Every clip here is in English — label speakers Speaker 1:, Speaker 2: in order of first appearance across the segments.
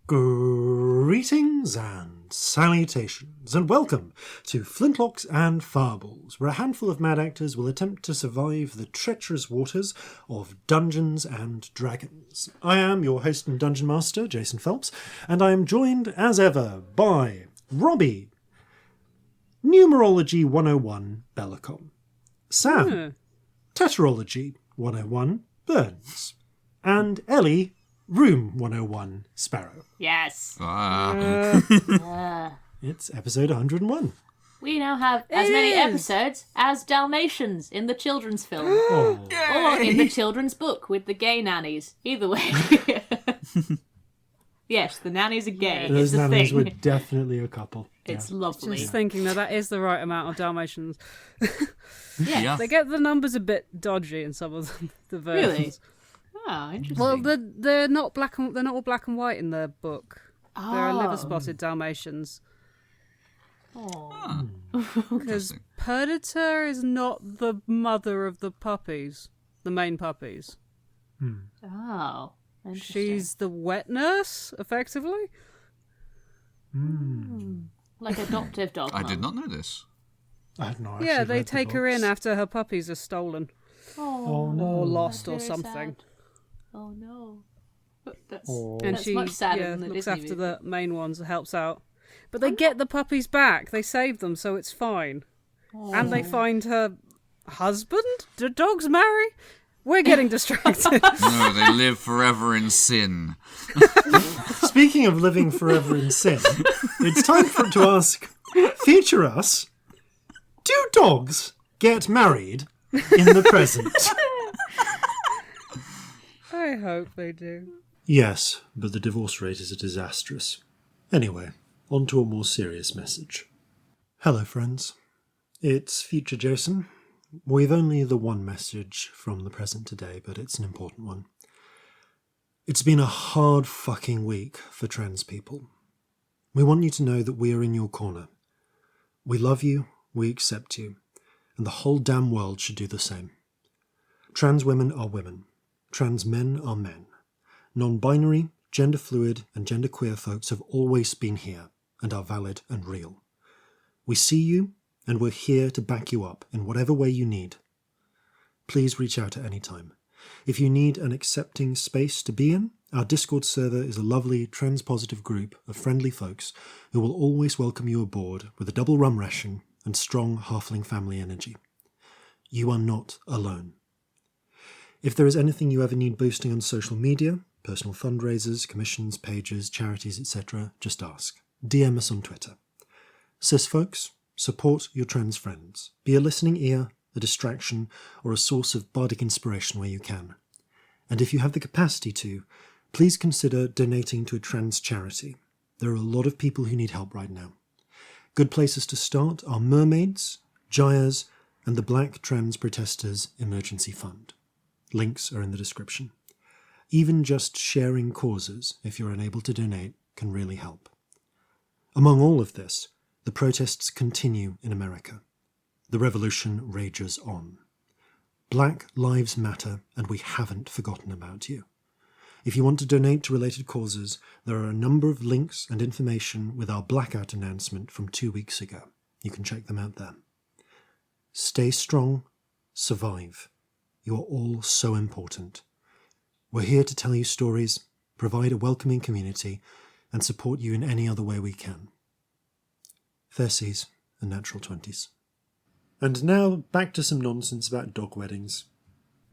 Speaker 1: Greetings and salutations, and welcome to Flintlocks and Fireballs, where a handful of mad actors will attempt to survive the treacherous waters of Dungeons and Dragons. I am your host and Dungeon Master, Jason Phelps, and I am joined, as ever, by Robbie, Numerology 101, Bellekom, Sam, Tetralogy 101, Burns, and Ellie, Room 101, Sparrow.
Speaker 2: Yes.
Speaker 1: It's episode 101.
Speaker 2: We now have as many episodes as Dalmatians in the children's film. Or in the children's book with the gay nannies. Either way. Yes, the nannies are gay.
Speaker 1: Those
Speaker 2: it's a
Speaker 1: nannies
Speaker 2: thing.
Speaker 1: were definitely a couple.
Speaker 2: It's lovely.
Speaker 3: Just thinking that is the right amount of Dalmatians.
Speaker 2: Yeah.
Speaker 3: They get the numbers a bit dodgy in some of the versions.
Speaker 2: Really? Oh, interesting.
Speaker 3: Well, they're not they're not all black and white in the book.
Speaker 2: Oh.
Speaker 3: There are liver-spotted Dalmatians.
Speaker 2: Oh.
Speaker 3: Because Perdita is not the mother of the puppies, the main puppies.
Speaker 2: Oh. Interesting.
Speaker 3: She's the wet nurse, effectively.
Speaker 2: Like adoptive dog.
Speaker 4: I did not know this.
Speaker 1: I had no
Speaker 3: Yeah, they take her in after her puppies are stolen
Speaker 2: Oh,
Speaker 1: no.
Speaker 3: or lost
Speaker 2: That's
Speaker 3: or
Speaker 2: very
Speaker 3: something.
Speaker 2: sad. Oh no. That's,
Speaker 3: And
Speaker 2: that's
Speaker 3: she
Speaker 2: much sadder than the
Speaker 3: looks
Speaker 2: Disney
Speaker 3: after
Speaker 2: movie.
Speaker 3: the main ones and helps out. But they get the puppies back. They save them, so it's fine. And they find her husband? Do dogs marry? We're getting distracted.
Speaker 4: No, they live forever in sin.
Speaker 1: Speaking of living forever in sin, it's time to ask, feature us, do dogs get married in the present?
Speaker 3: I hope they do.
Speaker 1: Yes, but the divorce rate is disastrous. Anyway, on to a more serious message. Hello, friends. It's Future Jason. We've only the one message from the present today, but it's an important one. It's been a hard fucking week for trans people. We want you to know that we are in your corner. We love you, we accept you, and the whole damn world should do the same. Trans women are women. Trans men are men. Non-binary, gender fluid, and genderqueer folks have always been here and are valid and real. We see you, and we're here to back you up in whatever way you need. Please reach out at any time. If you need an accepting space to be in, our Discord server is a lovely trans-positive group of friendly folks who will always welcome you aboard with a double rum ration and strong halfling family energy. You are not alone. If there is anything you ever need boosting on social media, personal fundraisers, commissions, pages, charities, etc., just ask. DM us on Twitter. Cis folks, support your trans friends. Be a listening ear, a distraction, or a source of bardic inspiration where you can. And if you have the capacity to, please consider donating to a trans charity. There are a lot of people who need help right now. Good places to start are Mermaids, Jayas, and the Black Trans Protesters Emergency Fund. Links are in the description. Even just sharing causes, if you're unable to donate, can really help. Among all of this, the protests continue in America. The revolution rages on. Black lives matter, and we haven't forgotten about you. If you want to donate to related causes, there are a number of links and information with our blackout announcement from 2 weeks ago. You can check them out there. Stay strong, survive. You are all so important. We're here to tell you stories, provide a welcoming community, and support you in any other way we can. Fair seas and natural 20s. And now, back to some nonsense about dog weddings.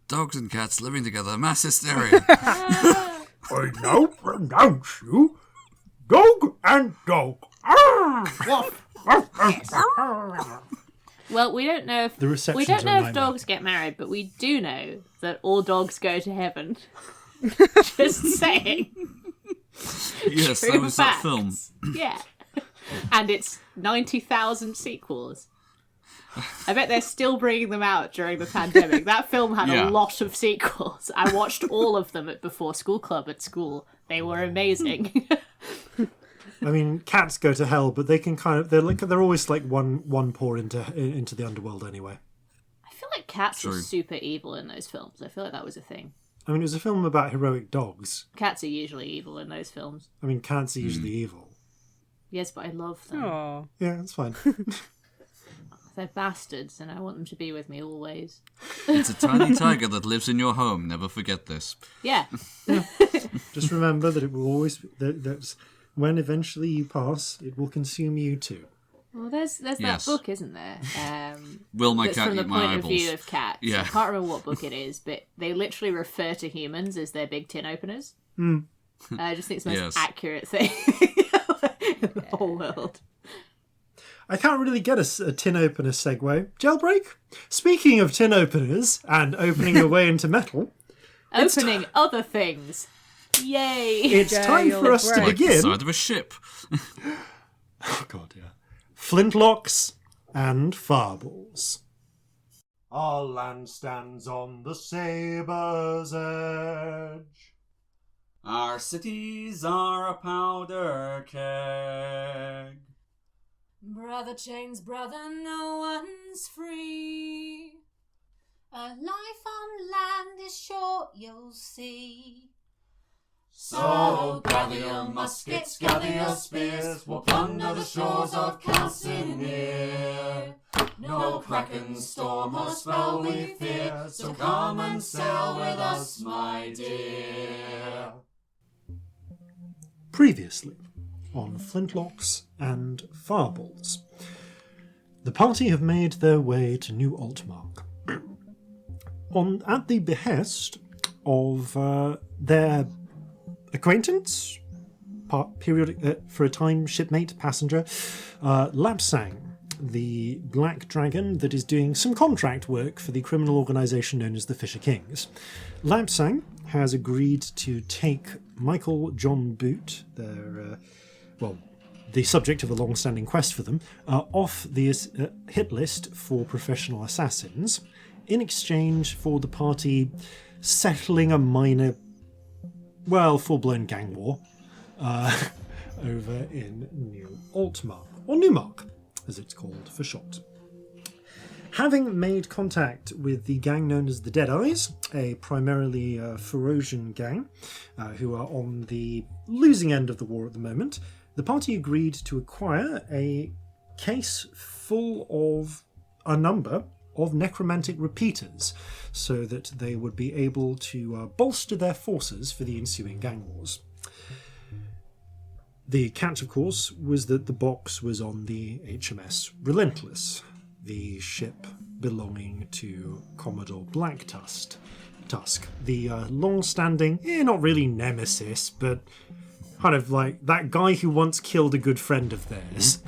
Speaker 4: Dogs and cats living together, mass hysteria.
Speaker 1: I now pronounce you dog and dog.
Speaker 2: Well, we don't know if
Speaker 1: The receptions
Speaker 2: we don't
Speaker 1: are
Speaker 2: know
Speaker 1: a
Speaker 2: if
Speaker 1: nightmare.
Speaker 2: dogs get married, but we do know that all dogs go to heaven. Just saying.
Speaker 4: Yes,
Speaker 2: True
Speaker 4: that was that
Speaker 2: facts.
Speaker 4: film.
Speaker 2: Yeah. And it's 90,000 sequels. I bet they're still bringing them out during the pandemic. That film had
Speaker 4: Yeah.
Speaker 2: a lot of sequels. I watched all of them at Before School Club at school. They were amazing.
Speaker 1: I mean, cats go to hell, but they can they're always like one paw into the underworld anyway.
Speaker 2: I feel like cats
Speaker 4: True.
Speaker 2: are super evil in those films. I feel like that was a thing.
Speaker 1: I mean, it was a film about heroic dogs.
Speaker 2: Cats are usually evil in those films.
Speaker 1: I mean, cats are usually evil.
Speaker 2: Yes, but I love them.
Speaker 3: Oh.
Speaker 1: Yeah, that's fine.
Speaker 2: They're bastards, and I want them to be with me always.
Speaker 4: It's a tiny tiger that lives in your home. Never forget this.
Speaker 2: Yeah.
Speaker 1: Just remember that it will always... That's when eventually you pass, it will consume you too.
Speaker 2: Well, there's
Speaker 4: Yes.
Speaker 2: that book, isn't there?
Speaker 4: Will my
Speaker 2: That's
Speaker 4: cat
Speaker 2: from the
Speaker 4: eat my
Speaker 2: point of
Speaker 4: eyeballs?
Speaker 2: view of cats.
Speaker 4: Yeah.
Speaker 2: I can't remember what book it is, but they literally refer to humans as their big tin openers. I just think it's the most
Speaker 4: Yes.
Speaker 2: accurate thing in the whole world.
Speaker 1: I can't really get a tin opener segue. Jailbreak? Speaking of tin openers and opening your way into metal,
Speaker 2: Opening other things. Yay!
Speaker 1: it's time for us to
Speaker 3: Jailbreak.
Speaker 4: Like the
Speaker 1: begin.
Speaker 4: side of a ship.
Speaker 1: Oh, God, yeah. Flintlocks and Fireballs. Our land stands on the sabre's edge.
Speaker 5: Our cities are a powder keg.
Speaker 6: Brother chains brother, no one's free. A life on land is short, you'll see.
Speaker 5: So gather your muskets, gather your spears, we'll plunder the shores of Calcinea. No kraken, storm or spell we fear, so come and sail with us, my dear.
Speaker 1: Previously on Flintlocks and Fireballs, the party have made their way to New Altmark. At the behest of their acquaintance, periodic for a time shipmate, passenger, Lapsang, the black dragon that is doing some contract work for the criminal organisation known as the Fisher Kings. Lapsang has agreed to take Michael John Boot, their the subject of a long-standing quest for them, off the hit list for professional assassins, in exchange for the party settling a minor, full-blown gang war over in New Altmark, or Newmark, as it's called for short. Having made contact with the gang known as the Deadeyes, a primarily Ferosian gang, who are on the losing end of the war at the moment, the party agreed to acquire a case full of a number of necromantic repeaters, so that they would be able to bolster their forces for the ensuing gang wars. The catch, of course, was that the box was on the HMS Relentless, the ship belonging to Commodore Blacktusk, the long-standing, not really nemesis, but kind of like that guy who once killed a good friend of theirs.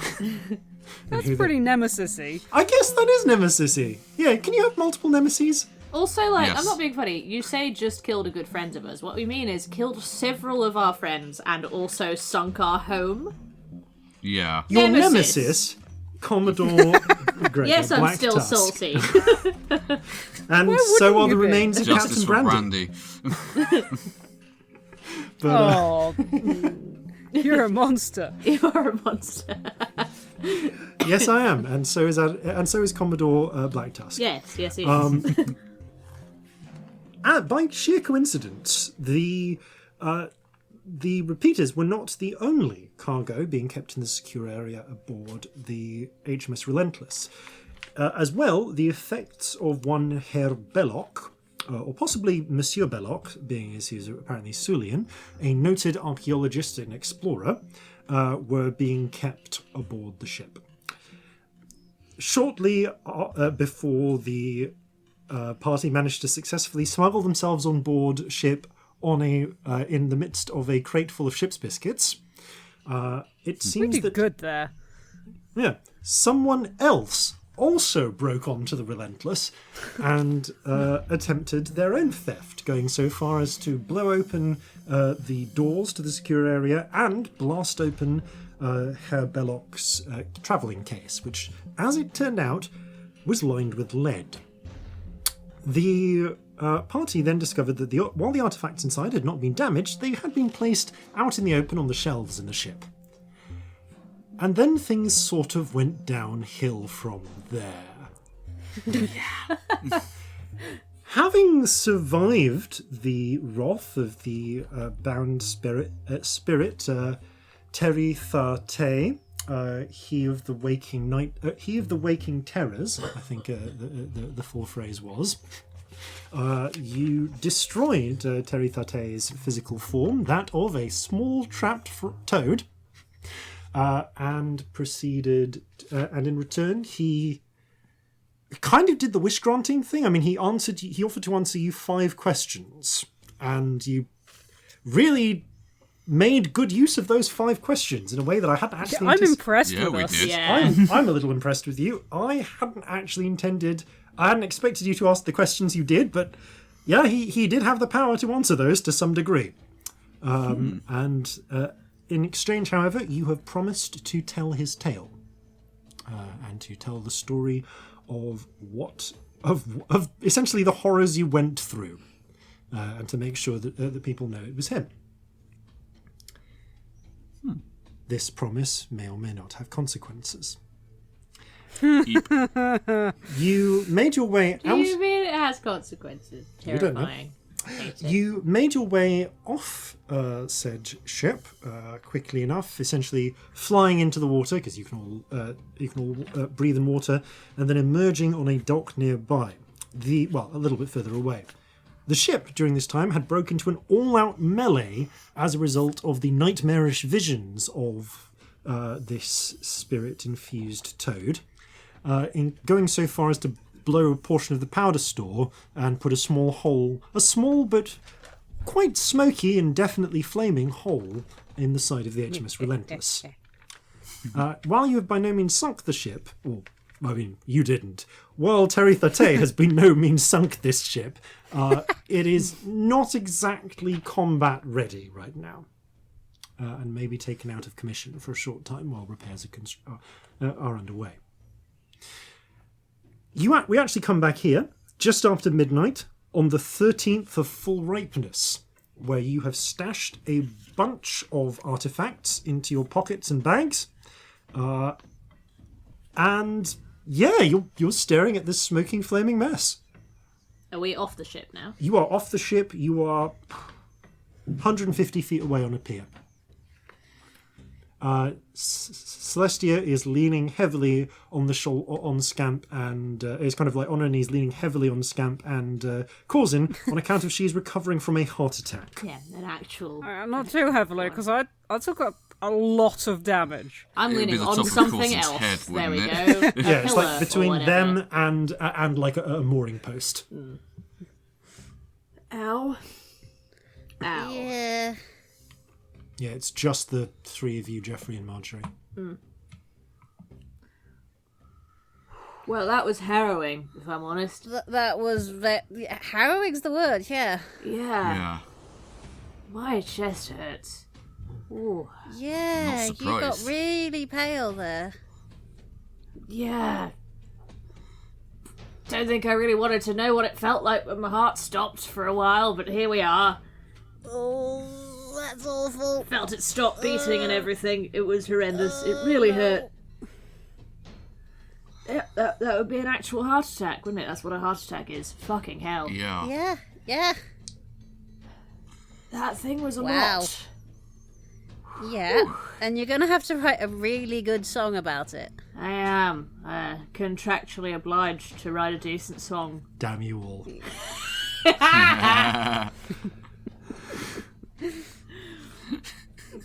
Speaker 3: That's pretty nemesis-y.
Speaker 1: I guess that is nemesis-y. Yeah, can you have multiple nemeses?
Speaker 2: Also,
Speaker 4: Yes.
Speaker 2: I'm not being funny. You say just killed a good friend of us. What we mean is killed several of our friends and also sunk our home.
Speaker 4: Yeah.
Speaker 1: Your
Speaker 2: Nemesis.
Speaker 1: nemesis, Commodore Gregor
Speaker 2: Yes, I'm
Speaker 1: Black
Speaker 2: still
Speaker 1: Tusk.
Speaker 2: salty.
Speaker 1: And so are
Speaker 3: you
Speaker 1: the
Speaker 3: be?
Speaker 1: remains of
Speaker 4: Justice
Speaker 1: Captain
Speaker 4: for
Speaker 1: Brandy.
Speaker 4: Brandy.
Speaker 1: But,
Speaker 3: Oh, you're a monster.
Speaker 2: You are a monster.
Speaker 1: yes, I am, and so is Commodore Black Tusk.
Speaker 2: Yes, he is.
Speaker 1: By sheer coincidence, the repeaters were not the only cargo being kept in the secure area aboard the HMS Relentless. As well, the effects of one Herr Belloc, or possibly Monsieur Belloc, being as he's apparently Sulian, a noted archaeologist and explorer, were being kept aboard the ship. Shortly before the party managed to successfully smuggle themselves on board ship in the midst of a crate full of ship's biscuits, it seems
Speaker 3: Pretty
Speaker 1: that
Speaker 3: good there.
Speaker 1: someone else also broke onto the Relentless and attempted their own theft, going so far as to blow open the doors to the secure area and blast open Herr Belloc's travelling case, which, as it turned out, was lined with lead. The party then discovered that while the artefacts inside had not been damaged, they had been placed out in the open on the shelves in the ship. And then things sort of went downhill from there. Having survived the wrath of the bound spirit Terry Tharte, he of the waking terrors, I think the full phrase was. You destroyed Terry Tharte's physical form, that of a small trapped toad, and proceeded. And in return, he kind of did the wish granting thing. I mean, he offered to answer you 5 questions, and you really made good use of those 5 questions in a way that I hadn't actually.
Speaker 3: I'm impressed with
Speaker 4: we
Speaker 3: us.
Speaker 4: did.
Speaker 2: Yeah.
Speaker 1: I'm a little impressed with you. I hadn't expected you to ask the questions you did, but yeah, he did have the power to answer those to some degree. And in exchange, however, you have promised to tell his tale, and to tell the story of essentially the horrors you went through, and to make sure that the people know it was him. This promise may or may not have consequences. You made your way out.
Speaker 2: Do you mean it has consequences?
Speaker 1: You don't know.
Speaker 2: Terrifying. Hate it.
Speaker 1: You made your way off said ship quickly enough, essentially flying into the water because you can all breathe in water, and then emerging on a dock nearby. A little bit further away. The ship during this time had broken into an all-out melee as a result of the nightmarish visions of this spirit-infused toad, in going so far as to blow a portion of the powder store and put a small but quite smoky and definitely flaming hole in the side of the HMS Relentless. While you have by no means sunk the ship, you didn't. While Terry Tharte has by no means sunk this ship, it is not exactly combat ready right now, and may be taken out of commission for a short time while repairs are underway. We actually come back here just after midnight on the 13th of full ripeness, where you have stashed a bunch of artifacts into your pockets and bags, and yeah, you're staring at this smoking, flaming mess.
Speaker 2: Are we off the ship now?
Speaker 1: You are off the ship. You are 150 feet away on a pier. Celestia is leaning heavily on on Scamp, and is kind of like on her knees, leaning heavily on Scamp and Corzin on account of she's recovering from a heart attack.
Speaker 2: Yeah, an actual.
Speaker 3: Not too heavily, because I took a lot of damage.
Speaker 2: I'm
Speaker 4: It'd be
Speaker 2: leaning
Speaker 4: the
Speaker 2: on
Speaker 4: top of
Speaker 2: something
Speaker 4: Coulson's
Speaker 2: else.
Speaker 4: head,
Speaker 2: There we
Speaker 4: wouldn't
Speaker 2: go.
Speaker 4: it?
Speaker 1: Yeah, it's like
Speaker 2: Pillar
Speaker 1: between
Speaker 2: or
Speaker 1: them
Speaker 2: whatever.
Speaker 1: and like a mooring post.
Speaker 2: Ow. Ow.
Speaker 6: Yeah.
Speaker 1: Yeah, it's just the 3 of you, Jeffrey and Marjorie.
Speaker 2: Well, that was harrowing, if I'm honest.
Speaker 6: That was harrowing's the word. Yeah.
Speaker 4: Yeah.
Speaker 2: My chest hurts. Ooh.
Speaker 6: Yeah.
Speaker 4: Not
Speaker 6: You got
Speaker 4: surprised.
Speaker 6: really pale there.
Speaker 2: Yeah. Don't think I really wanted to know what it felt like when my heart stopped for a while, but here we are.
Speaker 6: Oh, that's awful.
Speaker 2: Felt it stop beating and everything. It was horrendous. It really hurt. Yeah, that would be an actual heart attack, wouldn't it? That's what a heart attack is. Fucking hell.
Speaker 4: Yeah.
Speaker 6: Yeah. Yeah.
Speaker 2: That thing was a
Speaker 6: Wow.
Speaker 2: lot.
Speaker 6: Yeah. And you're gonna have to write a really good song about it.
Speaker 2: I am contractually obliged to write a decent song.
Speaker 1: Damn you all.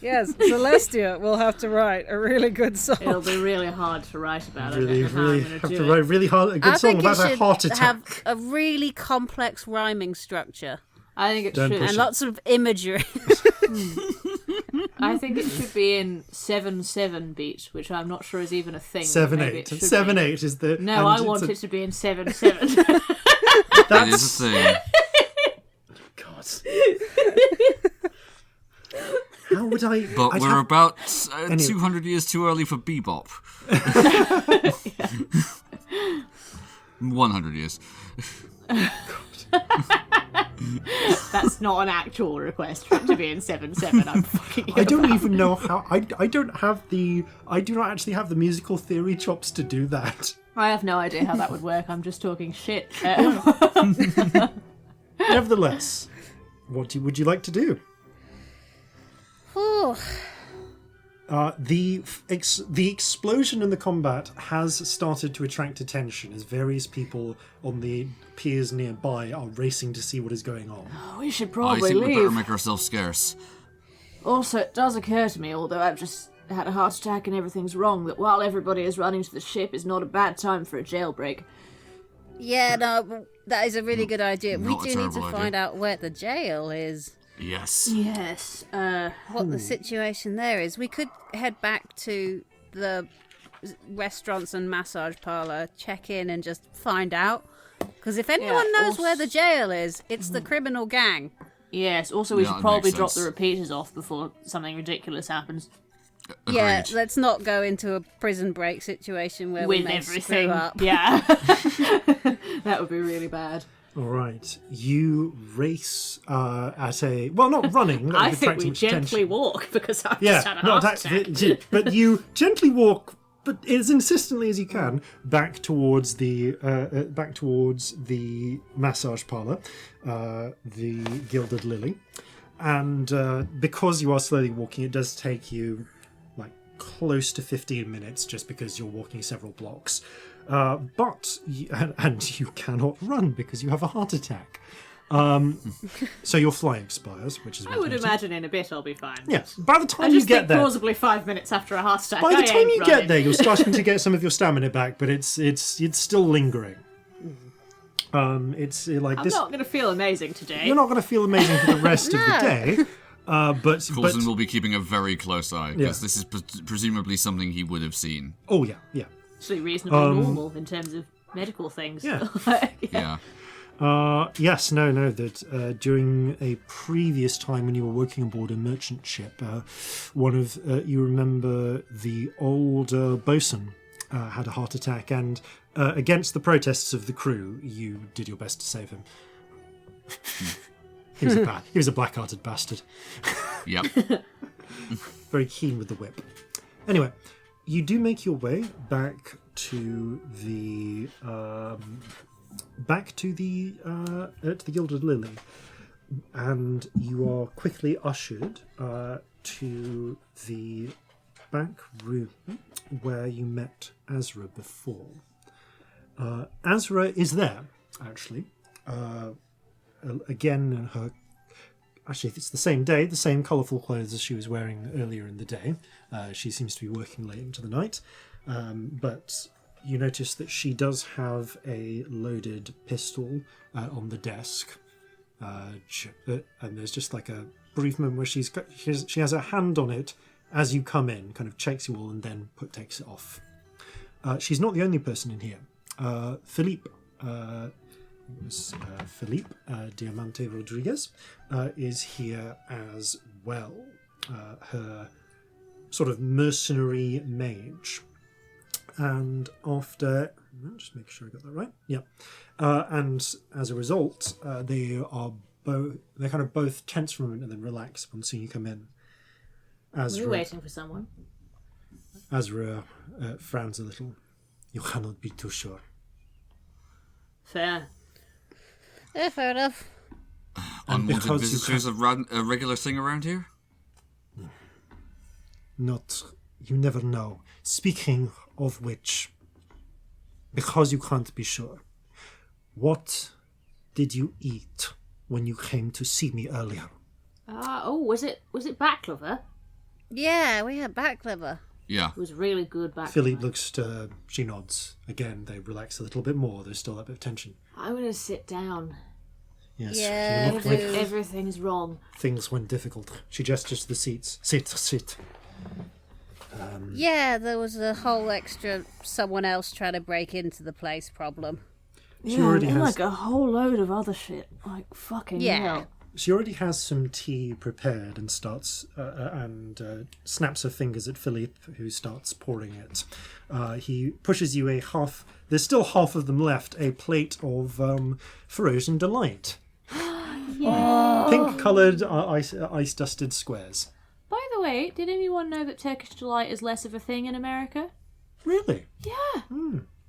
Speaker 3: Yes, Celestia will have to write a really good song.
Speaker 2: It'll be really hard to write about.
Speaker 1: Really,
Speaker 2: I don't know how
Speaker 1: really
Speaker 2: I'm gonna
Speaker 1: have
Speaker 2: do
Speaker 1: to
Speaker 2: it.
Speaker 1: write really hard a good
Speaker 6: I
Speaker 1: song
Speaker 6: think
Speaker 1: about
Speaker 6: it
Speaker 1: a
Speaker 6: should
Speaker 1: heart attack.
Speaker 6: have a really complex rhyming structure
Speaker 2: I think it
Speaker 1: Don't
Speaker 2: should.
Speaker 1: push
Speaker 6: and
Speaker 1: it.
Speaker 6: lots of imagery.
Speaker 2: I think it should be in 7/7 beat, which I'm not sure is even a thing.
Speaker 1: 7/8. 7/8 is the.
Speaker 2: No,
Speaker 1: and
Speaker 2: I
Speaker 1: it's
Speaker 2: want
Speaker 1: a-
Speaker 2: it to be in 7/7.
Speaker 4: That is a thing.
Speaker 1: God. How would I?
Speaker 4: But
Speaker 1: I'd
Speaker 4: we're
Speaker 1: have-
Speaker 4: about
Speaker 1: Anyway.
Speaker 4: 200 years too early for bebop. 100 years.
Speaker 2: That's not an actual request for it to be in 7/7. I'm fucking.
Speaker 1: I don't even know how. I do not actually have the musical theory chops to do that.
Speaker 2: I have no idea how that would work. I'm just talking shit.
Speaker 1: Nevertheless, what would you like to do?
Speaker 6: Whew.
Speaker 1: The explosion and the combat has started to attract attention as various people on the piers nearby are racing to see what is going on.
Speaker 2: We should
Speaker 4: I
Speaker 2: probably
Speaker 4: think we better
Speaker 2: leave.
Speaker 4: make ourselves scarce.
Speaker 2: Also, it does occur to me, although I've just had a heart attack and everything's wrong, that while everybody is running to the ship is not a bad time for a jailbreak.
Speaker 6: Yeah, no, that is a really good idea. We
Speaker 4: Not a
Speaker 6: do need to
Speaker 4: terrible idea.
Speaker 6: find out where the jail is.
Speaker 4: Yes.
Speaker 2: Yes.
Speaker 6: What the situation there is. We could head back to the restaurants and massage parlour, check in and just find out. Because if anyone knows where the jail is, it's the criminal gang.
Speaker 2: Yes, also we
Speaker 4: Yeah,
Speaker 2: should
Speaker 4: that
Speaker 2: probably
Speaker 4: makes
Speaker 2: drop
Speaker 4: sense.
Speaker 2: the repeaters off before something ridiculous happens.
Speaker 4: Agreed.
Speaker 6: Yeah, let's not go into a prison break situation where we
Speaker 2: With
Speaker 6: may
Speaker 2: everything.
Speaker 6: screw up.
Speaker 2: Yeah. That would be really bad.
Speaker 1: All right, you race at a not running. That
Speaker 2: I
Speaker 1: would
Speaker 2: think
Speaker 1: attract too
Speaker 2: we
Speaker 1: much
Speaker 2: gently
Speaker 1: attention.
Speaker 2: walk because I've just had a heart attack.
Speaker 1: But you gently walk, but as insistently as you can, back towards the massage parlour, the Gilded Lily, and because you are slowly walking, it does take you like close to 15 minutes, just because you're walking several blocks. But you cannot run because you have a heart attack. So your flying expires, which is
Speaker 2: I would imagine in a bit I'll be fine.
Speaker 1: Yes. By the
Speaker 2: I
Speaker 1: time you
Speaker 2: just
Speaker 1: get
Speaker 2: think
Speaker 1: there,
Speaker 2: plausibly 5 minutes after a heart attack.
Speaker 1: by the
Speaker 2: I
Speaker 1: time
Speaker 2: ain't
Speaker 1: you
Speaker 2: running.
Speaker 1: get there, you're starting to get some of your stamina back, but it's still lingering. It's like
Speaker 2: I'm
Speaker 1: this.
Speaker 2: not going to feel amazing today.
Speaker 1: You're not going to feel amazing for the rest of the day. But
Speaker 4: Coulson will be keeping a very close eye, because
Speaker 1: Yeah.
Speaker 4: this is presumably something he would have seen.
Speaker 1: oh yeah.
Speaker 2: Actually reasonably normal in terms of medical things.
Speaker 1: Yeah.
Speaker 4: Yeah.
Speaker 1: Yes, no. That during a previous time when you were working aboard a merchant ship, one of you remember the old bosun had a heart attack, and against the protests of the crew, you did your best to save him. He was a black-hearted bastard,
Speaker 4: Yep.
Speaker 1: very keen with the whip. Anyway, you do make your way back to the Gilded Lily, and you are quickly ushered to the back room where you met Azra before. Azra is there, actually. Again, in her... Actually, it's the same day, the same colourful clothes as she was wearing earlier in the day. She seems to be working late into the night. But you notice that she does have a loaded pistol on the desk. And there's just like a brief moment where she has her hand on it as you come in, kind of checks you all and then takes it off. She's not the only person in here. Philippe Diamante Rodriguez is here as well. Her sort of mercenary mage. And after... just make sure I got that right. Yeah. And as a result, they're kind of both tense for a moment and then relax upon seeing you come in.
Speaker 2: We're waiting for someone.
Speaker 1: Azra frowns a little. You cannot be too sure.
Speaker 2: Fair.
Speaker 6: Yeah, fair enough.
Speaker 4: Unwanted
Speaker 1: because you
Speaker 4: visitors a regular thing around here?
Speaker 1: Not... You never know. Speaking of which, because you can't be sure, what did you eat when you came to see me earlier?
Speaker 2: Was it baklava?
Speaker 6: Yeah, we had baklava.
Speaker 4: Yeah.
Speaker 2: It was really good baklava.
Speaker 1: Philippe looks to... She nods. Again, they relax a little bit more. There's still that bit of tension.
Speaker 2: I'm going to sit down.
Speaker 1: Yes,
Speaker 6: Yeah,
Speaker 1: you look like
Speaker 2: Everything's wrong.
Speaker 1: things went difficult. She gestures to the seats. Sit.
Speaker 6: Yeah, there was a whole extra someone else trying to break into the place problem.
Speaker 1: She already
Speaker 2: and
Speaker 1: has...
Speaker 2: like a whole load of other shit. Like fucking hell.
Speaker 1: She already has some tea prepared and starts snaps her fingers at Philippe, who starts pouring it. He pushes you a half. There's still half of them left. A plate of Frozen Delight. Pink-coloured ice-dusted squares.
Speaker 2: By the way, did anyone know that Turkish Delight is less of a thing in America?
Speaker 1: Really?
Speaker 2: Yeah.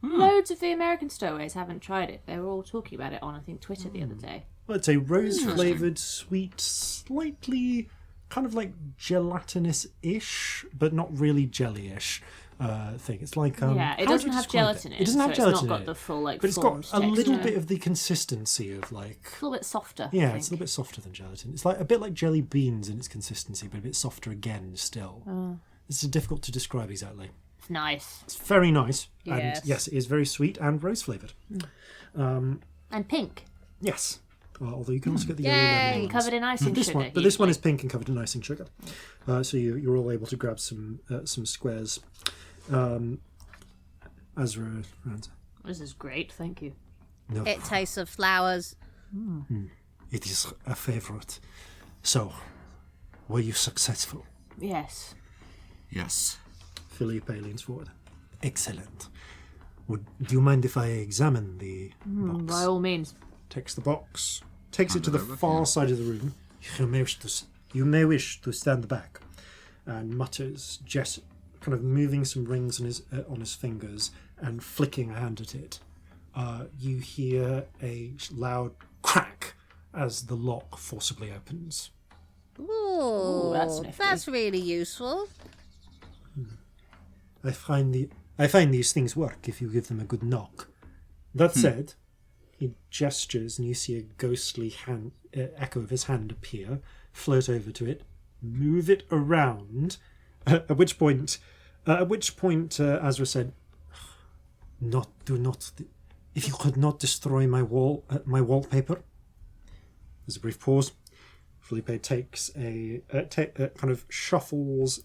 Speaker 2: Loads of the American stowaways haven't tried it. They were all talking about it on, I think, Twitter the other day.
Speaker 1: Well, it's a rose-flavoured, sweet, slightly kind of like gelatinous-ish, but not really jelly-ish thing. It's like
Speaker 2: it doesn't have gelatin in it.
Speaker 1: It doesn't have gelatin
Speaker 2: it's not
Speaker 1: in
Speaker 2: got
Speaker 1: it,
Speaker 2: the full
Speaker 1: but it's got a little bit of the consistency of like.
Speaker 2: It's a little bit softer.
Speaker 1: Yeah,
Speaker 2: I
Speaker 1: it's a
Speaker 2: think.
Speaker 1: little bit softer than gelatin. It's like a bit like jelly beans in its consistency, but a bit softer again. Still, this is difficult to describe exactly.
Speaker 2: It's nice.
Speaker 1: It's very nice,
Speaker 6: Yes.
Speaker 1: and yes, it is very sweet and rose-flavoured.
Speaker 2: And pink.
Speaker 1: Yes. Although you can also get the yellow
Speaker 6: Yay!
Speaker 1: lemon ones.
Speaker 2: Covered in icing
Speaker 1: This
Speaker 2: sugar.
Speaker 1: one, but this one is pink and covered in icing sugar. So you're all able to grab some squares. Azra,
Speaker 2: This is great, thank you.
Speaker 1: no,
Speaker 6: It tastes of flowers.
Speaker 1: it is a favourite. So, were you successful?
Speaker 2: Yes.
Speaker 4: Yes.
Speaker 1: Felipe leans forward. Excellent. Do you mind if I examine the box?
Speaker 2: By all means.
Speaker 1: Takes the box, takes it to the
Speaker 4: Hand it over,
Speaker 1: far
Speaker 4: yeah.
Speaker 1: side of the room. You may wish to stand back, and mutters, kind of moving some rings on his fingers and flicking a hand at it. You hear a loud crack as the lock forcibly opens.
Speaker 6: Ooh,
Speaker 2: that's nifty.
Speaker 6: that's really useful.
Speaker 1: I find these things work if you give them a good knock. That said, he gestures and you see a ghostly hand, echo of his hand appear, float over to it, move it around, at which point Azra said, if you could not destroy my wallpaper. There's a brief pause. Felipe takes kind of shuffles,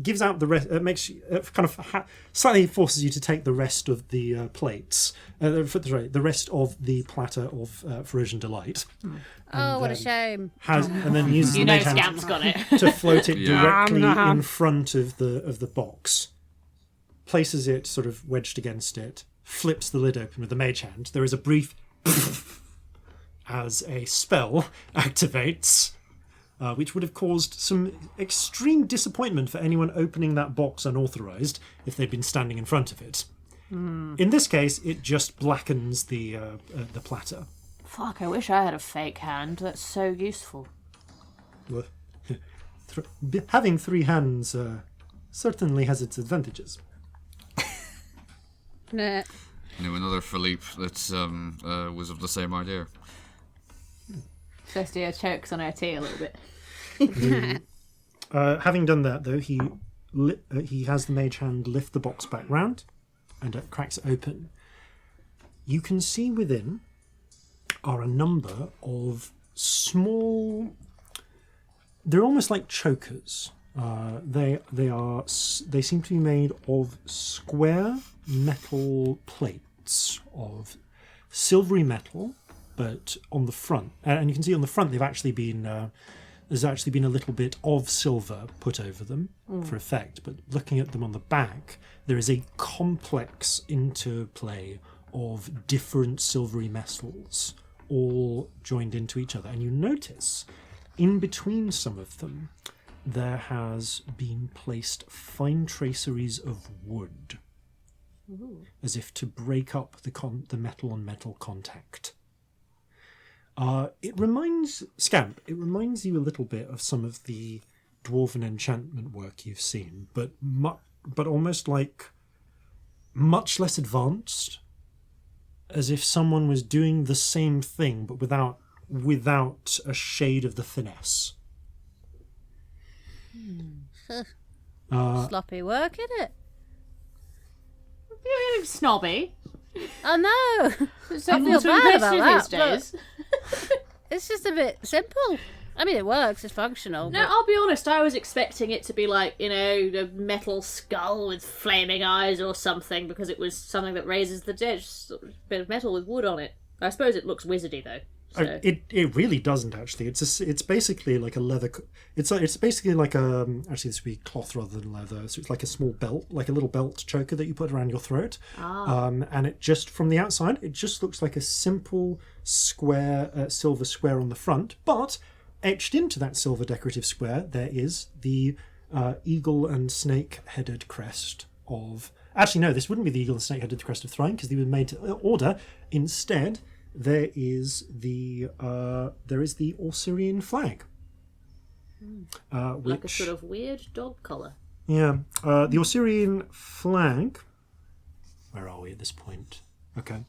Speaker 1: gives out the rest, slightly forces you to take the rest of the plates, the rest of the platter of Frisian Delight.
Speaker 6: Oh, what a shame.
Speaker 1: And then uses the
Speaker 2: You know
Speaker 1: mage hand
Speaker 2: Scamp's got it.
Speaker 1: to float it
Speaker 4: Yeah.
Speaker 1: directly
Speaker 3: Nom, nom.
Speaker 1: in front of the box, places it sort of wedged against it, flips the lid open with the mage hand. There is a brief as a spell activates, which would have caused some extreme disappointment for anyone opening that box unauthorized if they'd been standing in front of it. In this case, it just blackens the platter.
Speaker 2: Fuck, I wish I had a fake hand. That's so useful.
Speaker 1: Well, having three hands certainly has its advantages.
Speaker 6: Nah.
Speaker 4: Knew another Philippe that was of the same idea.
Speaker 2: Celestia chokes on her tea a little bit.
Speaker 1: Having done that, though, he has the mage hand lift the box back round and it cracks it open. You can see within are a number of small. They're almost like chokers. They seem to be made of square metal plates of silvery metal, but on the front, and you can see on the front there's actually been a little bit of silver put over them for effect. But looking at them on the back, there is a complex interplay of different silvery metals all joined into each other, and you notice in between some of them there has been placed fine traceries of wood, as if to break up the metal on metal contact. It reminds you a little bit of some of the dwarven enchantment work you've seen, but almost like much less advanced, as if someone was doing the same thing but without a shade of the finesse.
Speaker 6: Sloppy work, isn't it?
Speaker 2: You're snobby.
Speaker 6: Oh no!
Speaker 2: So
Speaker 6: I feel bad about that,
Speaker 2: these days.
Speaker 6: It's just a bit simple. I mean, it works, it's functional.
Speaker 2: No, I'll be honest, I was expecting it to be like, a metal skull with flaming eyes or something, because it was something that raises the dead. Just a bit of metal with wood on it. I suppose it looks wizardy, though. So.
Speaker 1: It really doesn't actually. It's basically like a leather. It's basically like actually this would be cloth rather than leather. So it's like a small belt, like a little belt choker that you put around your throat. And it just from the outside, it just looks like a simple square silver square on the front, but etched into that silver decorative square there is the eagle and snake-headed crest of. Actually, no, this wouldn't be the eagle and snake-headed crest of Thrine because they were made to order. Instead, there is the Orsirian flag, which,
Speaker 2: like a sort of weird dog collar.
Speaker 1: Yeah, the Orsirian flag. Where are we at this point? Okay,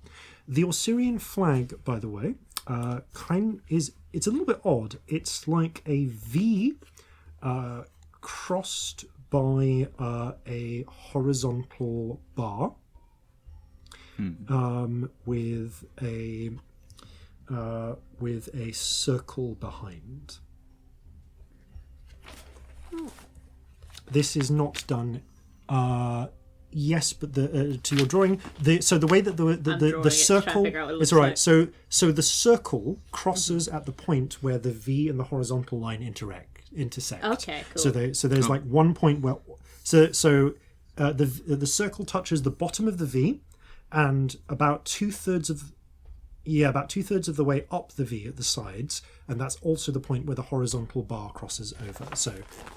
Speaker 1: the Orsirian flag, by the way, it's a little bit odd. It's like a V, crossed by a horizontal bar. With a circle behind. This is not done. Yes, but to your drawing, the way that the circle is all right. So the circle crosses at the point where the V and the horizontal line intersect.
Speaker 2: Okay, cool.
Speaker 1: So there's like one point where the circle touches the bottom of the V. And about two-thirds of the way up the V at the sides, and that's also the point where the horizontal bar crosses over. So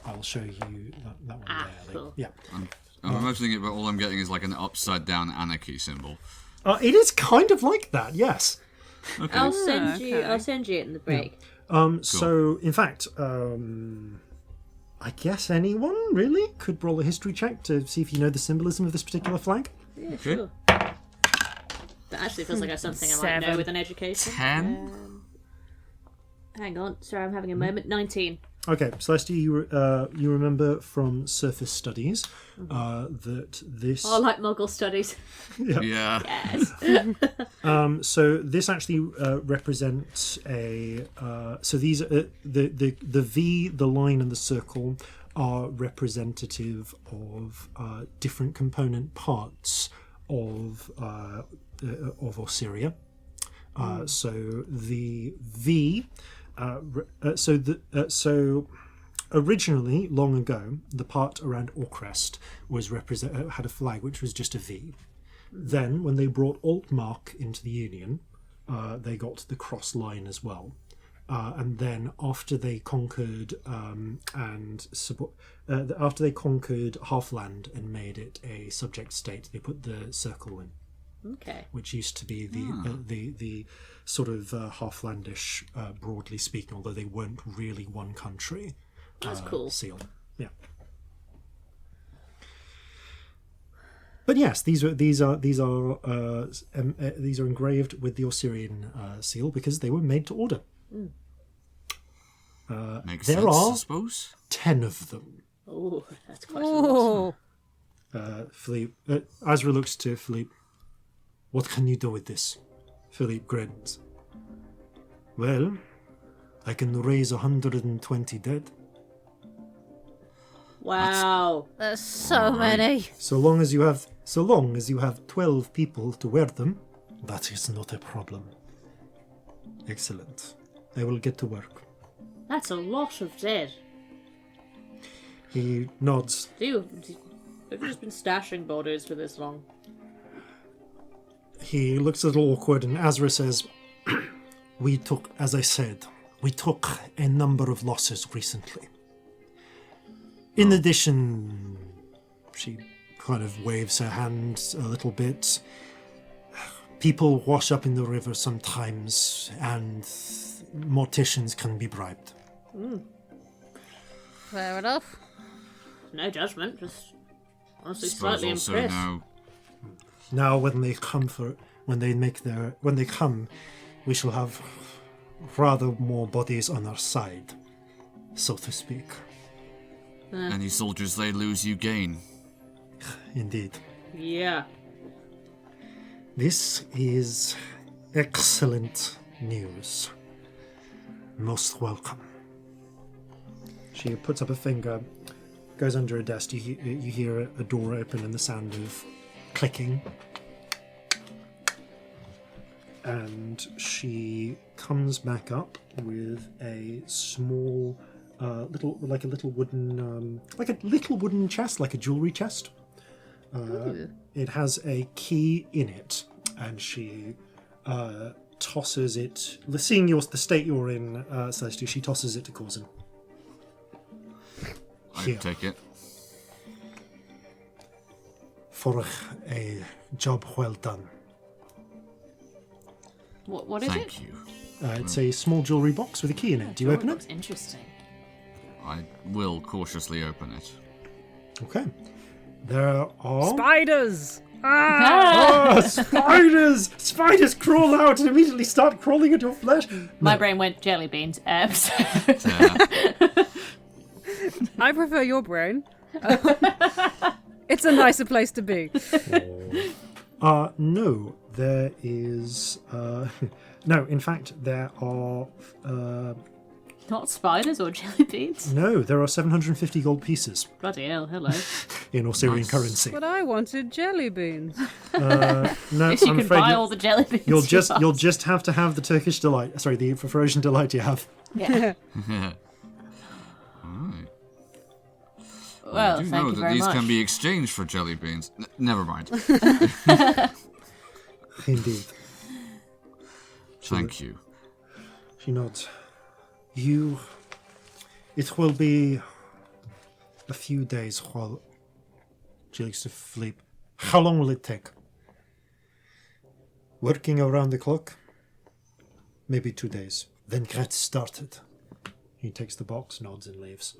Speaker 1: I'll show you that one there.
Speaker 2: Cool.
Speaker 1: Yeah.
Speaker 4: I'm imagining it, but all I'm getting is like an upside-down anarchy symbol.
Speaker 1: It is kind of like that, yes.
Speaker 4: Okay.
Speaker 2: I'll send you it in the break.
Speaker 1: So in fact, I guess anyone really could roll a history check to see if you know the symbolism of this particular flag.
Speaker 2: Yeah, sure. That actually feels like that's something I might know with an education.
Speaker 4: 10?
Speaker 2: Hang on, sorry, I'm having a moment. 19.
Speaker 1: Okay, Celestia, you remember from surface studies that this.
Speaker 2: Oh, like Muggle studies.
Speaker 4: Yeah.
Speaker 2: Yes.
Speaker 1: So this actually represents a. So these the V, the line, and the circle are representative of different component parts of Orsiria. So the V. So originally, long ago, the part around Orcrest was had a flag which was just a V. Then, when they brought Altmark into the Union, they got the cross line as well. And then, after they conquered after they conquered Halfland and made it a subject state, they put the circle in.
Speaker 2: Okay.
Speaker 1: Which used to be the sort of Halflandish, broadly speaking, although they weren't really one country.
Speaker 2: That's cool.
Speaker 1: Seal, yeah. But yes, these are engraved with the Orsirian seal because they were made to order.
Speaker 4: Makes
Speaker 1: there
Speaker 4: sense,
Speaker 1: are
Speaker 4: I suppose.
Speaker 1: 10 of them.
Speaker 2: Oh, that's quite a lot.
Speaker 1: Philippe, Azra looks to Philippe. What can you do with this? Philippe grins. Well, I can raise 120 dead.
Speaker 2: Wow.
Speaker 6: There's so many.
Speaker 1: So long as you have 12 people to wear them, that is not a problem. Excellent. I will get to work.
Speaker 2: That's a lot of dead.
Speaker 1: He nods.
Speaker 2: Have you just been stashing bodies for this long?
Speaker 1: He looks a little awkward, and Azra says, as I said, we took a number of losses recently. In addition, she kind of waves her hand a little bit. People wash up in the river sometimes, and morticians can be bribed.
Speaker 6: Fair enough.
Speaker 2: No judgment, just honestly
Speaker 4: Suppose
Speaker 2: slightly
Speaker 4: also
Speaker 2: impressed.
Speaker 1: Now, when they come, we shall have rather more bodies on our side, so to speak.
Speaker 4: Any soldiers they lose, you gain.
Speaker 1: Indeed.
Speaker 2: Yeah.
Speaker 1: This is excellent news. Most welcome. She puts up a finger, goes under a desk. You hear a door open and the sound of clicking. and she comes back up with a small, little wooden chest, like a jewelry chest. It has a key in it, and she tosses it. Seeing the state you're in, Celestia, she tosses it to Corzin.
Speaker 4: I take it.
Speaker 1: For a job well done.
Speaker 2: What is it?
Speaker 4: Thank you.
Speaker 1: It's a small jewelry box with a key in it. Do you open it?
Speaker 2: Interesting.
Speaker 4: I will cautiously open it.
Speaker 1: Okay. There are...
Speaker 3: Spiders!
Speaker 1: Oh, spiders! Spiders crawl out and immediately start crawling into your flesh.
Speaker 2: My brain went jelly beans. So...
Speaker 3: I prefer your brain. It's a nicer place to be.
Speaker 1: No, there is... no, in fact, there are...
Speaker 2: Not spiders or jelly beans?
Speaker 1: No, there are 750 gold pieces
Speaker 2: Bloody hell, hello.
Speaker 1: in Osirian currency.
Speaker 3: But I wanted jelly beans.
Speaker 1: No,
Speaker 2: If you
Speaker 1: I'm
Speaker 2: can
Speaker 1: afraid
Speaker 2: buy all the jelly beans.
Speaker 1: you'll just have to have the Turkish delight. Sorry, the Frisian delight you have.
Speaker 2: Yeah.
Speaker 4: Right.
Speaker 2: Well,
Speaker 4: I do
Speaker 2: thank
Speaker 4: know
Speaker 2: you
Speaker 4: that
Speaker 2: very
Speaker 4: these
Speaker 2: much.
Speaker 4: can be exchanged for jelly beans. Never mind.
Speaker 1: Indeed.
Speaker 4: Thank you.
Speaker 1: She nods. It will be a few days while she likes to sleep. How long will it take? Working around the clock? Maybe 2 days. Then get started. He takes the box, nods, and leaves.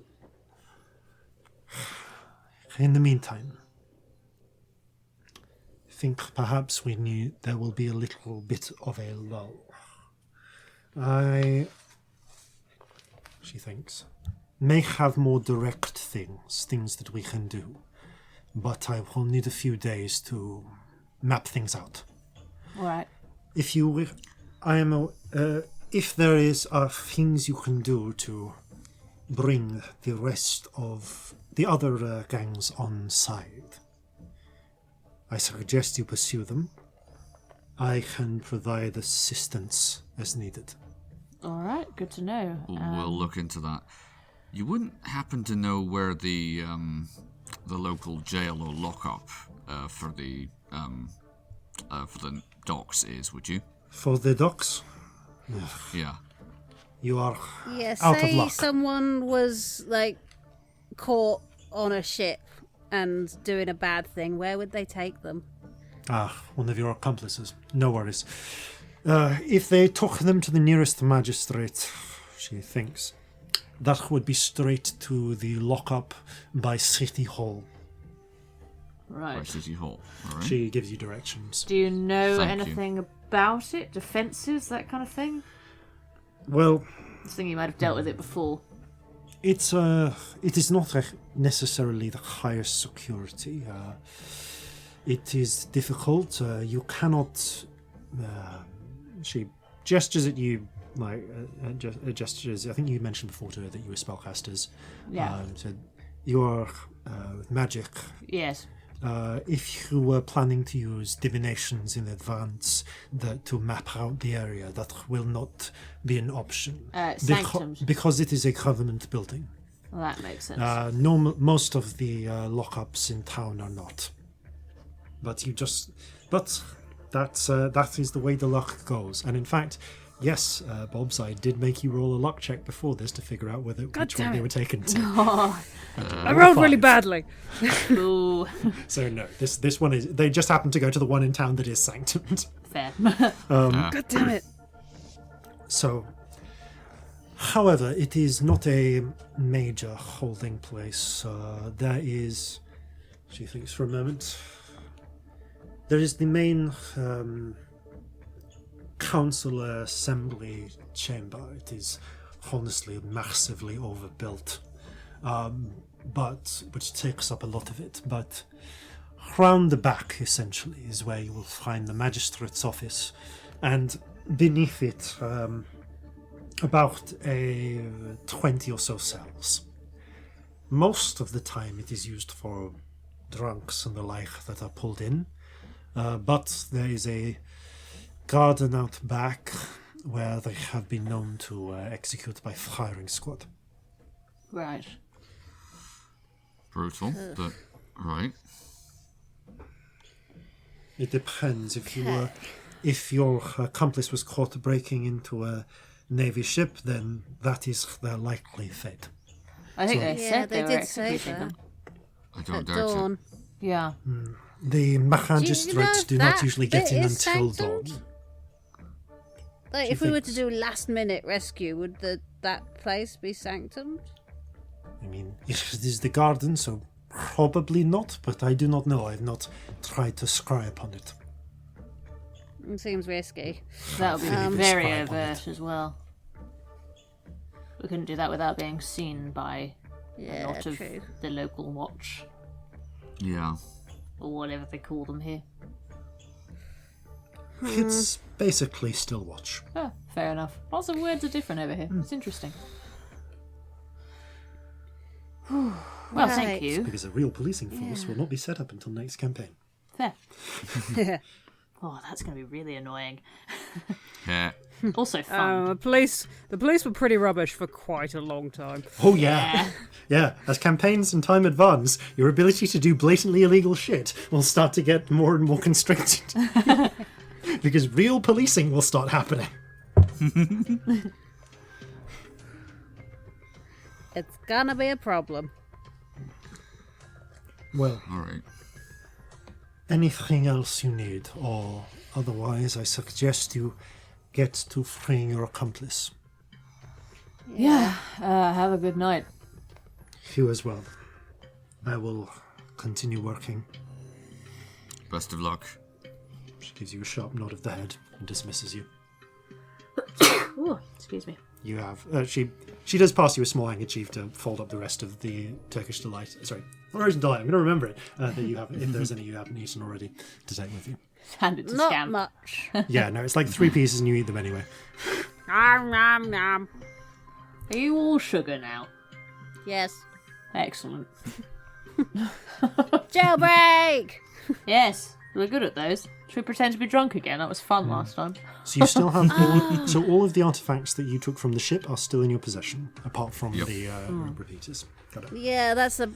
Speaker 1: In the meantime, I think perhaps there will be a little bit of a lull. She thinks, may have more direct things that we can do, but I will need a few days to map things out.
Speaker 2: All right.
Speaker 1: If there is things you can do to bring the rest of the other gangs on side, I suggest you pursue them. I can provide assistance as needed.
Speaker 2: All right, good to know.
Speaker 4: We'll look into that. You wouldn't happen to know where the local jail or lockup for the docks is, would you?
Speaker 1: For the docks,
Speaker 4: Yeah.
Speaker 1: you are
Speaker 6: Yeah,
Speaker 1: out of
Speaker 6: say
Speaker 1: luck.
Speaker 6: someone was, caught on a ship and doing a bad thing, where would they take them?
Speaker 1: One of your accomplices. No worries. If they took them to the nearest magistrate, she thinks, that would be straight to the lockup by City Hall.
Speaker 4: By
Speaker 2: Right.
Speaker 4: City Hall. All right.
Speaker 1: She gives you directions.
Speaker 2: Do you know
Speaker 4: Thank
Speaker 2: anything about it? Defences, that kind of thing?
Speaker 1: Well,
Speaker 2: This thing you might have dealt with it before.
Speaker 1: it is not necessarily the highest security. It is difficult. You cannot... she gestures at you, gestures... I think you mentioned before to her that you were spellcasters.
Speaker 2: Yeah.
Speaker 1: So you are with magic.
Speaker 2: Yes.
Speaker 1: If you were planning to use divinations in advance to map out the area, that will not be an option.
Speaker 2: Sanctums.
Speaker 1: Because it is a government building.
Speaker 2: Well, that makes sense.
Speaker 1: Most of the lockups in town are not. But that is the way the luck goes. And in fact, yes, Bobs, I did make you roll a luck check before this to figure out which one they were taken to.
Speaker 3: I rolled really badly.
Speaker 2: Ooh,
Speaker 1: So no, this one is. They just happen to go to the one in town that is sanctioned.
Speaker 2: fair.
Speaker 3: God damn it.
Speaker 1: So, however, it is not a major holding place. There is. She thinks for a moment. There is the main council assembly chamber. It is honestly massively overbuilt, which takes up a lot of it. But round the back, essentially, is where you will find the magistrate's office, and beneath it, about 20 or so cells. Most of the time, it is used for drunks and the like that are pulled in. But there is a garden out back where they have been known to execute by firing squad.
Speaker 2: Right.
Speaker 4: Brutal, but right.
Speaker 1: It depends. If your accomplice was caught breaking into a Navy ship, then that is their likely fate.
Speaker 2: I think they said
Speaker 6: they
Speaker 2: they were
Speaker 6: did say
Speaker 2: executing
Speaker 6: that.
Speaker 2: them.
Speaker 4: I don't
Speaker 6: At
Speaker 4: doubt
Speaker 6: dawn.
Speaker 4: it.
Speaker 2: Yeah.
Speaker 1: The magistrates do not
Speaker 6: that
Speaker 1: usually get
Speaker 6: bit
Speaker 1: in
Speaker 6: is
Speaker 1: until dawn.
Speaker 6: sanctioned? Like,
Speaker 1: She
Speaker 6: if we were to
Speaker 1: thinks-
Speaker 6: do last minute rescue, would that place be sanctioned?
Speaker 1: I mean, it is the garden, so probably not, but I do not know. I have not tried to scry upon it.
Speaker 6: It seems risky.
Speaker 2: That would be
Speaker 1: Um,
Speaker 2: very
Speaker 1: spy on
Speaker 2: overt as well. We couldn't do that without being seen by a
Speaker 6: Yeah,
Speaker 2: lot of
Speaker 6: true.
Speaker 2: the local watch,
Speaker 4: Yeah.
Speaker 2: or whatever they call them here.
Speaker 1: It's basically still watch.
Speaker 2: Oh, fair enough. Lots of words are different over here. It's interesting. Well,
Speaker 6: Right.
Speaker 2: thank you.
Speaker 1: Because a real policing force will not be set up until next campaign.
Speaker 2: Fair. Oh, that's going to be really annoying.
Speaker 4: Yeah.
Speaker 2: Also fun.
Speaker 3: The police were pretty rubbish for quite a long time.
Speaker 1: Oh yeah. Yeah, as campaigns and time advance, your ability to do blatantly illegal shit will start to get more and more constricted. Because real policing will start happening.
Speaker 6: It's gonna be a problem.
Speaker 1: Well,
Speaker 4: All right.
Speaker 1: anything else you need, or otherwise I suggest you get to freeing your accomplice.
Speaker 2: Yeah. Have a good night.
Speaker 1: You as well. I will continue working.
Speaker 4: Best of luck.
Speaker 1: She gives you a sharp nod of the head and dismisses you.
Speaker 2: Ooh, excuse me.
Speaker 1: You have she does pass you a small handkerchief to fold up the rest of the Turkish delight. Sorry, not Russian delight. I'm going to remember it that you have, if there's any you haven't eaten already, to take with you.
Speaker 2: Hand it to
Speaker 6: Not
Speaker 2: Scamp.
Speaker 6: much.
Speaker 1: Yeah, no, it's like 3 pieces and you eat them anyway.
Speaker 3: Nom nom nom.
Speaker 2: Are you all sugar now?
Speaker 6: Yes.
Speaker 2: Excellent.
Speaker 6: Jailbreak!
Speaker 2: Yes, we're good at those. Should we pretend to be drunk again? That was fun last time.
Speaker 1: So you still have all of the artifacts that you took from the ship are still in your possession, apart from
Speaker 4: Yep.
Speaker 1: the repeaters. Got it.
Speaker 6: Yeah, that's a.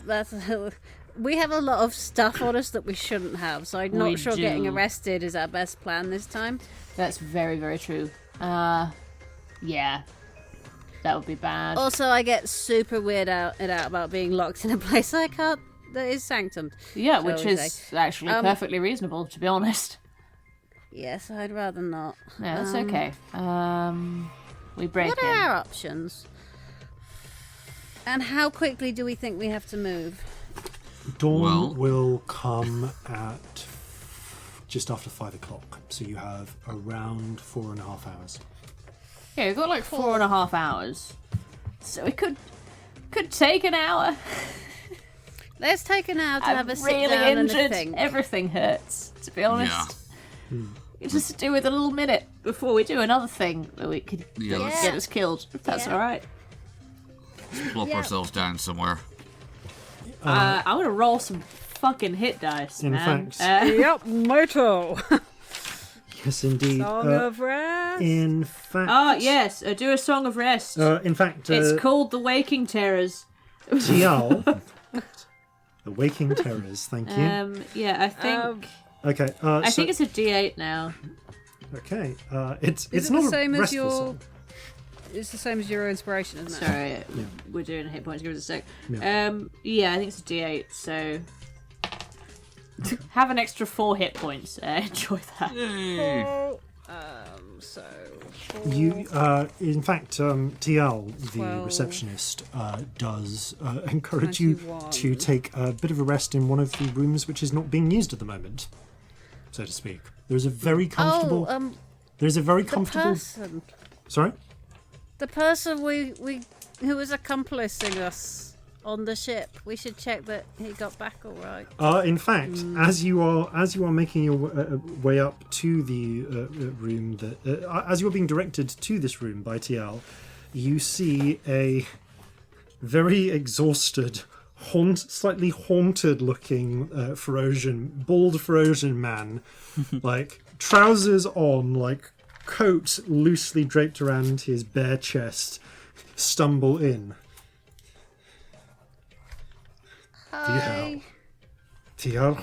Speaker 6: We have a lot of stuff on us that we shouldn't have, so I'm
Speaker 2: We
Speaker 6: not sure getting
Speaker 2: do.
Speaker 6: arrested is our best plan this time.
Speaker 2: That's very, very true. Yeah. That would be bad.
Speaker 6: Also, I get super weirded out about being locked in a place I can't. That is sanctioned.
Speaker 2: Yeah,
Speaker 6: shall
Speaker 2: which
Speaker 6: we
Speaker 2: is
Speaker 6: say.
Speaker 2: actually perfectly reasonable, to be honest.
Speaker 6: Yes, I'd rather not.
Speaker 2: Yeah, that's okay. We break
Speaker 6: What
Speaker 2: in.
Speaker 6: are our options? And how quickly do we think we have to move?
Speaker 1: Dawn
Speaker 4: Well-
Speaker 1: will come at just after 5 o'clock, so you have around 4.5 hours.
Speaker 2: Yeah, we've got like 4.5 hours. So we could take an hour.
Speaker 6: Let's take an hour to have
Speaker 2: I'm
Speaker 6: a sit
Speaker 2: really
Speaker 6: down and a
Speaker 2: injured.
Speaker 6: think.
Speaker 2: Everything hurts, to be honest.
Speaker 4: Yeah.
Speaker 2: Just do with a little minute before we do another thing that we could
Speaker 4: Yeah,
Speaker 2: that could get us killed, if that's
Speaker 6: Yeah.
Speaker 2: alright.
Speaker 4: let's plop
Speaker 6: Yeah.
Speaker 4: ourselves down somewhere.
Speaker 2: I'm gonna roll some fucking hit dice,
Speaker 1: In
Speaker 2: man.
Speaker 1: fact-
Speaker 3: Yep, Moto.
Speaker 1: Yes, indeed.
Speaker 3: Song of Rest.
Speaker 1: In fact,
Speaker 2: yes, do a song of rest.
Speaker 1: in fact,
Speaker 2: It's called The Waking Terrors.
Speaker 1: Tial, the Waking Terrors. Thank you.
Speaker 2: Yeah, I think
Speaker 1: Okay,
Speaker 2: I think it's a D8 now.
Speaker 1: okay. It's
Speaker 6: Is it
Speaker 1: not
Speaker 6: the same
Speaker 1: a
Speaker 6: as
Speaker 1: restful
Speaker 6: your?
Speaker 1: song.
Speaker 6: It's the same as your inspiration, isn't it?
Speaker 2: Sorry, we're doing hit points. Give us a sec.
Speaker 1: Yeah.
Speaker 2: Yeah, I think it's a D8. So have an extra 4 hit points. Enjoy that.
Speaker 4: Yay!
Speaker 6: So
Speaker 1: You, in fact, TL, the
Speaker 6: 12,
Speaker 1: receptionist, does encourage you
Speaker 6: 21.
Speaker 1: to take a bit of a rest in one of the rooms which is not being used at the moment, so to speak. There's a very comfortable. There's a very
Speaker 6: the
Speaker 1: comfortable.
Speaker 6: person,
Speaker 1: Sorry.
Speaker 6: the person we who was accomplishing us on the ship. We should check that he got back all right.
Speaker 1: In fact, as you are making your way up to the room, as you are being directed to this room by TL, you see a very exhausted, slightly haunted-looking bald Ferosian man, like trousers on, like coat loosely draped around his bare chest, stumble in.
Speaker 6: Hi.
Speaker 1: Dear,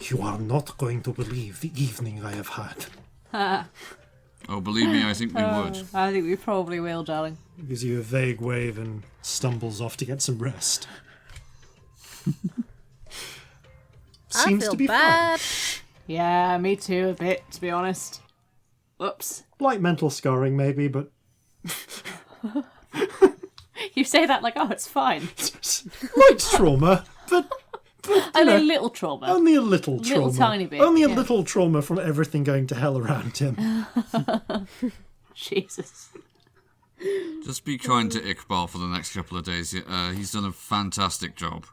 Speaker 1: you are not going to believe the evening I have had.
Speaker 4: Oh, believe me, I think we would.
Speaker 2: I think we probably will, darling.
Speaker 1: He gives you a vague wave and stumbles off to get some rest.
Speaker 6: I feel bad.
Speaker 2: Yeah, me too, a bit, to be honest. Oops.
Speaker 1: Light mental scarring, maybe, but
Speaker 2: You say that like, oh, it's fine.
Speaker 1: light trauma, but
Speaker 2: Only a little trauma.
Speaker 1: only a little trauma.
Speaker 2: Little tiny bit,
Speaker 1: Only a
Speaker 2: yeah.
Speaker 1: little trauma from everything going to hell around him.
Speaker 2: Jesus.
Speaker 4: Just be kind to Iqbal for the next couple of days. He's done a fantastic job.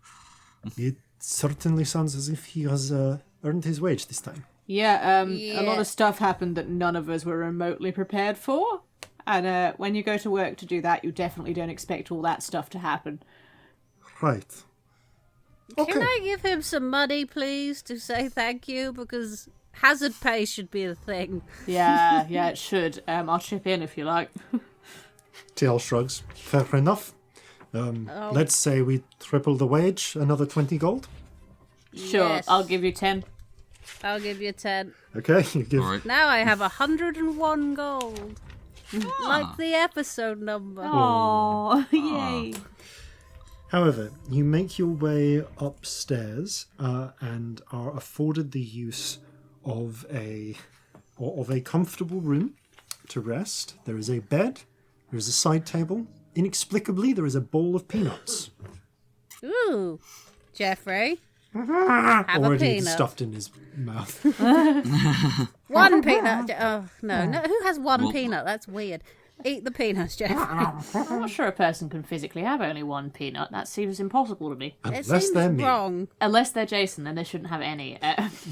Speaker 1: It certainly sounds as if he has earned his wage this time.
Speaker 2: Yeah, a
Speaker 6: Yeah.
Speaker 2: lot of stuff happened that none of us were remotely prepared for. And when you go to work to do that, you definitely don't expect all that stuff to happen.
Speaker 1: Right. Okay.
Speaker 6: Can I give him some money, please, to say thank you? Because hazard pay should be a thing.
Speaker 2: Yeah, it should. I'll chip in if you like.
Speaker 1: TL shrugs. Fair enough. Let's say we triple the wage, another 20 gold.
Speaker 2: Sure,
Speaker 6: Yes.
Speaker 2: I'll give you 10.
Speaker 6: I'll give you 10.
Speaker 1: Okay, you give.
Speaker 4: All right.
Speaker 6: Now I have 101 gold. Like the episode number.
Speaker 2: Oh, yay.
Speaker 1: However, you make your way upstairs and are afforded the use of a comfortable room to rest. There is a bed. There is a side table. Inexplicably, there is a bowl of peanuts.
Speaker 6: Ooh. Jeffrey. Have a
Speaker 1: Already
Speaker 6: peanut.
Speaker 1: stuffed in his mouth.
Speaker 6: One peanut. Oh, no. Who has one peanut? That's weird. Eat the peanuts, Jeffrey.
Speaker 2: I'm not sure a person can physically have only one peanut. That seems impossible to me.
Speaker 6: It
Speaker 1: Unless
Speaker 6: seems
Speaker 1: they're me.
Speaker 6: wrong.
Speaker 2: Unless they're Jason, then they shouldn't have any.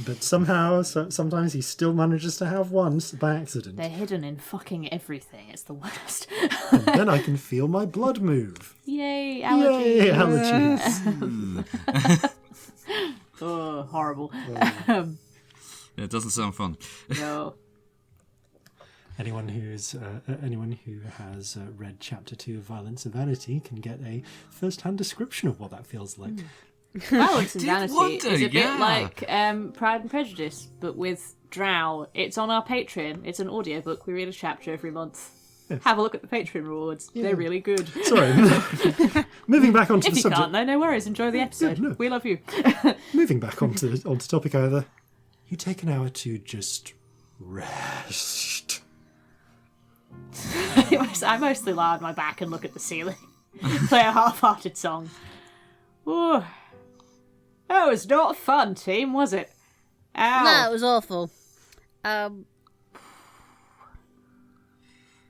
Speaker 1: But somehow, sometimes he still manages to have one by accident.
Speaker 2: They're hidden in fucking everything. It's the worst.
Speaker 1: And then I can feel my blood move.
Speaker 2: Yay, allergies.
Speaker 1: Yay, allergies.
Speaker 2: Oh, horrible.
Speaker 4: It doesn't sound fun.
Speaker 2: No.
Speaker 1: Anyone who has read Chapter 2 of Violence and Vanity can get a first-hand description of what that feels like.
Speaker 2: Violence and Vanity
Speaker 4: wonder,
Speaker 2: is a bit
Speaker 4: yeah.
Speaker 2: like Pride and Prejudice, but with drow. It's on our Patreon. It's an audiobook. We read a chapter every month.
Speaker 1: Yes.
Speaker 2: Have a look at the Patreon rewards. They're really good.
Speaker 1: Sorry. Moving back onto
Speaker 2: If
Speaker 1: the
Speaker 2: you
Speaker 1: subject.
Speaker 2: can't, though, no worries. Enjoy the episode.
Speaker 1: no.
Speaker 2: We love you.
Speaker 1: Moving back onto topic either. You take an hour to just rest.
Speaker 2: I mostly lie on my back and look at the ceiling. Play a half-hearted song. Ooh. That was not fun, team, was it? Ow.
Speaker 6: No, it was awful.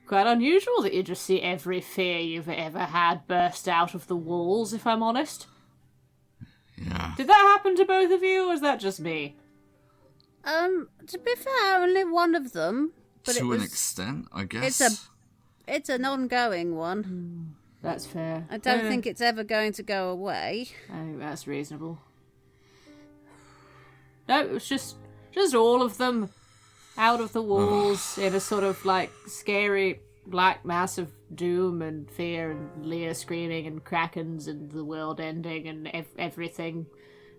Speaker 2: Quite unusual that you just see every fear you've ever had burst out of the walls, if I'm honest.
Speaker 4: Yeah.
Speaker 2: Did that happen to both of you, or is that just me?
Speaker 6: To be fair, only one of them. But
Speaker 4: To
Speaker 6: it
Speaker 4: an
Speaker 6: was,
Speaker 4: extent, I guess.
Speaker 6: it's an ongoing one.
Speaker 2: That's fair.
Speaker 6: I don't think it's ever going to go away.
Speaker 2: I think that's reasonable. No, it was just all of them out of the walls in a sort of like scary black mass of doom and fear and Leah screaming and krakens and the world ending and everything.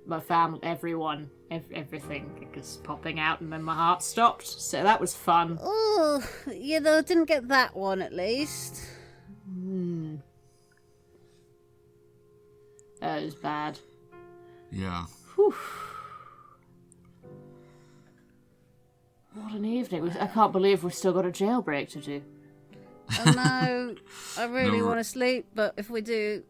Speaker 2: My family, everyone, everything is popping out, and then my heart stopped. So that was fun.
Speaker 6: Oh, didn't get that one at least.
Speaker 2: That was bad.
Speaker 4: Yeah.
Speaker 2: Whew. What an evening. I can't believe we've still got a jailbreak to do.
Speaker 6: Oh no, I really
Speaker 4: No.
Speaker 6: want to sleep, but if we do,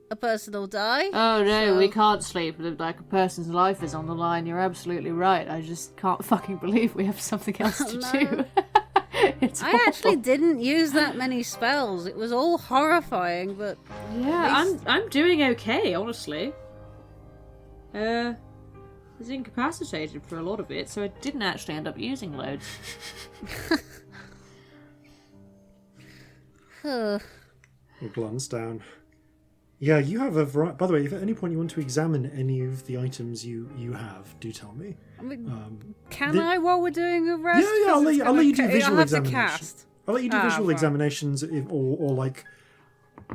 Speaker 6: a person will die.
Speaker 2: Oh no,
Speaker 6: So-
Speaker 2: we can't sleep. Like a person's life is on the line. You're absolutely right. I just can't fucking believe we have something else to do. It's
Speaker 6: I
Speaker 2: awful.
Speaker 6: actually didn't use that many spells. It was all horrifying, but
Speaker 2: Yeah, I'm doing okay, honestly. I was incapacitated for a lot of it, so I didn't actually end up using loads.
Speaker 6: huh.
Speaker 1: He glance down. Yeah, you have a variety. By the way, if at any point you want to examine any of the items you have, do tell me.
Speaker 3: I mean, can I while we're doing a rest?
Speaker 1: Yeah, I'll let you do visual
Speaker 3: I'll have to
Speaker 1: examinations.
Speaker 3: cast.
Speaker 1: I'll let you do visual
Speaker 3: right.
Speaker 1: examinations, or like.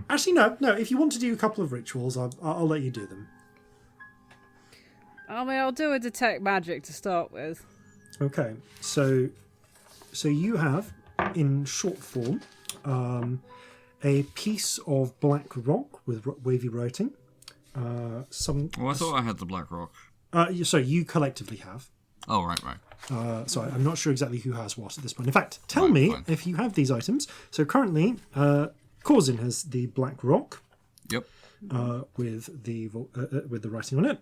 Speaker 1: Actually, no. If you want to do a couple of rituals, I'll let you do them.
Speaker 3: I mean, I'll do a detect magic to start with.
Speaker 1: Okay, so you have, in short form, a piece of black rock with wavy writing.
Speaker 4: I thought I had the black rock.
Speaker 1: So you collectively have.
Speaker 4: Oh, right.
Speaker 1: So I'm not sure exactly who has what at this point. In fact, tell me
Speaker 4: fine.
Speaker 1: if you have these items. So currently, Corzin has the black rock.
Speaker 4: Yep.
Speaker 1: With the writing on it.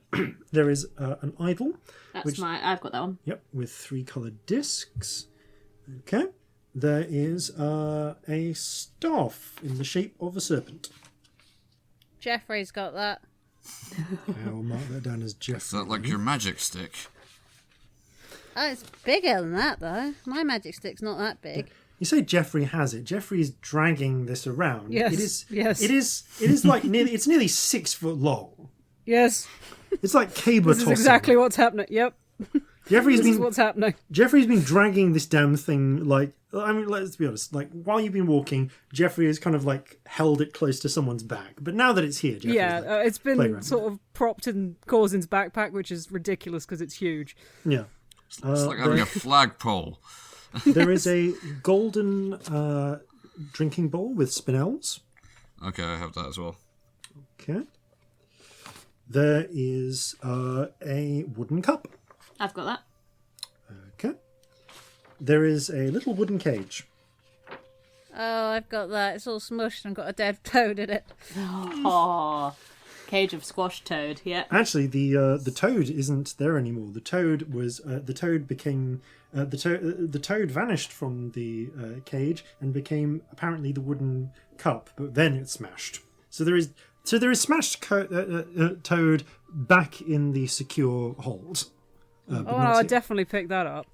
Speaker 1: There is an idol.
Speaker 2: I've got that one.
Speaker 1: Yep, with 3 coloured discs. Okay. There is a staff in the shape of a serpent.
Speaker 6: Jeffrey's got that.
Speaker 1: I will mark that down as
Speaker 4: Is
Speaker 1: Jeffrey.
Speaker 4: that like your magic stick?
Speaker 6: Oh, it's bigger than that, though. My magic stick's not that big.
Speaker 1: You say Jeffrey has it. Jeffrey is dragging this around.
Speaker 3: Yes,
Speaker 1: It is.
Speaker 3: yes.
Speaker 1: It is like nearly. It's nearly 6 foot long.
Speaker 3: Yes,
Speaker 1: It's like cable
Speaker 3: this is
Speaker 1: tossing.
Speaker 3: exactly what's happening. Yep,
Speaker 1: Jeffrey's
Speaker 3: this is
Speaker 1: been
Speaker 3: what's happening.
Speaker 1: Jeffrey's been dragging this damn thing, like, I mean, let's be honest, like, while you've been walking, Jeffrey has kind of, like, held it close to someone's back. But now that it's here, Jeffrey's
Speaker 3: Yeah,
Speaker 1: like,
Speaker 3: it's been
Speaker 1: playground.
Speaker 3: sort of propped in Corzin's backpack, which is ridiculous because it's huge.
Speaker 1: Yeah.
Speaker 4: It's like having a flagpole.
Speaker 1: There is a golden drinking bowl with spinels.
Speaker 4: Okay, I have that as well.
Speaker 1: Okay. There is a wooden cup.
Speaker 2: I've got that.
Speaker 1: Okay. There is a little wooden cage.
Speaker 6: Oh, I've got that. It's all smushed and got a dead toad in it.
Speaker 2: Oh, cage of squash toad. Yeah.
Speaker 1: Actually, the toad isn't there anymore. The toad was the toad became the toad vanished from the cage and became apparently the wooden cup, but then it smashed. So there is smashed toad back in the secure hold.
Speaker 3: Oh, no, I definitely picked that up.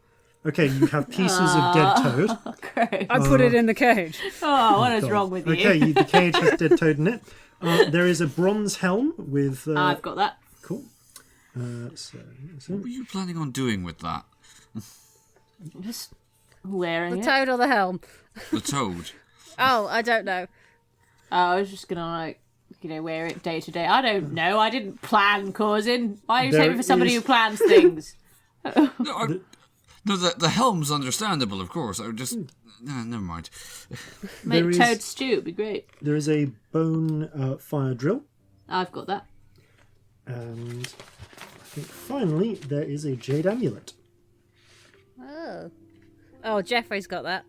Speaker 1: Okay, you have pieces of dead toad.
Speaker 2: Great.
Speaker 3: I put it in the cage.
Speaker 2: Oh, what is wrong with you?
Speaker 1: Okay, the cage has dead toad in it. There is a bronze helm with.
Speaker 2: I've got that.
Speaker 1: Cool. So
Speaker 4: What were you planning on doing with that?
Speaker 2: Just wearing
Speaker 6: The
Speaker 2: it.
Speaker 6: toad or the helm?
Speaker 4: The toad.
Speaker 6: Oh, I don't know.
Speaker 2: I was just gonna wear it day to day. I don't know. I didn't plan Corzin. Why are you saying for somebody who plans things?
Speaker 4: No, the helm's understandable, of course. I would just... No, never mind.
Speaker 2: Make
Speaker 1: There is-
Speaker 2: toad stew. It'd be great.
Speaker 1: there is a bone fire drill.
Speaker 2: I've got that.
Speaker 1: And I think finally there is a jade amulet.
Speaker 6: Oh. Oh, Jeffrey's got that.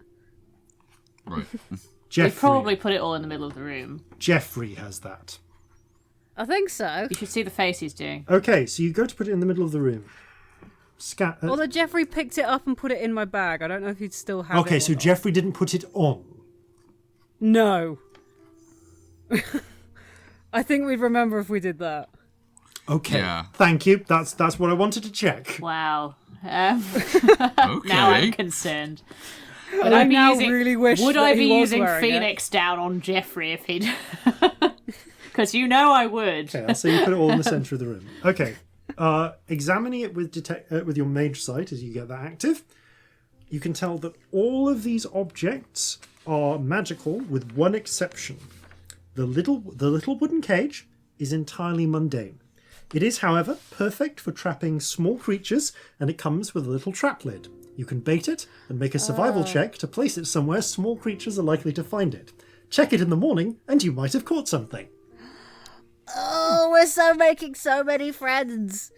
Speaker 4: Right.
Speaker 2: They
Speaker 1: Jeffrey,
Speaker 2: probably put it all in the middle of the room.
Speaker 1: Jeffrey has that.
Speaker 6: I think so.
Speaker 2: You should see the face he's doing.
Speaker 1: Okay, so you go to put it in the middle of the room.
Speaker 3: Although Jeffrey picked it up and put it in my bag. I don't know if he'd still have it.
Speaker 1: Okay,
Speaker 3: or
Speaker 1: so
Speaker 3: not.
Speaker 1: Jeffrey didn't put it on.
Speaker 3: No. I think we'd remember if we did that.
Speaker 1: Okay,
Speaker 4: Yeah.
Speaker 1: thank you. That's what I wanted to check.
Speaker 2: Wow.
Speaker 4: Okay.
Speaker 2: Now I'm concerned. Would
Speaker 3: I
Speaker 2: I be
Speaker 3: now
Speaker 2: using,
Speaker 3: really wish
Speaker 2: would
Speaker 3: that
Speaker 2: I
Speaker 3: he
Speaker 2: be
Speaker 3: was
Speaker 2: using
Speaker 3: wearing it.
Speaker 2: Phoenix down on Jeffrey if he'd... Because you know I would.
Speaker 1: Okay, so you put it all in the centre of the room. Okay, examining it with your mage sight as you get that active, you can tell that all of these objects are magical with one exception. The little wooden cage is entirely mundane. It is, however, perfect for trapping small creatures, and it comes with a little trap lid. You can bait it and make a survival check to place it somewhere small creatures are likely to find it. Check it in the morning, and you might have caught something.
Speaker 6: Oh, we're making so many friends.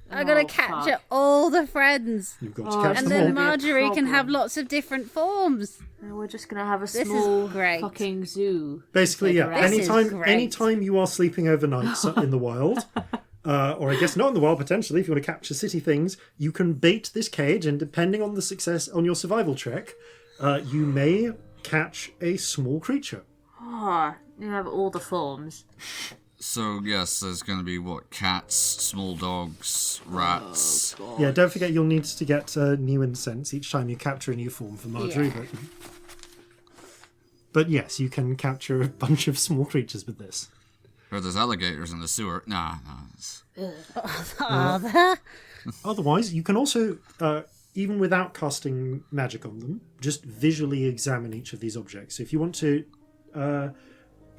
Speaker 6: I'm gonna capture
Speaker 2: fuck.
Speaker 6: all the friends.
Speaker 1: You've got to catch
Speaker 6: And
Speaker 1: them
Speaker 6: then
Speaker 1: all.
Speaker 6: Marjorie can have
Speaker 2: problem.
Speaker 6: lots of different forms.
Speaker 2: And we're just going to have a
Speaker 6: is
Speaker 2: small
Speaker 6: great.
Speaker 2: fucking zoo.
Speaker 1: Basically, yeah.
Speaker 2: This
Speaker 6: is great.
Speaker 1: Anytime you are sleeping overnight in the wild, or I guess not in the wild potentially, if you want to capture city things, you can bait this cage, and depending on the success on your survival check, you may catch a small creature.
Speaker 2: Oh, you have all the forms.
Speaker 4: So, yes, there's going to be, cats, small dogs, rats.
Speaker 1: Yeah, don't forget you'll need to get new incense each time you capture a new form for Marjorie.
Speaker 6: Yeah.
Speaker 1: But yes, you can capture a bunch of small creatures with this.
Speaker 4: Or there's alligators in the sewer. Nah.
Speaker 6: Are there?
Speaker 1: Otherwise, you can also, even without casting magic on them, just visually examine each of these objects. So if you want to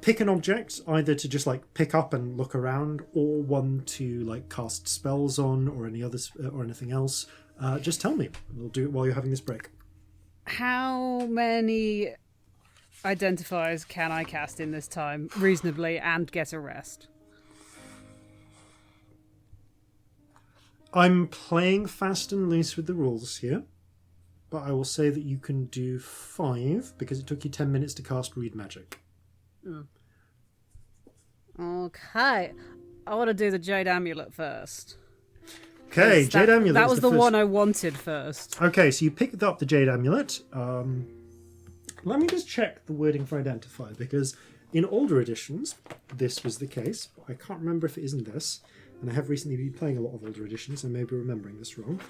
Speaker 1: pick an object, either to just like pick up and look around, or one to like cast spells on, or anything else, just tell me. We'll do it while you're having this break.
Speaker 3: How many identifiers can I cast in this time reasonably and get a rest?
Speaker 1: I'm playing fast and loose with the rules here, but I will say that you can do 5 because it took you 10 minutes to cast Read Magic.
Speaker 3: Okay. I want to do the Jade Amulet first.
Speaker 1: Okay, Jade Amulet.
Speaker 3: That was the
Speaker 1: first
Speaker 3: one I wanted first.
Speaker 1: Okay, so you picked up the Jade Amulet. Let me just check the wording for identify, because in older editions, this was the case. I can't remember if it is in this, and I have recently been playing a lot of older editions, and maybe remembering this wrong.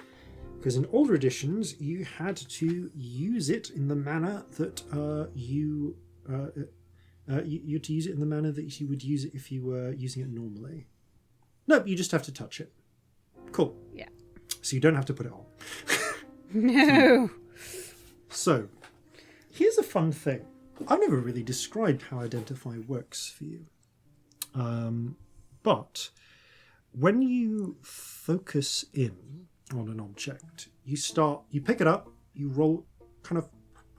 Speaker 1: Because in older editions, you had to use it in the manner that you had to use it in the manner that you would use it if you were using it normally. Nope, you just have to touch it. Cool.
Speaker 3: Yeah.
Speaker 1: So you don't have to put it on.
Speaker 3: No.
Speaker 1: So, here's a fun thing. I've never really described how Identify works for you. But when you focus in on an object, you pick it up, you roll, kind of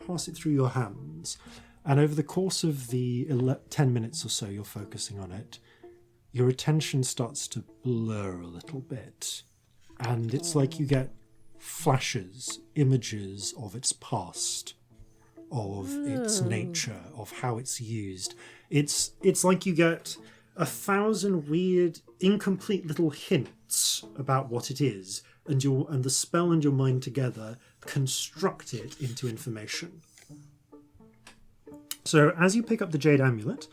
Speaker 1: pass it through your hands, and over the course of the 10 minutes or so you're focusing on it, your attention starts to blur a little bit. And it's like you get flashes, images of its past, of its nature, of how it's used. It's like you get 1,000 weird, incomplete little hints about what it is, and the spell and your mind together construct it into information. So as you pick up the Jade Amulet,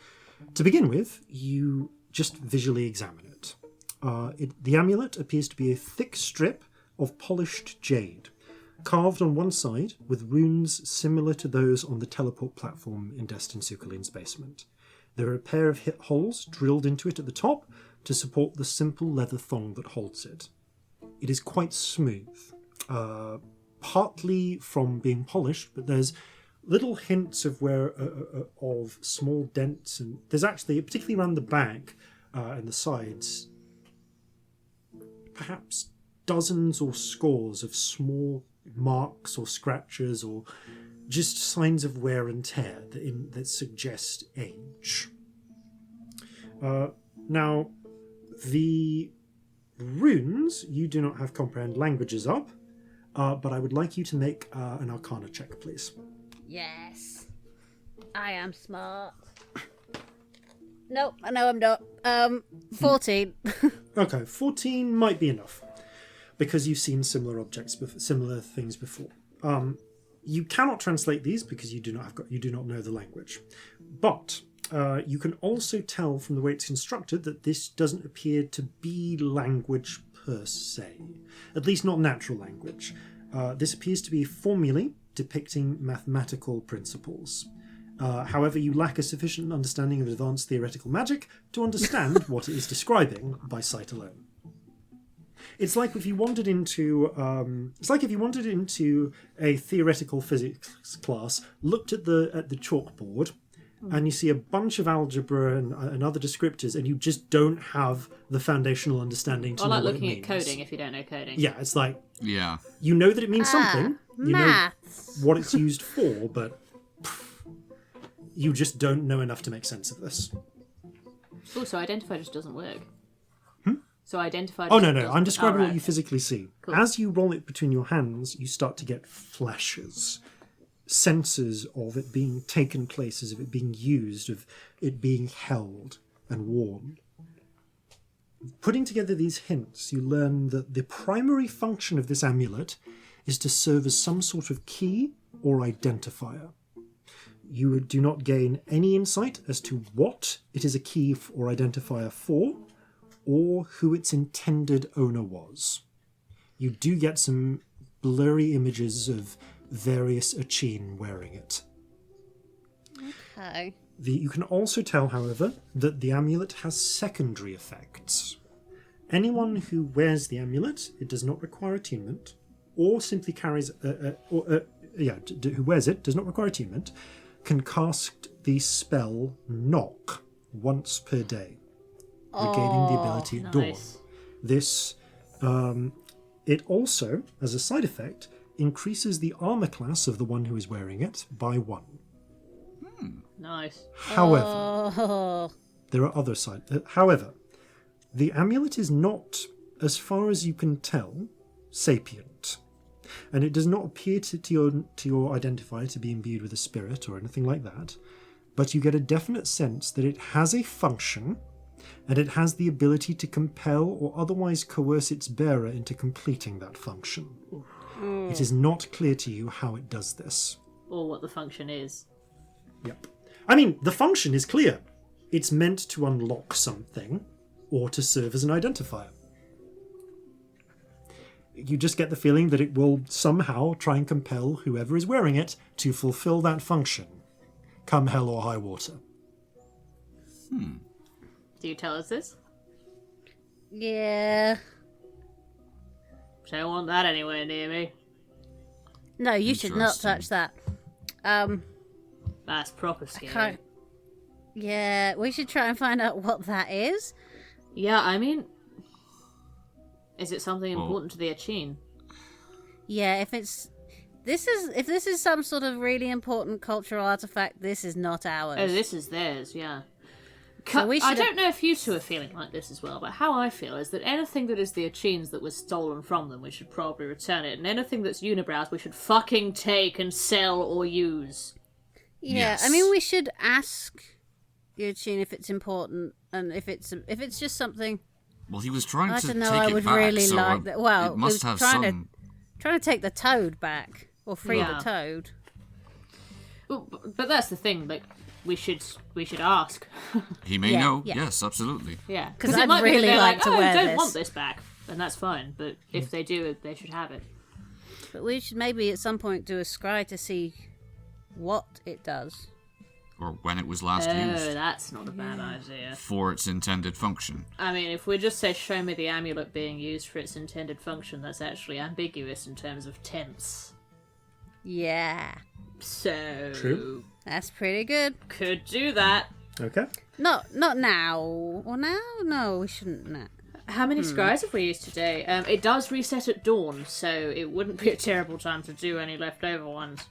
Speaker 1: to begin with, you just visually examine it. The amulet appears to be a thick strip of polished jade, carved on one side with runes similar to those on the teleport platform in Destin Sukalin's basement. There are a pair of hit holes drilled into it at the top to support the simple leather thong that holds it. It is quite smooth, partly from being polished, but there's little hints of of small dents, and there's actually, particularly around the back and the sides, perhaps dozens or scores of small marks or scratches or just signs of wear and tear that suggest age. Now, the runes, you do not have comprehend languages up, but I would like you to make an Arcana check, please.
Speaker 6: Yes. I am smart. Nope, I know I'm not. 14.
Speaker 1: Okay, 14 might be enough, because you've seen similar things before. You cannot translate these because you do not know the language, but you can also tell from the way it's constructed that this doesn't appear to be language per se, at least not natural language. This appears to be formulae depicting mathematical principles. However, you lack a sufficient understanding of advanced theoretical magic to understand what it is describing by sight alone. It's like if you wandered into a theoretical physics class, looked at the chalkboard, and you see a bunch of algebra and other descriptors, and you just don't have the foundational understanding to know what it means. Or like looking at
Speaker 2: coding if you don't know coding.
Speaker 1: Yeah, it's like,
Speaker 4: yeah,
Speaker 1: you know that it means something, you
Speaker 6: maths.
Speaker 1: know what it's used for, but you just don't know enough to make sense of this.
Speaker 2: Oh, so Identify just doesn't work. So Identify...
Speaker 1: Oh, no, I'm describing what you physically see.
Speaker 2: Cool.
Speaker 1: As you roll it between your hands, you start to get flashes, senses of it being taken places, of it being used, of it being held and worn. Putting together these hints, you learn that the primary function of this amulet is to serve as some sort of key or identifier. You do not gain any insight as to what it is a key or identifier for, or who its intended owner was. You do get some blurry images of various Achene wearing it.
Speaker 6: Okay.
Speaker 1: You can also tell, however, that the amulet has secondary effects. Anyone who wears the amulet, it does not require attunement, or simply carries, who wears it, does not require attunement, can cast the spell Knock once per day, regaining the ability at dawn.
Speaker 2: Nice.
Speaker 1: This, it also, as a side effect, increases the armor class of the one who is wearing it by 1.
Speaker 2: Nice.
Speaker 1: However,
Speaker 6: Oh.
Speaker 1: there are other sides. However, the amulet is not, as far as you can tell, sapient, and it does not appear to your identifier to be imbued with a spirit or anything like that. But you get a definite sense that it has a function, and it has the ability to compel or otherwise coerce its bearer into completing that function. It is not clear to you how it does this.
Speaker 2: Or what the function is.
Speaker 1: Yep. I mean, the function is clear. It's meant to unlock something, or to serve as an identifier. You just get the feeling that it will somehow try and compel whoever is wearing it to fulfill that function, come hell or high water.
Speaker 2: Do you tell us this?
Speaker 6: Yeah.
Speaker 2: Don't want that anywhere near me.
Speaker 6: No, you should not
Speaker 4: Interesting.
Speaker 6: touch that.
Speaker 2: That's proper scary.
Speaker 6: Can't... Yeah, we should try and find out what that is.
Speaker 2: Yeah, I mean... Is it something important to the Achene?
Speaker 6: Yeah, if this is some sort of really important cultural artifact, this is not ours.
Speaker 2: Oh, this is theirs, yeah.
Speaker 6: So we
Speaker 2: I
Speaker 6: should-
Speaker 2: don't know if you two are feeling like this as well, but how I feel is that anything that is the Achene's that was stolen from them, we should probably return it, and anything that's Unibrows, we should fucking take and sell or use.
Speaker 6: Yeah, I
Speaker 4: Yes.
Speaker 6: mean, we should ask Eugene if it's important, and if it's just something.
Speaker 4: Well, he was trying
Speaker 6: I
Speaker 4: to
Speaker 6: don't know.
Speaker 4: take
Speaker 6: I
Speaker 4: it
Speaker 6: would
Speaker 4: back,
Speaker 6: really
Speaker 4: so
Speaker 6: like that. Well,
Speaker 4: it must
Speaker 6: was
Speaker 4: have
Speaker 6: trying
Speaker 4: some.
Speaker 6: to take the toad back or free
Speaker 2: Yeah.
Speaker 6: the toad.
Speaker 2: Well, but that's the thing, like, we should ask.
Speaker 4: He may
Speaker 6: Yeah,
Speaker 4: know.
Speaker 6: yeah.
Speaker 4: Yes, absolutely.
Speaker 2: Yeah,
Speaker 6: 'Cause
Speaker 2: it
Speaker 6: I'd
Speaker 2: might be that
Speaker 6: really
Speaker 2: they're
Speaker 6: like to
Speaker 2: oh,
Speaker 6: wear
Speaker 2: I don't
Speaker 6: this."
Speaker 2: want this back, and that's fine, but if they do, they should have it.
Speaker 6: But we should maybe at some point do a scry to see what it does.
Speaker 4: Or when it was last
Speaker 2: Oh,
Speaker 4: used
Speaker 2: that's not a bad idea.
Speaker 4: for its intended function.
Speaker 2: I mean, if we just say, show me the amulet being used for its intended function, that's actually ambiguous in terms of tense.
Speaker 6: Yeah,
Speaker 2: So...
Speaker 1: True.
Speaker 6: that's pretty good.
Speaker 2: Could do that.
Speaker 1: Okay.
Speaker 6: Not now. Or now? No, we shouldn't. Nah.
Speaker 2: How many scries have we used today? It does reset at dawn, so it wouldn't be a terrible time to do any leftover ones.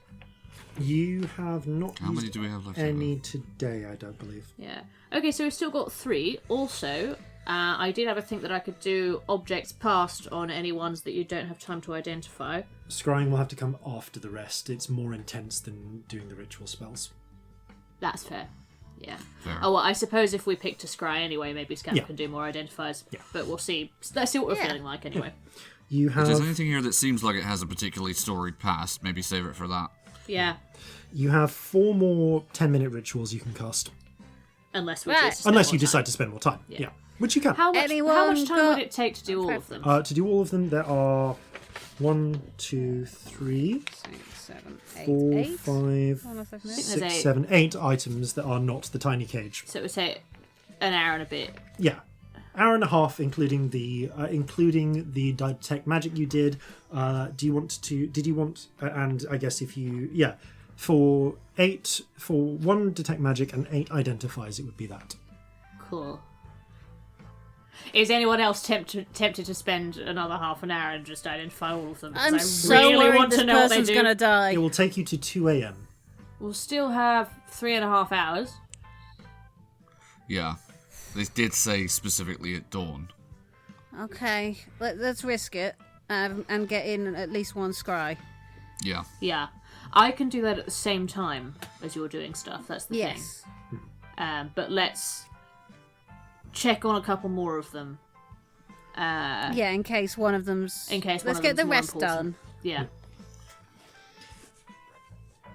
Speaker 1: You have not
Speaker 4: How many
Speaker 1: used
Speaker 4: do we have left?
Speaker 1: any today, I don't believe.
Speaker 2: Yeah. Okay, so we've still got 3. Also, I did have a think that I could do objects passed on any ones that you don't have time to identify.
Speaker 1: Scrying will have to come after the rest. It's more intense than doing the ritual spells.
Speaker 2: That's fair. Yeah.
Speaker 4: Fair.
Speaker 2: Oh, well, I suppose if we pick to scry anyway, maybe Scamp
Speaker 1: Yeah.
Speaker 2: can do more identifiers.
Speaker 1: Yeah.
Speaker 2: But we'll see. Let's see what we're
Speaker 6: Yeah.
Speaker 2: feeling like anyway.
Speaker 1: You
Speaker 4: If there's
Speaker 1: have
Speaker 4: anything here that seems like it has a particularly storied past, maybe save it for that.
Speaker 2: Yeah.
Speaker 1: 4 more 10-minute rituals you can cast.
Speaker 2: Unless we
Speaker 6: Right.
Speaker 2: choose to spend
Speaker 1: Unless
Speaker 2: more
Speaker 1: you
Speaker 2: time.
Speaker 1: decide to spend more time.
Speaker 2: Yeah.
Speaker 1: Yeah. Which you can.
Speaker 2: How much
Speaker 6: Anyone
Speaker 2: time
Speaker 6: got-
Speaker 2: would it take to do all of them?
Speaker 1: To do all of them, there are 1, 2, 3,
Speaker 6: 6, 7, 8,
Speaker 1: 4,
Speaker 6: 8.
Speaker 1: 5,
Speaker 6: Hold on a second.
Speaker 1: 6,
Speaker 2: There's 8.
Speaker 1: 7, 8 items that are not the tiny cage.
Speaker 2: So it would take an hour and a bit.
Speaker 1: Yeah. Hour and a half, including the detect magic you did. Did you want? And I guess if you for 1 detect magic and 8 identifies, it would be that.
Speaker 2: Cool. Is anyone else tempted to spend another half an hour and just identify all of them? Because
Speaker 6: I'm
Speaker 2: I
Speaker 6: so
Speaker 2: really
Speaker 6: worried
Speaker 2: want
Speaker 6: this
Speaker 2: to know what they
Speaker 6: person's
Speaker 2: do.
Speaker 6: gonna die.
Speaker 1: It will take you to 2 a.m.
Speaker 2: We'll still have 3.5 hours.
Speaker 4: Yeah. They did say specifically at dawn.
Speaker 6: Okay, let's risk it and get in at least 1 scry.
Speaker 4: Yeah.
Speaker 2: Yeah. I can do that at the same time as you're doing stuff. That's the
Speaker 6: Yes.
Speaker 2: thing. But let's check on a couple more of them.
Speaker 6: Yeah, in case one of them's.
Speaker 2: In case one
Speaker 6: Let's
Speaker 2: of
Speaker 6: get
Speaker 2: them's
Speaker 6: the
Speaker 2: more
Speaker 6: rest
Speaker 2: important.
Speaker 6: done.
Speaker 2: Yeah.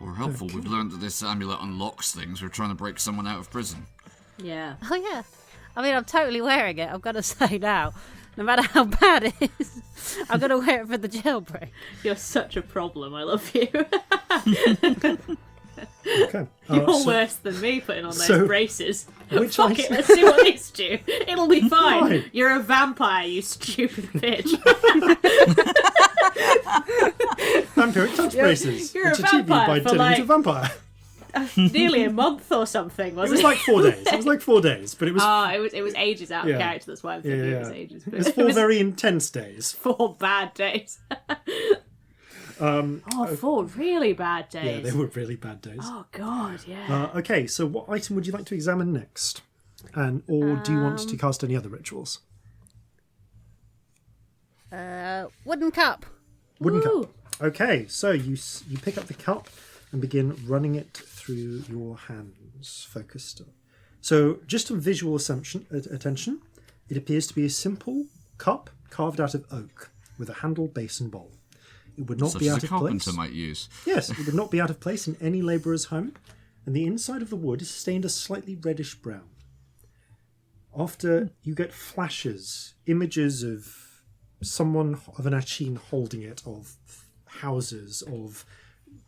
Speaker 4: We're helpful. We've learned that this amulet unlocks things. We're trying to break someone out of prison.
Speaker 2: Yeah.
Speaker 6: Oh yeah. I mean, I'm totally wearing it. I've got to say now, no matter how bad it is, I'm gonna wear it for the jailbreak.
Speaker 2: You're such a problem. I love you.
Speaker 1: Okay.
Speaker 2: You're
Speaker 1: so
Speaker 2: worse than me putting on those
Speaker 1: so
Speaker 2: braces.
Speaker 1: which
Speaker 2: Fuck
Speaker 1: item-
Speaker 2: it, let's see what these do. It'll be fine.
Speaker 1: Fine.
Speaker 2: You're a vampire, you stupid bitch.
Speaker 1: Vampiric touch braces,
Speaker 2: you're a
Speaker 1: which achieve you
Speaker 2: vampire
Speaker 1: by
Speaker 2: for,
Speaker 1: turning
Speaker 2: like-
Speaker 1: into a vampire.
Speaker 2: Nearly a month or something,
Speaker 1: It
Speaker 2: wasn't
Speaker 1: was like 4 days. It was like 4 days, but it was
Speaker 2: it was ages out of
Speaker 1: Yeah.
Speaker 2: character, that's why I'm thinking it was ages. But
Speaker 1: It was 4 very intense days.
Speaker 2: 4 bad days. 4 really bad days.
Speaker 1: Yeah, they were really bad days.
Speaker 2: Oh god, yeah.
Speaker 1: Okay, so what item would you like to examine next? Or do you want to cast any other rituals?
Speaker 6: Wooden cup.
Speaker 1: Wooden
Speaker 2: Woo.
Speaker 1: cup. Okay, so you pick up the cup and begin running it through your hands, focused. So just some visual attention. It appears to be a simple cup carved out of oak with a handle, base and bowl. It would not
Speaker 4: Such
Speaker 1: be
Speaker 4: as
Speaker 1: out
Speaker 4: a
Speaker 1: of place.
Speaker 4: carpenter might use.
Speaker 1: Yes, it would not be out of place in any labourer's home, and the inside of the wood is stained a slightly reddish brown. After you get flashes, images of someone, of an Achene holding it, of houses, of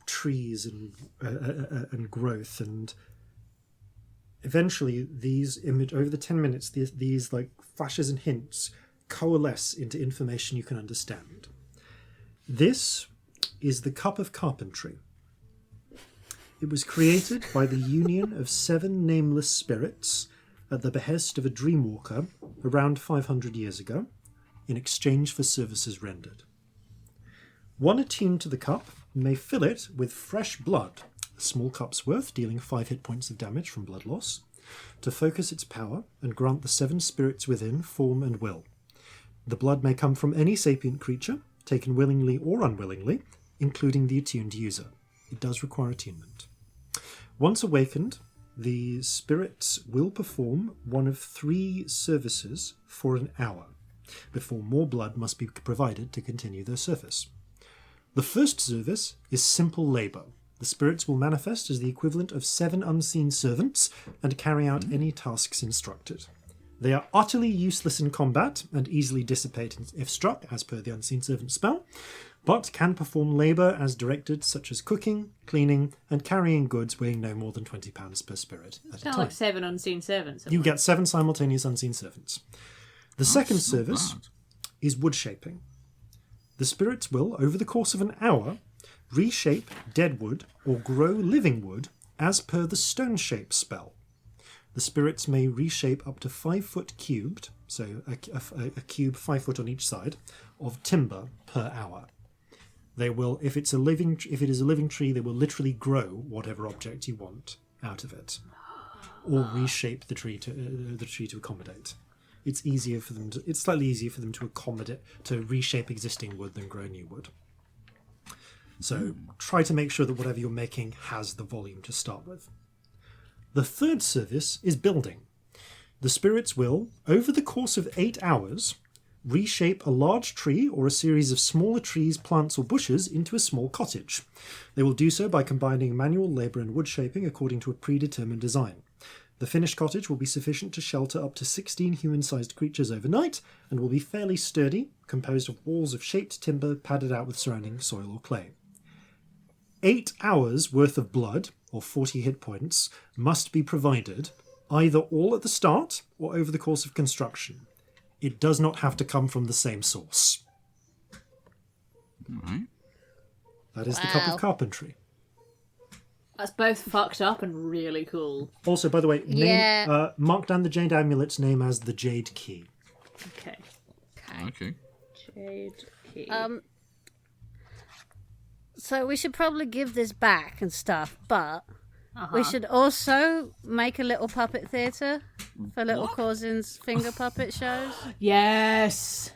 Speaker 1: trees and growth, and eventually these over the 10 minutes, these like flashes and hints coalesce into information you can understand. This is the Cup of Carpentry. It was created by the union of 7 nameless spirits at the behest of a dreamwalker around 500 years ago, in exchange for services rendered. One attuned to the cup may fill it with fresh blood, a small cup's worth, dealing 5 hit points of damage from blood loss, to focus its power and grant the 7 spirits within form and will. The blood may come from any sapient creature, taken willingly or unwillingly, including the attuned user. It does require attunement. Once awakened, the spirits will perform one of 3 services for an hour, before more blood must be provided to continue their service. The first service is simple labour. The spirits will manifest as the equivalent of 7 unseen servants and carry out any tasks instructed. They are utterly useless in combat and easily dissipate if struck, as per the Unseen Servant spell, but can perform labour as directed, such as cooking, cleaning, and carrying goods weighing no more than 20 pounds per spirit at a
Speaker 2: Sound
Speaker 1: time.
Speaker 2: like 7 unseen servants.
Speaker 1: You get 7 simultaneous unseen servants. The second
Speaker 4: That's not
Speaker 1: service
Speaker 4: bad.
Speaker 1: is wood shaping. The spirits will, over the course of an hour, reshape dead wood or grow living wood as per the stone shape spell. The spirits may reshape up to 5 foot cubed, so a cube 5 foot on each side, of timber per hour. They will, if it is a living tree, they will literally grow whatever object you want out of it, or reshape the tree to accommodate. It's slightly easier for them to accommodate, to reshape existing wood than grow new wood. So try to make sure that whatever you're making has the volume to start with. The third service is building. The spirits will, over the course of 8 hours, reshape a large tree or a series of smaller trees, plants or bushes into a small cottage. They will do so by combining manual labour and wood shaping according to a predetermined design. The finished cottage will be sufficient to shelter up to 16 human-sized creatures overnight and will be fairly sturdy, composed of walls of shaped timber padded out with surrounding soil or clay. 8 hours worth of blood, or 40 hit points, must be provided, either all at the start or over the course of construction. It does not have to come from the same source.
Speaker 4: Right.
Speaker 1: That is the Cup
Speaker 6: Wow.
Speaker 1: of Carpentry.
Speaker 2: That's both fucked up and really cool.
Speaker 1: Also, by the way,
Speaker 6: Yeah.
Speaker 1: mark down the Jade Amulet's name as the Jade Key.
Speaker 2: Okay.
Speaker 4: Okay.
Speaker 2: Jade key.
Speaker 6: So we should probably give this back and stuff, but we should also make a little puppet theatre for little Corzin's finger puppet shows.
Speaker 2: Yes.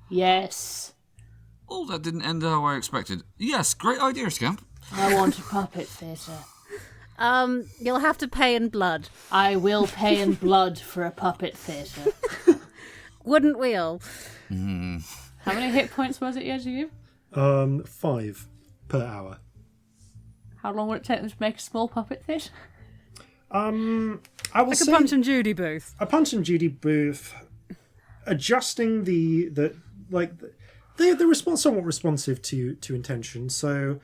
Speaker 2: Yes.
Speaker 4: Oh, that didn't end how I expected. Yes, great idea, Scamp.
Speaker 2: I want a puppet theatre.
Speaker 6: You'll have to pay in blood.
Speaker 2: I will pay in blood for a puppet theatre.
Speaker 6: Wouldn't we all?
Speaker 2: How many hit points was it you had to give?
Speaker 1: 5 per hour.
Speaker 2: How long would it take them to make a small puppet theatre?
Speaker 1: I will
Speaker 3: Like a
Speaker 1: say
Speaker 3: Punch and Judy booth.
Speaker 1: a Punch and Judy booth, adjusting the response somewhat responsive to intention. So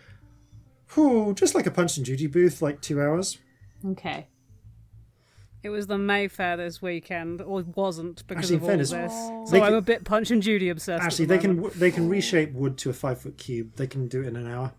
Speaker 1: Just like a Punch and Judy booth, like 2 hours.
Speaker 2: Okay.
Speaker 3: It was the Mayfair this weekend, or wasn't because
Speaker 1: Actually,
Speaker 3: of all
Speaker 1: in
Speaker 3: this.
Speaker 1: fairness,
Speaker 3: So I'm a bit Punch and Judy obsessed.
Speaker 1: Actually,
Speaker 3: at the
Speaker 1: they
Speaker 3: moment.
Speaker 1: can reshape wood to a 5-foot cube. They can do it in an hour.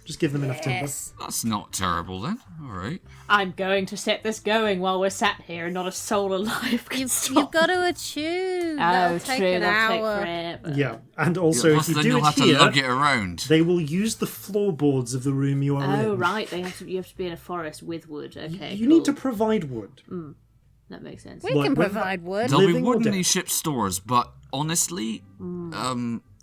Speaker 1: Just give them enough timber.
Speaker 6: Yes.
Speaker 4: That's not terrible then. All right.
Speaker 2: I'm going to set this going while we're sat here and not a soul alive can
Speaker 6: You've
Speaker 2: stop.
Speaker 6: got to attune.
Speaker 2: Oh,
Speaker 6: That'll take
Speaker 2: true.
Speaker 6: an
Speaker 2: That'll take
Speaker 6: hour.
Speaker 2: forever.
Speaker 1: Yeah, and also
Speaker 4: Plus,
Speaker 1: if you
Speaker 4: then
Speaker 1: do
Speaker 4: you'll
Speaker 1: it
Speaker 4: have to
Speaker 1: here,
Speaker 4: lug it around.
Speaker 1: they will use the floorboards of the room you are in.
Speaker 2: Oh, right. You have to be in a forest with wood. Okay,
Speaker 1: You
Speaker 2: cool.
Speaker 1: need to provide wood.
Speaker 2: That makes sense.
Speaker 6: We
Speaker 1: Like,
Speaker 6: can
Speaker 1: when-
Speaker 6: provide wood.
Speaker 4: There'll be
Speaker 1: living or
Speaker 4: wood in
Speaker 1: dead?
Speaker 4: these ship stores, but honestly,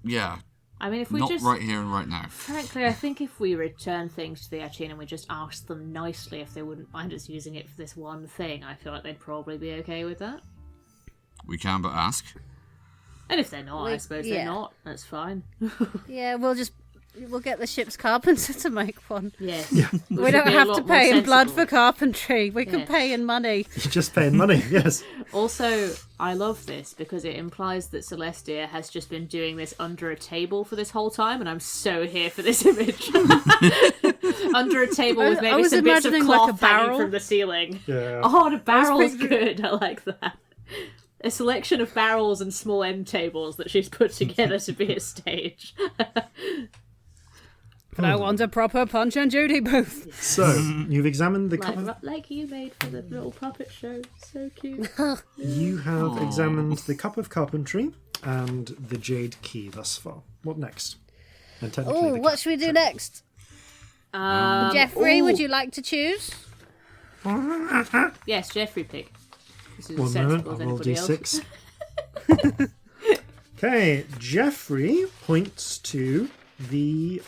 Speaker 4: yeah,
Speaker 2: I mean, if we
Speaker 4: not
Speaker 2: just...
Speaker 4: right here and right now.
Speaker 2: Frankly, I think if we return things to the Achene and we just asked them nicely if they wouldn't mind us using it for this one thing, I feel like they'd probably be okay with that.
Speaker 4: We can but ask.
Speaker 2: And if they're not, I suppose they're
Speaker 6: yeah.
Speaker 2: not. That's fine.
Speaker 6: Yeah, we'll get the ship's carpenter to make one.
Speaker 2: Yes.
Speaker 6: We don't have to pay in blood for carpentry. We can
Speaker 2: Yeah.
Speaker 6: pay in money.
Speaker 1: You're just paying money, yes.
Speaker 2: Also, I love this because it implies that Celestia has just been doing this under a table for this whole time, and I'm so here for this image. Under a table with
Speaker 6: I
Speaker 2: maybe
Speaker 6: was
Speaker 2: some bits of
Speaker 6: imagining like
Speaker 2: cloth
Speaker 6: a
Speaker 2: hanging
Speaker 6: barrel.
Speaker 2: from the ceiling.
Speaker 1: Yeah.
Speaker 2: Oh, the barrel's
Speaker 6: picturing-
Speaker 2: good. I like that. A selection of barrels and small end tables that she's put together to be a stage.
Speaker 3: But I want a proper Punch and Judy booth.
Speaker 1: So, you've examined the cover.
Speaker 2: Like you made for the little puppet show. So cute.
Speaker 1: You have examined the cup of carpentry and the jade key thus far. What next? And technically,
Speaker 6: Oh,
Speaker 1: the
Speaker 6: what should we do next? Jeffrey, would you like to choose?
Speaker 2: Yes, Jeffrey pick. This is
Speaker 1: One
Speaker 2: as
Speaker 1: moment,
Speaker 2: sensible as
Speaker 1: I'll roll
Speaker 2: anybody else.
Speaker 1: d6. Okay, Jeffrey points to the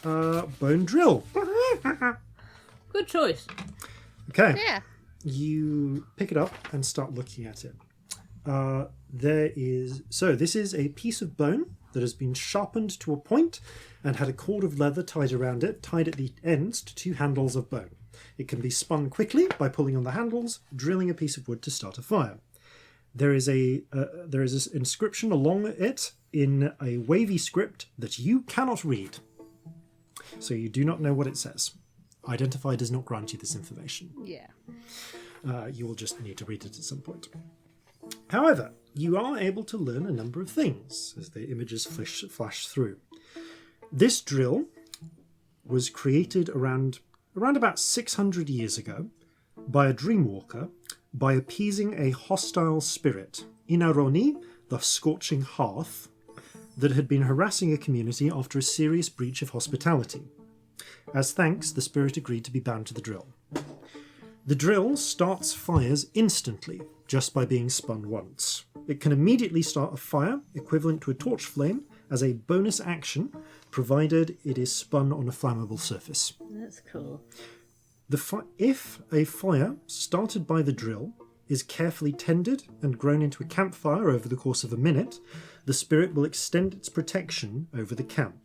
Speaker 1: bone drill.
Speaker 2: Good choice.
Speaker 1: Okay,
Speaker 6: Yeah.
Speaker 1: you pick it up and start looking at it. This is a piece of bone that has been sharpened to a point and had a cord of leather tied around it, tied at the ends to 2 handles of bone. It can be spun quickly by pulling on the handles, drilling a piece of wood to start a fire. There is an inscription along it in a wavy script that you cannot read. So you do not know what it says. Identify does not grant you this information.
Speaker 6: Yeah.
Speaker 1: You will just need to read it at some point. However, you are able to learn a number of things as the images flash through. This drill was created around about 600 years ago by a dreamwalker by appeasing a hostile spirit, Inaroni, the scorching hearth, that had been harassing a community after a serious breach of hospitality. As thanks, the spirit agreed to be bound to the drill. The drill starts fires instantly, just by being spun once. It can immediately start a fire, equivalent to a torch flame, as a bonus action, provided it is spun on a flammable surface.
Speaker 2: That's cool.
Speaker 1: If a fire started by the drill is carefully tended and grown into a campfire over the course of a minute, the spirit will extend its protection over the camp.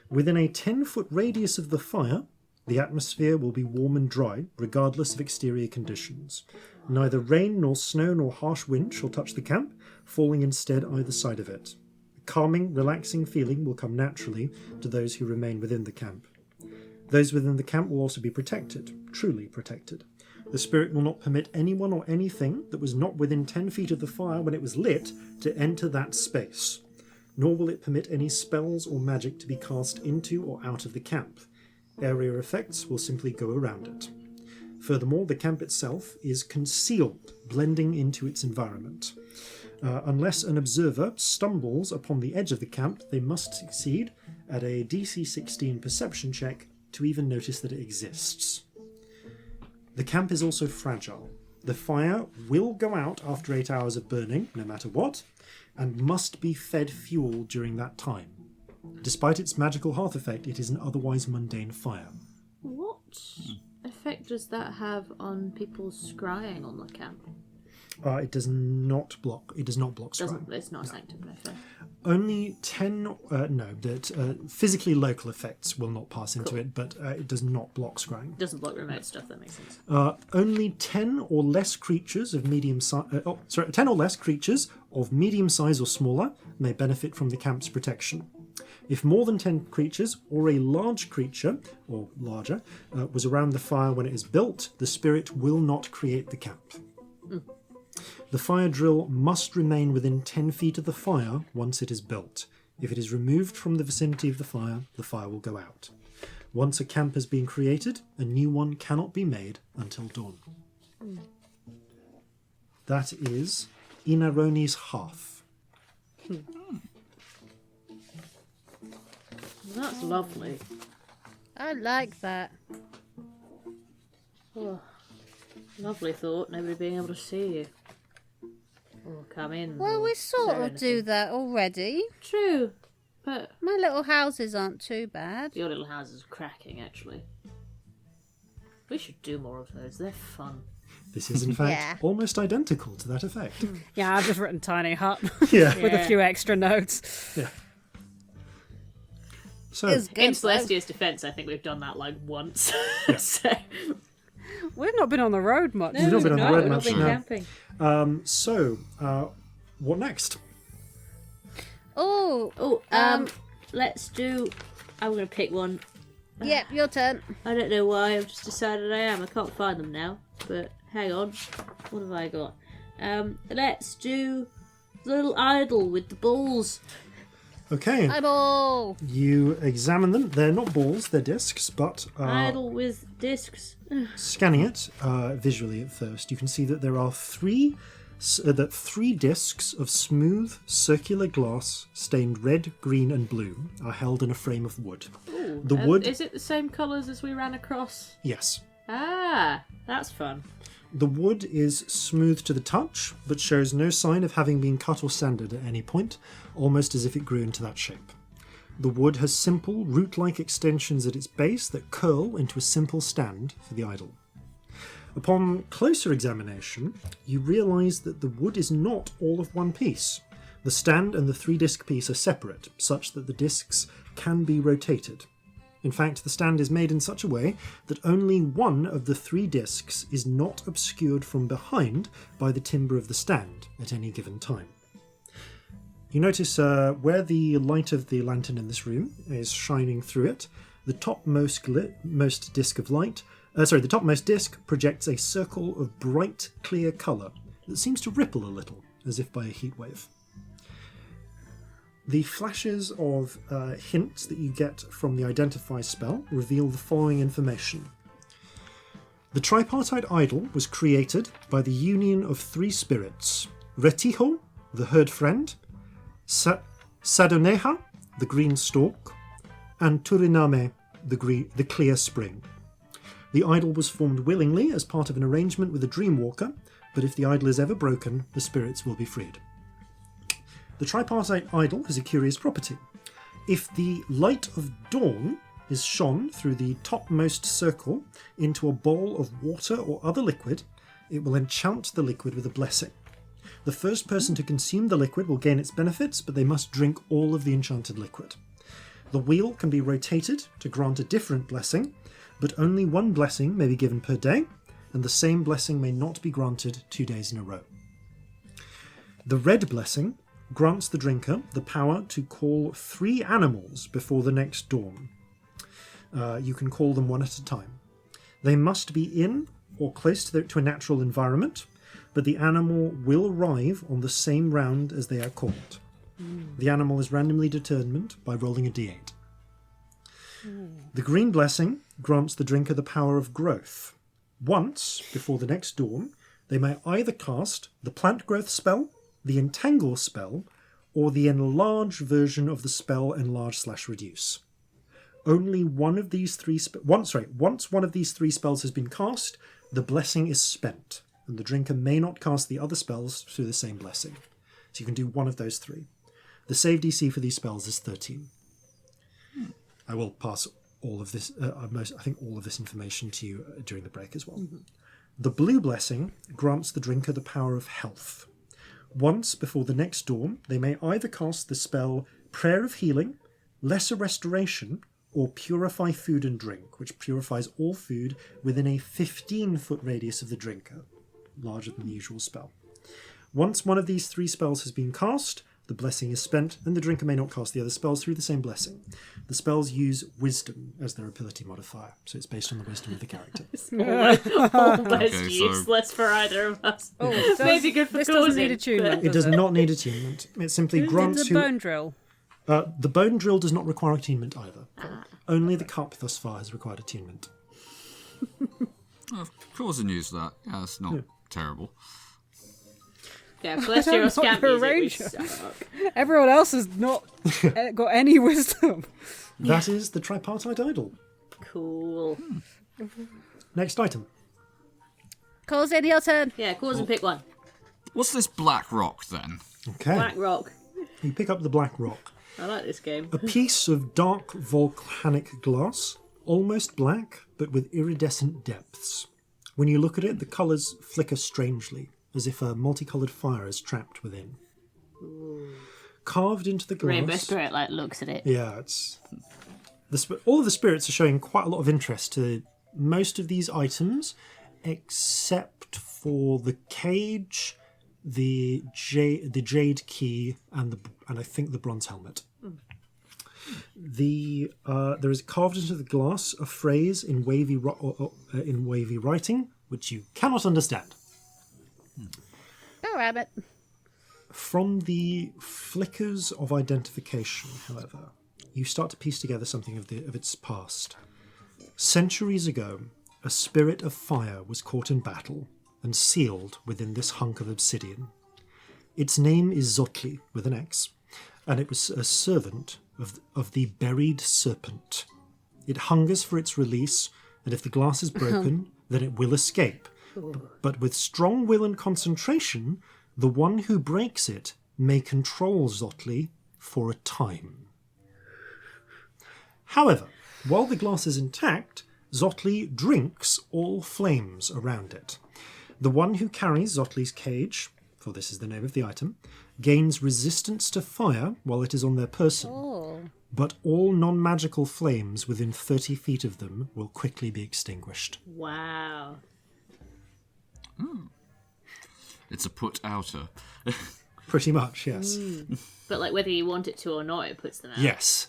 Speaker 1: Within a 10-foot radius of the fire, the atmosphere will be warm and dry, regardless of exterior conditions. Neither rain nor snow nor harsh wind shall touch the camp, falling instead either side of it. A calming, relaxing feeling will come naturally to those who remain within the camp. Those within the camp will also be protected, truly protected. The spirit will not permit anyone or anything that was not within 10 feet of the fire when it was lit to enter that space, nor will it permit any spells or magic to be cast into or out of the camp. Area effects will simply go around it. Furthermore, the camp itself is concealed, blending into its environment. Unless an observer stumbles upon the edge of the camp, they must succeed at a DC 16 perception check to even notice that it exists. The camp is also fragile. The fire will go out after 8 hours of burning, no matter what, and must be fed fuel during that time. Despite its magical hearth effect, it is an otherwise mundane fire.
Speaker 2: What effect does that have on people scrying on the camp?
Speaker 1: It does not block. It does not block scrying.
Speaker 2: It's not sanctum, no fair.
Speaker 1: Only 10. Physically local effects will not pass into it, but it does not block scrying.
Speaker 2: Doesn't block remote stuff. That makes sense.
Speaker 1: Only 10 or less creatures of medium size. 10 or less creatures of medium size or smaller may benefit from the camp's protection. If more than 10 creatures or a large creature, or larger, was around the fire when it is built, the spirit will not create the camp. The fire drill must remain within 10 feet of the fire once it is built. If it is removed from the vicinity of the fire will go out. Once a camp has been created, a new one cannot be made until dawn. That is Inaroni's Hearth.
Speaker 2: That's lovely.
Speaker 6: I like that.
Speaker 2: Oh, lovely thought, nobody being able to see you. Or come in.
Speaker 6: Well,
Speaker 2: or
Speaker 6: we
Speaker 2: say
Speaker 6: sort of
Speaker 2: anything.
Speaker 6: do that already.
Speaker 2: True, but
Speaker 6: My little houses aren't too bad.
Speaker 2: your little house is cracking, actually. We should do more of those, they're fun.
Speaker 1: This is in fact
Speaker 6: Yeah.
Speaker 1: almost identical to that effect.
Speaker 3: Yeah, I've just written tiny hut
Speaker 1: Yeah.
Speaker 3: with a few extra notes.
Speaker 1: Yeah. So,
Speaker 6: It's good.
Speaker 2: In
Speaker 6: though.
Speaker 2: Celestia's defence, I think we've done that like once. So,
Speaker 3: We've not been on the road much.
Speaker 1: We've not been on the road
Speaker 2: we've not
Speaker 1: much
Speaker 2: been
Speaker 1: now.
Speaker 2: camping.
Speaker 1: What next?
Speaker 6: Oh,
Speaker 2: Let's do. I'm gonna pick one.
Speaker 6: yep, your turn.
Speaker 2: I don't know why. I've just decided I am. I can't find them now. But hang on. What have I got? Let's do the little idol with the balls.
Speaker 1: Okay,
Speaker 6: Eyeball.
Speaker 1: you examine them. They're not balls, they're discs, but
Speaker 2: Idol with discs.
Speaker 1: scanning it visually at first, you can see that there are three discs of smooth circular glass stained red, green and blue are held in a frame of wood.
Speaker 2: Ooh,
Speaker 1: The wood-
Speaker 2: Is it the same colours as we ran across?
Speaker 1: Yes.
Speaker 2: Ah, that's fun.
Speaker 1: The wood is smooth to the touch, but shows no sign of having been cut or sanded at any point, almost as if it grew into that shape. The wood has simple, root-like extensions at its base that curl into a simple stand for the idol. Upon closer examination, you realise that the wood is not all of one piece. The stand and the 3-disc piece are separate, such that the discs can be rotated. In fact, the stand is made in such a way that only one of the 3 discs is not obscured from behind by the timber of the stand at any given time. You notice where the light of the lantern in this room is shining through it, the topmost the topmost disc projects a circle of bright, clear colour that seems to ripple a little, as if by a heat wave. The flashes of hints that you get from the Identify spell reveal the following information. The tripartite idol was created by the union of 3 spirits: Retiho, the herd friend, Sadoneha, the green stalk, and Turiname, the clear spring. The idol was formed willingly as part of an arrangement with a dreamwalker, but if the idol is ever broken, the spirits will be freed. The tripartite idol has a curious property. If the light of dawn is shone through the topmost circle into a bowl of water or other liquid, it will enchant the liquid with a blessing. The first person to consume the liquid will gain its benefits, but they must drink all of the enchanted liquid. The wheel can be rotated to grant a different blessing, but only one blessing may be given per day, and the same blessing may not be granted 2 days in a row. The red blessing grants the drinker the power to call 3 animals before the next dawn. You can call them one at a time. They must be in or close to a natural environment, but the animal will arrive on the same round as they are called. The animal is randomly determined by rolling a d8. The green blessing grants the drinker the power of growth. Once, before the next dawn, they may either cast the plant growth spell, the entangle spell, or the enlarge version of the spell enlarge/reduce. Only one of these three once one of these 3 spells has been cast, the blessing is spent, and the drinker may not cast the other spells through the same blessing. So you can do one of those 3. The save DC for these spells is 13. I will pass all of this, I think all of this information to you during the break as well. Mm-hmm. The blue blessing grants the drinker the power of health. Once before the next dawn, they may either cast the spell Prayer of Healing, Lesser Restoration, or Purify Food and Drink, which purifies all food within a 15-foot radius of the drinker, larger than the usual spell. Once one of these 3 spells has been cast, the blessing is spent, and the drinker may not cast the other spells through the same blessing. The spells use wisdom as their ability modifier, so it's based on the wisdom of the character.
Speaker 2: Almost
Speaker 4: so-
Speaker 2: useless for either of us.
Speaker 3: Oh, it does-
Speaker 2: Maybe good for
Speaker 3: this doesn't
Speaker 2: causing,
Speaker 3: need attunement.
Speaker 1: It does not need attunement. It simply
Speaker 3: Who
Speaker 1: grants
Speaker 3: did the bone drill?
Speaker 1: The bone drill does not require attunement either. Only the cup thus far has required attunement.
Speaker 4: Corzin used that. Yeah, that's not terrible.
Speaker 2: Yeah, Celestia or Scamp
Speaker 3: you're a
Speaker 2: music, we
Speaker 3: ranger.
Speaker 2: suck.
Speaker 3: Everyone else has not got any wisdom.
Speaker 1: That is the tripartite idol.
Speaker 2: Cool.
Speaker 1: Next item.
Speaker 6: Corzin, your turn.
Speaker 2: Yeah, cause and pick one.
Speaker 4: What's this black rock then?
Speaker 1: Okay.
Speaker 2: Black rock.
Speaker 1: You pick up the black rock.
Speaker 2: I like this game.
Speaker 1: A piece of dark volcanic glass, almost black, but with iridescent depths. When you look at it, the colours flicker strangely, as if a multicoloured fire is trapped within. Carved into the glass...
Speaker 2: Rainbow Spirit looks at it.
Speaker 1: Yeah, it's... all of the spirits are showing quite a lot of interest to most of these items, except for the cage, the jade key, and I think the bronze helmet. There is carved into the glass a phrase in wavy writing, which you cannot understand.
Speaker 6: Go, Rabbit.
Speaker 1: From the flickers of identification, however, you start to piece together something of its past. Centuries ago, a spirit of fire was caught in battle and sealed within this hunk of obsidian. Its name is Zotli, with an X, and it was a servant of the buried serpent. It hungers for its release, and if the glass is broken, then it will escape. But with strong will and concentration, the one who breaks it may control Zotli for a time. However, while the glass is intact, Zotli drinks all flames around it. The one who carries Zotli's cage, for this is the name of the item, gains resistance to fire while it is on their person, but all non-magical flames within 30 feet of them will quickly be extinguished.
Speaker 2: Wow.
Speaker 4: It's a put-outer.
Speaker 1: Pretty much, yes.
Speaker 2: But whether you want it to or not, it puts them out.
Speaker 1: Yes.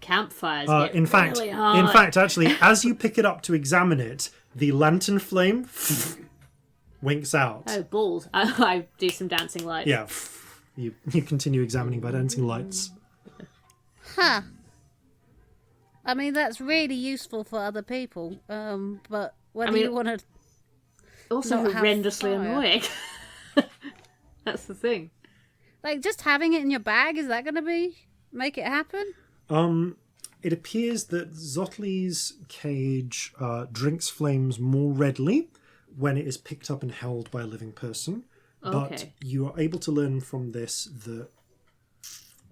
Speaker 2: Campfires get
Speaker 1: In fact,
Speaker 2: really hard.
Speaker 1: actually, as you pick it up to examine it, the lantern flame winks out.
Speaker 2: Oh, balls. I do some dancing lights.
Speaker 1: Yeah. You continue examining by dancing lights.
Speaker 6: Huh. I mean, that's really useful for other people. But whether you want to...
Speaker 2: Also
Speaker 6: not have
Speaker 2: horrendously
Speaker 6: fire.
Speaker 2: annoying. That's the thing.
Speaker 6: just having it in your bag, is that going to make it happen?
Speaker 1: It appears that Zotli's cage drinks flames more readily when it is picked up and held by a living person. But
Speaker 2: Okay.
Speaker 1: you are able to learn from this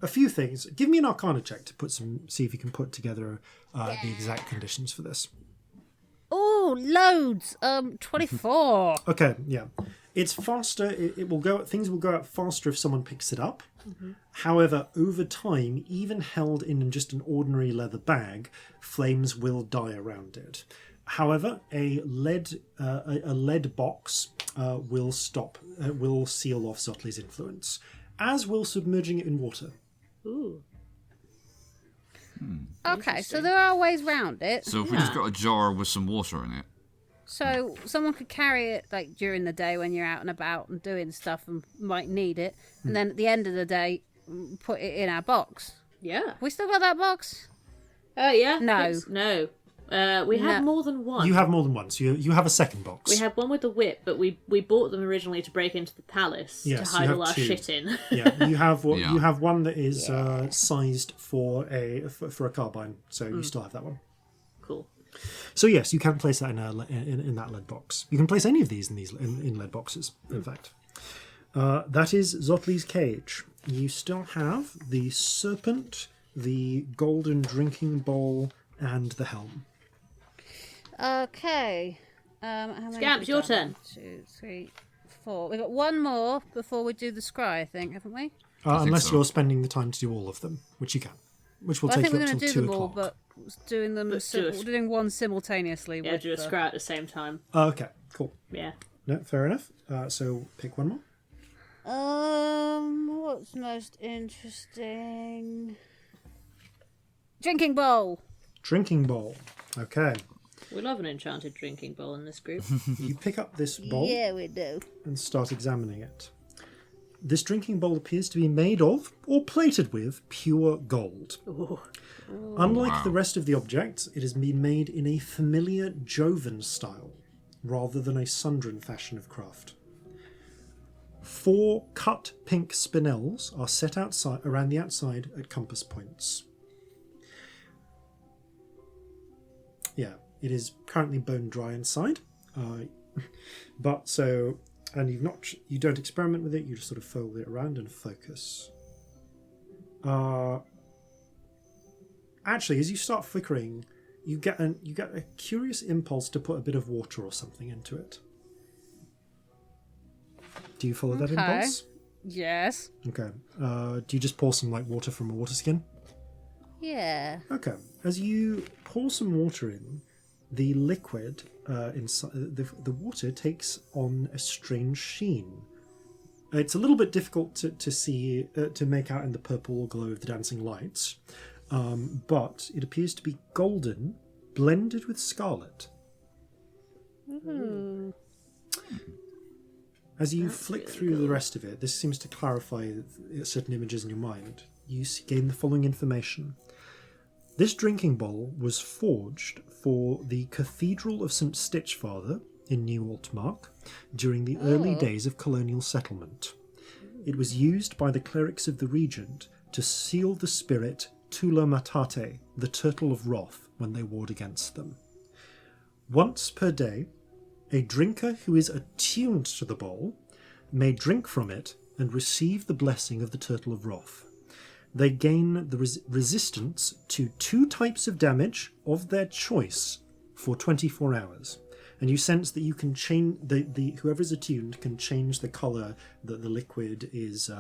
Speaker 1: a few things. Give me an Arcana check to see if you can put together the exact conditions for this.
Speaker 6: Oh, loads. 24.
Speaker 1: Okay, yeah. It's faster. It will go. Things will go out faster if someone picks it up. However, over time, even held in just an ordinary leather bag, flames will die around it. However, a lead box will seal off Zotli's influence, as will submerging it in water.
Speaker 2: Ooh.
Speaker 6: Okay, so there are ways round it.
Speaker 4: So if we just got a jar with some water in it,
Speaker 6: So someone could carry it during the day when you're out and about and doing stuff and might need it, and then at the end of the day, put it in our box.
Speaker 2: Yeah.
Speaker 6: We still got that box?
Speaker 2: Yeah.
Speaker 6: No.
Speaker 2: No. We had
Speaker 6: No.
Speaker 2: more than one.
Speaker 1: You have more than one, so you have a second box.
Speaker 2: We had one with the whip, but we bought them originally to break into the palace
Speaker 1: Yes,
Speaker 2: to
Speaker 1: you
Speaker 2: hide
Speaker 1: have
Speaker 2: all our
Speaker 1: two.
Speaker 2: shit in.
Speaker 1: Yeah, you have
Speaker 4: Yeah.
Speaker 1: you have one that is sized for a carbine, so you still have that one.
Speaker 2: Cool.
Speaker 1: So yes, you can place that in that lead box. You can place any of these in lead boxes. In fact, that is Zotli's cage. You still have the serpent, the golden drinking bowl, and the helm.
Speaker 6: Okay. How many
Speaker 2: Scamp,
Speaker 6: have we
Speaker 2: your
Speaker 6: done?
Speaker 2: turn.
Speaker 6: 1, 2, 3, 4. We've got one more before we do the scry, I think, haven't we?
Speaker 1: Unless
Speaker 4: so.
Speaker 1: you're spending the time to do all of them, which you can. Which will
Speaker 6: Well, I
Speaker 1: take
Speaker 6: think
Speaker 1: you
Speaker 6: we're
Speaker 1: up
Speaker 6: going to
Speaker 1: till
Speaker 6: do
Speaker 1: 2
Speaker 6: them all,
Speaker 1: o'clock.
Speaker 6: but doing them
Speaker 2: Let's do it.
Speaker 6: we're doing one simultaneously.
Speaker 2: Yeah,
Speaker 6: with
Speaker 2: do a
Speaker 6: the-
Speaker 2: scry at the same time.
Speaker 1: Okay, cool.
Speaker 2: Yeah.
Speaker 1: No, fair enough. So pick one more.
Speaker 6: What's most interesting? Drinking bowl.
Speaker 1: Drinking bowl. Okay.
Speaker 2: We love an enchanted drinking bowl in this group.
Speaker 1: You pick up this bowl
Speaker 6: Yeah, we do.
Speaker 1: and start examining it. This drinking bowl appears to be made of, or plated with, pure gold.
Speaker 2: Ooh.
Speaker 1: Unlike the rest of the objects, it has been made in a familiar Jovan style, rather than a Sundran fashion of craft. 4 cut pink spinels are set outside around the outside at compass points. Yeah, it is currently bone dry inside, and you don't experiment with it. You just sort of fold it around and focus. Actually, as you start flickering, you get a curious impulse to put a bit of water or something into it. Do you follow that impulse?
Speaker 3: Yes.
Speaker 1: Okay. Do you just pour some water from a water skin?
Speaker 6: Yeah.
Speaker 1: Okay. As you pour some water in, the liquid inside the water takes on a strange sheen. It's a little bit difficult to see to make out in the purple glow of the dancing lights, but it appears to be golden, blended with scarlet. As you flick through the rest of it, this seems to clarify certain images in your mind. You gain the following information. This drinking bowl was forged for the Cathedral of St. Stitchfather in New Altmark during the early days of colonial settlement. It was used by the clerics of the Regent to seal the spirit Tula Matate, the Turtle of Wrath, when they warred against them. Once per day, a drinker who is attuned to the bowl may drink from it and receive the blessing of the Turtle of Wrath. They gain the resistance to 2 types of damage of their choice for 24 hours. And you sense that you can change whoever is attuned can change the colour that the liquid is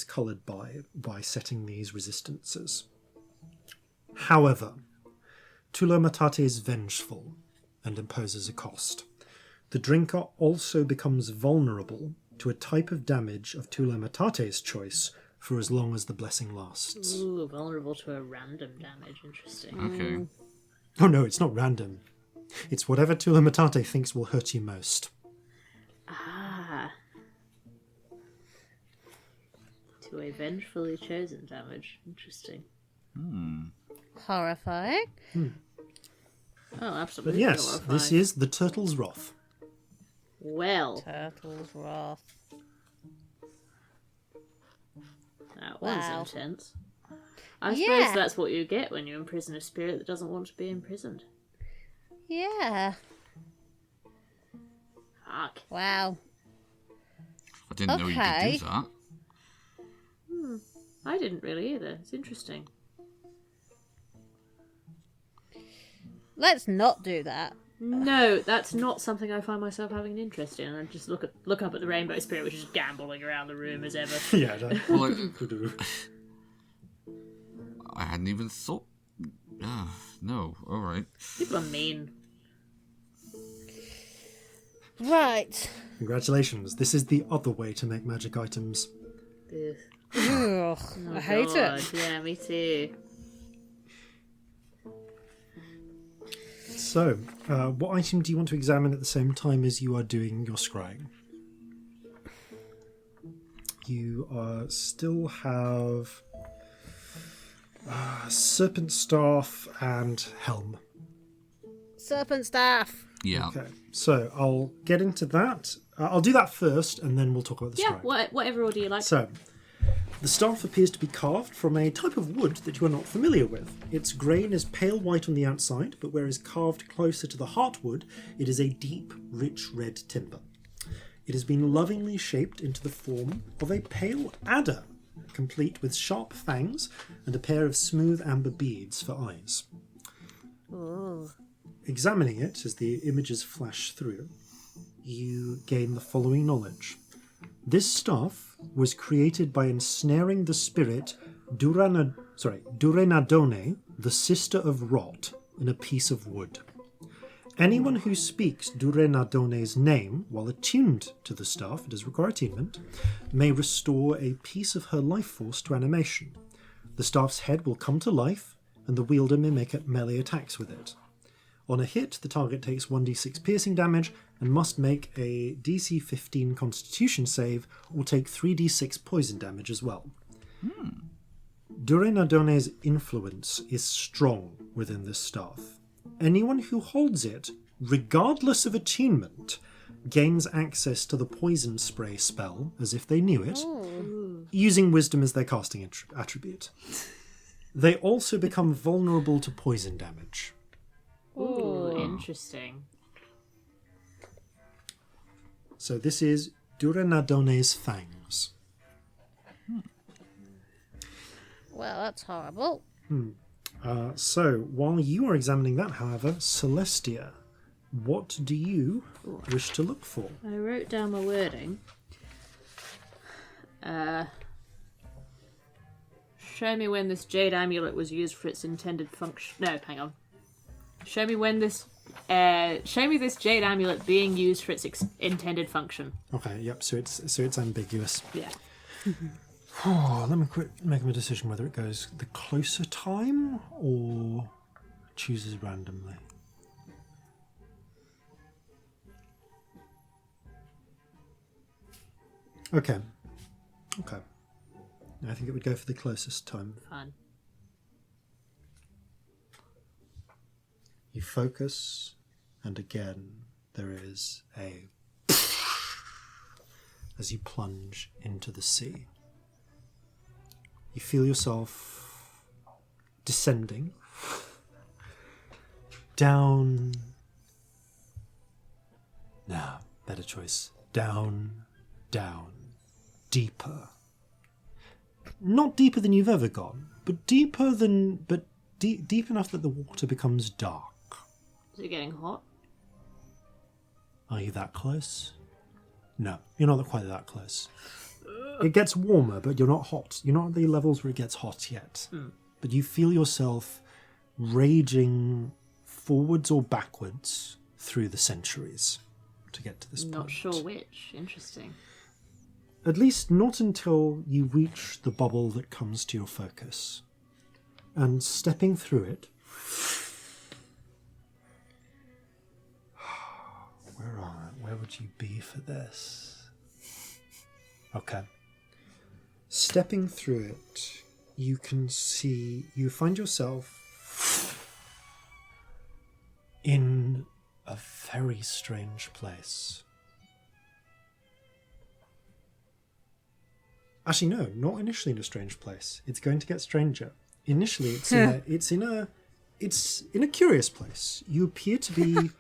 Speaker 1: coloured by setting these resistances. However, Tula Matate is vengeful and imposes a cost. The drinker also becomes vulnerable to a type of damage of Tula Matate's choice for as long as the blessing lasts.
Speaker 2: Ooh, vulnerable to a random damage. Interesting.
Speaker 4: Okay.
Speaker 1: Oh no, it's not random. It's whatever Tula Matate thinks will hurt you most.
Speaker 2: Ah. To a vengefully chosen damage. Interesting.
Speaker 6: Horrifying.
Speaker 2: Oh,
Speaker 1: But
Speaker 2: absolutely.
Speaker 1: yes,
Speaker 2: horrifying.
Speaker 1: this is the Turtle's Wrath.
Speaker 2: Well,
Speaker 6: Turtle's Wrath.
Speaker 2: that one's
Speaker 6: Wow.
Speaker 2: intense. I
Speaker 6: Yeah.
Speaker 2: suppose that's what you get when you imprison a spirit that doesn't want to be imprisoned.
Speaker 6: Yeah.
Speaker 2: Fuck.
Speaker 6: Wow.
Speaker 4: I didn't know you could
Speaker 6: Okay.
Speaker 4: do that.
Speaker 2: I didn't really either. It's interesting.
Speaker 6: Let's not do that.
Speaker 2: No, that's not something I find myself having an interest in. I just look up at the rainbow spirit, which is gamboling around the room as ever.
Speaker 1: Yeah, that
Speaker 4: Well,
Speaker 1: could do.
Speaker 4: I hadn't even thought. No, alright.
Speaker 2: People are mean.
Speaker 6: Right.
Speaker 1: Congratulations, this is the other way to make magic items.
Speaker 2: Ugh.
Speaker 3: Ugh,
Speaker 2: Oh,
Speaker 3: I hate
Speaker 2: God.
Speaker 3: it.
Speaker 2: Yeah, me too.
Speaker 1: So, what item do you want to examine at the same time as you are doing your scrying? You still have Serpent Staff and Helm.
Speaker 6: Serpent staff.
Speaker 4: Yeah.
Speaker 1: Okay, so I'll get into that. I'll do that first, and then we'll talk about the
Speaker 2: Yeah,
Speaker 1: scrying.
Speaker 2: whatever order you like.
Speaker 1: So, the staff appears to be carved from a type of wood that you are not familiar with. Its grain is pale white on the outside, but whereas carved closer to the heartwood, it is a deep, rich red timber. It has been lovingly shaped into the form of a pale adder, complete with sharp fangs and a pair of smooth amber beads for eyes.
Speaker 6: Ooh.
Speaker 1: Examining it as the images flash through, you gain the following knowledge. This staff was created by ensnaring the spirit Durenadone, the sister of Rot, in a piece of wood. Anyone who speaks Durenadone's name while attuned to the staff, it does require attunement, may restore a piece of her life force to animation. The staff's head will come to life, and the wielder may make melee attacks with it. On a hit, the target takes 1d6 piercing damage and must make a DC 15 Constitution save or take 3d6 poison damage as well. Durenadone's influence is strong within this staff. Anyone who holds it, regardless of attunement, gains access to the poison spray spell as if they knew it, using wisdom as their casting attribute. They also become vulnerable to poison damage.
Speaker 2: Ooh, interesting.
Speaker 1: So this is Durenadone's fangs.
Speaker 6: Well, that's horrible.
Speaker 1: So while you are examining that, however, Celestia, what do you wish to look for?
Speaker 2: I wrote down my wording. Show me when this jade amulet was used for its intended function. No, hang on. Show me this jade amulet being used for its intended function.
Speaker 1: Okay, yep. So it's ambiguous.
Speaker 2: Yeah.
Speaker 1: Let me make a decision whether it goes the closer time or chooses randomly. Okay. I think it would go for the closest time.
Speaker 2: Fun.
Speaker 1: You focus, and again there is a as you plunge into the sea. You feel yourself descending down. No, better choice. Down, deeper. Not deeper than you've ever gone, but deep enough that the water becomes dark.
Speaker 2: Is it getting hot?
Speaker 1: Are you that close? No, you're not quite that close. It gets warmer, but you're not hot. You're not at the levels where it gets hot yet. But you feel yourself raging forwards or backwards through the centuries to get to this point.
Speaker 2: Not sure which. Interesting.
Speaker 1: At least not until you reach the bubble that comes to your focus. And stepping through it... Where would you be for this? Okay. Stepping through it, you find yourself in a very strange place. Actually, no, not initially in a strange place. It's going to get stranger. Initially, it's in a curious place. You appear to be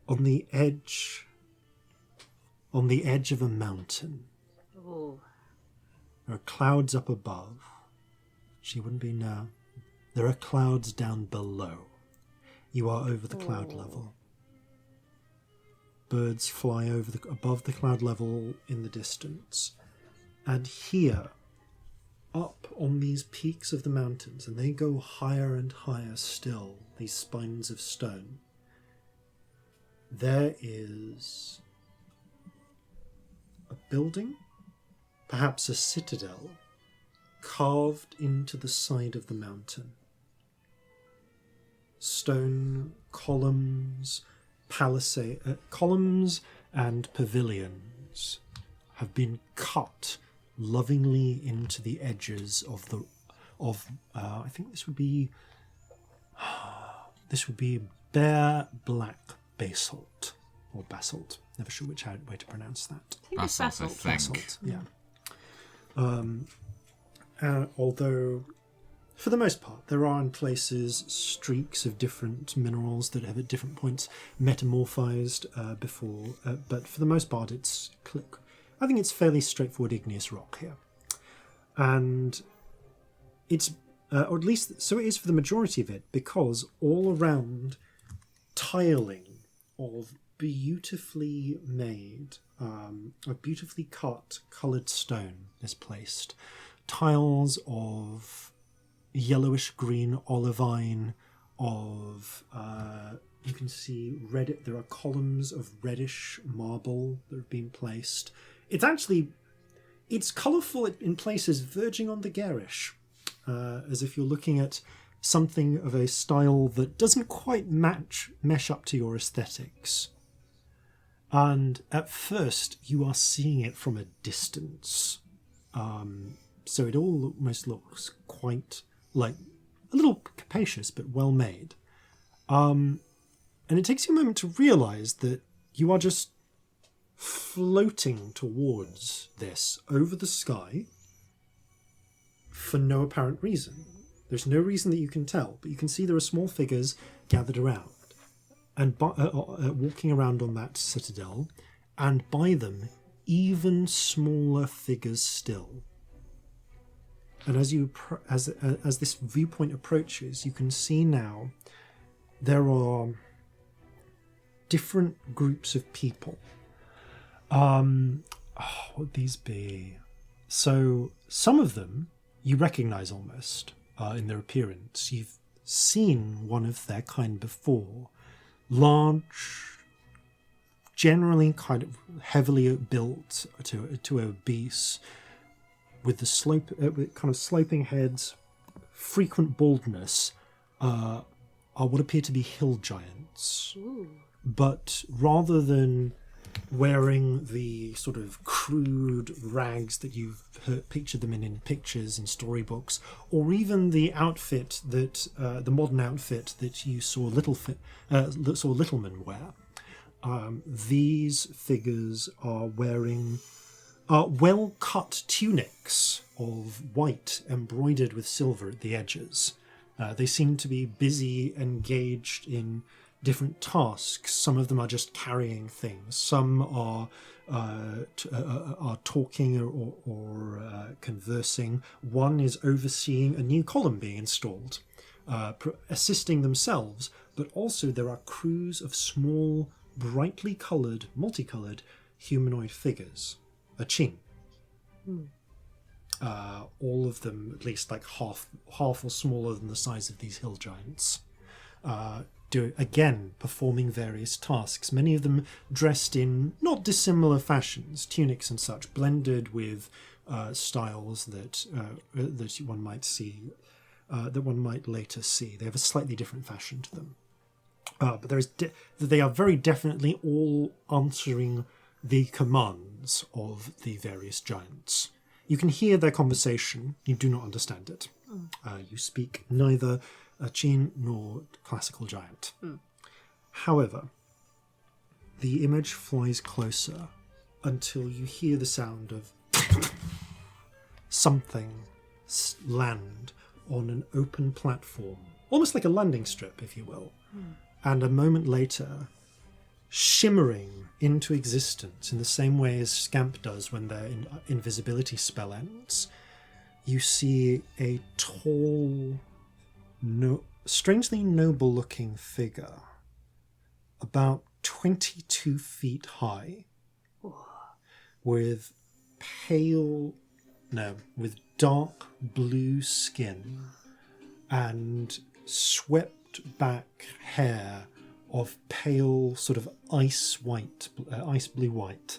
Speaker 1: on the edge of a mountain.
Speaker 2: Ooh.
Speaker 1: There are clouds up above. She wouldn't be now. There are clouds down below. You are over the cloud level. Birds fly above the cloud level in the distance. And here, up on these peaks of the mountains, and they go higher and higher still, these spines of stone, there is a building, perhaps a citadel, carved into the side of the mountain. Stone columns, columns and pavilions have been cut lovingly into the edges of I think this would be bare black basalt or basalt. Never sure which way to pronounce that.
Speaker 4: Basalt, I think.
Speaker 1: Basalt, yeah. Although, for the most part, there are in places streaks of different minerals that have at different points metamorphized before, but for the most part I think it's fairly straightforward igneous rock here. And it's, or at least so it is for the majority of it, because all around tiling of beautifully made, a beautifully cut coloured stone is placed. Tiles of yellowish green olivine of you can see there are columns of reddish marble that have been placed. It's colourful in places, verging on the garish, as if you're looking at something of a style that doesn't quite mesh up to your aesthetics. And at first, you are seeing it from a distance. So it all almost looks quite like a little capacious, but well made. And it takes you a moment to realise that you are just floating towards this over the sky for no apparent reason. There's no reason that you can tell, but you can see there are small figures gathered around and walking around on that citadel, and by them, even smaller figures still. And as this viewpoint approaches, you can see now there are different groups of people. What would these be? So some of them you recognise almost in their appearance. You've seen one of their kind before. Large, generally kind of heavily built to obese, with the with kind of sloping heads, frequent baldness, are what appear to be hill giants.
Speaker 2: Ooh.
Speaker 1: But rather than wearing the sort of crude rags that you've pictured them in pictures, in storybooks, or even the outfit that the modern outfit that you saw Littleman wear, these figures are wearing well-cut tunics of white embroidered with silver at the edges. They seem to be busy, engaged in different tasks. Some of them are just carrying things. Some are talking or conversing. One is overseeing a new column being installed, assisting themselves. But also there are crews of small, brightly coloured, multicoloured humanoid figures. A chin. All of them at least like half or smaller than the size of these hill giants. Performing various tasks, many of them dressed in not dissimilar fashions, tunics and such, blended with styles that one might see, that one might later see. They have a slightly different fashion to them, but they are very definitely all answering the commands of the various giants. You can hear their conversation. You do not understand it. You speak neither Chin nor classical giant. However, the image flies closer until you hear the sound of something land on an open platform, almost like a landing strip, if you will. And a moment later, shimmering into existence in the same way as Scamp does when their invisibility spell ends, you see a tall, strangely noble-looking figure, about 22 feet high, with dark blue skin and swept back hair of pale, sort of ice blue white.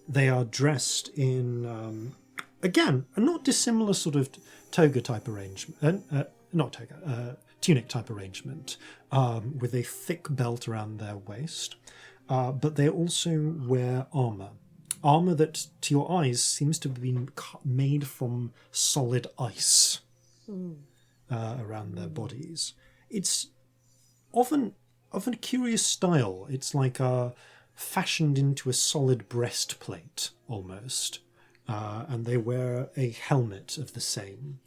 Speaker 1: They are dressed in, again, a not dissimilar sort of toga type arrangement, tunic type arrangement, with a thick belt around their waist. But they also wear armour that, to your eyes, seems to have been made from solid ice around their bodies. It's often of a curious style. It's like fashioned into a solid breastplate, almost. And they wear a helmet of the same,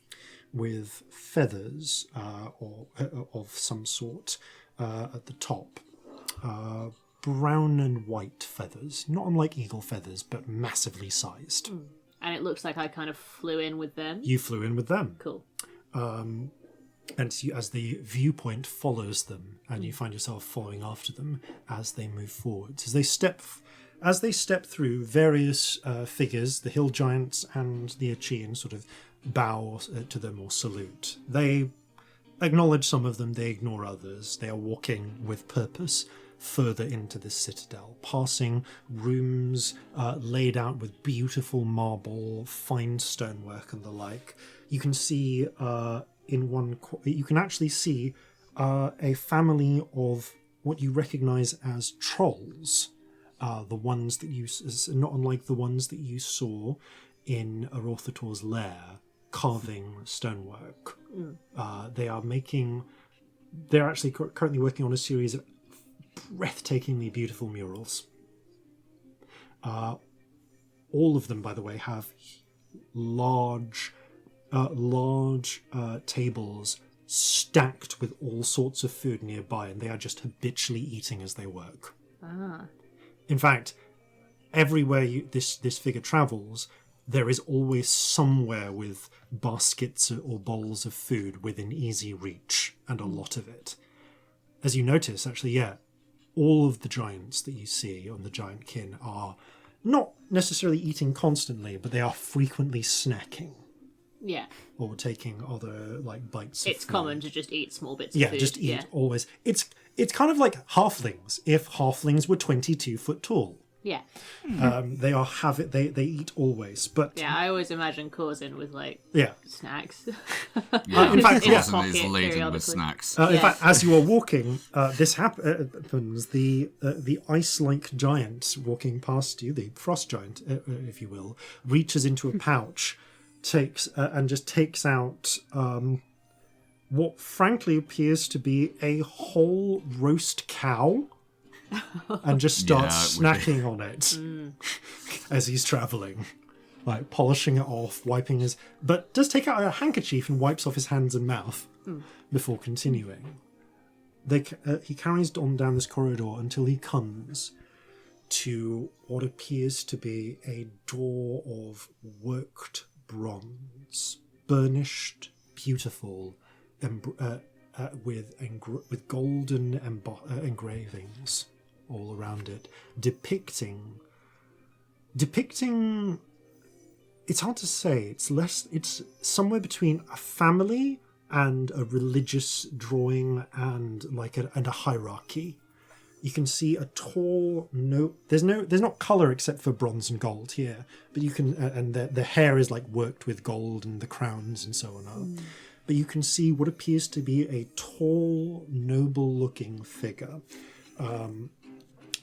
Speaker 1: with feathers or of some sort at the top. Brown and white feathers, not unlike eagle feathers, but massively sized.
Speaker 2: And it looks like I kind of flew in with them.
Speaker 1: You flew in with them.
Speaker 2: Cool.
Speaker 1: And as the viewpoint follows them, and you find yourself following after them as they move forwards. As they step through, various figures, the hill giants and the Achaean, sort of bow to them or salute. They acknowledge some of them, they ignore others. They are walking with purpose further into this citadel, passing rooms laid out with beautiful marble, fine stonework and the like. You can see you can actually see a family of what you recognize as trolls. The ones that you, not unlike the ones that you saw in Arothator's lair, carving stonework. They're actually currently working on a series of breathtakingly beautiful murals. All of them, by the way, have large tables stacked with all sorts of food nearby, and they are just habitually eating as they work. In fact, everywhere this figure travels, there is always somewhere with baskets or bowls of food within easy reach, and a lot of it. As you notice, actually, all of the giants that you see on the giant kin are not necessarily eating constantly, but they are frequently snacking.
Speaker 2: Yeah.
Speaker 1: Or taking other bites of
Speaker 2: It's
Speaker 1: food.
Speaker 2: common to just eat small bits of food.
Speaker 1: Yeah, just eat always. It's kind of like halflings, if halflings were 22 foot tall.
Speaker 2: Yeah.
Speaker 1: They eat always, but
Speaker 2: Yeah, I always imagine Corzin with snacks.
Speaker 1: in fact,
Speaker 4: Corzin is laden with snacks.
Speaker 1: In fact, as you are walking, this happens. The ice-like giant walking past you, the frost giant, if you will, reaches into a pouch, takes out what frankly appears to be a whole roast cow, and just starts snacking on it as he's travelling, polishing it off, wiping but does take out a handkerchief and wipes off his hands and mouth before continuing. He carries on down this corridor until he comes to what appears to be a door of worked bronze, burnished, beautiful, with golden engravings all around it, depicting. It's hard to say. It's somewhere between a family and a religious drawing and a hierarchy. You can see a tall there's not colour except for bronze and gold here, but you can and the hair is worked with gold and the crowns and so on. But you can see what appears to be a tall, noble-looking figure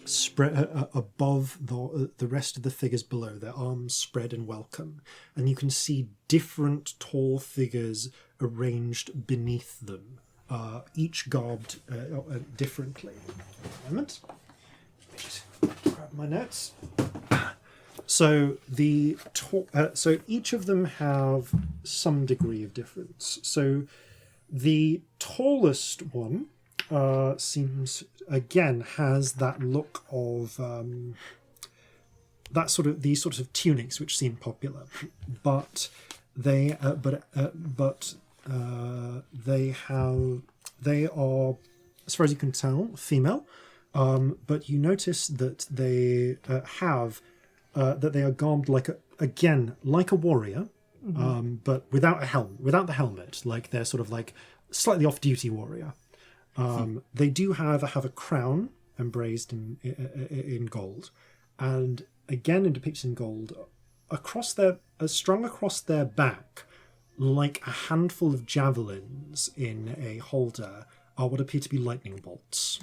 Speaker 1: spread above the rest of the figures below, their arms spread in welcome. And you can see different tall figures arranged beneath them, each garbed differently. A moment. Just grab my notes. So so each of them have some degree of difference. So the tallest one has that look of these sorts of tunics which seem popular, but they are, as far as you can tell, female. But you notice that they they are garbed like a warrior, but without the helmet. They're slightly off-duty warrior. They do, however, have a crown embraced in gold, and again depicted in gold, strung across their back, like a handful of javelins in a holder, are what appear to be lightning bolts.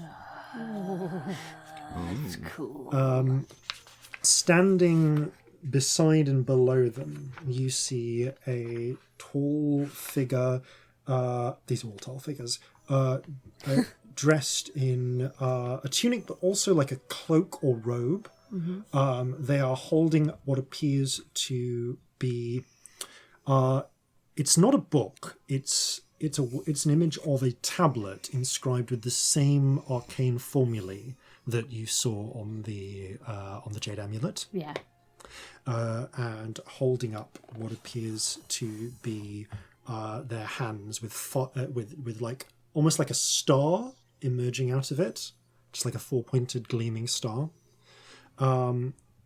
Speaker 2: That's cool.
Speaker 1: Standing beside and below them, you see a tall figure. These are all tall figures. Dressed in a tunic, but also like a cloak or robe. They are holding what appears to be. It's not a book. It's an image of a tablet inscribed with the same arcane formulae that you saw on the Jade Amulet.
Speaker 2: Yeah.
Speaker 1: And holding up what appears to be their hands with almost like a star emerging out of it, just like a 4-pointed gleaming star.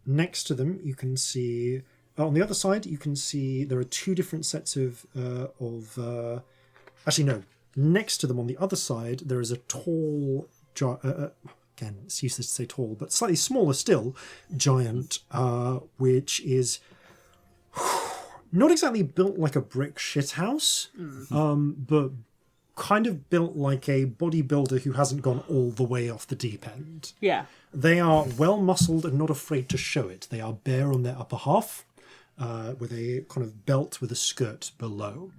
Speaker 1: Next to them, you can see on the other side, you can see there are two different sets of actually no, Next to them on the other side, there is a tall, again, it's useless to say tall, but slightly smaller still, giant, which is not exactly built like a brick shithouse, but kind of built like a bodybuilder who hasn't gone all the way off the deep end.
Speaker 2: Yeah.
Speaker 1: They are well-muscled and not afraid to show it. They are bare on their upper half, with a kind of belt with a skirt below.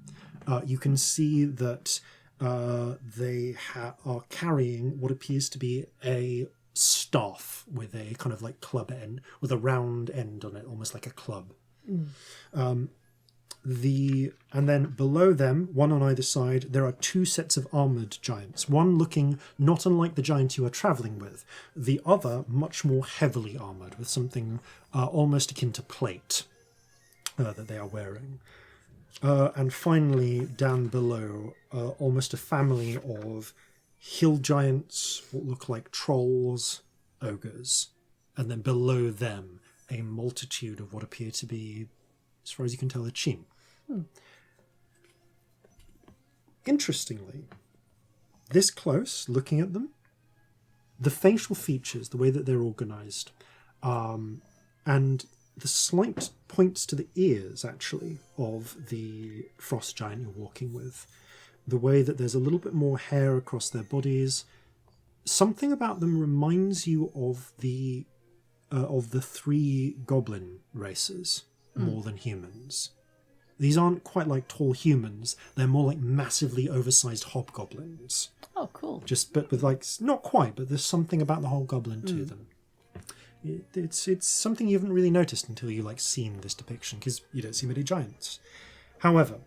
Speaker 1: You can see that they are carrying what appears to be a staff with a kind of like club end, with a round end on it, almost like a club. And then below them, one on either side, there are two sets of armoured giants. One looking not unlike the giant you are travelling with. The other much more heavily armoured, with something almost akin to plate that they are wearing. And finally, down below, almost a family of hill giants, what look like trolls, ogres. And then below them, a multitude of what appear to be, as far as you can tell, a chin. Interestingly, this close, looking at them, the facial features, the way that they're organised, and the slight points to the ears, actually, of the frost giant you're walking with, the way that there's a little bit more hair across their bodies, something about them reminds you of the three goblin races more than humans. These aren't quite like tall humans. They're more like massively oversized hobgoblins.
Speaker 2: Oh, cool.
Speaker 1: But with like, not quite, but there's something about the whole goblin to them. It's something you haven't really noticed until you like seen this depiction, because you don't see many giants. However,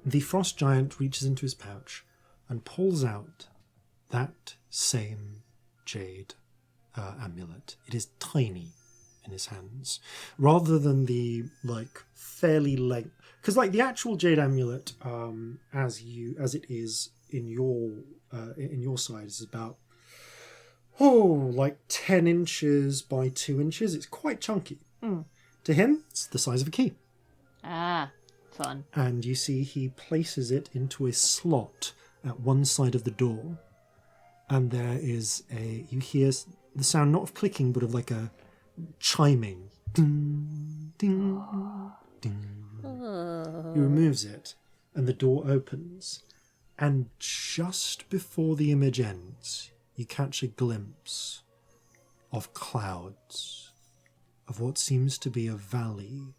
Speaker 1: the frost giant reaches into his pouch and pulls out that same jade amulet. It is tiny in his hands, rather than the like fairly length, because like the actual jade amulet, as it is in your size, is about like 10 inches by 2 inches. It's quite chunky. To him, it's the size of a key.
Speaker 2: Ah, fun.
Speaker 1: And you see he places it into a slot at one side of the door, and there is you hear the sound not of clicking but of like a chiming. Ding, ding, ding. He removes it, and the door opens, and just before the image ends, you catch a glimpse of clouds, of what seems to be a valley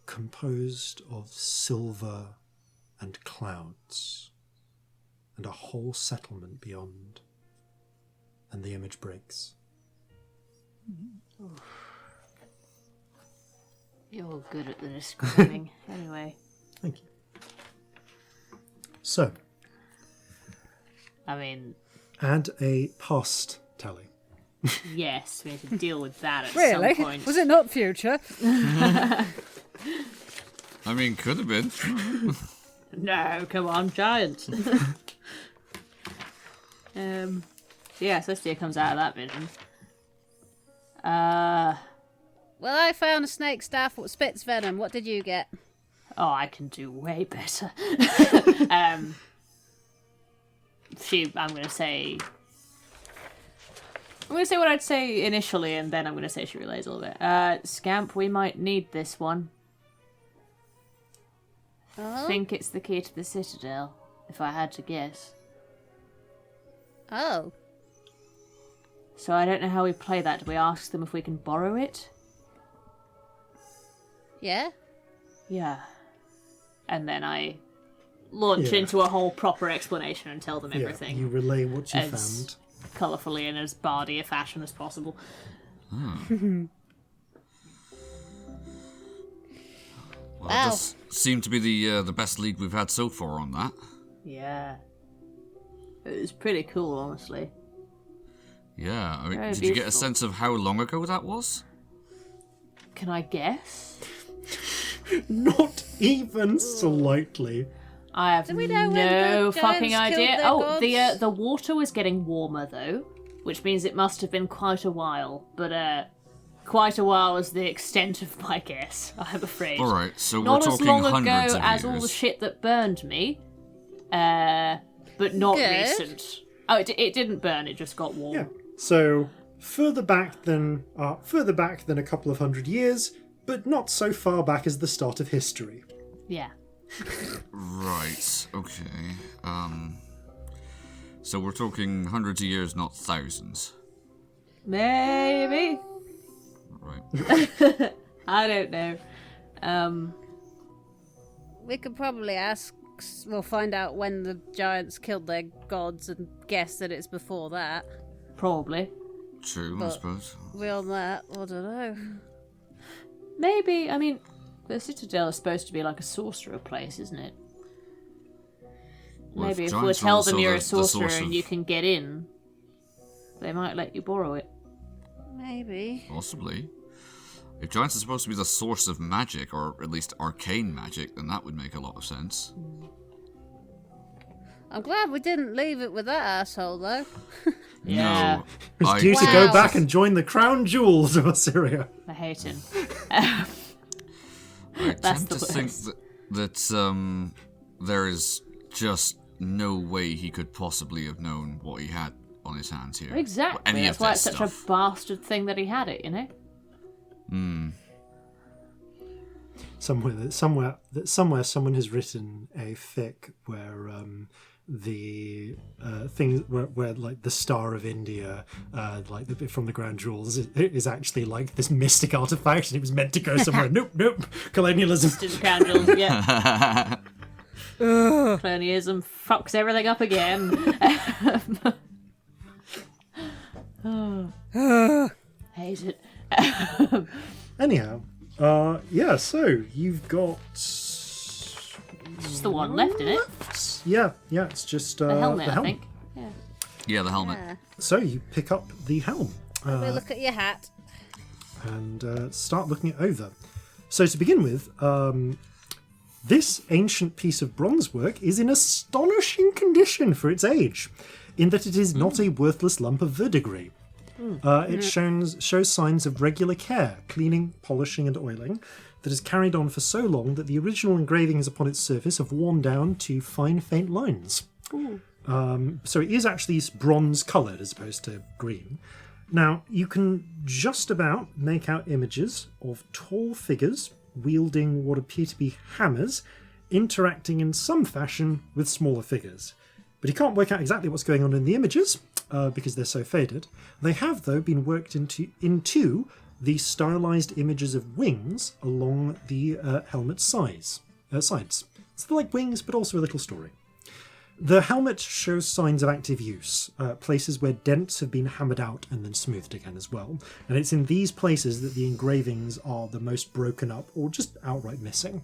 Speaker 1: composed of silver and clouds, and a whole settlement beyond. And the image breaks.
Speaker 2: You're good at the describing. Anyway.
Speaker 1: Thank you. So,
Speaker 2: I mean,
Speaker 1: add a past tally.
Speaker 2: yes, we had to deal with that at
Speaker 3: Really?
Speaker 2: some point.
Speaker 3: Was it not future?
Speaker 4: I mean, could have been.
Speaker 2: No, come on, giants. Yeah, Celestia comes out of that vision.
Speaker 6: Well, I found a snake staff that spits venom. What did you get?
Speaker 2: Oh, I can do way better. I'm going to say what I'd say initially, and then I'm going to say she relays a little bit. Scamp, we might need this one. I think it's the key to the Citadel, if I had to guess.
Speaker 6: Oh.
Speaker 2: So I don't know how we play that. Do we ask them if we can borrow it?
Speaker 6: Yeah?
Speaker 2: Yeah. And then I launch into a whole proper explanation and tell them everything.
Speaker 1: You relay what you
Speaker 2: as
Speaker 1: found.
Speaker 2: colourfully and as bardy a fashion as possible.
Speaker 4: Well,
Speaker 6: Wow.
Speaker 4: This seemed to be the best lead we've had so far on that.
Speaker 2: Yeah. It was pretty cool, honestly.
Speaker 4: Yeah, I mean,
Speaker 2: Very
Speaker 4: did you get a
Speaker 2: beautiful.
Speaker 4: sense of how long ago that was?
Speaker 2: Can I guess?
Speaker 1: Not even slightly.
Speaker 2: I have
Speaker 6: we know when
Speaker 2: no
Speaker 6: the
Speaker 2: fucking
Speaker 6: giants
Speaker 2: idea.
Speaker 6: killed their gods?
Speaker 2: The water was getting warmer though, which means it must have been quite a while. But quite a while is the extent of my guess, I'm afraid.
Speaker 4: All right, so
Speaker 2: Not
Speaker 4: we're
Speaker 2: as
Speaker 4: talking
Speaker 2: long
Speaker 4: hundreds
Speaker 2: ago
Speaker 4: of
Speaker 2: as
Speaker 4: years.
Speaker 2: all the shit that burned me. but not
Speaker 6: Good.
Speaker 2: recent. Oh, it didn't burn. It just got warm.
Speaker 1: Yeah. So further back than a couple of hundred years, but not so far back as the start of history.
Speaker 2: Yeah.
Speaker 4: Right. Okay. So we're talking hundreds of years, not thousands.
Speaker 2: Maybe.
Speaker 4: Right.
Speaker 2: I don't know.
Speaker 6: We could probably we'll find out when the giants killed their gods and guess that it's before that.
Speaker 2: Probably.
Speaker 4: True, I
Speaker 6: But-
Speaker 4: suppose.
Speaker 6: Beyond that, I don't know.
Speaker 2: Maybe. I mean, the Citadel is supposed to be like a sorcerer place, isn't it?
Speaker 4: Well,
Speaker 2: Maybe if we
Speaker 4: giants are
Speaker 2: tell
Speaker 4: also
Speaker 2: them you're a
Speaker 4: the source
Speaker 2: sorcerer and
Speaker 4: of-
Speaker 2: you can get in, they might let you borrow it.
Speaker 6: Maybe.
Speaker 4: Possibly. If giants are supposed to be the source of magic, or at least arcane magic, then that would make a lot of sense.
Speaker 6: I'm glad we didn't leave it with that asshole, though.
Speaker 2: Yeah.
Speaker 4: No,
Speaker 1: It's due to
Speaker 6: Wow.
Speaker 1: go back and join the crown jewels of Assyria.
Speaker 2: I hate him.
Speaker 4: I
Speaker 2: That's
Speaker 4: tend
Speaker 2: the
Speaker 4: to think
Speaker 2: worst.
Speaker 4: that there is just no way he could possibly have known what he had on his hands here.
Speaker 2: Exactly.
Speaker 4: Any
Speaker 2: That's
Speaker 4: of
Speaker 2: why
Speaker 4: this
Speaker 2: it's such
Speaker 4: stuff.
Speaker 2: a bastard thing that he had it, you know?
Speaker 1: Somewhere someone has written a fic where the thing where like the Star of India, like the bit from the Grand Jewels, is actually like this mystic artifact, and it was meant to go somewhere. Nope, colonialism.
Speaker 2: Didn't Crown Jewels, yeah. Colonialism fucks everything up again. Hate it.
Speaker 1: Anyhow, yeah. So you've got
Speaker 2: Just the one left in it.
Speaker 1: yeah. It's just
Speaker 2: The helmet,
Speaker 1: the
Speaker 2: I
Speaker 1: helm.
Speaker 2: think. Yeah.
Speaker 4: Yeah, the helmet.
Speaker 6: Yeah.
Speaker 1: So you pick up the helm.
Speaker 6: We look at your hat.
Speaker 1: And start looking it over. So to begin with, this ancient piece of bronze work is in astonishing condition for its age, in that it is not a worthless lump of verdigris. It shows signs of regular care, cleaning, polishing and oiling, that has carried on for so long that the original engravings upon its surface have worn down to fine, faint lines. So it is actually bronze coloured as opposed to green. Now, you can just about make out images of tall figures wielding what appear to be hammers, interacting in some fashion with smaller figures. But you can't work out exactly what's going on in the images, because they're so faded. They have, though, been worked into the stylized images of wings along the helmet's sides. So they're like wings, but also a little story. The helmet shows signs of active use, places where dents have been hammered out and then smoothed again as well. And it's in these places that the engravings are the most broken up or just outright missing.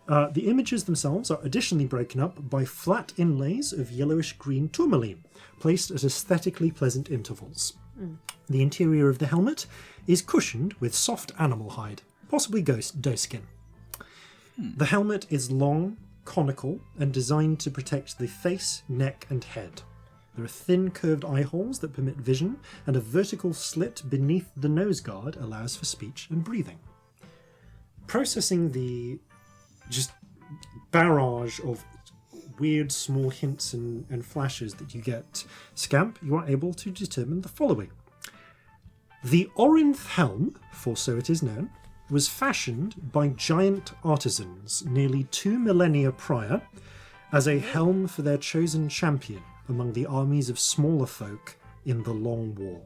Speaker 1: The images themselves are additionally broken up by flat inlays of yellowish-green tourmaline, placed at aesthetically pleasant intervals. The interior of the helmet is cushioned with soft animal hide, possibly doeskin. The helmet is long, conical, and designed to protect the face, neck, and head. There are thin, curved eye holes that permit vision, and a vertical slit beneath the nose guard allows for speech and breathing. Processing the just barrage of weird small hints and flashes that you get, Scamp, you are able to determine the following. The Orinth helm, for so it is known, was fashioned by giant artisans nearly 2 millennia prior as a helm for their chosen champion among the armies of smaller folk in the Long War.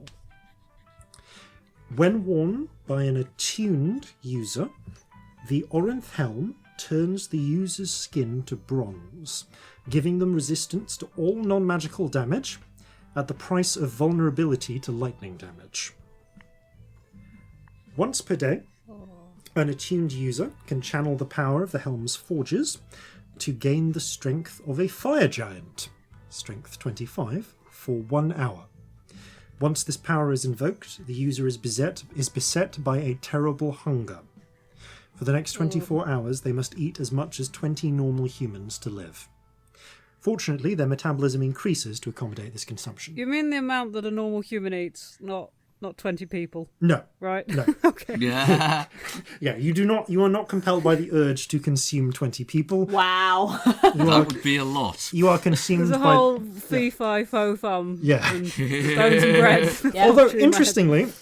Speaker 1: When worn by an attuned user, the Orinth helm turns the user's skin to bronze, giving them resistance to all non-magical damage at the price of vulnerability to lightning damage. Once per day, an attuned user can channel the power of the helm's forges to gain the strength of a fire giant, strength 25, for 1 hour. Once this power is invoked, the user is beset by a terrible hunger. For the next 24 hours, they must eat as much as 20 normal humans to live. Fortunately, their metabolism increases to accommodate this consumption.
Speaker 3: You mean the amount that a normal human eats, not not 20 people,
Speaker 1: No.
Speaker 3: right?
Speaker 1: No.
Speaker 3: Okay.
Speaker 4: Yeah.
Speaker 1: Yeah, you are not compelled by the urge to consume 20 people.
Speaker 2: Wow.
Speaker 4: That would be a lot.
Speaker 1: You are consumed
Speaker 3: There's a
Speaker 1: by...
Speaker 3: whole fee-fi-fo-fum.
Speaker 1: Yeah.
Speaker 3: And bones and bread.
Speaker 2: Yeah.
Speaker 1: Although,
Speaker 3: Through my
Speaker 1: interestingly,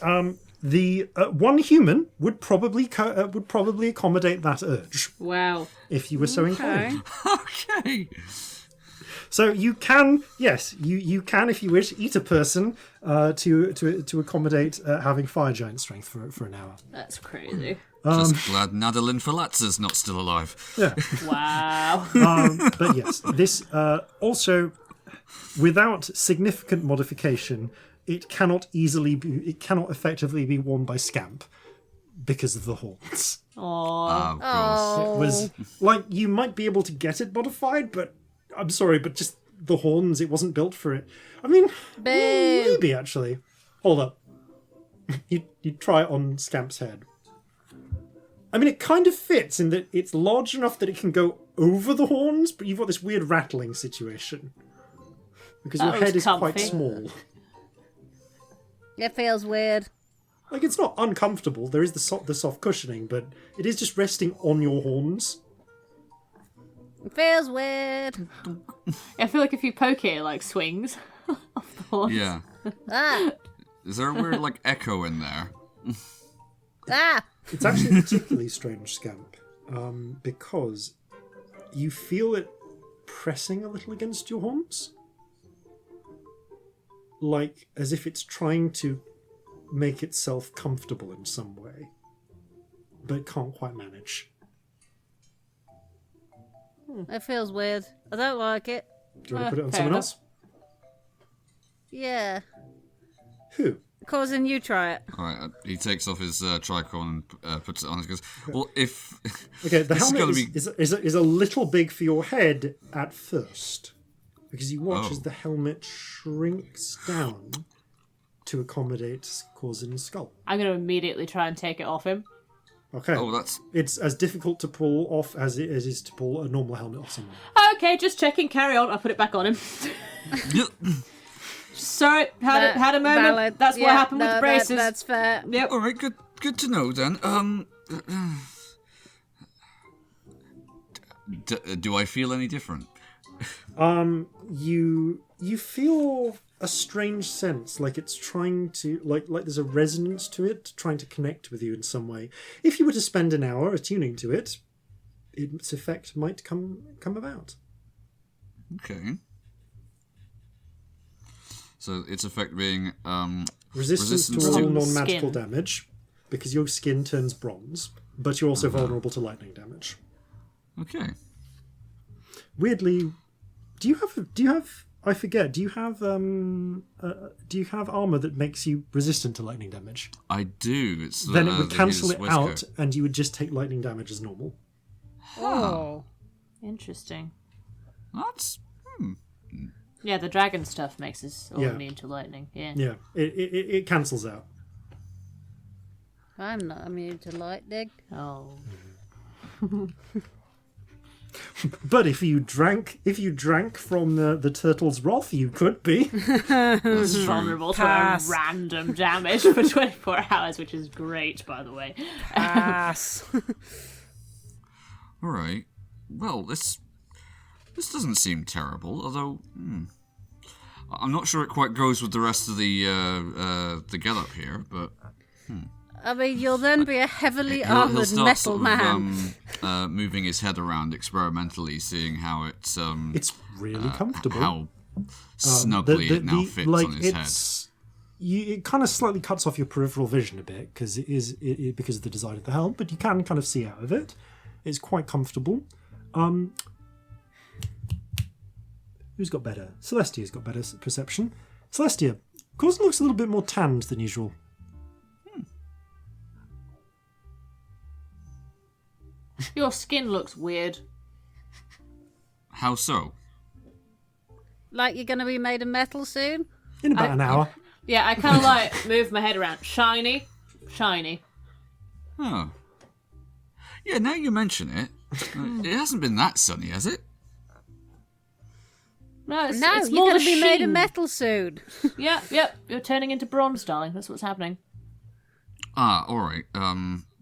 Speaker 1: the one human would probably accommodate that urge,
Speaker 2: Wow.
Speaker 1: if you were so inclined.
Speaker 4: Okay.
Speaker 1: So you can, yes, you can, if you wish, eat a person to accommodate having fire giant strength for an hour.
Speaker 2: That's crazy.
Speaker 4: Just glad Nadalin Falatza's not still alive.
Speaker 1: Yeah.
Speaker 2: Wow.
Speaker 1: But yes, this also, without significant modification, it cannot effectively be worn by Scamp because of the horns.
Speaker 2: Aww.
Speaker 4: Of course.
Speaker 1: It was like you might be able to get it modified, but I'm sorry, but just the horns, it wasn't built for it. I mean, maybe actually. Hold up. You try it on Scamp's head. I mean, it kind of fits in that it's large enough that it can go over the horns, but you've got this weird rattling situation. Because your
Speaker 2: That was
Speaker 1: head is quite
Speaker 2: comfy.
Speaker 1: small.
Speaker 6: It feels weird.
Speaker 1: Like, it's not uncomfortable. There is the soft cushioning, but it is just resting on your horns.
Speaker 6: It feels weird.
Speaker 2: I feel like if you poke it, it like swings off the horns.
Speaker 4: Yeah.
Speaker 6: Ah,
Speaker 4: Is there a weird, like, echo in there?
Speaker 6: ah.
Speaker 1: It's actually particularly strange, Scamp, because you feel it pressing a little against your horns. Like, as if it's trying to make itself comfortable in some way, but can't quite manage.
Speaker 6: It feels weird. I don't like it.
Speaker 1: Do you want to put it on
Speaker 2: fair
Speaker 1: someone
Speaker 2: enough.
Speaker 1: else?
Speaker 6: Yeah.
Speaker 1: Who?
Speaker 6: Corzin, you try it.
Speaker 4: All right, he takes off his tricorn and puts it on. He goes, well, if...
Speaker 1: Okay, the
Speaker 4: This is
Speaker 1: helmet
Speaker 4: gonna be-
Speaker 1: is a little big for your head at first, because you watch
Speaker 4: Oh.
Speaker 1: as the helmet shrinks down to accommodate Corzin's skull.
Speaker 2: I'm going to immediately try and take it off him.
Speaker 1: Okay.
Speaker 4: Oh, that's...
Speaker 1: It's as difficult to pull off as it is to pull a normal helmet off someone.
Speaker 2: Okay, just checking. Carry on. I'll put it back on him. Sorry, had a moment.
Speaker 6: Valid.
Speaker 2: That's what
Speaker 6: Yeah,
Speaker 2: happened with
Speaker 6: no,
Speaker 2: the braces.
Speaker 6: That's fair.
Speaker 2: Yep.
Speaker 4: All right, good to know, then. Do I feel any different?
Speaker 1: You feel a strange sense, like it's trying to, like there's a resonance to it, trying to connect with you in some way. If you were to spend an hour attuning to it, its effect might come about.
Speaker 4: Okay. So its effect being
Speaker 1: Resistance to
Speaker 4: resistance
Speaker 1: all
Speaker 4: to
Speaker 1: non-magical
Speaker 2: skin.
Speaker 1: damage, because your skin turns bronze, but you're also vulnerable to lightning damage.
Speaker 4: Okay.
Speaker 1: Weirdly, do you have? I forget. Do you have armor that makes you resistant to lightning damage?
Speaker 4: I do. It's
Speaker 1: Then it would
Speaker 4: the
Speaker 1: cancel
Speaker 4: his
Speaker 1: it out,
Speaker 4: waistcoat.
Speaker 1: and you would just take lightning damage as normal.
Speaker 3: Oh.
Speaker 2: Interesting.
Speaker 4: That's...
Speaker 2: Yeah, the dragon stuff makes us all
Speaker 1: Yeah.
Speaker 2: immune to lightning. Yeah.
Speaker 1: Yeah, it cancels out.
Speaker 6: I'm not immune to lightning.
Speaker 2: Oh.
Speaker 1: But if you drank from the turtle's wrath, you could be.
Speaker 2: Vulnerable to
Speaker 3: Pass.
Speaker 2: random damage for 24 hours, which is great, by the way.
Speaker 3: Ass.
Speaker 4: All right. Well, this doesn't seem terrible, although I'm not sure it quite goes with the rest of the get-up here, but...
Speaker 6: I mean, you'll then be a heavily
Speaker 4: He'll
Speaker 6: armoured
Speaker 4: start
Speaker 6: metal
Speaker 4: sort
Speaker 6: man.
Speaker 4: of moving his head around experimentally, seeing how it's
Speaker 1: It's really comfortable.
Speaker 4: how snugly it now fits on his head.
Speaker 1: It kind of slightly cuts off your peripheral vision a bit because because of the design of the helm, but you can kind of see out of it. It's quite comfortable. Who's got better? Celestia's got better perception. Celestia, Corzin looks a little bit more tanned than usual.
Speaker 2: Your skin looks weird.
Speaker 4: How so?
Speaker 6: Like you're going to be made of metal soon?
Speaker 1: In about an hour.
Speaker 2: Yeah, I kind of like move my head around. Shiny.
Speaker 4: Oh. Yeah, now you mention it, it hasn't been that sunny, has it?
Speaker 2: No, it's
Speaker 6: No,
Speaker 2: it's
Speaker 6: you're
Speaker 2: more
Speaker 6: going to
Speaker 2: the
Speaker 6: be made of
Speaker 2: sheen.
Speaker 6: metal soon.
Speaker 2: Yep. You're turning into bronze, darling. That's what's happening.
Speaker 4: Alright.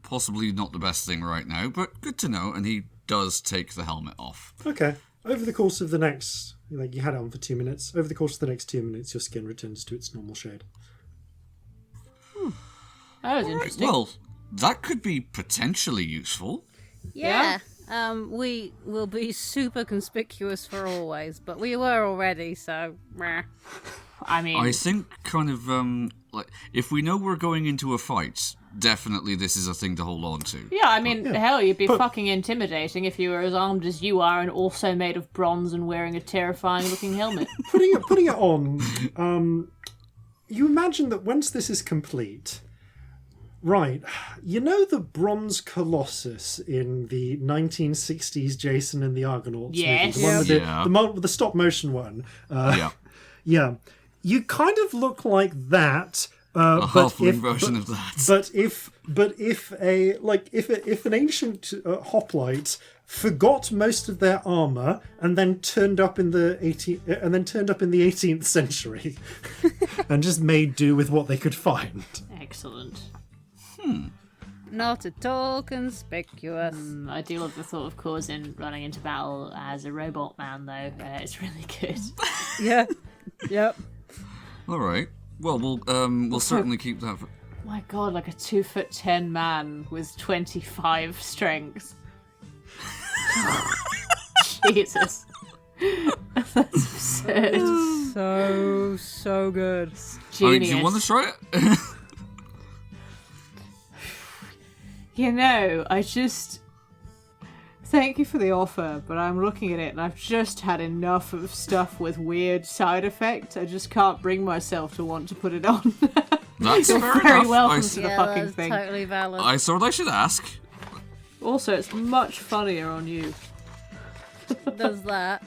Speaker 4: Possibly not the best thing right now, but good to know, and he does take the helmet off.
Speaker 1: Okay. Over the course of the next, you had it on for 2 minutes. Over the course of the next 2 minutes, your skin returns to its normal shade.
Speaker 2: That was interesting.
Speaker 4: Well, that could be potentially useful.
Speaker 6: Yeah. We will be super conspicuous for always, but we were already, so... meh.
Speaker 2: I mean,
Speaker 4: I think kind of, if we know we're going into a fight, definitely this is a thing to hold on to.
Speaker 2: yeah, I mean, hell, you'd be fucking intimidating if you were as armed as you are and also made of bronze and wearing a terrifying-looking helmet.
Speaker 1: Putting it on, you imagine that once this is complete... Right, you know the bronze colossus in the 1960s Jason and the Argonauts
Speaker 2: Yes.
Speaker 1: movie? The one with
Speaker 4: Yeah.
Speaker 1: with the stop-motion one.
Speaker 4: Yeah.
Speaker 1: Yeah. You kind of look like that,
Speaker 4: A
Speaker 1: but
Speaker 4: halfling
Speaker 1: if
Speaker 4: version of that.
Speaker 1: but if an ancient hoplite forgot most of their armor and then turned up in the 18th century and just made do with what they could find.
Speaker 2: Excellent.
Speaker 6: Not at all conspicuous.
Speaker 2: I do love the thought of Corzin running into battle as a robot man, though. It's really good.
Speaker 3: Yeah. Yep.
Speaker 4: Alright. Well, we'll certainly keep that...
Speaker 2: My god, like a 2'10" man with 25 strength. Jesus. That's absurd.
Speaker 3: So good.
Speaker 4: I mean,
Speaker 2: Genius.
Speaker 4: do you want to try it?
Speaker 2: You know, thank you for the offer, but I'm looking at it and I've just had enough of stuff with weird side effects. I just can't bring myself to want to put it on.
Speaker 4: That's
Speaker 2: You're
Speaker 4: fair
Speaker 2: very
Speaker 4: enough.
Speaker 2: welcome to the
Speaker 6: Yeah,
Speaker 2: fucking
Speaker 6: that's
Speaker 2: thing.
Speaker 6: totally valid.
Speaker 4: I thought I should ask.
Speaker 2: Also, it's much funnier on you.
Speaker 6: Does that.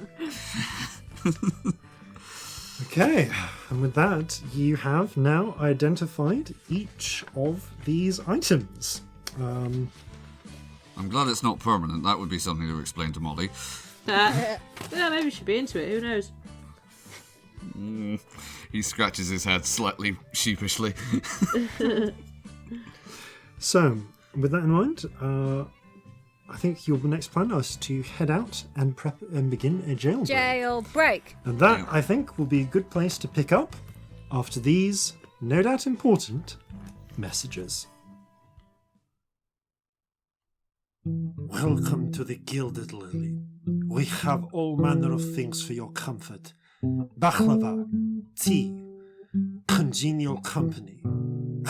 Speaker 1: Okay, and with that, you have now identified each of these items.
Speaker 4: I'm glad it's not permanent. That would be something to explain to Molly.
Speaker 2: Yeah, maybe you should be into it. Who knows?
Speaker 4: He scratches his head slightly sheepishly.
Speaker 1: So, with that in mind, I think your next plan is to head out and prep and begin a jailbreak.
Speaker 6: Jailbreak.
Speaker 1: And that, I think, will be a good place to pick up after these, no doubt important, messages. Welcome to the Gilded Lily. We have all manner of things for your comfort. Baklava, tea, congenial company,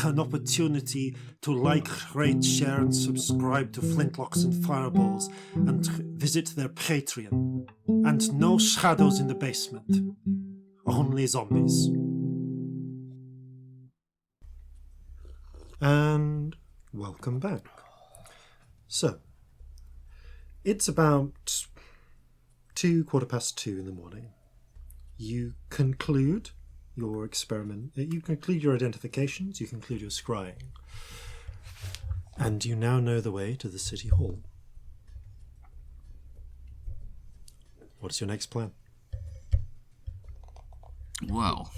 Speaker 1: an opportunity to like, rate, share and subscribe to Flintlocks and Fireballs and visit their Patreon. And no shadows in the basement. Only zombies. And welcome back. So, it's about 2:15 in the morning. You conclude your experiment. You conclude your identifications. You conclude your scrying. And you now know the way to the city hall. What's your next plan?
Speaker 4: Well,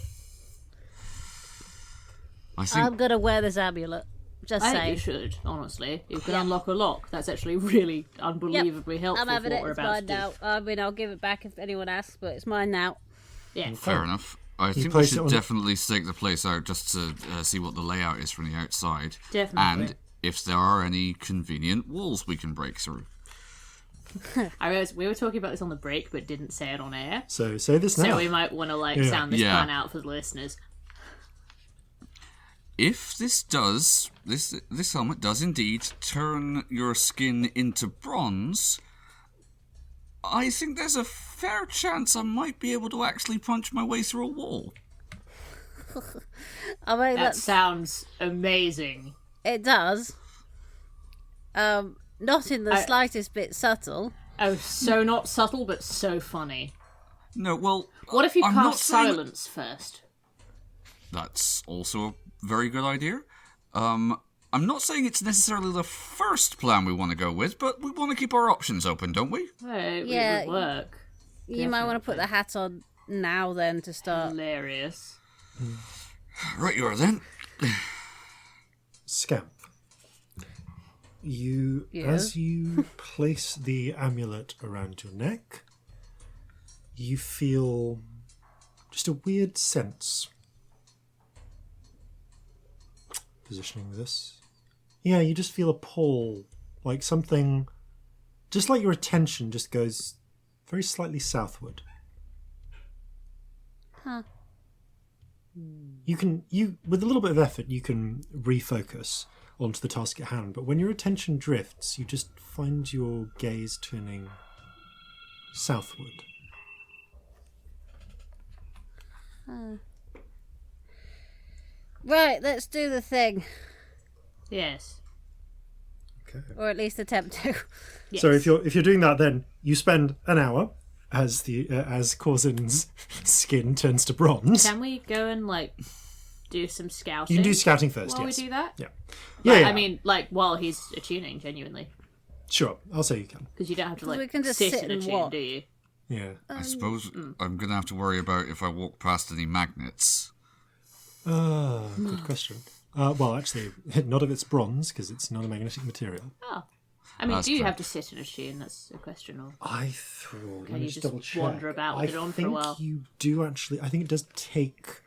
Speaker 4: I think
Speaker 6: I'm gonna wear this amulet. Just
Speaker 2: I think
Speaker 6: saying.
Speaker 2: you should, honestly. You can unlock a lock. That's actually really unbelievably helpful
Speaker 6: I'm
Speaker 2: for
Speaker 6: having
Speaker 2: what
Speaker 6: it.
Speaker 2: we're
Speaker 6: It's
Speaker 2: about
Speaker 6: mine
Speaker 2: to do.
Speaker 6: now. I mean, I'll give it back if anyone asks, but it's mine now.
Speaker 2: Yeah.
Speaker 4: fair enough. I think we
Speaker 1: place it
Speaker 4: should
Speaker 1: on-
Speaker 4: definitely stake the place out just to see what the layout is from the outside.
Speaker 2: Definitely.
Speaker 4: And if there are any convenient walls we can break through.
Speaker 2: I realized we were talking about this on the break, but didn't say it on air.
Speaker 1: So say this now.
Speaker 2: So we might want to sound this
Speaker 4: Yeah.
Speaker 2: plan out for the listeners.
Speaker 4: If this helmet does indeed turn your skin into bronze, I think there's a fair chance I might be able to actually punch my way through a wall.
Speaker 6: I mean,
Speaker 2: That sounds amazing.
Speaker 6: it does. Not in the slightest bit subtle.
Speaker 2: Oh, so not subtle, but so funny.
Speaker 4: No, well,
Speaker 2: What if you
Speaker 4: I'm not
Speaker 2: cast
Speaker 4: saying-
Speaker 2: silence first?
Speaker 4: That's also a very good idea. I'm not saying it's necessarily the first plan we want to go with, but we want to keep our options open, don't we?
Speaker 2: It
Speaker 6: Yeah.
Speaker 2: would work.
Speaker 6: You might want to put the hat on now then to start.
Speaker 2: Hilarious.
Speaker 4: Right you are then.
Speaker 1: Scamp. As you place the amulet around your neck, you feel just a weird sense. Positioning this. Yeah, you just feel a pull, like something, just like your attention just goes very slightly southward.
Speaker 6: Huh.
Speaker 1: You with a little bit of effort, you can refocus onto the task at hand, but when your attention drifts, you just find your gaze turning southward.
Speaker 6: Right, let's do the thing.
Speaker 2: Yes.
Speaker 1: Okay.
Speaker 6: Or at least attempt to.
Speaker 2: Yes.
Speaker 1: So if you're doing that, then you spend an hour as as Corzin's skin turns to bronze.
Speaker 2: Can we go and do some scouting?
Speaker 1: You can do scouting first.
Speaker 2: while
Speaker 1: yes.
Speaker 2: we do that.
Speaker 1: Yeah.
Speaker 2: Like,
Speaker 1: Yeah.
Speaker 2: I mean, while he's attuning, genuinely,
Speaker 1: Sure. I'll say you can.
Speaker 2: because you don't have to
Speaker 6: We can just sit
Speaker 2: and
Speaker 6: and
Speaker 2: attune,
Speaker 6: watch.
Speaker 2: do you?
Speaker 1: Yeah.
Speaker 4: I suppose I'm going to have to worry about if I walk past any magnets.
Speaker 1: Good question. Well, actually, not if it's bronze, because it's not a magnetic material.
Speaker 2: Oh, I mean,
Speaker 4: That's
Speaker 2: do you have
Speaker 4: correct.
Speaker 2: to sit and attune? That's a question. Or
Speaker 1: Let
Speaker 2: you
Speaker 1: me
Speaker 2: just
Speaker 1: double check.
Speaker 2: wander about with it on for a while?
Speaker 1: I think you do actually. I think it does take.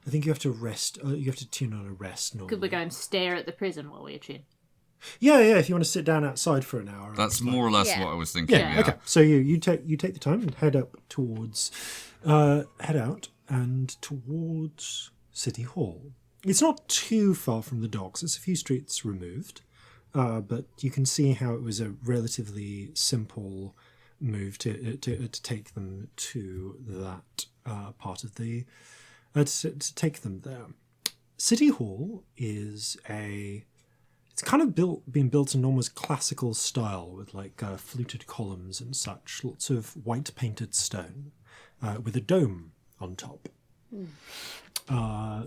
Speaker 1: I think you have to rest. You have to tune on a rest normally.
Speaker 2: could we go and stare at the prison while we attune?
Speaker 1: Yeah. If you want to sit down outside for an hour.
Speaker 4: That's more or less
Speaker 6: Yeah.
Speaker 4: what I was thinking.
Speaker 1: Yeah. Okay. So you take the time and head up towards, head out and towards City Hall. It's not too far from the docks. It's a few streets removed, but you can see how it was a relatively simple move to take them to that part of the to take them there. City Hall is it's kind of been built in almost classical style with fluted columns and such, lots of white painted stone with a dome on top.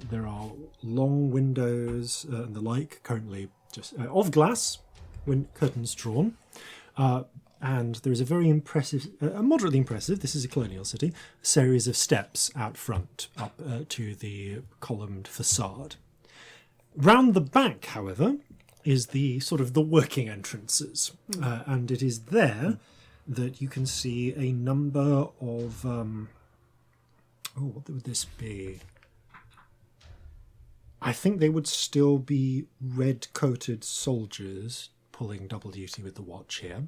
Speaker 1: There are long windows and the like, currently just of glass, curtains drawn. And there is a very impressive, moderately impressive, this is a colonial city, series of steps out front up to the columned facade. Round the back, however, is the sort of the working entrances. And it is there that you can see a number of... what would this be? I think they would still be red-coated soldiers pulling double duty with the watch here,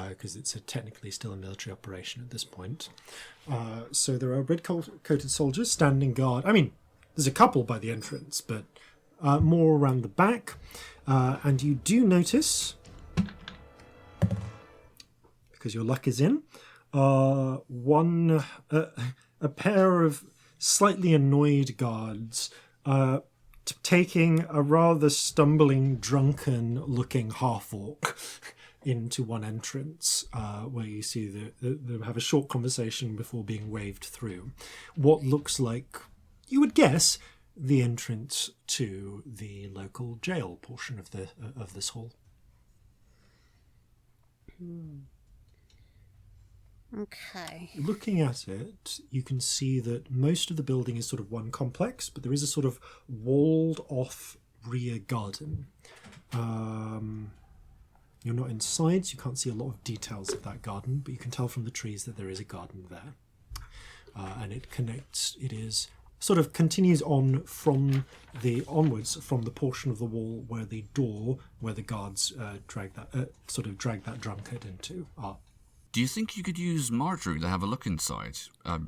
Speaker 1: because it's technically still a military operation at this point. So there are red-coated soldiers standing guard. I mean, there's a couple by the entrance, but more around the back. And you do notice, because your luck is in, a pair of slightly annoyed guards taking a rather stumbling, drunken-looking half-orc into one entrance, where you see they have a short conversation before being waved through. What looks like, you would guess, the entrance to the local jail portion of this hall.
Speaker 6: Okay.
Speaker 1: Looking at it, you can see that most of the building is sort of one complex, but there is a sort of walled-off rear garden. You're not inside, so you can't see a lot of details of that garden, but you can tell from the trees that there is a garden there. And it is sort of continues on onwards from the portion of the wall where the door where the guards drag that drunkard into are.
Speaker 4: Do you think you could use Marjorie to have a look inside? A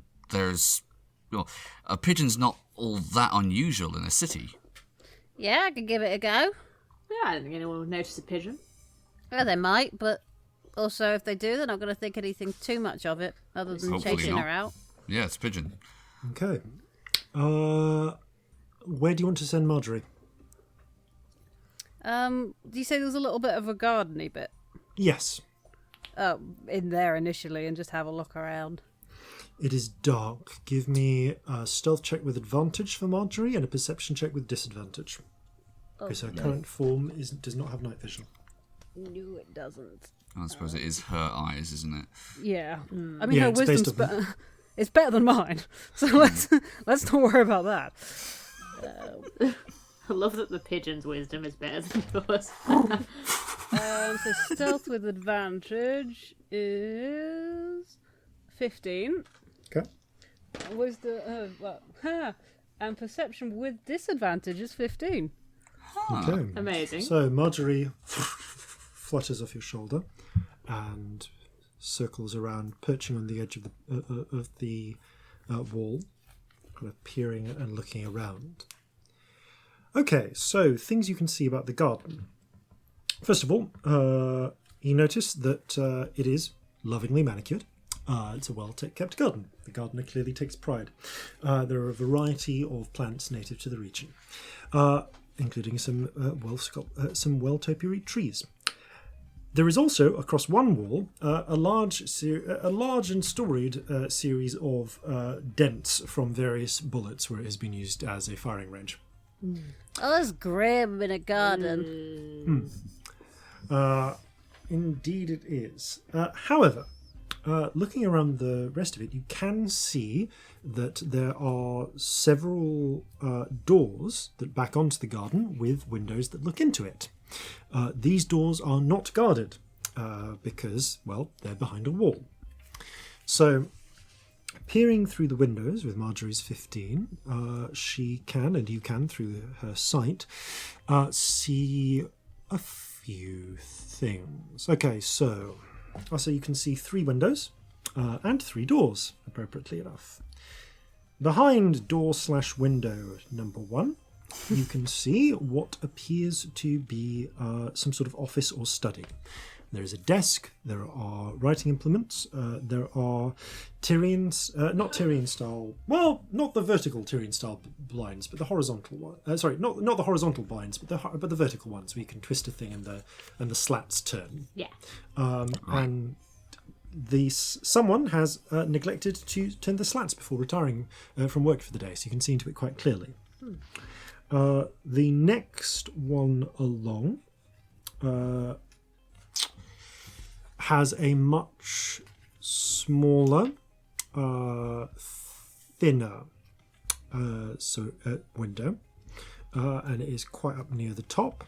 Speaker 4: pigeon's not all that unusual in a city.
Speaker 6: Yeah, I could give it a go.
Speaker 2: Yeah, I don't think anyone would notice a pigeon.
Speaker 6: Well, they might, but also if they do, they're not going to think anything too much of it, other than
Speaker 4: Hopefully
Speaker 6: chasing
Speaker 4: not.
Speaker 6: her out.
Speaker 4: Yeah, it's a pigeon.
Speaker 1: Okay. Where do you want to send Marjorie?
Speaker 6: Do you say there was a little bit of a gardeny bit?
Speaker 1: Yes.
Speaker 6: In there initially, and just have a look around.
Speaker 1: It is dark. Give me a stealth check with advantage for Marjorie and a perception check with disadvantage. Because her current form does not have night vision.
Speaker 6: No, it doesn't.
Speaker 4: I suppose it is her eyes, isn't it?
Speaker 6: Yeah. I mean,
Speaker 1: Yeah,
Speaker 6: her
Speaker 1: it's
Speaker 6: wisdom
Speaker 1: based on-
Speaker 3: It's better than mine, so let's not worry about that.
Speaker 2: I love that the pigeon's wisdom is better than yours.
Speaker 3: So stealth with advantage is 15.
Speaker 1: Okay.
Speaker 3: And perception with disadvantage is 15.
Speaker 1: Okay.
Speaker 2: Amazing.
Speaker 1: So Marjorie flutters off your shoulder and circles around, perching on the edge of the wall, kind of peering and looking around. Okay, so things you can see about the garden. First of all, you notice that it is lovingly manicured. It's a well-kept garden. The gardener clearly takes pride. There are a variety of plants native to the region, including some well-topiary trees. There is also, across one wall, a large and storied series of dents from various bullets where it has been used as a firing range.
Speaker 6: Oh, that's grim in a garden.
Speaker 1: Indeed it is. However, looking around the rest of it, you can see that there are several doors that back onto the garden with windows that look into it. These doors are not guarded because, well, they're behind a wall. So, peering through the windows with Marjorie's 15, she can, and you can through her sight, see a few things. Okay, so you can see 3 windows and 3 doors, appropriately enough. Behind door/window number 1, you can see what appears to be some sort of office or study. There is a desk, there are writing implements, there are not Tyrian style, well, not the vertical Tyrian style blinds, but the horizontal one. Not the horizontal blinds, but the vertical ones where you can twist a thing and the slats turn.
Speaker 2: Yeah.
Speaker 1: And someone has neglected to turn the slats before retiring from work for the day, so you can see into it quite clearly. The next one along has a much smaller, thinner window, and it is quite up near the top.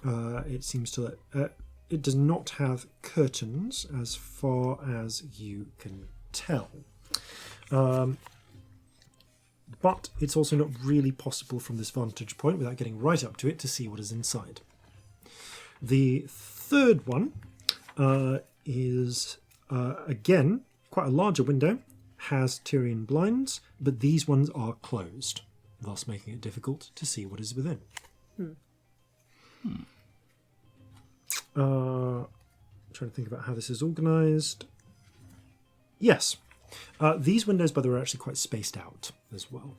Speaker 1: It seems to it does not have curtains as far as you can tell. But it's also not really possible from this vantage point, without getting right up to it, to see what is inside. The third one is, again, quite a larger window, has Tyrian blinds, but these ones are closed, thus making it difficult to see what is within. Trying to think about how this is organised. Yes. These windows, by the way, are actually quite spaced out as well.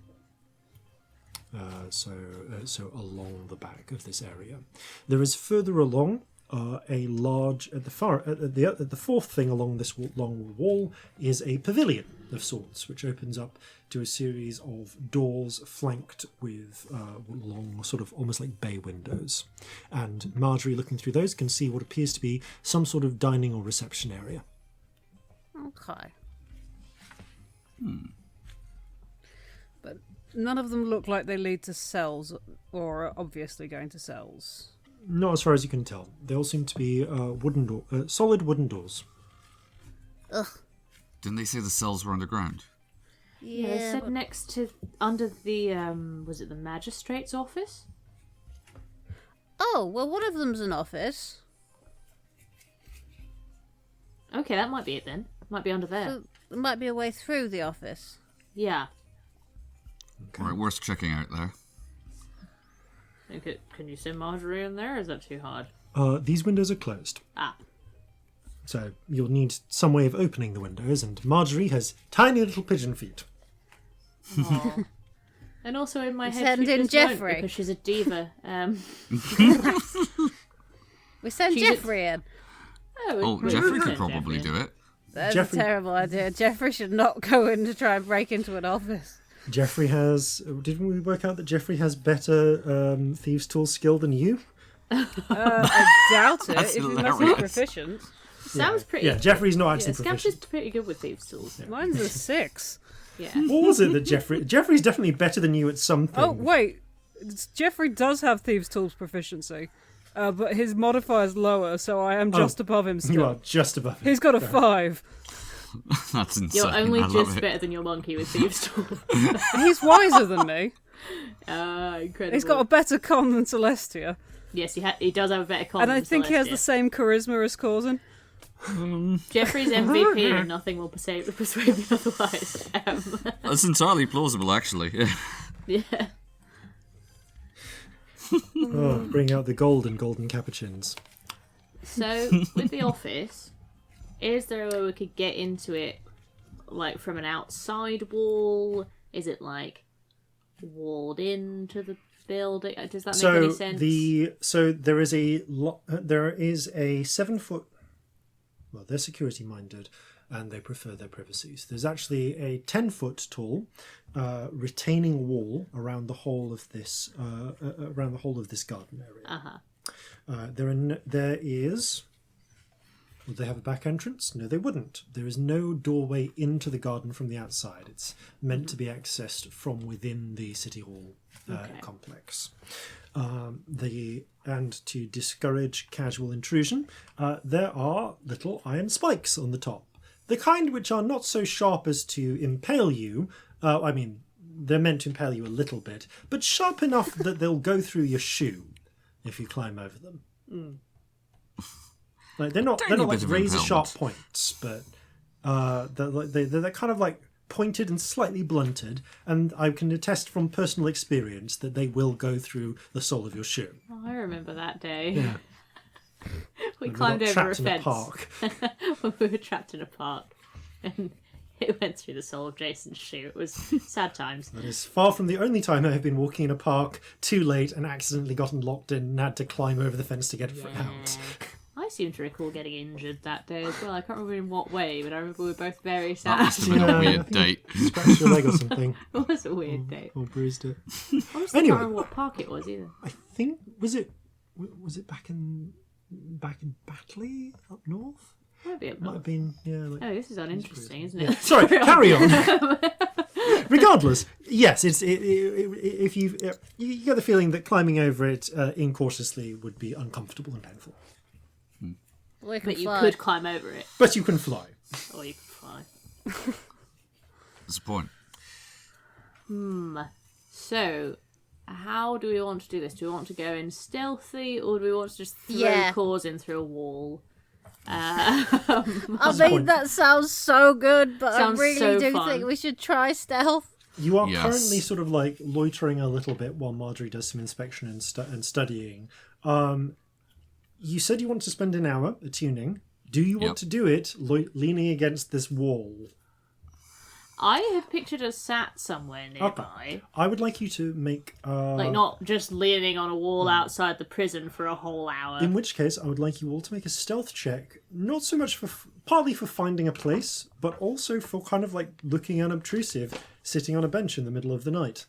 Speaker 1: So along the back of this area, there is further along a large at the fourth thing along this long wall is a pavilion of sorts, which opens up to a series of doors flanked with long, sort of almost like bay windows. And Marjorie, looking through those, can see what appears to be some sort of dining or reception area.
Speaker 6: Okay.
Speaker 3: But none of them look like they lead to cells, or are obviously going to cells.
Speaker 1: Not as far as you can tell. They all seem to be solid wooden doors.
Speaker 6: Ugh.
Speaker 4: Didn't they say the cells were underground?
Speaker 2: Yeah, they said under the, was it the magistrate's office?
Speaker 6: Oh, well, one of them's an office.
Speaker 2: Okay, that might be it then. Might be under there.
Speaker 6: So there might be a way through the office.
Speaker 2: Yeah.
Speaker 1: Okay.
Speaker 4: Alright, worth checking out there.
Speaker 2: Can you send Marjorie in there, or is that too hard?
Speaker 1: These windows are closed.
Speaker 2: Ah.
Speaker 1: So you'll need some way of opening the windows, and Marjorie has tiny little pigeon feet.
Speaker 2: And also in my head,
Speaker 6: Send
Speaker 2: she
Speaker 6: in
Speaker 2: just
Speaker 6: Jeffrey.
Speaker 2: won't, because she's a diva.
Speaker 6: We send
Speaker 2: She's
Speaker 6: Jeffrey in.
Speaker 4: Oh, Jeffrey could probably do it.
Speaker 6: That's
Speaker 1: Jeffrey-
Speaker 6: a terrible idea. Jeffrey should not go in to try and break into an office.
Speaker 1: Jeffrey has... Didn't we work out that Jeffrey has better thieves' tools skill than you?
Speaker 3: I doubt it.
Speaker 4: That's
Speaker 3: If he's massively
Speaker 4: hilarious.
Speaker 3: proficient.
Speaker 2: Sam's pretty.
Speaker 1: Yeah, Jeffrey's not actually
Speaker 2: Scamp's
Speaker 1: proficient.
Speaker 2: just pretty good with thieves' tools.
Speaker 3: Mine's a 6.
Speaker 2: Yeah.
Speaker 1: What was it that Jeffrey's definitely better than you at something.
Speaker 3: Oh, wait. Jeffrey does have Thieves' Tools proficiency, but his modifier's lower, so I am just above him still.
Speaker 1: You are just above him.
Speaker 3: He's got a 5.
Speaker 4: That's insane.
Speaker 2: You're only
Speaker 4: I love
Speaker 2: just
Speaker 4: it.
Speaker 2: better than your monkey with thieves' tools.
Speaker 3: He's wiser than me.
Speaker 2: Incredible.
Speaker 3: He's got a better con than Celestia.
Speaker 2: Yes, he does have a better con.
Speaker 3: And I
Speaker 2: than
Speaker 3: think he has
Speaker 2: Celestia.
Speaker 3: the same charisma as Corzin.
Speaker 2: Jeffrey's MVP, and nothing will persuade me otherwise.
Speaker 4: That's entirely plausible, actually. Yeah.
Speaker 2: Yeah.
Speaker 1: Bring out the golden capuchins.
Speaker 2: So, with the office, is there a way we could get into it, like, from an outside wall? Is it, like, walled into the building? Does that make any sense?
Speaker 1: So there is a 7-foot. Well, they're security minded, and they prefer their privacy. So there's actually a 10-foot tall retaining wall around the whole of this garden area. There is. Would they have a back entrance? No, they wouldn't. There is no doorway into the garden from the outside. It's meant to be accessed from within the City Hall complex. And to discourage casual intrusion, there are little iron spikes on the top. The kind which are not so sharp as to impale you. I mean, they're meant to impale you a little bit, but sharp enough that they'll go through your shoe if you climb over them. Like they're not like razor sharp points, but they're kind of like pointed and slightly blunted, and I can attest from personal experience that they will go through the sole of your shoe.
Speaker 2: Oh, I remember that day.
Speaker 1: Yeah.
Speaker 2: We
Speaker 1: When
Speaker 2: climbed
Speaker 1: got
Speaker 2: over a
Speaker 1: trapped in a
Speaker 2: fence
Speaker 1: park.
Speaker 2: when we were trapped in a park, and it went through the sole of Jason's shoe. It was sad times.
Speaker 1: That is far from the only time I have been walking in a park too late and accidentally gotten locked in and had to climb over the fence to get out.
Speaker 2: I seem to recall getting injured that day as well. I can't remember in what way, but I remember we were both very
Speaker 4: That
Speaker 2: sad.
Speaker 4: must have been a weird date.
Speaker 1: Scratched your leg or something.
Speaker 2: It was a weird day.
Speaker 1: Or bruised it.
Speaker 2: Honestly,
Speaker 1: Anyway.
Speaker 2: I can't remember what park it was either.
Speaker 1: I think was it back in Batley up north?
Speaker 2: Might be up
Speaker 1: Might
Speaker 2: north.
Speaker 1: have been
Speaker 2: Oh, this is uninteresting, isn't
Speaker 1: Yeah.
Speaker 2: it?
Speaker 1: Sorry, carry on. Regardless, yes, if you get the feeling that climbing over it incautiously would be uncomfortable and painful,
Speaker 6: We can
Speaker 2: But you
Speaker 6: fly.
Speaker 2: could climb over it,
Speaker 1: but you can fly.
Speaker 2: or you could fly.
Speaker 4: That's the point.
Speaker 2: So, how do we want to do this? Do we want to go in stealthy, or do we want to just throw
Speaker 6: Yeah.
Speaker 2: Corzin through a wall?
Speaker 6: I mean, that sounds so good, but
Speaker 2: Sounds
Speaker 6: I really
Speaker 2: so
Speaker 6: do
Speaker 2: fun.
Speaker 6: think we should try stealth.
Speaker 1: You are
Speaker 4: Yes.
Speaker 1: currently sort of like loitering a little bit while Marjorie does some inspection and studying. You said you want to spend an hour attuning. Do you want
Speaker 4: Yep.
Speaker 1: to do it leaning against this wall?
Speaker 2: I had pictured us sat somewhere nearby.
Speaker 1: I would like you to make...
Speaker 2: Like, not just leaning on a wall outside the prison for a whole hour.
Speaker 1: In which case, I would like you all to make a stealth check. Not so much partly for finding a place, but also for kind of like looking unobtrusive, sitting on a bench in the middle of the night.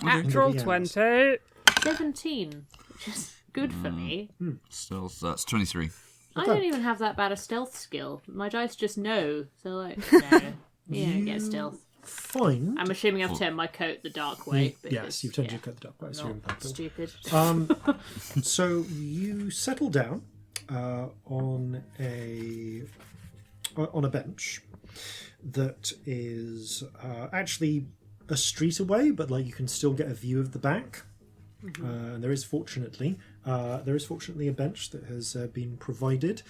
Speaker 3: Natural
Speaker 1: Yeah.
Speaker 3: 20.
Speaker 2: 17, which is good for me.
Speaker 4: Stealth, that's 23.
Speaker 2: I don't even have that bad a stealth skill. My dice just know. So, like, no. You don't get stealth.
Speaker 1: Find...
Speaker 2: I'm assuming I've turned my coat the dark way.
Speaker 1: Yes, you've turned your coat the dark way, so you're
Speaker 2: Not
Speaker 1: impactful.
Speaker 2: stupid.
Speaker 1: So you settle down on a bench that is actually a street away, but like you can still get a view of the back. And there is fortunately a bench that has been provided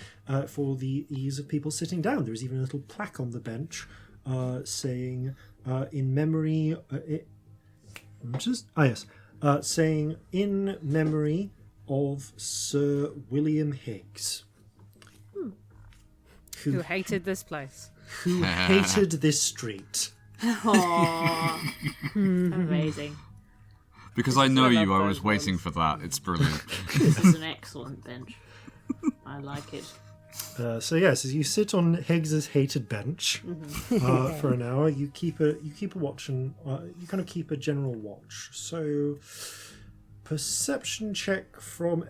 Speaker 1: for the ease of people sitting down. There is even a little plaque on the bench saying in memory. Saying in memory of Sir William Higgs,
Speaker 3: Who hated this place.
Speaker 1: who hated this street.
Speaker 2: Aww. Amazing.
Speaker 4: Because I know
Speaker 2: I love
Speaker 4: you, I
Speaker 2: those
Speaker 4: was waiting for that. It's brilliant.
Speaker 2: This is an excellent bench. I like it.
Speaker 1: So yes, as you sit on Higgs's hated bench for an hour, you keep a watch and you kind of keep a general watch. So perception check from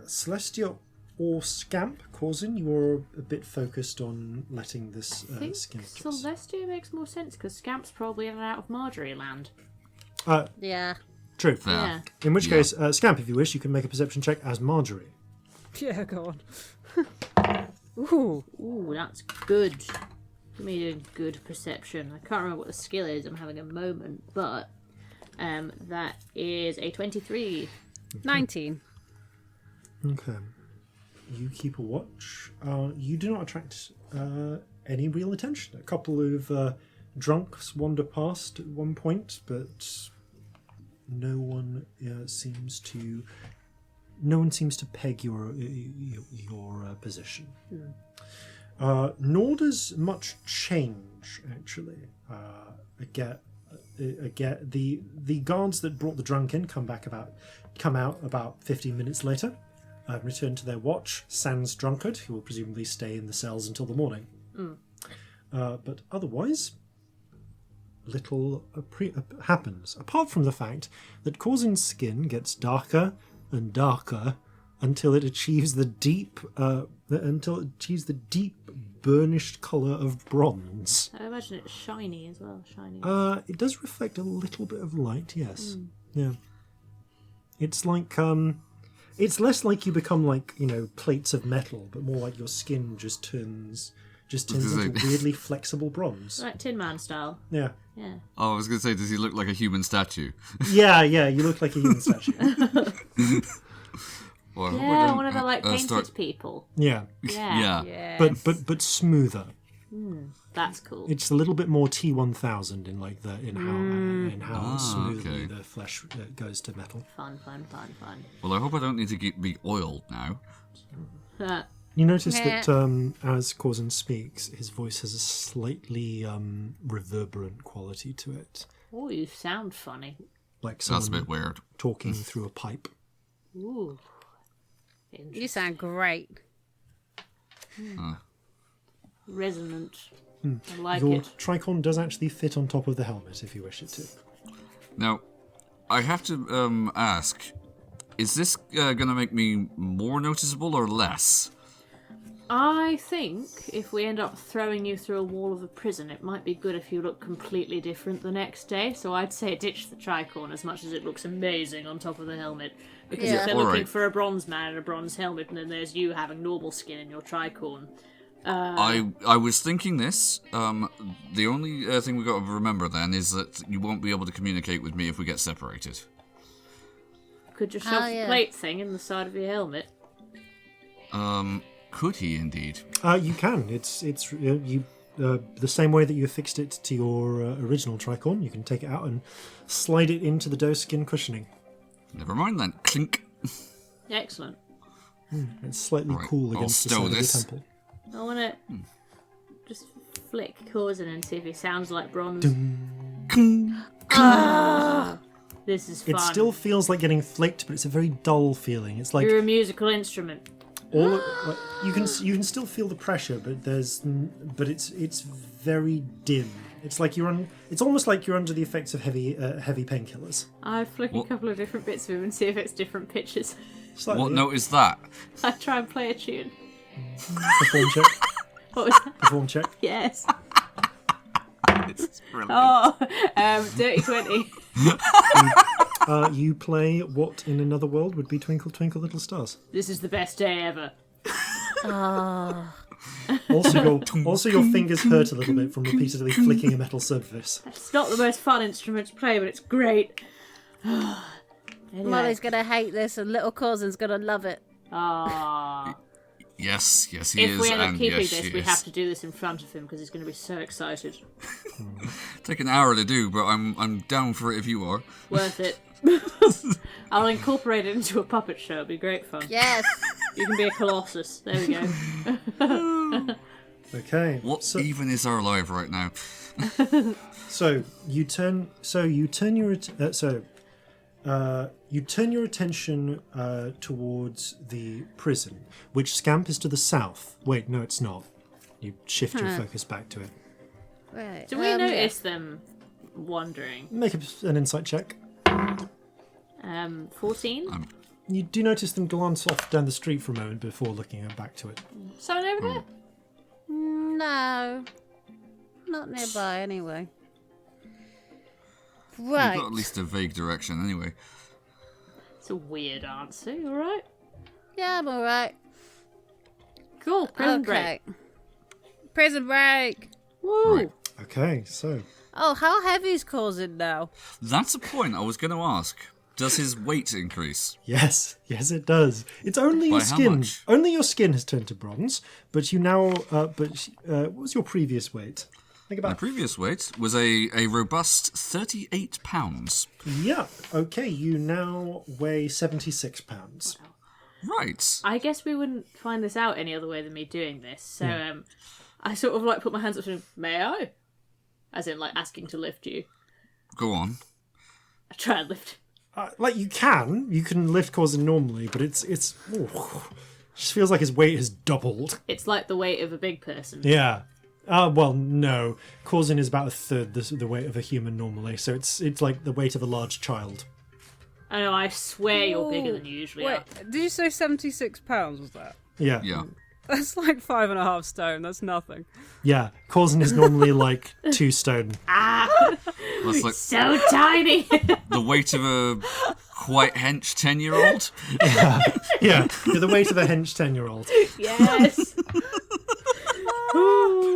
Speaker 1: Celestia or Scamp, Corzin, you're a bit focused on letting this
Speaker 2: I think
Speaker 1: skin adjust.
Speaker 2: Celestia makes more sense because Scamp's probably in and out of Marjorie land.
Speaker 6: Yeah.
Speaker 1: True.
Speaker 4: Fair.
Speaker 2: Yeah.
Speaker 1: In which case, Scamp, if you wish, you can make a perception check as Marjorie.
Speaker 3: Yeah, go on. Ooh.
Speaker 2: Ooh, that's good. Give me a good perception. I can't remember what the skill is. I'm having a moment, but that is a 23.
Speaker 3: 19.
Speaker 1: Okay. You keep a watch. You do not attract any real attention. A couple of drunks wander past at one point, but no one seems to peg your position. Nor does much change, actually. The guards that brought the drunk in come out about 15 minutes later, return to their watch, sans drunkard, who will presumably stay in the cells until the morning. But otherwise, little happens, apart from the fact that Corzin's skin gets darker and darker until it achieves the deep burnished colour of bronze.
Speaker 2: I imagine it's shiny as well. Shiny.
Speaker 1: It does reflect a little bit of light, yes. Yeah. It's like it's less like you become like, plates of metal, but more like your skin just turns into weirdly flexible bronze.
Speaker 2: Like Tin Man style.
Speaker 1: Yeah.
Speaker 2: Yeah.
Speaker 4: Oh, I was going to say, does he look like a human statue?
Speaker 1: Yeah, you look like a human statue.
Speaker 4: Well, I hope I
Speaker 2: Yeah,
Speaker 4: don't,
Speaker 2: one of the painted
Speaker 4: start...
Speaker 2: people.
Speaker 1: Yeah.
Speaker 2: Yeah.
Speaker 4: Yeah.
Speaker 1: But smoother.
Speaker 2: That's cool.
Speaker 1: It's a little bit more T1000 in how smoothly the flesh goes to metal.
Speaker 2: Fun.
Speaker 4: Well, I hope I don't need to be oiled now.
Speaker 1: You notice that as Corzin speaks, his voice has a slightly reverberant quality to it.
Speaker 2: Oh, you sound funny.
Speaker 1: Like
Speaker 4: That's a
Speaker 1: someone
Speaker 4: bit weird.
Speaker 1: talking through a pipe.
Speaker 2: Ooh.
Speaker 6: You sound great.
Speaker 2: Resonant. I like
Speaker 1: Your
Speaker 2: it.
Speaker 1: tricorn does actually fit on top of the helmet if you wish it to.
Speaker 4: Now, I have to ask, is this going to make me more noticeable or less?
Speaker 2: I think if we end up throwing you through a wall of a prison, it might be good if you look completely different the next day. So I'd say ditch the tricorn as much as it looks amazing on top of the helmet. Because if they're looking for a bronze man in a bronze helmet, and then there's you having normal skin in your tricorn.
Speaker 4: I was thinking this. The only thing we've got to remember then is that you won't be able to communicate with me if we get separated.
Speaker 2: Could you shove the plate thing in the side of your helmet?
Speaker 4: Could he indeed?
Speaker 1: You can. It's the same way that you fixed it to your original tricorn. You can take it out and slide it into the doe skin cushioning.
Speaker 4: Never mind then. Clink.
Speaker 2: Excellent.
Speaker 1: It's slightly cool against the side of the temple.
Speaker 2: I want to just flick Corzin and see if he sounds like bronze. This is fun.
Speaker 1: It still feels like getting flicked, but it's a very dull feeling. It's like
Speaker 2: you're a musical instrument.
Speaker 1: you can still feel the pressure, but it's very dim. It's like it's almost like you're under the effects of heavy painkillers.
Speaker 2: I flick a couple of different bits of him and see if it's different pitches.
Speaker 1: Slightly.
Speaker 4: What note is that?
Speaker 2: I try and play a tune.
Speaker 1: Perform check.
Speaker 2: What was that?
Speaker 1: Perform check.
Speaker 2: Yes.
Speaker 4: This is brilliant.
Speaker 2: Oh, dirty 20.
Speaker 1: You play what in another world would be Twinkle Twinkle Little Stars.
Speaker 2: This is the best day ever.
Speaker 1: Also, your fingers hurt a little bit from repeatedly flicking a metal surface.
Speaker 2: It's not the most fun instrument to play, but it's great. Anyway.
Speaker 6: Molly's gonna hate this, and little Corzin's gonna love it.
Speaker 4: Yes, he is.
Speaker 2: If we end up
Speaker 4: and
Speaker 2: keeping
Speaker 4: yes,
Speaker 2: this,
Speaker 4: she
Speaker 2: we
Speaker 4: is.
Speaker 2: have to do this in front of him because he's going to be so excited.
Speaker 4: Take an hour to do, but I'm down for it if you are.
Speaker 2: Worth it. I'll incorporate it into a puppet show. It'll be great fun.
Speaker 6: Yes.
Speaker 2: You can be a colossus. There we go.
Speaker 1: Okay.
Speaker 4: What even is our life right now?
Speaker 1: So you turn your attention towards the prison, which Scamp is to the south. Wait, no, it's not. You shift your focus back to it.
Speaker 6: Right.
Speaker 2: Do we notice them wandering?
Speaker 1: Make an insight check.
Speaker 2: 14?
Speaker 1: you do notice them glance off down the street for a moment before looking back to it.
Speaker 2: Someone over there?
Speaker 6: No. Not nearby, anyway.
Speaker 4: You've
Speaker 6: Right.
Speaker 4: got at least a vague direction, anyway.
Speaker 2: It's a weird answer. You alright?
Speaker 6: Yeah, I'm alright.
Speaker 2: Cool. Prison break.
Speaker 6: Prison break.
Speaker 2: Woo!
Speaker 4: Right.
Speaker 1: Okay, so
Speaker 6: Oh, how heavy's Corzin now?
Speaker 4: That's a point I was going to ask. Does his weight increase?
Speaker 1: yes, it does. It's only
Speaker 4: By
Speaker 1: your
Speaker 4: how
Speaker 1: skin.
Speaker 4: much?
Speaker 1: Only your skin has turned to bronze, but you now. What was your previous weight? Think
Speaker 4: My
Speaker 1: about.
Speaker 4: previous weight was a robust 38 pounds.
Speaker 1: Yeah. Okay, you now weigh 76 pounds.
Speaker 4: Right.
Speaker 2: I guess we wouldn't find this out any other way than me doing this. So I sort of like put my hands up and may I? As in like asking to lift you.
Speaker 4: Go on.
Speaker 2: I try and lift him.
Speaker 1: Like you can lift Corzin normally, but it's just feels like his weight has doubled.
Speaker 2: It's like the weight of a big person.
Speaker 1: Yeah. Well, no. Corzin is about a third the weight of a human normally, so it's like the weight of a large child.
Speaker 2: I know, I swear you're bigger than you usually
Speaker 3: Wait,
Speaker 2: are.
Speaker 3: did you say 76 pounds was that?
Speaker 1: Yeah.
Speaker 4: Yeah.
Speaker 3: That's like 5.5 stone. That's nothing.
Speaker 1: Yeah. Corzin is normally like 2 stone.
Speaker 4: That's like
Speaker 2: So tiny!
Speaker 4: the weight of a quite hench 10-year-old.
Speaker 1: Yeah. You're the weight of a hench 10-year-old.
Speaker 2: Yes!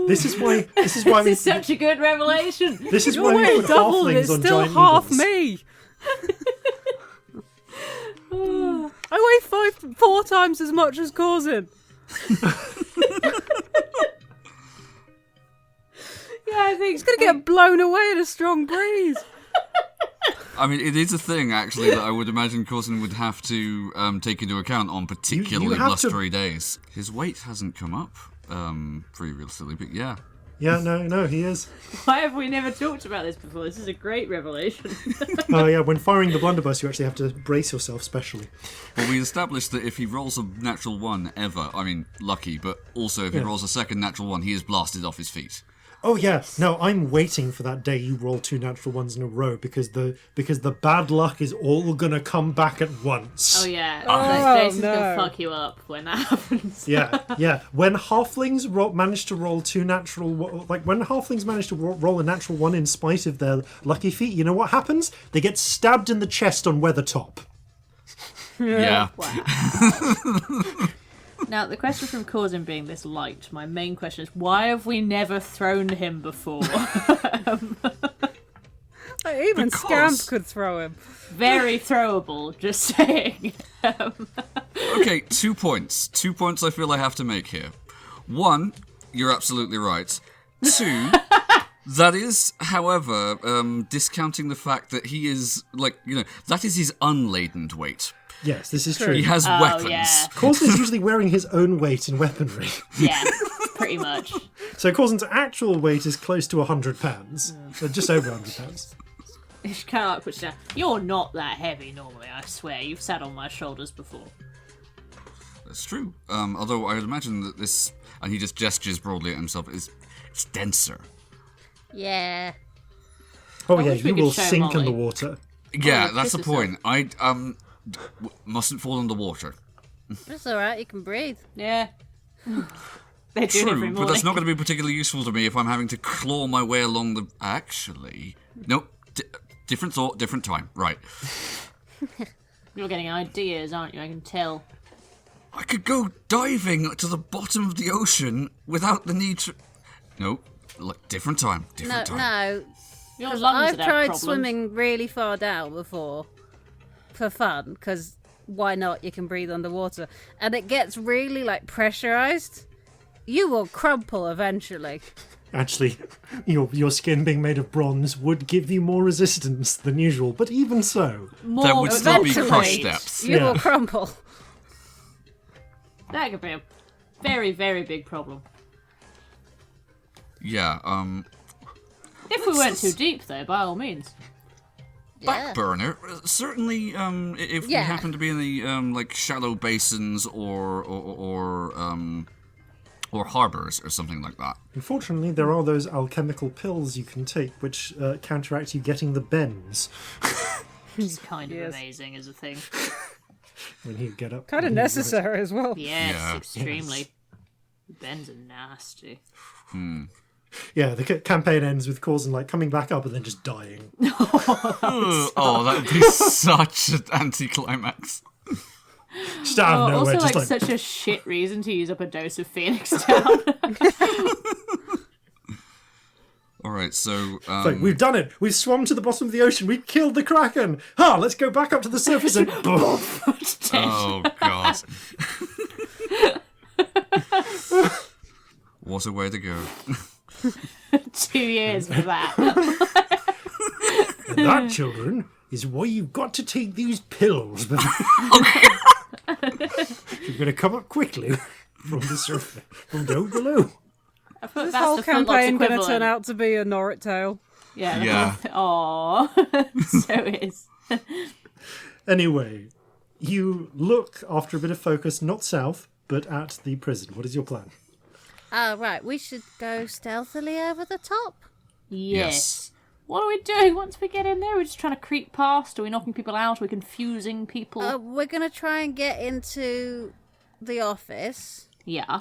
Speaker 1: This is why
Speaker 2: This is such a good revelation!
Speaker 1: this is
Speaker 3: Your
Speaker 1: why we
Speaker 3: weight
Speaker 1: put
Speaker 3: doubled.
Speaker 1: halflings
Speaker 3: It's
Speaker 1: on
Speaker 3: still
Speaker 1: giant
Speaker 3: half
Speaker 1: eagles.
Speaker 3: me. I weigh 4 times as much as Corzin.
Speaker 2: Yeah, I think
Speaker 3: He's gonna get blown away in a strong breeze.
Speaker 4: I mean, it is a thing, actually, that I would imagine Corzin would have to take into account on particularly
Speaker 1: have to-
Speaker 4: blustery days. His weight hasn't come up previously, but yeah.
Speaker 1: Yeah, no, he is.
Speaker 2: Why have we never talked about this before? This is a great revelation.
Speaker 1: Oh yeah, when firing the blunderbuss, you actually have to brace yourself specially.
Speaker 4: Well, we established that if he rolls a natural one ever, I mean, lucky, but also if he rolls a second natural one, he is blasted off his feet.
Speaker 1: Oh yeah, no, I'm waiting for that day you roll 2 natural ones in a row because the bad luck is all gonna come back at once.
Speaker 2: Oh yeah, Jason's
Speaker 3: no.
Speaker 2: gonna fuck you up when that happens.
Speaker 1: Yeah. When halflings manage to roll 2 natural, when halflings manage to roll a natural one in spite of their lucky feat, you know what happens? They get stabbed in the chest on Weathertop.
Speaker 4: Yeah.
Speaker 2: Now, the question from Corzin being this light, my main question is, why have we never thrown him before?
Speaker 3: Even
Speaker 4: Because-
Speaker 3: Scamp could throw him.
Speaker 2: Very throwable, just saying.
Speaker 4: Okay, 2 points. 2 points I feel I have to make here. 1, you're absolutely right. 2, that is, however, discounting the fact that he is, that is his unladen weight.
Speaker 1: Yes, this is true.
Speaker 4: He has weapons.
Speaker 2: Yeah.
Speaker 1: Corzin is usually wearing his own weight in weaponry.
Speaker 2: Yeah, pretty much.
Speaker 1: So Corzin's actual weight is close to 100 pounds. So just over 100 pounds.
Speaker 2: She kind of like puts down. You're not that heavy normally, I swear. You've sat on my shoulders before.
Speaker 4: That's true. Although I would imagine that this, and he just gestures broadly at himself, it's denser.
Speaker 6: Yeah.
Speaker 1: Oh yeah,
Speaker 2: wish we
Speaker 1: you
Speaker 2: could
Speaker 1: will
Speaker 2: show
Speaker 1: sink in
Speaker 2: Molly.
Speaker 1: the water.
Speaker 4: Yeah,
Speaker 2: Oh,
Speaker 4: that's the
Speaker 2: kiss us
Speaker 4: point. I mustn't fall in the water.
Speaker 6: That's alright, you can breathe.
Speaker 2: Yeah. They do it every
Speaker 4: True,
Speaker 2: morning.
Speaker 4: but that's not going to be particularly useful to me if I'm having to claw my way along the... Actually... Nope. Different thought, different time. Right.
Speaker 2: You're getting ideas, aren't you? I can tell.
Speaker 4: I could go diving to the bottom of the ocean without the need to... Nope. Look, different time. Different time.
Speaker 6: No.
Speaker 2: Your lungs
Speaker 6: I've
Speaker 2: would have
Speaker 6: tried
Speaker 2: problems.
Speaker 6: swimming really far down before for fun, because why not? You can breathe underwater. And it gets really, pressurized. You will crumple eventually.
Speaker 1: Actually, your skin being made of bronze would give you more resistance than usual, but even so,
Speaker 2: More
Speaker 4: There would still be
Speaker 6: Eventually.
Speaker 4: crush depths.
Speaker 6: You
Speaker 1: Yeah.
Speaker 6: will crumple.
Speaker 2: That could be a very, very big problem.
Speaker 4: Yeah,
Speaker 2: If we weren't too deep, though, by all means.
Speaker 6: Yeah.
Speaker 4: Backburner. Certainly, if we
Speaker 6: Yeah.
Speaker 4: happen to be in the, shallow basins or harbors or something like that.
Speaker 1: unfortunately, there are those alchemical pills you can take which counteract you getting the bends.
Speaker 2: Which is kind of
Speaker 3: Yes.
Speaker 2: amazing as a thing.
Speaker 1: when he'd get up.
Speaker 3: Kind of necessary as well.
Speaker 2: Yes,
Speaker 4: Yeah.
Speaker 2: extremely. Ben's are nasty.
Speaker 1: Yeah, the campaign ends with Corzin like coming back up and then just dying.
Speaker 4: Oh, that'd be such an anticlimax.
Speaker 1: Just out of nowhere,
Speaker 2: Also,
Speaker 1: just
Speaker 2: like such a shit reason to use up a dose of Phoenix Down.
Speaker 4: All right, so
Speaker 1: It's like, we've done it. We've swum to the bottom of the ocean. We've killed the Kraken. Let's go back up to the surface and boom.
Speaker 4: oh god, what a way to go.
Speaker 2: 2 years for that.
Speaker 1: And that, children, is why you've got to take these pills. You're going to come up quickly from the surface, from down below.
Speaker 2: I thought
Speaker 3: This
Speaker 2: that's
Speaker 3: whole
Speaker 2: the
Speaker 3: campaign
Speaker 2: going
Speaker 3: to turn out to be a Norrit tale.
Speaker 2: Yeah.
Speaker 4: Yeah.
Speaker 2: Aww. So it is.
Speaker 1: Anyway, you look, after a bit of focus, not south, but at the prison. What is your plan?
Speaker 6: Right, we should go stealthily over the top.
Speaker 2: Yes. What are we doing once we get in there? We're just trying to creep past? Are we knocking people out? Are we confusing people?
Speaker 6: We're going to try and get into the office
Speaker 2: Yeah.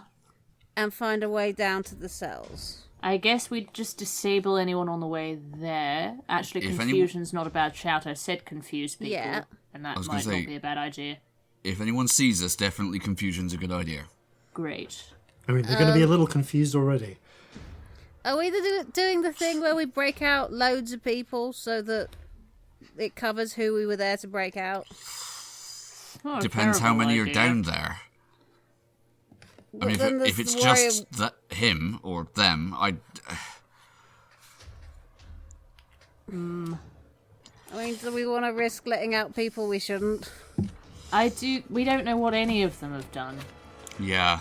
Speaker 6: and find a way down to the cells.
Speaker 2: I guess we'd just disable anyone on the way there. Actually,
Speaker 4: If
Speaker 2: confusion's not a bad shout. I said confuse people.
Speaker 6: Yeah.
Speaker 2: And that
Speaker 4: was
Speaker 2: might
Speaker 4: gonna say-
Speaker 2: not be a bad idea.
Speaker 4: If anyone sees us, definitely confusion's a good idea.
Speaker 2: Great.
Speaker 1: I mean, they're going to be a little confused already.
Speaker 6: Are we doing the thing where we break out loads of people so that it covers who we were there to break out?
Speaker 2: Not a
Speaker 4: Depends how
Speaker 2: terrible
Speaker 4: many
Speaker 2: idea.
Speaker 4: are down there. I mean,
Speaker 6: Then
Speaker 4: if
Speaker 6: there's
Speaker 4: it's
Speaker 6: the worry
Speaker 4: just him or them,
Speaker 6: I mean, do we want to risk letting out people we shouldn't?
Speaker 2: We don't know what any of them have done.
Speaker 4: yeah.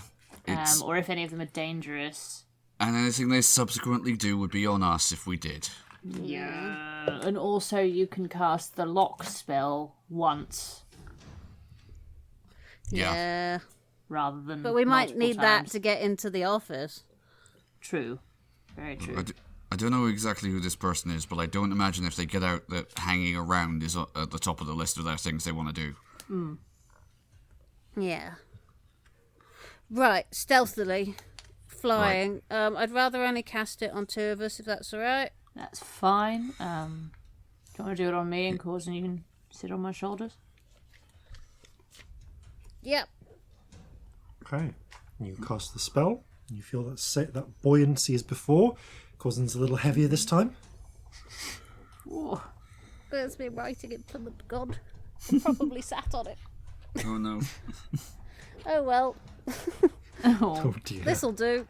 Speaker 4: It's,
Speaker 2: Or if any of them are dangerous.
Speaker 4: and anything they subsequently do would be on us if we did.
Speaker 2: Yeah. And also you can cast the lock spell once
Speaker 4: Yeah.
Speaker 2: rather than
Speaker 6: But we might
Speaker 2: multiple
Speaker 6: need that
Speaker 2: times.
Speaker 6: to get into the office.
Speaker 2: True. Very true.
Speaker 4: I don't know exactly who this person is, but I don't imagine if they get out that hanging around is at the top of the list of their things they want to do.
Speaker 6: Yeah. Right, stealthily. Flying. I'd rather only cast it on 2 of us, if that's alright.
Speaker 2: That's fine. Do you want to do it on me and Corzin, you can sit on my shoulders?
Speaker 6: Yep.
Speaker 1: Okay. You cast the spell. You feel that buoyancy as before. Corzin's a little heavier this time.
Speaker 2: Ooh.
Speaker 6: There's me writing it to the god. Probably sat on it.
Speaker 4: Oh no.
Speaker 6: Oh well.
Speaker 2: Oh.
Speaker 1: Oh dear.
Speaker 6: This'll do.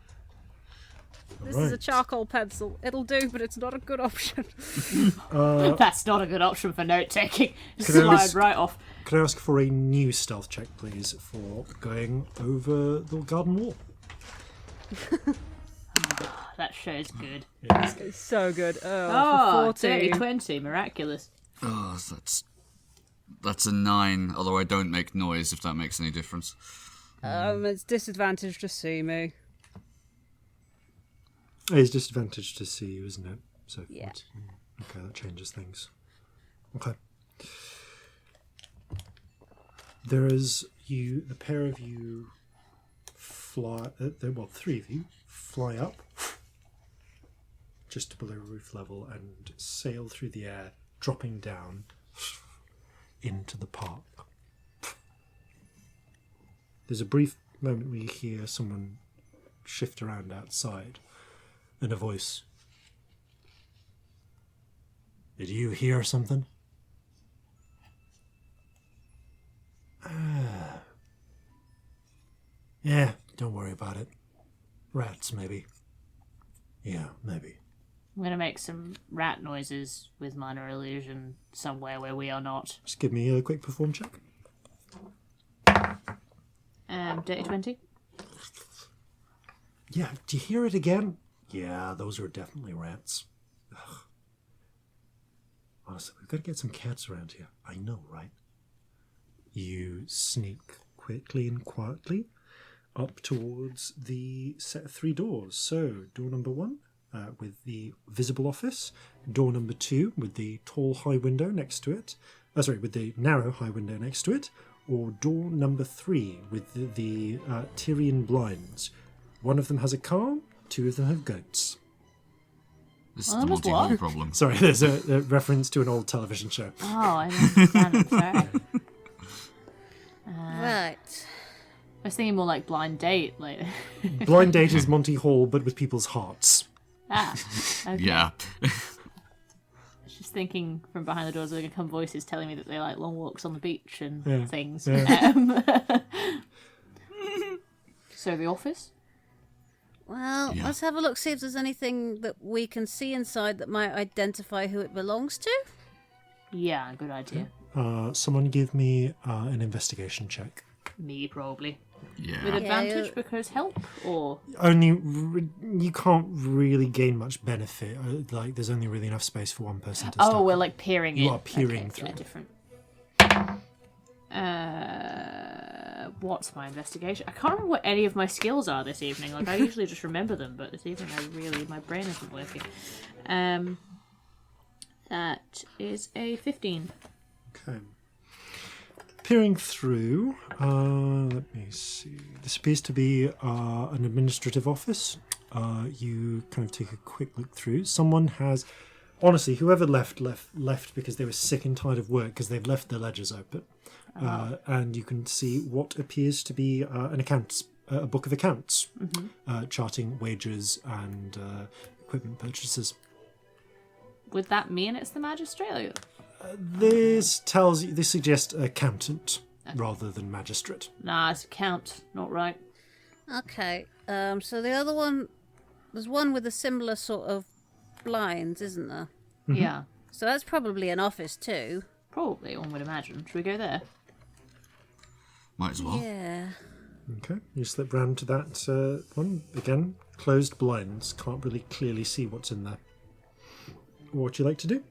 Speaker 6: This is a
Speaker 1: Right.
Speaker 6: charcoal pencil. It'll do, but it's not a good option.
Speaker 2: That's not a good option for note taking. Just
Speaker 1: Can I
Speaker 2: slide
Speaker 1: ask-
Speaker 2: right off.
Speaker 1: Could I ask for a new stealth check, please, for going over the garden wall?
Speaker 2: That show's good.
Speaker 3: It's so good.
Speaker 2: Oh,
Speaker 3: For 14.
Speaker 2: 20, miraculous.
Speaker 4: Oh, that's a 9. Although I don't make noise, if that makes any difference.
Speaker 3: It's disadvantaged to see me.
Speaker 1: It's disadvantage to see you, isn't it? So
Speaker 6: Yeah.
Speaker 1: 14. Okay, that changes things. Okay. There is the pair of you fly, 3 of you fly up just below roof level and sail through the air, dropping down into the park. There's a brief moment where you hear someone shift around outside and a voice. Did you hear something? Yeah, don't worry about it. Rats, maybe. Yeah, maybe.
Speaker 2: I'm going to make some rat noises with minor illusion somewhere where we are not.
Speaker 1: Just give me a quick perform check.
Speaker 2: Dirty 20?
Speaker 1: Yeah, do you hear it again? Yeah, those are definitely rats. Ugh. Honestly, we've got to get some cats around here. I know, right? You sneak quickly and quietly up towards the set of 3 doors. So, door number 1 with the visible office. Door number 2 with the tall high window next to it. With the narrow high window next to it. or door number 3 with the Tyrian blinds. One of them has a car, 2 of them have goats.
Speaker 4: This is the Monty Hall problem.
Speaker 1: Sorry, there's a reference to an old television show.
Speaker 2: Oh, I didn't understand it, sorry.
Speaker 6: Right.
Speaker 2: I was thinking more like Blind Date. Like...
Speaker 1: Blind Date is Monty Hall, but with people's hearts.
Speaker 2: Okay.
Speaker 4: Yeah.
Speaker 2: I was just thinking from behind the doors are going to come voices telling me that they like long walks on the beach and things.
Speaker 1: Yeah.
Speaker 2: So the office?
Speaker 6: Well, let's have a look, see if there's anything that we can see inside that might identify who it belongs to.
Speaker 2: Yeah, good idea.
Speaker 1: Someone give me an investigation check.
Speaker 2: Me, probably.
Speaker 4: Yeah.
Speaker 2: With advantage because help? Or...
Speaker 1: Only you can't really gain much benefit. Like, there's only really enough space for one person to start.
Speaker 2: Oh, we're like peering in.
Speaker 1: You are peering
Speaker 2: okay,
Speaker 1: through.
Speaker 2: Yeah, different. What's my investigation? I can't remember what any of my skills are this evening. Like, I usually just remember them, but this evening my brain isn't working. That is a 15.
Speaker 1: Okay. Peering through, let me see. This appears to be an administrative office. You kind of take a quick look through. Someone has, honestly, whoever left because they were sick and tired of work because they've left their ledgers open. And you can see what appears to be a book of accounts, charting wages and equipment purchases.
Speaker 2: Would that mean it's the magistrate?
Speaker 1: This suggests accountant rather than magistrate.
Speaker 2: Nah, it's account, not right.
Speaker 6: Okay, so the other one, there's one with a similar sort of blinds, isn't there?
Speaker 1: Mm-hmm.
Speaker 2: Yeah.
Speaker 6: So that's probably an office too.
Speaker 2: Probably, one would imagine. Should we go there?
Speaker 4: Might as well.
Speaker 6: Yeah.
Speaker 1: Okay, you slip round to that one. Again, closed blinds. Can't really clearly see what's in there. What would you like to do?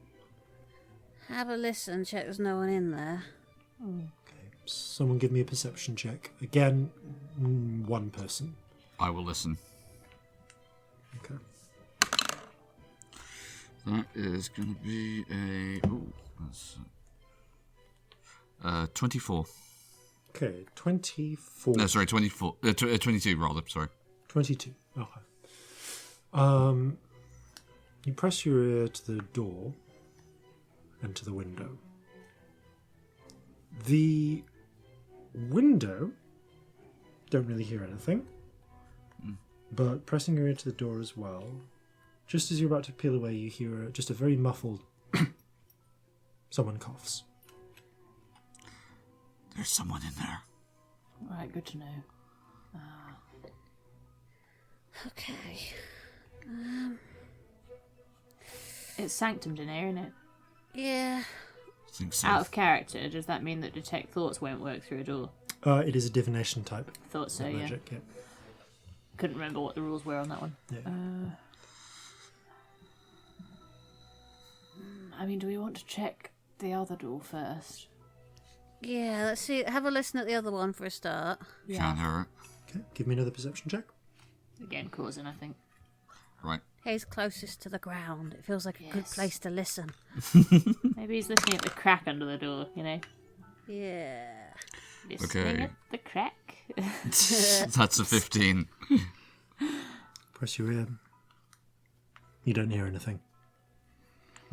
Speaker 6: Have a listen, check there's no one in there.
Speaker 1: Okay, someone give me a perception check. Again, one person.
Speaker 4: I will listen.
Speaker 1: Okay.
Speaker 4: That is going to be a... Ooh, that's... 24.
Speaker 1: Okay, 24.
Speaker 4: No, sorry, 24. 22, rather, sorry.
Speaker 1: 22. Okay. You press your ear to the door and to the window. The window, don't really hear anything, but pressing your ear to the door as well, just as you're about to peel away, you hear just a very muffled someone coughs.
Speaker 4: There's someone in there.
Speaker 2: Right, good to know.
Speaker 6: Okay.
Speaker 2: It's sanctum in here, isn't it?
Speaker 6: Yeah.
Speaker 4: I think so.
Speaker 2: Out of character, does that mean that detect thoughts won't work through a door?
Speaker 1: It is a divination type.
Speaker 2: Thought so, yeah.
Speaker 1: Magic, yeah.
Speaker 2: Couldn't remember what the rules were on that one.
Speaker 1: Yeah.
Speaker 2: I mean, do we want to check the other door first?
Speaker 6: Yeah, let's see. Have a listen at the other one for a start.
Speaker 4: Can't hear
Speaker 1: Okay, give me another perception check.
Speaker 2: Again, Corzin, I think.
Speaker 4: it. Right.
Speaker 6: He's closest to the ground. It feels like a good
Speaker 2: Yes.
Speaker 6: place to listen.
Speaker 2: Maybe he's listening at the crack under the door, you know?
Speaker 6: Yeah.
Speaker 2: Listening
Speaker 4: Okay.
Speaker 2: at the crack.
Speaker 4: That's a 15.
Speaker 1: Press your ear. You don't hear anything.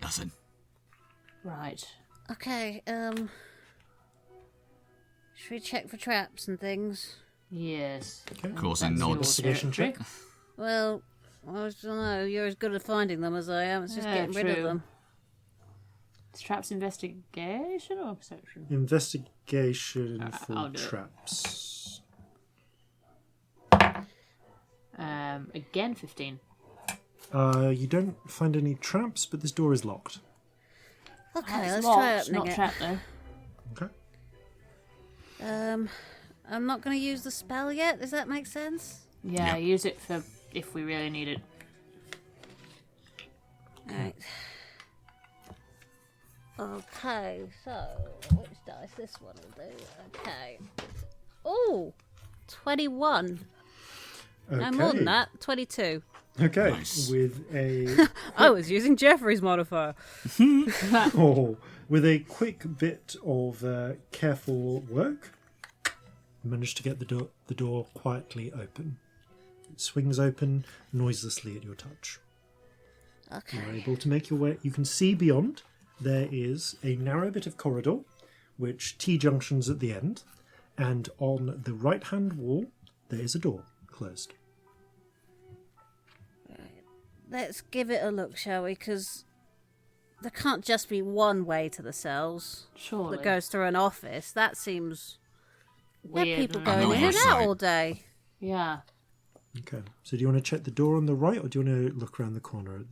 Speaker 4: Nothing.
Speaker 2: Right.
Speaker 6: Okay, should we check for traps and things?
Speaker 2: Yes.
Speaker 1: Okay.
Speaker 4: Corzin
Speaker 2: That's your
Speaker 4: nods.
Speaker 1: Investigation check.
Speaker 2: territory.
Speaker 6: Well, I don't know. You're as good at finding them as I am. It's just
Speaker 2: Yeah,
Speaker 6: getting rid of
Speaker 2: true.
Speaker 6: them.
Speaker 2: Is traps investigation or perception?
Speaker 1: Investigation
Speaker 2: I'll
Speaker 1: for
Speaker 2: do it.
Speaker 1: traps.
Speaker 2: Again 15.
Speaker 1: You don't find any traps, but this door is locked.
Speaker 6: Okay,
Speaker 2: It's
Speaker 6: let's
Speaker 2: locked,
Speaker 6: try opening
Speaker 2: not
Speaker 6: it.
Speaker 2: trapped though.
Speaker 1: Okay.
Speaker 6: I'm not going to use the spell yet. Does that make sense?
Speaker 2: Yeah,
Speaker 4: Yeah.
Speaker 2: use it for if we really need it.
Speaker 6: Right. Okay, so which dice this one will do? Okay. Oh, 21.
Speaker 1: Okay.
Speaker 6: No more than that. 22.
Speaker 1: Okay,
Speaker 4: Nice.
Speaker 1: with a
Speaker 3: I was using Jeffrey's modifier.
Speaker 1: with a quick bit of careful work, you manage to get the door quietly open. It swings open noiselessly at your touch.
Speaker 6: Okay.
Speaker 1: You're able to make your way. You can see beyond. There is a narrow bit of corridor, which T-junctions at the end, and on the right-hand wall there is a door closed.
Speaker 6: Let's give it a look, shall we? Because there can't just be one way to the cells
Speaker 2: Surely.
Speaker 6: that goes through an office. That seems... There are
Speaker 2: Weird,
Speaker 6: people
Speaker 2: right?
Speaker 4: I know
Speaker 6: going in and
Speaker 4: what
Speaker 6: out
Speaker 4: you're
Speaker 6: all day.
Speaker 2: Yeah.
Speaker 1: Okay. So do you want to check the door on the right, or do you want to look around the corner?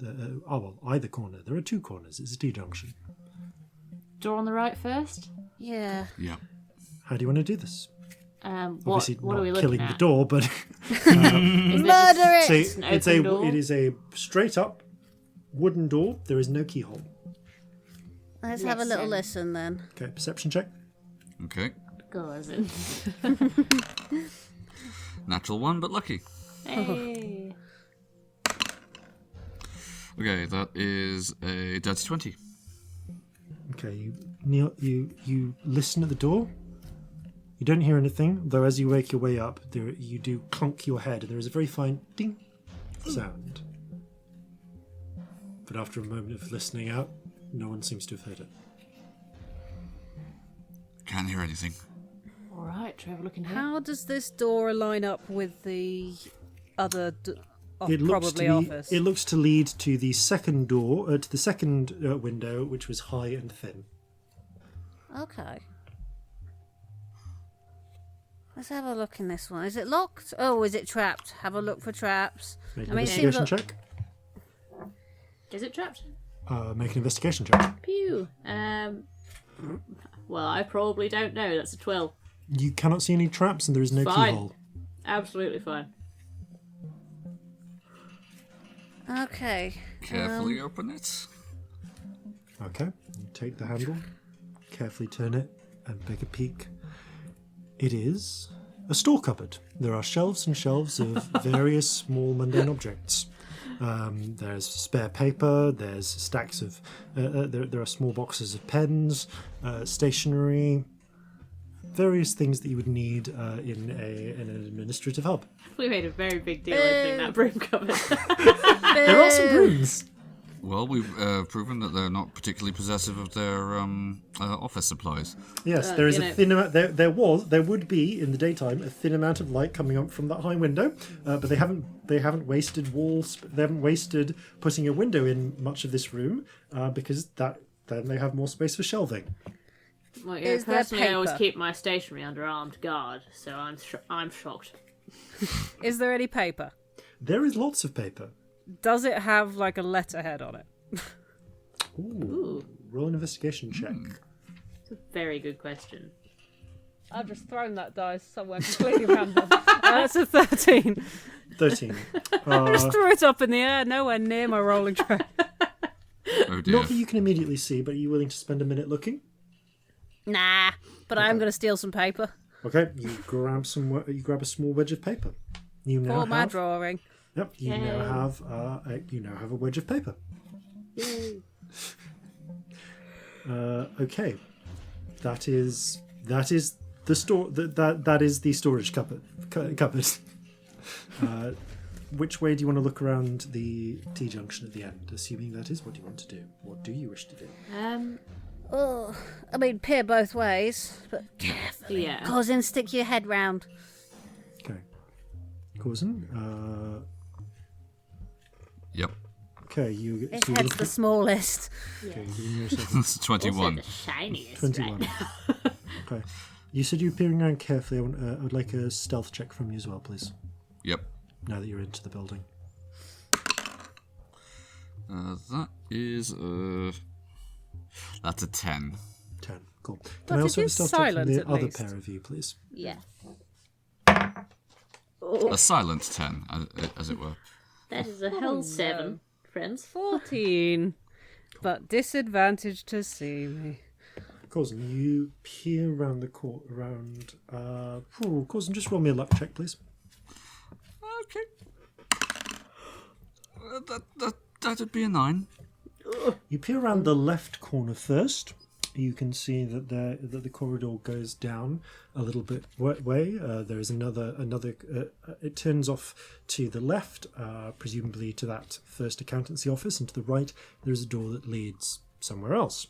Speaker 1: Either corner. There are two corners. It's a T-junction.
Speaker 2: Door on the right first.
Speaker 6: Yeah.
Speaker 4: Yeah.
Speaker 1: How do you want to do this?
Speaker 2: What
Speaker 1: Obviously,
Speaker 2: are
Speaker 1: not
Speaker 2: we looking
Speaker 1: killing
Speaker 2: at?
Speaker 1: the door, but
Speaker 2: Is there
Speaker 6: Murder
Speaker 2: just
Speaker 6: it!
Speaker 2: an open door?
Speaker 1: it is a straight up wooden door. There is no keyhole.
Speaker 6: Let's have a little listen then.
Speaker 1: Okay, perception check.
Speaker 4: Okay.
Speaker 2: Corzin.
Speaker 4: Natural 1, but lucky.
Speaker 2: Hey.
Speaker 4: Okay, that is a dirty 20.
Speaker 1: Okay, you listen at the door. You don't hear anything, though as you make your way up, you do clunk your head, and there is a very fine ding sound. But after a moment of listening out, no one seems to have heard it.
Speaker 4: Can't hear anything.
Speaker 2: All right, Trevor, looking here.
Speaker 3: How does this door line up with the other
Speaker 1: It
Speaker 3: office?
Speaker 1: looks to lead to the second door, to the second window, which was high and thin.
Speaker 6: Okay. Let's have a look in this one. Is it locked? Oh, is it trapped? Have a look for traps.
Speaker 1: Make an
Speaker 6: I mean, it seems
Speaker 1: investigation
Speaker 6: like-
Speaker 1: check.
Speaker 2: Is it trapped?
Speaker 1: Make an investigation check.
Speaker 2: Pew. Well, I probably don't know. That's a 12.
Speaker 1: You cannot see any traps, and there is no
Speaker 2: Fine.
Speaker 1: keyhole.
Speaker 2: Absolutely fine.
Speaker 6: Okay.
Speaker 4: Carefully open it.
Speaker 1: Okay, you take the handle, carefully turn it, and take a peek. It is a store cupboard. There are shelves and shelves of various small mundane objects. There's spare paper, there's stacks of... there are small boxes of pens, stationery, various things that you would need in an administrative hub.
Speaker 2: We made a very big deal opening that broom cupboard.
Speaker 1: There are some brooms.
Speaker 4: Well, we've proven that they're not particularly possessive of their office supplies.
Speaker 1: Yes, there is
Speaker 2: you
Speaker 1: a
Speaker 2: know.
Speaker 1: thin amount. There would be in the daytime a thin amount of light coming up from that high window, but they haven't wasted walls. They haven't wasted putting a window in much of this room because then they have more space for shelving.
Speaker 2: Well, yeah,
Speaker 6: Is there
Speaker 2: personally, I always
Speaker 6: paper?
Speaker 2: keep my stationery under armed guard, so I'm shocked.
Speaker 3: Is there any paper?
Speaker 1: There is lots of paper.
Speaker 3: Does it have like a letterhead on it?
Speaker 1: Ooh. Roll an investigation check.
Speaker 2: It's a very good question.
Speaker 3: I've just thrown that dice somewhere completely random. That's a 13.
Speaker 1: 13.
Speaker 3: I just threw it up in the air, nowhere near my rolling tray.
Speaker 4: Oh dear.
Speaker 1: Not that you can immediately see, but are you willing to spend a minute looking?
Speaker 6: Nah, but I'm going to steal some paper
Speaker 1: Okay, you grab a small wedge of paper. You now
Speaker 6: for my
Speaker 1: have.
Speaker 6: drawing.
Speaker 1: Yep, you now have a wedge of paper. Okay, that is the store. That is the storage cupboard. Which way do you want to look around the T-junction at the end? Assuming that is what you want to do. What do you wish to do?
Speaker 6: Oh, I mean, peer both ways, but carefully.
Speaker 2: Yeah.
Speaker 6: Corzin, stick your head round.
Speaker 1: Okay, Corzin.
Speaker 4: Yep.
Speaker 1: Okay, you.
Speaker 6: His
Speaker 1: So you're
Speaker 6: head's the
Speaker 1: looking,
Speaker 6: smallest.
Speaker 1: okay, giving yourself
Speaker 4: That's 21.
Speaker 2: Also the shiniest.
Speaker 1: 21.
Speaker 2: Right?
Speaker 1: Okay, you said you're peering around carefully. I would like a stealth check from you as well, please.
Speaker 4: Yep.
Speaker 1: Now that you're into the building.
Speaker 4: That is that's a 10.
Speaker 1: 10. Cool.
Speaker 3: But
Speaker 1: Can I
Speaker 3: it
Speaker 1: also have a
Speaker 3: is
Speaker 1: stealth check from
Speaker 3: silent,
Speaker 1: the
Speaker 3: at
Speaker 1: other
Speaker 3: least.
Speaker 1: pair of you, please?
Speaker 6: Yeah.
Speaker 4: A silent 10, as it were.
Speaker 2: That is a hell 7, friends.
Speaker 3: 14. But disadvantage to see me.
Speaker 1: Corzin, you peer around the court around. Corzin, just roll me a luck check, please.
Speaker 4: Okay. That'd be a 9.
Speaker 1: You peer around the left corner first. You can see that the corridor goes down a little bit way. There is another. It turns off to the left, presumably to that first accountancy office, and to the right there is a door that leads somewhere else.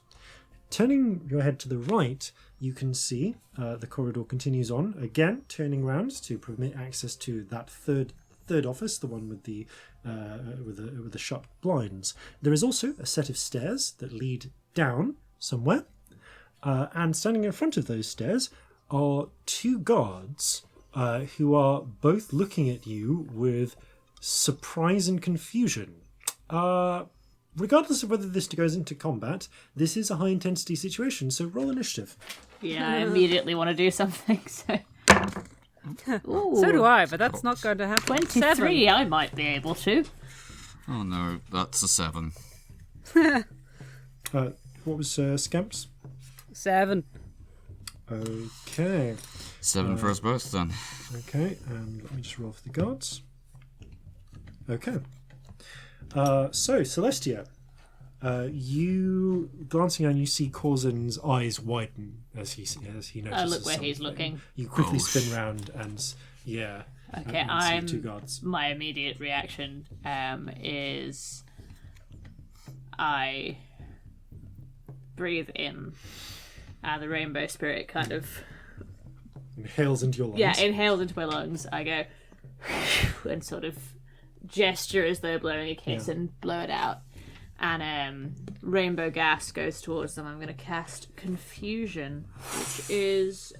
Speaker 1: Turning your head to the right, you can see the corridor continues on again, turning round to permit access to that third office, the one with the shut blinds. There is also a set of stairs that lead down somewhere, and standing in front of those stairs are 2 guards who are both looking at you with surprise and confusion. Regardless of whether this goes into combat, this is a high intensity situation, so roll initiative.
Speaker 2: Yeah, I immediately want to do something, so...
Speaker 3: So do I, but that's not going to happen.
Speaker 2: 23, I might be able to.
Speaker 4: Oh no, that's a 7.
Speaker 1: What was Scamp's?
Speaker 3: 7.
Speaker 1: Okay.
Speaker 4: 7 for us both, then.
Speaker 1: Okay, and let me just roll for the guards. Okay. So, Celestia, you glancing down, you see Corzin's eyes widen as he notices.
Speaker 2: Oh, look where he's
Speaker 1: something.
Speaker 2: looking.
Speaker 1: You quickly spin round and
Speaker 2: Okay,
Speaker 1: and see 2 guards.
Speaker 2: my immediate reaction is I breathe in, and the rainbow spirit kind of
Speaker 1: Inhales into your lungs.
Speaker 2: yeah inhales into my lungs. I go and sort of gesture as though blowing a kiss and blow it out, and rainbow gas goes towards them. I'm going to cast Confusion, which is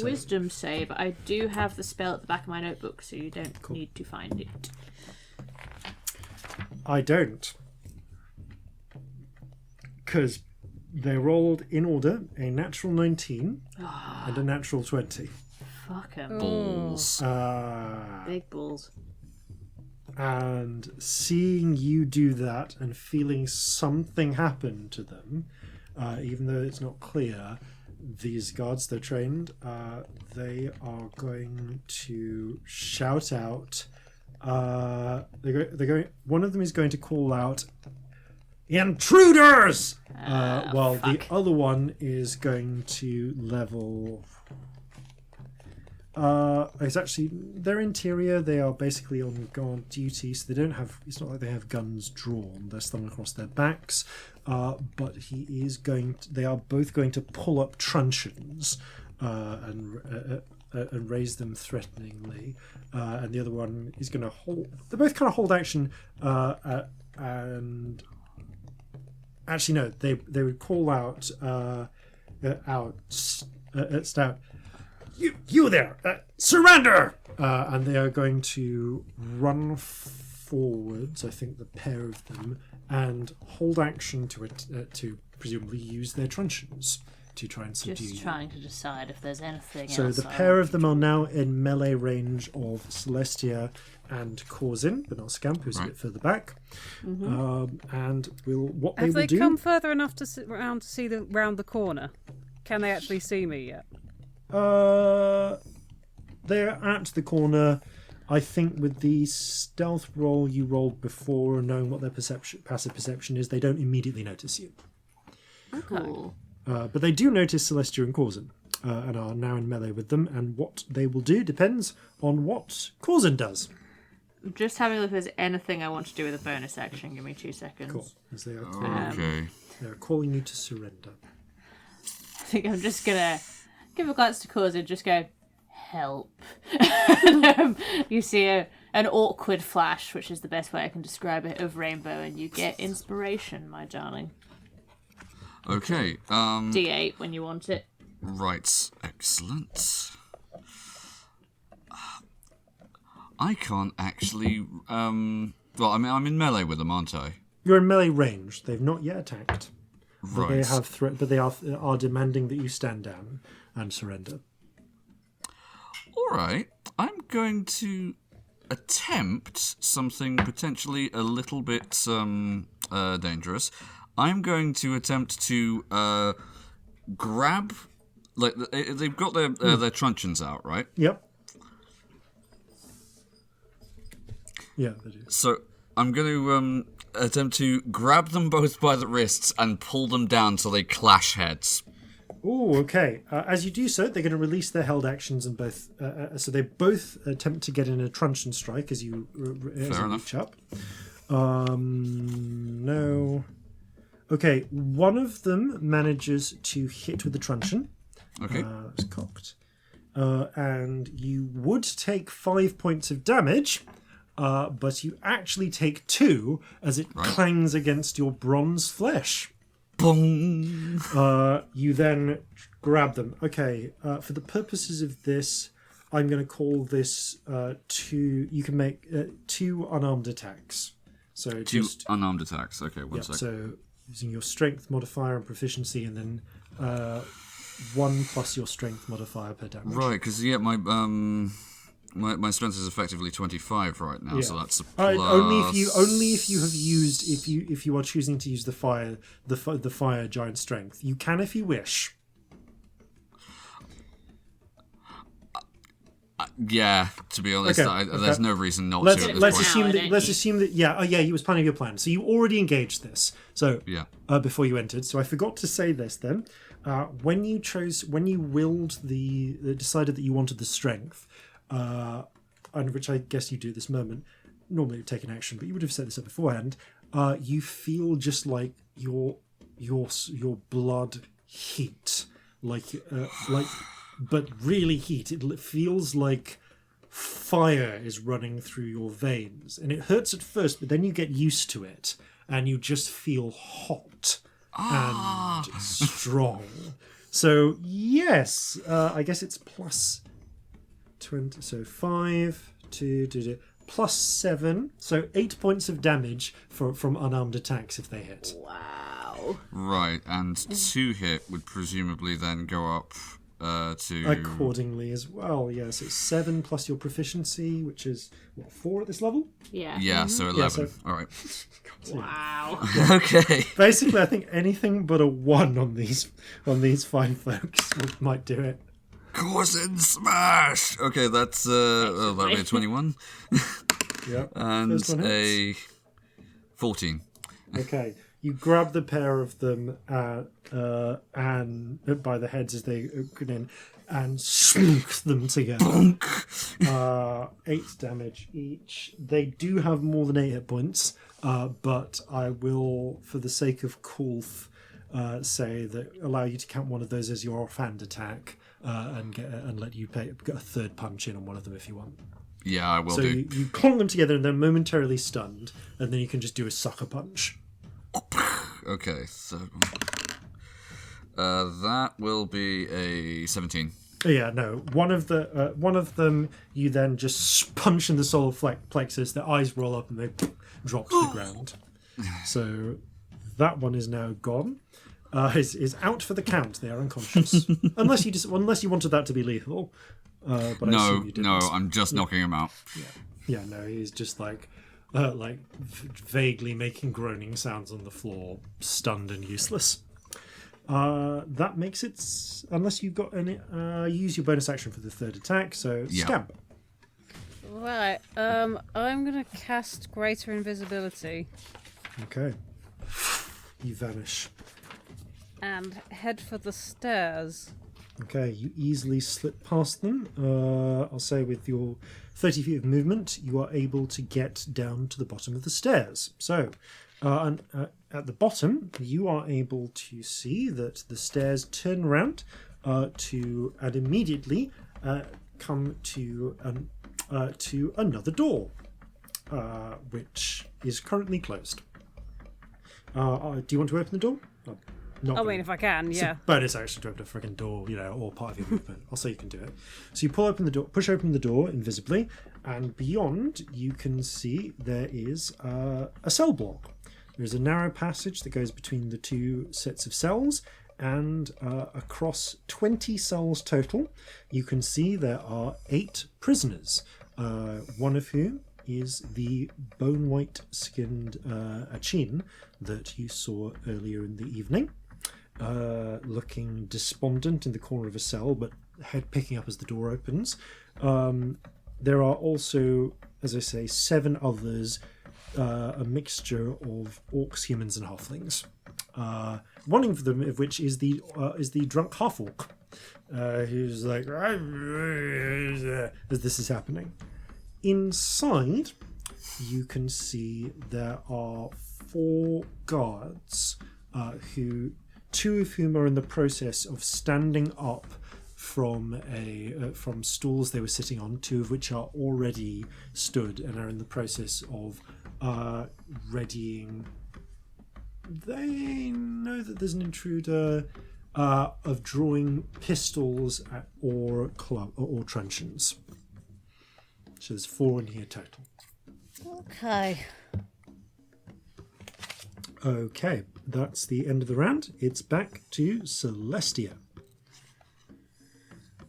Speaker 2: wisdom save. I do have the spell at the back of my notebook, so you don't need to find it.
Speaker 1: I don't. Because they rolled in order a natural 19 and a natural 20.
Speaker 2: Fuck 'em.
Speaker 4: Balls.
Speaker 2: Big balls.
Speaker 1: And seeing you do that and feeling something happen to them, even though it's not clear, these guards, they're trained, they are going to shout out. They're going. One of them is going to call out, "Intruders!" While the other one is going to level. It's actually their interior. They are basically on guard duty, so they don't have. It's not like they have guns drawn. They're slung across their backs. But he is going. They are both going to pull up truncheons and raise them threateningly. And the other one is going to hold. They both kind of hold action. And actually, no. They would call out Stout. You there! Surrender! And they are going to run forwards, I think the pair of them, and hold action to presumably use their truncheons to try and subdue you.
Speaker 2: Just trying to decide if there's anything
Speaker 1: So
Speaker 2: else.
Speaker 1: the pair of them are now in melee range of Celestia and Corzin, but not Scamp, who's a bit further back. And what
Speaker 3: Have
Speaker 1: they will
Speaker 3: they
Speaker 1: do...
Speaker 3: come further enough to sit round to see round the corner? Can they actually see me yet?
Speaker 1: They're at the corner. I think with the stealth roll you rolled before, knowing what their passive perception is, they don't immediately notice you.
Speaker 2: Cool.
Speaker 1: But they do notice Celestia and Corzin, and are now in melee with them. And what they will do depends on what Corzin does.
Speaker 2: I'm just having a look if there's anything I want to do with a bonus action. Give me 2 seconds.
Speaker 1: Cool. As they are
Speaker 4: Okay.
Speaker 1: they are calling you to surrender.
Speaker 2: I think I'm just gonna give a glance to Corzin, just go, help. And, you see an awkward flash, which is the best way I can describe it, of rainbow, and you get inspiration, my darling.
Speaker 4: Okay.
Speaker 2: D8 when you want it.
Speaker 4: Right. Excellent. I can't actually. Well, I mean, I'm in melee with them, aren't I?
Speaker 1: You're in melee range. They've not yet attacked. But
Speaker 4: Right.
Speaker 1: they have but they are demanding that you stand down and surrender.
Speaker 4: All right. I'm going to attempt something potentially a little bit dangerous. I'm going to attempt to grab. Like they've got their truncheons out, right?
Speaker 1: Yep. Yeah, they do.
Speaker 4: So I'm going to attempt to grab them both by the wrists and pull them down so they clash heads.
Speaker 1: Oh, okay. As you do so, they're going to release their held actions and both. So they both attempt to get in a truncheon strike as you reach up. No. Okay, one of them manages to hit with the truncheon.
Speaker 4: Okay.
Speaker 1: It's cocked. And you would take 5 points of damage, but you actually take 2 as it clangs against your bronze flesh.
Speaker 4: Boom.
Speaker 1: You then grab them. Okay, for the purposes of this, I'm going to call this 2. You can make 2 unarmed attacks. So
Speaker 4: 2 unarmed attacks. Okay, one second.
Speaker 1: So using your strength modifier and proficiency, and then 1 plus your strength modifier per damage.
Speaker 4: Right, because my strength is effectively 25 right now, so that's a plus.
Speaker 1: Only if you have used if you are choosing to use the fire giant strength. You can if you wish.
Speaker 4: Yeah, to be honest,
Speaker 1: Okay.
Speaker 4: there's no reason not
Speaker 1: Let's
Speaker 4: to at this
Speaker 1: let's
Speaker 4: point.
Speaker 1: assume that it was part of your plan. So you already engaged this. So
Speaker 4: Yeah.
Speaker 1: Before you entered. So I forgot to say this then. When you decided that you wanted the strength, and which I guess you do at this moment. Normally, you'd take an action, but you would have set this up beforehand. You feel just like your blood heat, but really heat. It feels like fire is running through your veins, and it hurts at first, but then you get used to it, and you just feel hot and strong. So yes, I guess it's plus 20. So 5 to plus 7. So 8 points of damage from unarmed attacks if they hit.
Speaker 2: Wow.
Speaker 4: Right, and 2 hit would presumably then go up to...
Speaker 1: Accordingly as well, yeah. So 7 plus your proficiency, which is, 4 at this level?
Speaker 2: Yeah.
Speaker 4: Yeah, so 11. All right.
Speaker 2: Wow.
Speaker 4: Okay.
Speaker 1: Basically, I think anything but a 1 on these fine folks might do it.
Speaker 4: Corzin smash! Okay, that's that'll be a 21.
Speaker 1: Yep.
Speaker 4: And
Speaker 1: First one
Speaker 4: a
Speaker 1: hits.
Speaker 4: 14.
Speaker 1: Okay, you grab the pair of them and by the heads as they get in and smooch them together. 8 damage each. They do have more than 8 hit points, but I will, for the sake of Coolth, say that allow you to count one of those as your offhand attack and let you get a third punch in on one of them if you want.
Speaker 4: Yeah, I will
Speaker 1: So
Speaker 4: do.
Speaker 1: you clonk them together and they're momentarily stunned, and then you can just do a sucker punch.
Speaker 4: Okay, so that will be a 17.
Speaker 1: Yeah, no. One of them you then just punch in the solar plexus. Their eyes roll up and they drop to the ground. So that one is now gone. Is out for the count. They are unconscious, unless you wanted that to be lethal. But I assume you didn't.
Speaker 4: No, I'm just knocking him out.
Speaker 1: Yeah, no. He's just like vaguely making groaning sounds on the floor, stunned and useless. That makes it, unless you've got any, use your bonus action for the third attack. So Scamp.
Speaker 6: Right. I'm gonna cast Greater Invisibility
Speaker 1: Okay. You vanish.
Speaker 6: and head for the stairs.
Speaker 1: Okay, you easily slip past them. I'll say with your 30 feet of movement, you are able to get down to the bottom of the stairs. So, at the bottom, you are able to see that the stairs turn around and immediately come to another door, which is currently closed. Do you want to open the door?
Speaker 3: I mean, if I can, yeah.
Speaker 1: Bonus action to open a freaking door, or part of your movement. I'll say you can do it. So you push open the door invisibly, and beyond you can see there is a cell block. There's a narrow passage that goes between the 2 sets of cells, and across 20 cells total, you can see there are 8 prisoners, one of whom is the bone-white skinned Achin that you saw earlier in the evening. Looking despondent in the corner of a cell, but head picking up as the door opens. There are also, as I say, 7 others a mixture of orcs, humans, and halflings. One of them, of which is the drunk half orc, who's like as this is happening. Inside, you can see there are 4 guards, two of whom are in the process of standing up from stools they were sitting on, 2 of which are already stood and are in the process of readying. They know that there's an intruder, of drawing pistols or truncheons. So there's 4 in here total. Okay, that's the end of the round. It's back to Celestia.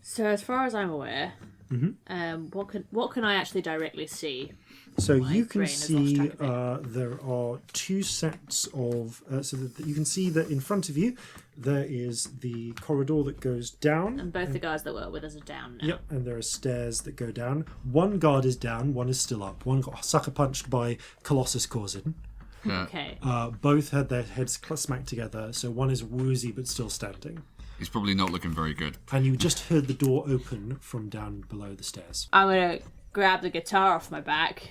Speaker 2: So as far as I'm aware, what can I actually directly see?
Speaker 1: So
Speaker 2: My
Speaker 1: you can
Speaker 2: brain has lost
Speaker 1: see
Speaker 2: track of
Speaker 1: there are 2 sets of... so that you can see that in front of you there is the corridor that goes down.
Speaker 2: And both the guards that were with us are down now.
Speaker 1: Yep, and there are stairs that go down. 1 guard is down, 1 is still up. 1 got sucker punched by Colossus Corzin.
Speaker 2: Okay.
Speaker 1: Both had their heads smacked together, so 1 is woozy but still standing.
Speaker 4: He's probably not looking very good.
Speaker 1: And you just heard the door open from down below the stairs.
Speaker 2: I'm going to grab the guitar off my back,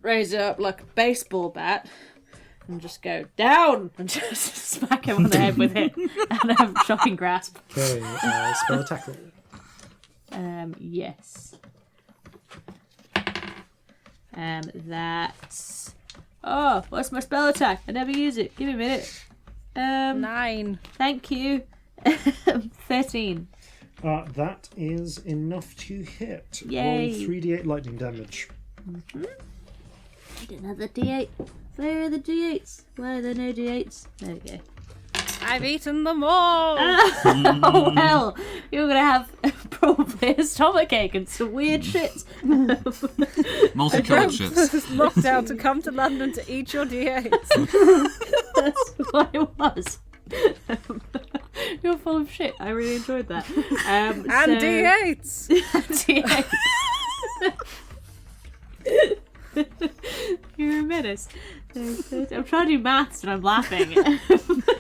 Speaker 2: raise it up like a baseball bat, and just go down and just smack him on the head with it. And have shocking grasp.
Speaker 1: Okay, spell attack roll.
Speaker 2: Yes. That's... Oh, what's my spell attack? I never use it. Give me a minute.
Speaker 6: 9.
Speaker 2: Thank you. 13.
Speaker 1: That is enough to hit.
Speaker 2: Yay.
Speaker 1: Roll 3d8 lightning damage.
Speaker 2: I didn't have the D8. Where are the D8s? Why are there no D8s? There we go.
Speaker 3: I've eaten them all.
Speaker 2: Oh well, you're gonna have probably a stomachache and some weird shit.
Speaker 4: Multicoloured shits.
Speaker 3: Locked out to come to London to eat your D8s.
Speaker 2: That's what it was. You're full of shit. I really enjoyed that.
Speaker 3: And D8s.
Speaker 2: D8. You're a menace. I'm trying to do maths and I'm laughing.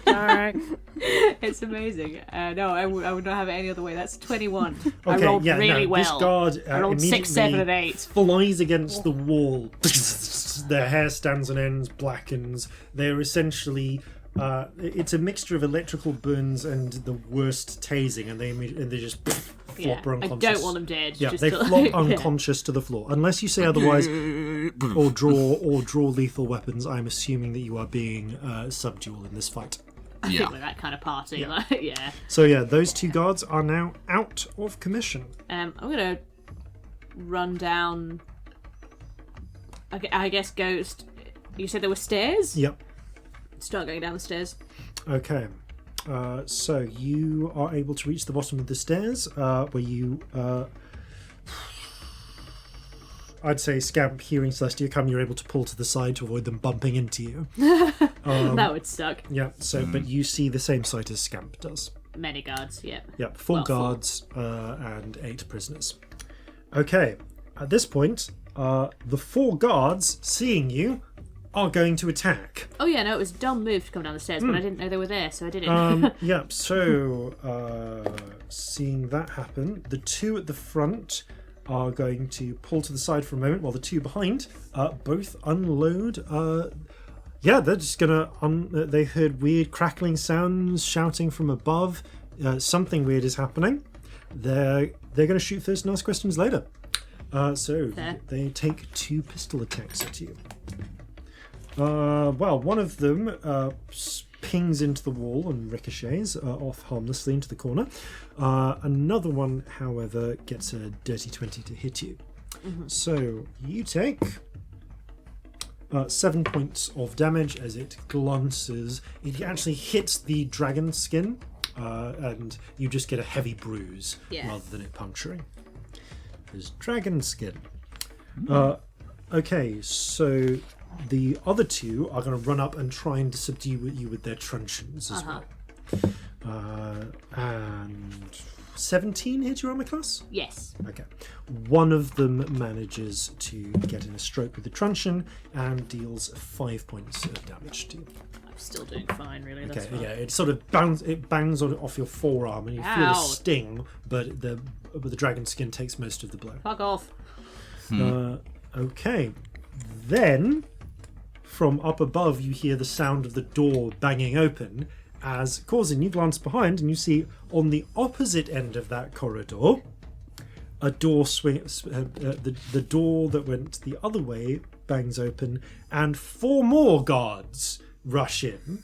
Speaker 3: Alright.
Speaker 2: It's amazing. No, I would not have it any other way. That's 21.
Speaker 1: Okay,
Speaker 2: I rolled really well.
Speaker 1: This guard
Speaker 2: I rolled 6, 7, and 8.
Speaker 1: flies against the wall. Their hair stands on ends, blackens. They're essentially... it's a mixture of electrical burns and the worst tasing, and they just flop unconscious.
Speaker 2: I don't want them dead.
Speaker 1: Yeah,
Speaker 2: just
Speaker 1: they
Speaker 2: to,
Speaker 1: flop unconscious to the floor. Unless you say otherwise, or draw lethal weapons. I'm assuming that you are being subdual in this fight.
Speaker 2: I
Speaker 4: Yeah.
Speaker 2: think we're that kind of party.
Speaker 1: Yeah.
Speaker 2: Like, yeah.
Speaker 1: So yeah, those 2 guards are now out of commission.
Speaker 2: I'm gonna run down. I guess Ghost. You said there were stairs.
Speaker 1: Yep.
Speaker 2: Start going down the stairs.
Speaker 1: Okay. So you are able to reach the bottom of the stairs, where you... I'd say Scamp, hearing Celestia come, you're able to pull to the side to avoid them bumping into you.
Speaker 2: That would suck.
Speaker 1: Yeah, so but you see the same sight as Scamp does.
Speaker 2: Many guards. Yep.
Speaker 1: Yep, 4
Speaker 2: Well, 4.
Speaker 1: guards and 8 prisoners. Okay, at this point, the 4 guards, seeing you, are going to attack.
Speaker 2: Oh yeah, no, it was a dumb move to come down the stairs, but I didn't know they were there, so I did it.
Speaker 1: Yep, so seeing that happen, the 2 at the front are going to pull to the side for a moment while the 2 behind both unload. Yeah, they're just gonna... they heard weird crackling sounds, shouting from above. Something weird is happening. They're gonna shoot first and ask questions later. So
Speaker 2: Fair.
Speaker 1: they take 2 pistol attacks at you. Well, one of them pings into the wall and ricochets off harmlessly into the corner. Another one, however, gets a dirty 20 to hit you. Mm-hmm. So you take 7 points of damage as it glances. It actually hits the dragon skin, and you just get a heavy bruise rather than it puncturing. There's dragon skin. Okay, so the other 2 are going to run up and try and subdue you with their truncheons as well. And 17 hit your armor class?
Speaker 2: Yes.
Speaker 1: Okay. One of them manages to get in a stroke with the truncheon and deals 5 points of damage to you.
Speaker 2: I'm still doing fine, really. That's
Speaker 1: Okay,
Speaker 2: fine.
Speaker 1: yeah, it sort of bangs off your forearm and you feel a
Speaker 2: Ow.
Speaker 1: sting, but the dragon skin takes most of the blow.
Speaker 2: Fuck off.
Speaker 1: Okay. Then, from up above, you hear the sound of the door banging open. As Corzin, you glance behind and you see on the opposite end of that corridor, a door the door that went the other way bangs open, and 4 more guards rush in.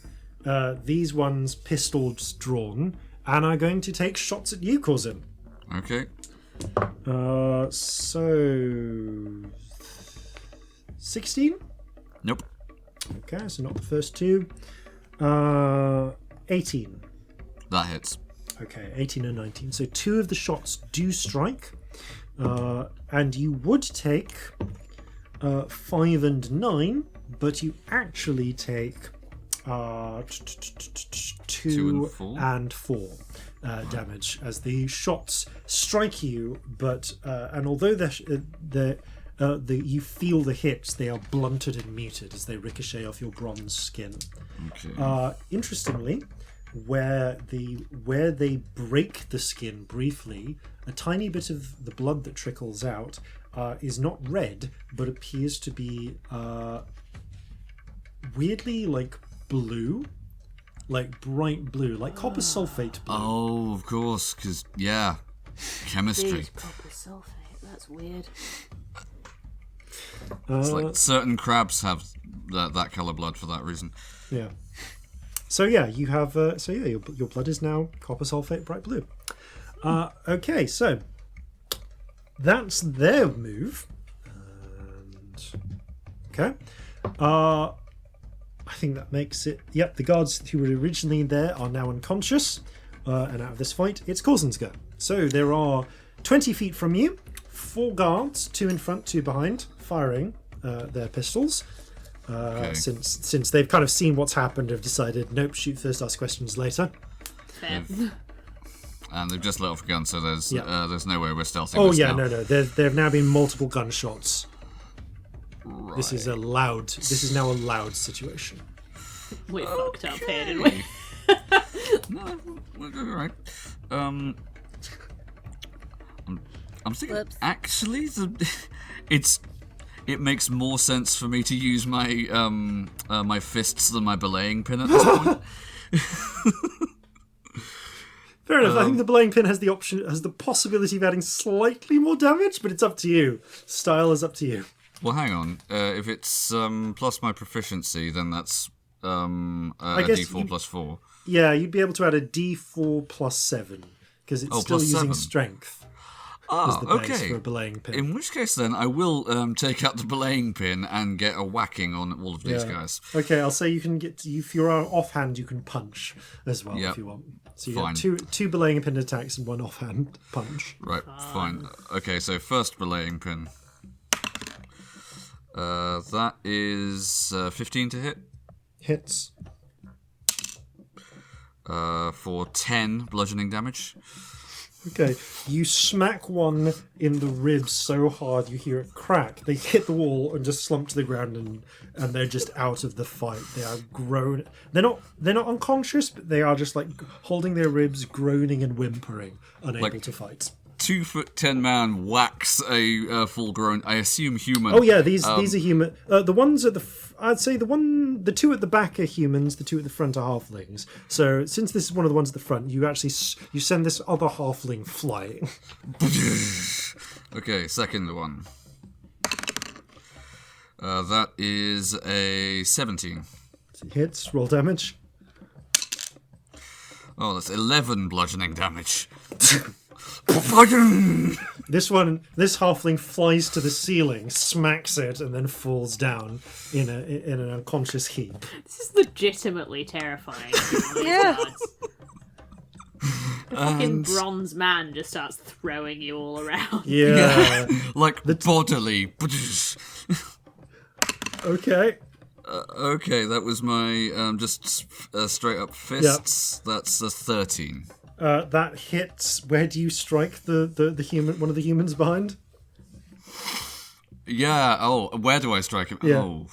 Speaker 1: These ones pistols drawn, and are going to take shots at you, Corzin.
Speaker 4: Okay.
Speaker 1: So 16.
Speaker 4: Nope.
Speaker 1: Okay, so not the first 2. 18.
Speaker 4: That hits.
Speaker 1: Okay, 18 and 19. So 2 of the shots do strike. And you would take 5 and 9, but you actually take 2 and 4 damage as the shots strike you. But and although you feel the hits, they are blunted and muted as they ricochet off your bronze skin.
Speaker 4: Okay.
Speaker 1: Interestingly, where they break the skin briefly, a tiny bit of the blood that trickles out is not red, but appears to be weirdly like blue, like bright blue, like copper sulfate blue.
Speaker 4: Oh, of course, because, yeah, chemistry.
Speaker 2: Big copper sulfate. That's weird.
Speaker 4: It's like certain crabs have that colour blood for that reason.
Speaker 1: Yeah. So yeah, you have. Your blood is now copper sulfate bright blue. Okay, so that's their move. And, okay. I think that makes it. Yep, the guards who were originally there are now unconscious, and out of this fight, it's Corzin's go. So there are 20 feet from you, 4 guards, 2 in front, 2 behind, firing their pistols.
Speaker 4: Okay.
Speaker 1: Since they've kind of seen what's happened, have decided, nope, shoot first, ask questions later.
Speaker 2: Fair.
Speaker 4: And they've just let off a gun, so there's no way we're stealthing
Speaker 1: Oh
Speaker 4: this
Speaker 1: yeah,
Speaker 4: now.
Speaker 1: no. There have now been multiple gunshots.
Speaker 4: Right.
Speaker 1: This is now a loud situation.
Speaker 2: We fucked up here, didn't we?
Speaker 4: No, we're all right. I'm thinking.
Speaker 6: Whoops.
Speaker 4: Actually, it makes more sense for me to use my my fists than my belaying pin at this point.
Speaker 1: Fair enough. I think the belaying pin has the possibility of adding slightly more damage, but it's up to you. Style is up to you.
Speaker 4: Well, hang on. If it's plus my proficiency, then that's a
Speaker 1: guess
Speaker 4: D4 plus 4.
Speaker 1: Yeah, you'd be able to add a D4 plus 7 because it's still
Speaker 4: plus
Speaker 1: using
Speaker 4: 7.
Speaker 1: strength
Speaker 4: Ah,
Speaker 1: as the base
Speaker 4: okay.
Speaker 1: for a belaying pin.
Speaker 4: In which case, then, I will take out the belaying pin and get a whacking on all of these guys.
Speaker 1: Okay, I'll say you can get. If you're offhand, you can punch as well
Speaker 4: Yep.
Speaker 1: if you want. So you
Speaker 4: Fine.
Speaker 1: get two belaying pin attacks and 1 offhand punch.
Speaker 4: Right, fine. Okay, so first belaying pin. That is 15 to hit.
Speaker 1: Hits.
Speaker 4: For 10 bludgeoning damage.
Speaker 1: Okay, you smack one in the ribs so hard you hear it crack. They hit the wall and just slump to the ground, and they're just out of the fight. They are groan. They're not unconscious, but they are just like holding their ribs, groaning and whimpering, unable to fight.
Speaker 4: 2'10" man whacks a full-grown, I assume human.
Speaker 1: Oh yeah, these are human. The ones at I'd say the 2 at the back are humans. The 2 at the front are halflings. So since this is one of the ones at the front, you actually you send this other halfling flying.
Speaker 4: Okay, second one. That is a 17.
Speaker 1: Hits. Roll damage.
Speaker 4: Oh, that's 11 bludgeoning damage.
Speaker 1: This halfling flies to the ceiling, smacks it, and then falls down in an unconscious heap.
Speaker 2: This is legitimately terrifying.
Speaker 6: Yeah.
Speaker 2: The fucking bronze man just starts throwing you all around.
Speaker 1: Yeah.
Speaker 4: Like bodily.
Speaker 1: Okay.
Speaker 4: Okay, that was my just straight up fists. That's a 13.
Speaker 1: That hits. Where do you strike the human? One of the humans behind.
Speaker 4: Yeah. Oh, where do I strike him?
Speaker 1: Yeah.
Speaker 4: Oh.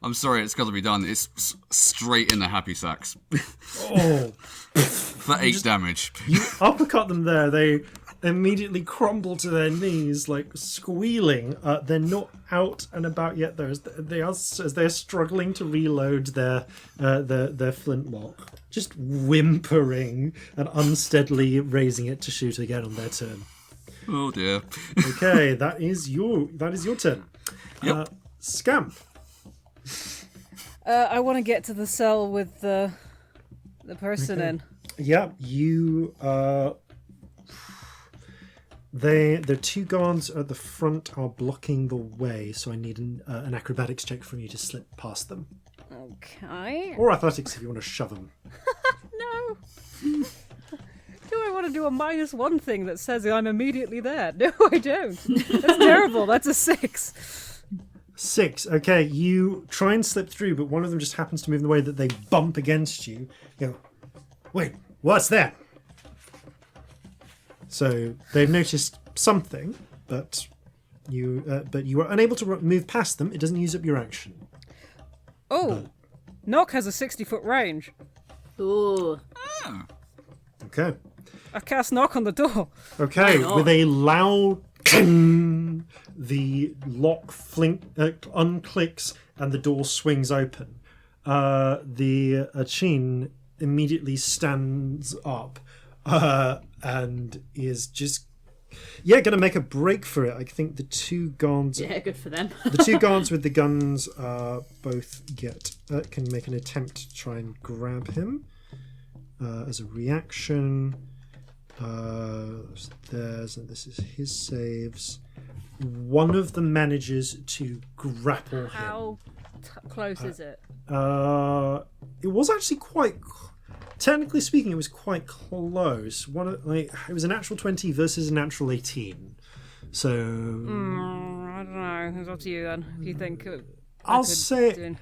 Speaker 4: I'm sorry, it's got to be done. It's straight in the happy sacks.
Speaker 1: Oh.
Speaker 4: For 8 damage.
Speaker 1: You uppercut them there. They immediately crumble to their knees, like squealing. They're not out and about yet, though, as they're struggling to reload their flintlock, just whimpering and unsteadily raising it to shoot again on their turn.
Speaker 4: Oh dear.
Speaker 1: Okay, that is your turn.
Speaker 4: Yep.
Speaker 1: Scamp.
Speaker 3: I want to get to the cell with the person in.
Speaker 1: Yeah, you. The 2 guards at the front are blocking the way, so I need an acrobatics check from you to slip past them.
Speaker 3: Okay.
Speaker 1: Or athletics if you want to shove them.
Speaker 3: No. Do I want to do a -1 thing that says I'm immediately there? No, I don't. That's terrible. That's a 6.
Speaker 1: 6. Okay, you try and slip through, but one of them just happens to move in the way that they bump against you. You go, wait, what's that? So they've noticed something, but you are unable to move past them. It doesn't use up your action.
Speaker 3: Oh, Knock has a 60-foot range.
Speaker 2: Ooh.
Speaker 1: Okay.
Speaker 3: I cast Knock on the door.
Speaker 1: Okay, with a loud ting, the lock unclicks and the door swings open. The Achin immediately stands up and is just going to make a break for it. I think the 2 guards...
Speaker 2: Yeah, good for them.
Speaker 1: The 2 guards with the guns both can make an attempt to try and grab him as a reaction. Theirs, and this is his saves. One of them manages to grapple him.
Speaker 3: How close is it?
Speaker 1: It was actually quite... Technically speaking, it was quite close. It was a natural 20 versus a natural 18. So...
Speaker 3: I don't know. It's up to you then. If you think...
Speaker 1: I'll say...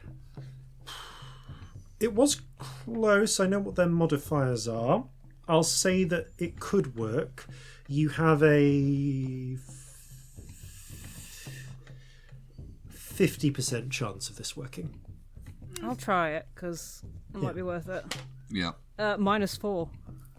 Speaker 1: It was close. I know what their modifiers are. I'll say that it could work. You have a 50% chance of this working.
Speaker 3: I'll try it, because it might be worth it.
Speaker 4: Yeah.
Speaker 3: -4.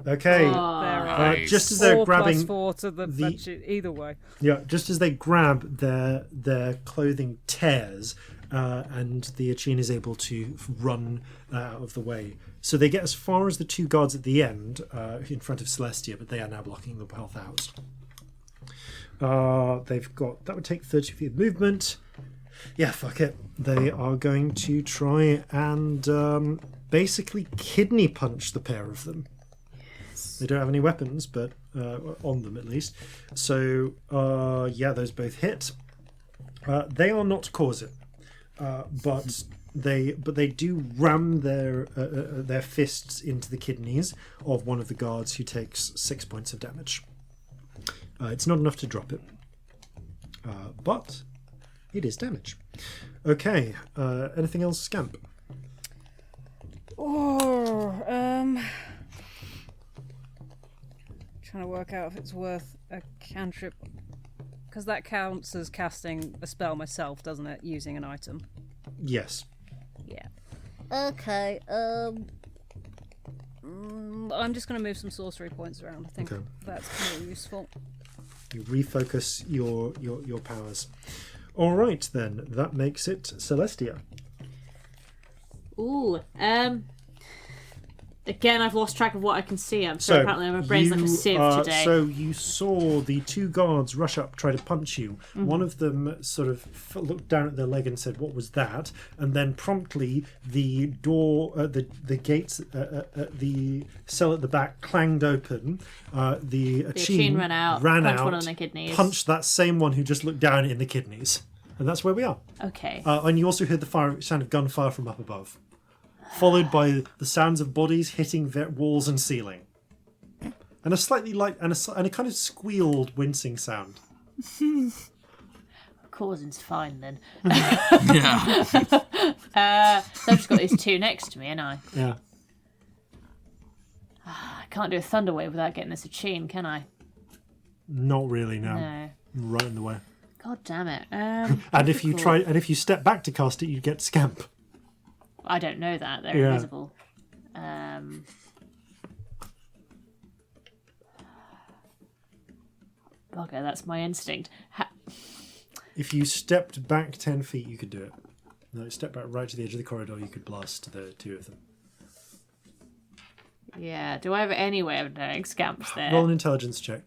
Speaker 1: Okay.
Speaker 4: Nice.
Speaker 1: Just as they're
Speaker 3: 4
Speaker 1: grabbing...
Speaker 3: +4 to the either way.
Speaker 1: Yeah, just as they grab, their clothing tears, and the Achin is able to run out of the way. So they get as far as the 2 guards at the end, in front of Celestia, but they are now blocking the path out. They've got... That would take 30 feet of movement. Yeah, fuck it. They are going to try and basically kidney punch the pair of them. Yes. They don't have any weapons, but on them at least. So, those both hit. They are not Corzin, but they do ram their fists into the kidneys of one of the guards, who takes 6 points of damage. It's not enough to drop it, but it is damage. Okay, anything else, Scamp?
Speaker 3: Trying to work out if it's worth a cantrip, because that counts as casting a spell myself, doesn't it? Using an item.
Speaker 1: Yes.
Speaker 3: Yeah. Okay. I'm just going to move some sorcery points around. I think that's more useful.
Speaker 1: You refocus your powers. All right, then. That makes it Celestia.
Speaker 2: Ooh. Again, I've lost track of what I can see. So apparently my brain's like a sieve today.
Speaker 1: So you saw the 2 guards rush up, try to punch you. Mm-hmm. One of them sort of looked down at their leg and said, "What was that?" And then promptly the door, the gates, the cell at the back clanged open. The Achin ran out,
Speaker 2: one of the kidneys,
Speaker 1: punched that same one who just looked down in the kidneys. And that's where we are.
Speaker 2: Okay.
Speaker 1: And you also heard the sound of gunfire from up above, followed by the sounds of bodies hitting walls and ceiling, and a slightly light and a kind of squealed, wincing sound.
Speaker 2: Corzin's fine then.
Speaker 4: Yeah.
Speaker 2: So I've just got these 2 next to me, ain't I?
Speaker 1: Yeah.
Speaker 2: I can't do a thunder wave without getting this attuned, can I?
Speaker 1: Not really, no.
Speaker 2: No.
Speaker 1: Right in the way.
Speaker 2: God damn it.
Speaker 1: And if you step back to cast it, you get Scamp.
Speaker 2: I don't know that. They're
Speaker 1: Yeah.
Speaker 2: invisible. Bugger, that's my instinct.
Speaker 1: If you stepped back 10 feet, you could do it. No, step back right to the edge of the corridor, you could blast the two of them.
Speaker 2: Yeah, do I have any way of knowing Scamp's there?
Speaker 1: Roll an intelligence check.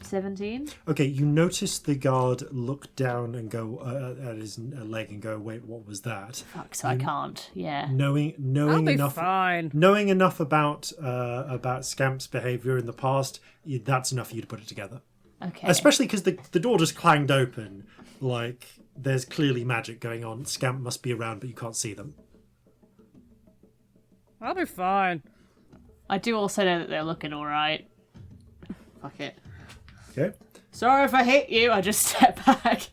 Speaker 2: 17?
Speaker 1: Okay, you notice the guard look down and go at his leg and go, "Wait, what was that?"
Speaker 2: Fuck, so I can't. Yeah.
Speaker 1: Knowing
Speaker 3: I'll be
Speaker 1: enough,
Speaker 3: fine.
Speaker 1: knowing enough about Scamp's behaviour in the past, that's enough for you to put it together.
Speaker 2: Okay.
Speaker 1: Especially because the door just clanged open, like there's clearly magic going on. Scamp must be around, but you can't see them.
Speaker 3: I'll be fine.
Speaker 2: I do also know that they're looking alright. Fuck it.
Speaker 1: Okay.
Speaker 2: Sorry if I hit you, I just step back.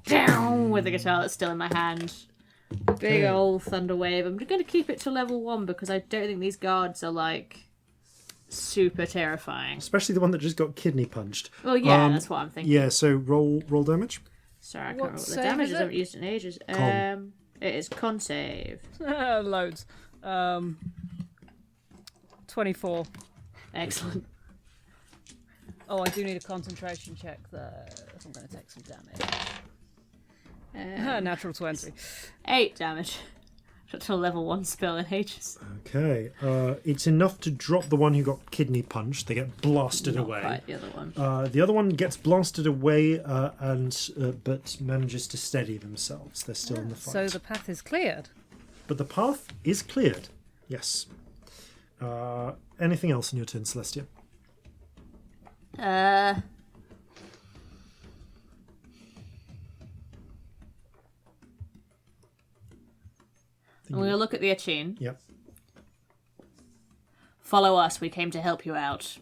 Speaker 2: Down with the guitar that's still in my hand. Big old thunder wave. I'm going to keep it to level 1 because I don't think these guards are like super terrifying.
Speaker 1: Especially the one that just got kidney punched.
Speaker 2: Well, yeah, that's what I'm thinking.
Speaker 1: Yeah, so roll damage.
Speaker 2: Sorry, I can't
Speaker 3: What
Speaker 2: remember what the
Speaker 3: save
Speaker 2: damage
Speaker 3: is
Speaker 2: is. I
Speaker 3: it?
Speaker 2: haven't used it in ages.
Speaker 1: Con.
Speaker 2: It is con save.
Speaker 3: Loads. 24.
Speaker 2: Excellent.
Speaker 3: Oh, I do need a concentration check though. If I'm going to take some damage. Natural 20.
Speaker 2: 8 damage. Got to a level 1 spell in ages.
Speaker 1: Okay, it's enough to drop the one who got kidney punched. They get blasted
Speaker 2: Not
Speaker 1: away.
Speaker 2: quite the other one.
Speaker 1: The other one gets blasted away, but manages to steady themselves. They're still in the fight.
Speaker 3: So the path is cleared.
Speaker 1: But the path is cleared. Yes. Anything else in your turn, Celestia?
Speaker 2: I'm going to look at the attune.
Speaker 1: Yep.
Speaker 2: Follow us, we came to help you out.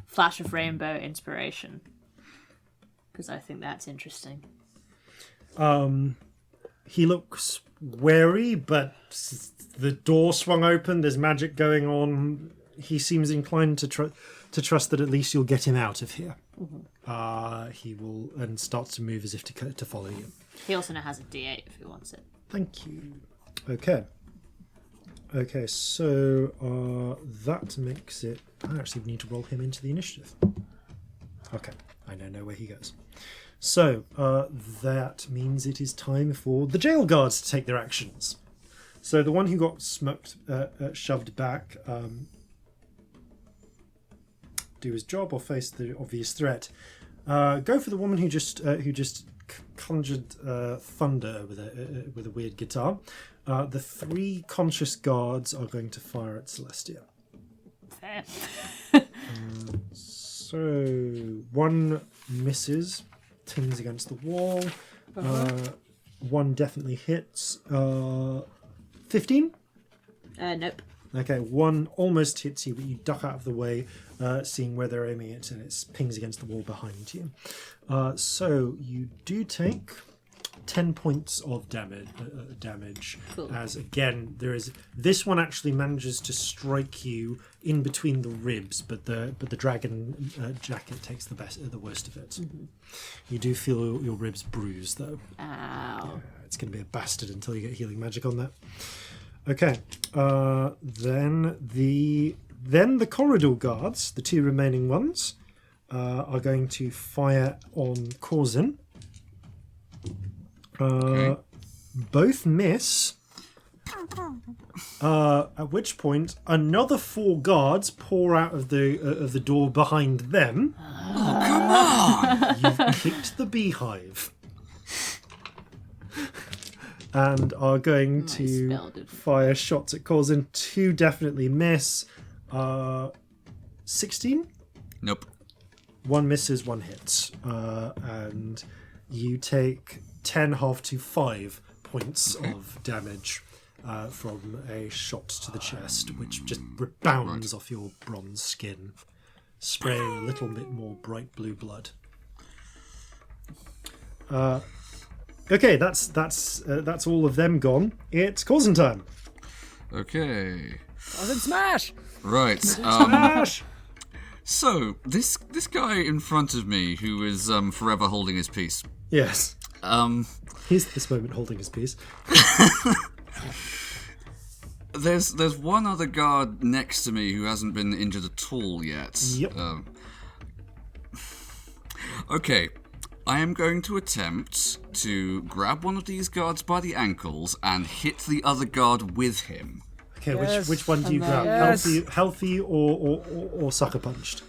Speaker 2: Flash of rainbow inspiration. Because I think that's interesting.
Speaker 1: He looks wary, but the door swung open. There's magic going on. He seems inclined to trust that at least you'll get him out of here.
Speaker 2: Mm-hmm.
Speaker 1: He will and starts to move as if to follow you.
Speaker 2: He also now has a D8 if he wants it.
Speaker 1: Thank you. Okay, so that makes it... I actually need to roll him into the initiative. Okay, I now know where he goes. So, that means it is time for the jail guards to take their actions. So the one who got shoved back, do his job or face the obvious threat. Go for the woman who just conjured thunder with a weird guitar. The 3 conscious guards are going to fire at Celestia.
Speaker 2: Fair.
Speaker 1: So 1 misses, tings against the wall. 1 definitely hits. 15?
Speaker 2: Nope.
Speaker 1: Okay, 1 almost hits you, but you duck out of the way, seeing where they're aiming it, and it pings against the wall behind you. So you do take 10 points of damage.
Speaker 2: Cool.
Speaker 1: As again, this one actually manages to strike you in between the ribs, but the dragon jacket takes the worst of it. Mm-hmm. You do feel your ribs bruised though.
Speaker 2: Ow.
Speaker 1: It's going to be a bastard until you get healing magic on that. Okay, then the corridor guards, the 2 remaining ones, are going to fire on Corzin.
Speaker 4: Okay.
Speaker 1: Both miss. At which point, another 4 guards pour out of the door behind them.
Speaker 4: Oh, come on!
Speaker 1: You've kicked the beehive. And are going to fire shots at Corzin. 2 definitely miss. 16?
Speaker 4: Nope.
Speaker 1: 1 misses, 1 hits. And you take 10 half to 5 points of damage from a shot to the chest, which just rebounds off your bronze skin, spraying a little bit more bright blue blood. Okay, that's all of them gone. It's Corzin time.
Speaker 4: Okay.
Speaker 3: Corzin smash!
Speaker 4: Right.
Speaker 1: Smash!
Speaker 4: So this guy in front of me, who is forever holding his peace.
Speaker 1: Yes.
Speaker 4: Um,
Speaker 1: He's at this moment holding his peace.
Speaker 4: there's one other guard next to me who hasn't been injured at all yet.
Speaker 1: Yep.
Speaker 4: Okay. I am going to attempt to grab one of these guards by the ankles and hit the other guard with him.
Speaker 1: Okay,
Speaker 3: Yes.
Speaker 1: which one do you grab?
Speaker 3: Yes.
Speaker 1: Healthy or sucker punched?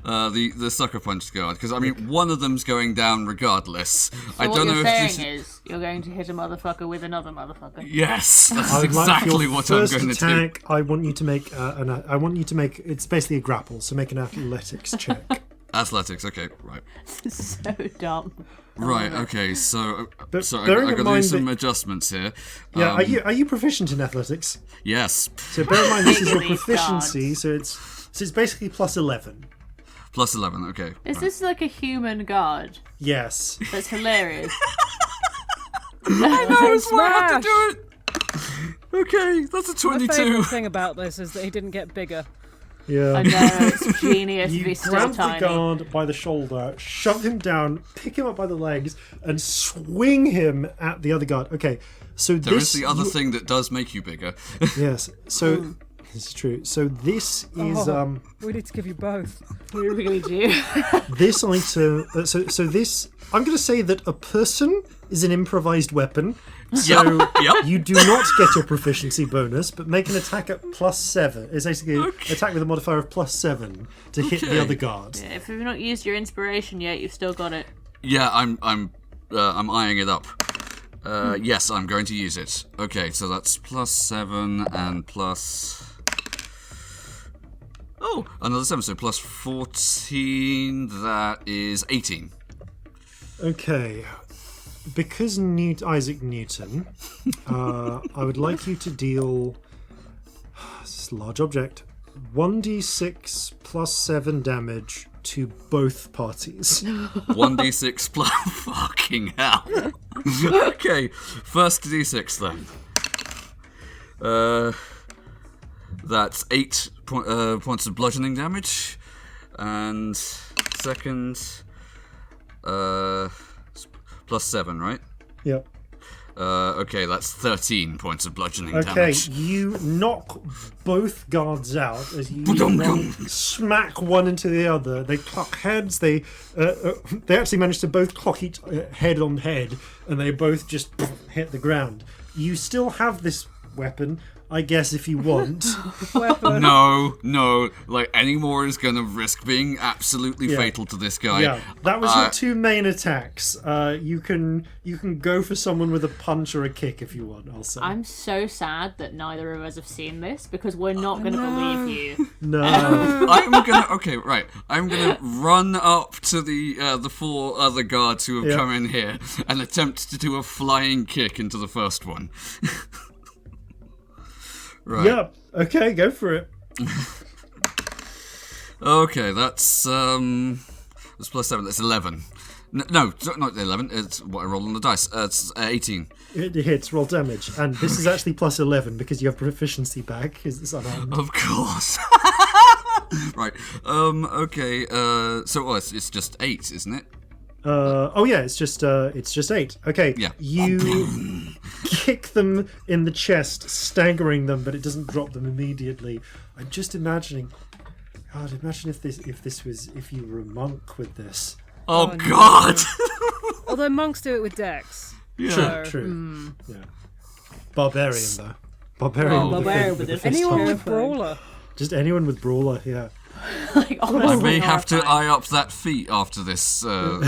Speaker 4: The sucker punch guard, because I mean one of them's going down regardless. I
Speaker 2: what
Speaker 4: don't know
Speaker 2: you're
Speaker 4: if
Speaker 2: saying
Speaker 4: this.
Speaker 2: is you're going to hit a motherfucker with another motherfucker.
Speaker 4: Yes, that's
Speaker 1: I would like
Speaker 4: exactly
Speaker 1: your
Speaker 4: what I'm
Speaker 1: first
Speaker 4: going to do.
Speaker 1: attack. I want you to make it's basically a grapple, so make an athletics check.
Speaker 4: Athletics, okay, right.
Speaker 2: So dumb.
Speaker 4: Right, okay, so sorry,
Speaker 1: bearing
Speaker 4: I
Speaker 1: in
Speaker 4: got to do
Speaker 1: mind
Speaker 4: some
Speaker 1: that-
Speaker 4: adjustments here.
Speaker 1: Yeah, are you proficient in athletics?
Speaker 4: Yes,
Speaker 1: So bear in mind this is your
Speaker 2: These
Speaker 1: proficiency, so it's basically plus 11.
Speaker 4: plus 11, okay.
Speaker 2: Is
Speaker 4: right.
Speaker 2: this like a human guard?
Speaker 1: Yes.
Speaker 2: That's hilarious.
Speaker 4: I know, that's why I had to
Speaker 3: Smash!
Speaker 4: do it! Okay, that's a
Speaker 3: My
Speaker 4: 22.
Speaker 3: favourite thing about this is that he didn't get bigger.
Speaker 1: Yeah.
Speaker 2: I know, it's genius to
Speaker 1: You
Speaker 2: be still
Speaker 1: grab the
Speaker 2: tiny.
Speaker 1: guard by the shoulder, shove him down, pick him up by the legs, and swing him at the other guard. Okay, so
Speaker 4: There
Speaker 1: this
Speaker 4: is the other
Speaker 1: you-
Speaker 4: thing that does make you bigger.
Speaker 1: Yes. So this is true. So this is
Speaker 3: We need to give you both.
Speaker 2: We really do.
Speaker 1: this item. So this. I'm going to say that a person is an improvised weapon. So
Speaker 4: Yep.
Speaker 1: you do not get your proficiency bonus, but make an attack at +7. It's basically an attack with a modifier of +7 to hit the
Speaker 4: Okay.
Speaker 1: other guard.
Speaker 2: If you've not used your inspiration yet, you've still got it.
Speaker 4: Yeah, I'm eyeing it up. Yes, I'm going to use it. Okay, so that's +7 and plus. Oh, another 7, so plus 14. That is 18.
Speaker 1: Okay. Because Isaac Newton, I would like you to deal. This is a large object. 1d6 plus 7 damage to both parties.
Speaker 4: 1d6 plus. Fucking hell. Okay, first d6 then. That's 8 points of bludgeoning damage, and second, plus 7, right?
Speaker 1: Yep.
Speaker 4: Okay, that's 13 points of bludgeoning
Speaker 1: Okay,
Speaker 4: damage.
Speaker 1: you knock both guards out as you smack one into the other. They clock heads. They actually manage to both clock each head on head, and they both just hit the ground. You still have this weapon, I guess, if you want.
Speaker 4: No, like any more is gonna risk being absolutely
Speaker 1: Yeah.
Speaker 4: fatal to this guy.
Speaker 1: Yeah, that was your two main attacks. You can go for someone with a punch or a kick if you want. I'll say.
Speaker 2: I'm so sad that neither of us have seen this because we're not going to believe you.
Speaker 1: No.
Speaker 4: I'm gonna run up to the 4 other guards who have
Speaker 1: Yeah.
Speaker 4: come in here and attempt to do a flying kick into the first one. Right.
Speaker 1: Yeah. Okay, go for it.
Speaker 4: Okay, that's plus 7. That's 11. No, not 11. It's what I roll on the dice. It's 18.
Speaker 1: It hits. Roll damage, and this is actually plus 11 because you have proficiency back. Because it's unarmed.
Speaker 4: Of course. Right. Okay. So it's just 8, isn't it?
Speaker 1: It's just 8. Okay.
Speaker 4: Yeah.
Speaker 1: You kick them in the chest, staggering them, but it doesn't drop them immediately. I'm just imagining. God, imagine if you were a monk with this.
Speaker 4: Oh God.
Speaker 3: Although monks do it with dex.
Speaker 4: Yeah.
Speaker 1: True. Yeah. Barbarian though. Barbarian.
Speaker 2: Barbarian
Speaker 1: with
Speaker 2: with
Speaker 1: the
Speaker 2: a
Speaker 1: fist
Speaker 3: Anyone
Speaker 1: hold.
Speaker 3: with brawler.
Speaker 1: Just anyone with brawler. Yeah.
Speaker 2: Like,
Speaker 4: I
Speaker 2: honestly,
Speaker 4: may have to
Speaker 2: horrifying.
Speaker 4: eye up that feat after this.
Speaker 2: Oh,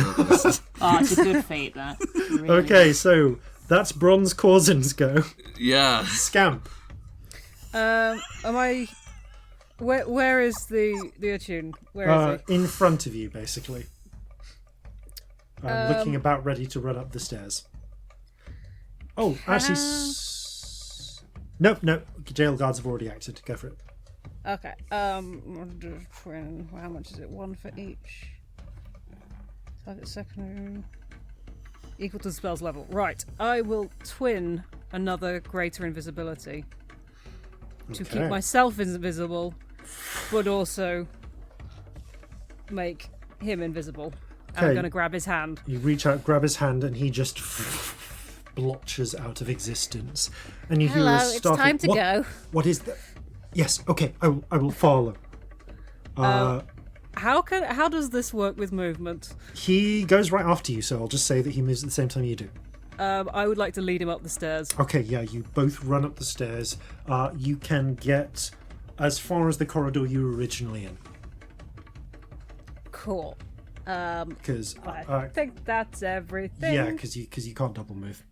Speaker 2: it's a good feat, that. Really.
Speaker 1: Okay, so that's Bronze Corzin's go.
Speaker 4: Yeah.
Speaker 1: Scamp.
Speaker 3: Am I? Where is the attune? Where is he?
Speaker 1: In front of you, basically. Looking about ready to run up the stairs. Oh, actually... Nope. Jail guards have already acted. Go for it.
Speaker 3: Okay. How much is it? 1 for each. Target secondary. Equal to the spell's level. Right. I will twin another greater invisibility. to
Speaker 1: Okay.
Speaker 3: keep myself invisible, but also make him invisible. And I'm
Speaker 1: Okay.
Speaker 3: going to grab his hand.
Speaker 1: You reach out, grab his hand, and he just blotches out of existence. And you hear
Speaker 6: Hello,
Speaker 1: a
Speaker 6: it's
Speaker 1: startled,
Speaker 6: time to
Speaker 1: "What-
Speaker 6: go."
Speaker 1: What is that? Yes, okay, I will follow.
Speaker 3: How does this work with movement?
Speaker 1: He goes right after you, so I'll just say that he moves at the same time you do.
Speaker 3: I would like to lead him up the stairs.
Speaker 1: Okay, yeah, you both run up the stairs. You can get as far as the corridor you were originally in.
Speaker 3: Cool.
Speaker 1: Because
Speaker 3: I think that's everything.
Speaker 1: yeah, because you can't double move.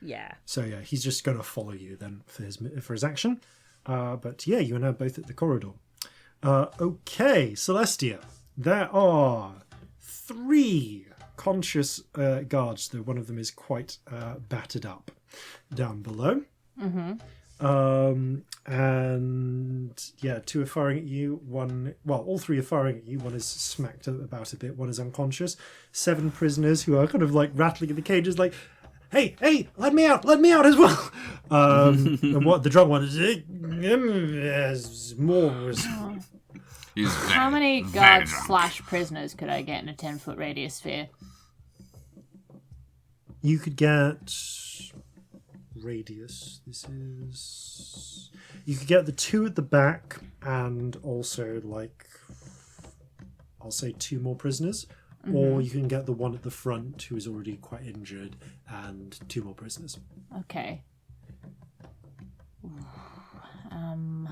Speaker 3: Yeah.
Speaker 1: So yeah, he's just going to follow you then for his action. But yeah, you are now both at the corridor. Okay, Celestia. There are 3 conscious guards, though one of them is quite battered up down below. And yeah, 2 are firing at you. All 3 are firing at you. One is smacked about a bit. One is unconscious. 7 prisoners who are kind of like rattling in the cages, like, hey, let me out as well. And what the drunk one is more.
Speaker 2: How many guards / prisoners could I get in a 10-foot radius sphere?
Speaker 1: You could get radius. You could get the 2 at the back, and also I'll say 2 more prisoners. Or you can get the one at the front who is already quite injured, and 2 more prisoners.
Speaker 2: Okay. I'm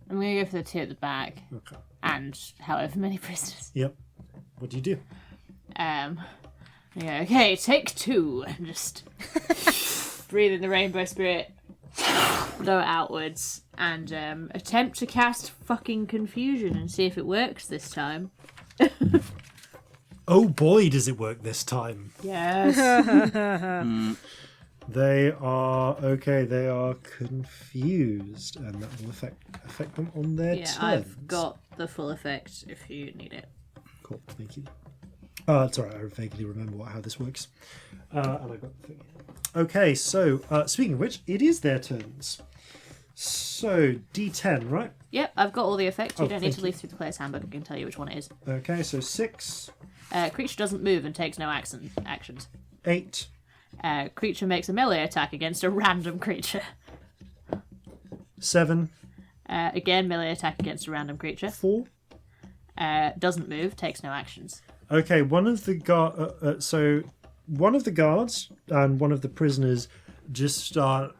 Speaker 2: going to go for the 2 at the back.
Speaker 1: Okay.
Speaker 2: And however many prisoners.
Speaker 1: Yep. What do you do?
Speaker 2: Yeah, okay, take 2. And just breathe in the rainbow spirit. Blow it outwards. And attempt to cast fucking confusion and see if it works this time.
Speaker 1: Oh boy, does it work this time.
Speaker 2: Yes.
Speaker 1: They are confused, and that will affect them on their
Speaker 2: Yeah,
Speaker 1: turns.
Speaker 2: I've got the full effect if you need it.
Speaker 1: Cool, thank you. It's alright, I vaguely remember how this works. And I got the thing. Okay, so speaking of which, it is their turns. So D10, right?
Speaker 2: Yep, I've got all the effects. You
Speaker 1: Oh,
Speaker 2: don't need to
Speaker 1: thank
Speaker 2: leaf through the player's handbook. I can tell you which one it is.
Speaker 1: Okay, so 6,
Speaker 2: Creature doesn't move and takes no actions.
Speaker 1: 8,
Speaker 2: Creature makes a melee attack against a random creature.
Speaker 1: 7,
Speaker 2: Again, melee attack against a random creature.
Speaker 1: 4.
Speaker 2: Doesn't move, takes no actions.
Speaker 1: Okay, one of the guards and one of the prisoners just start.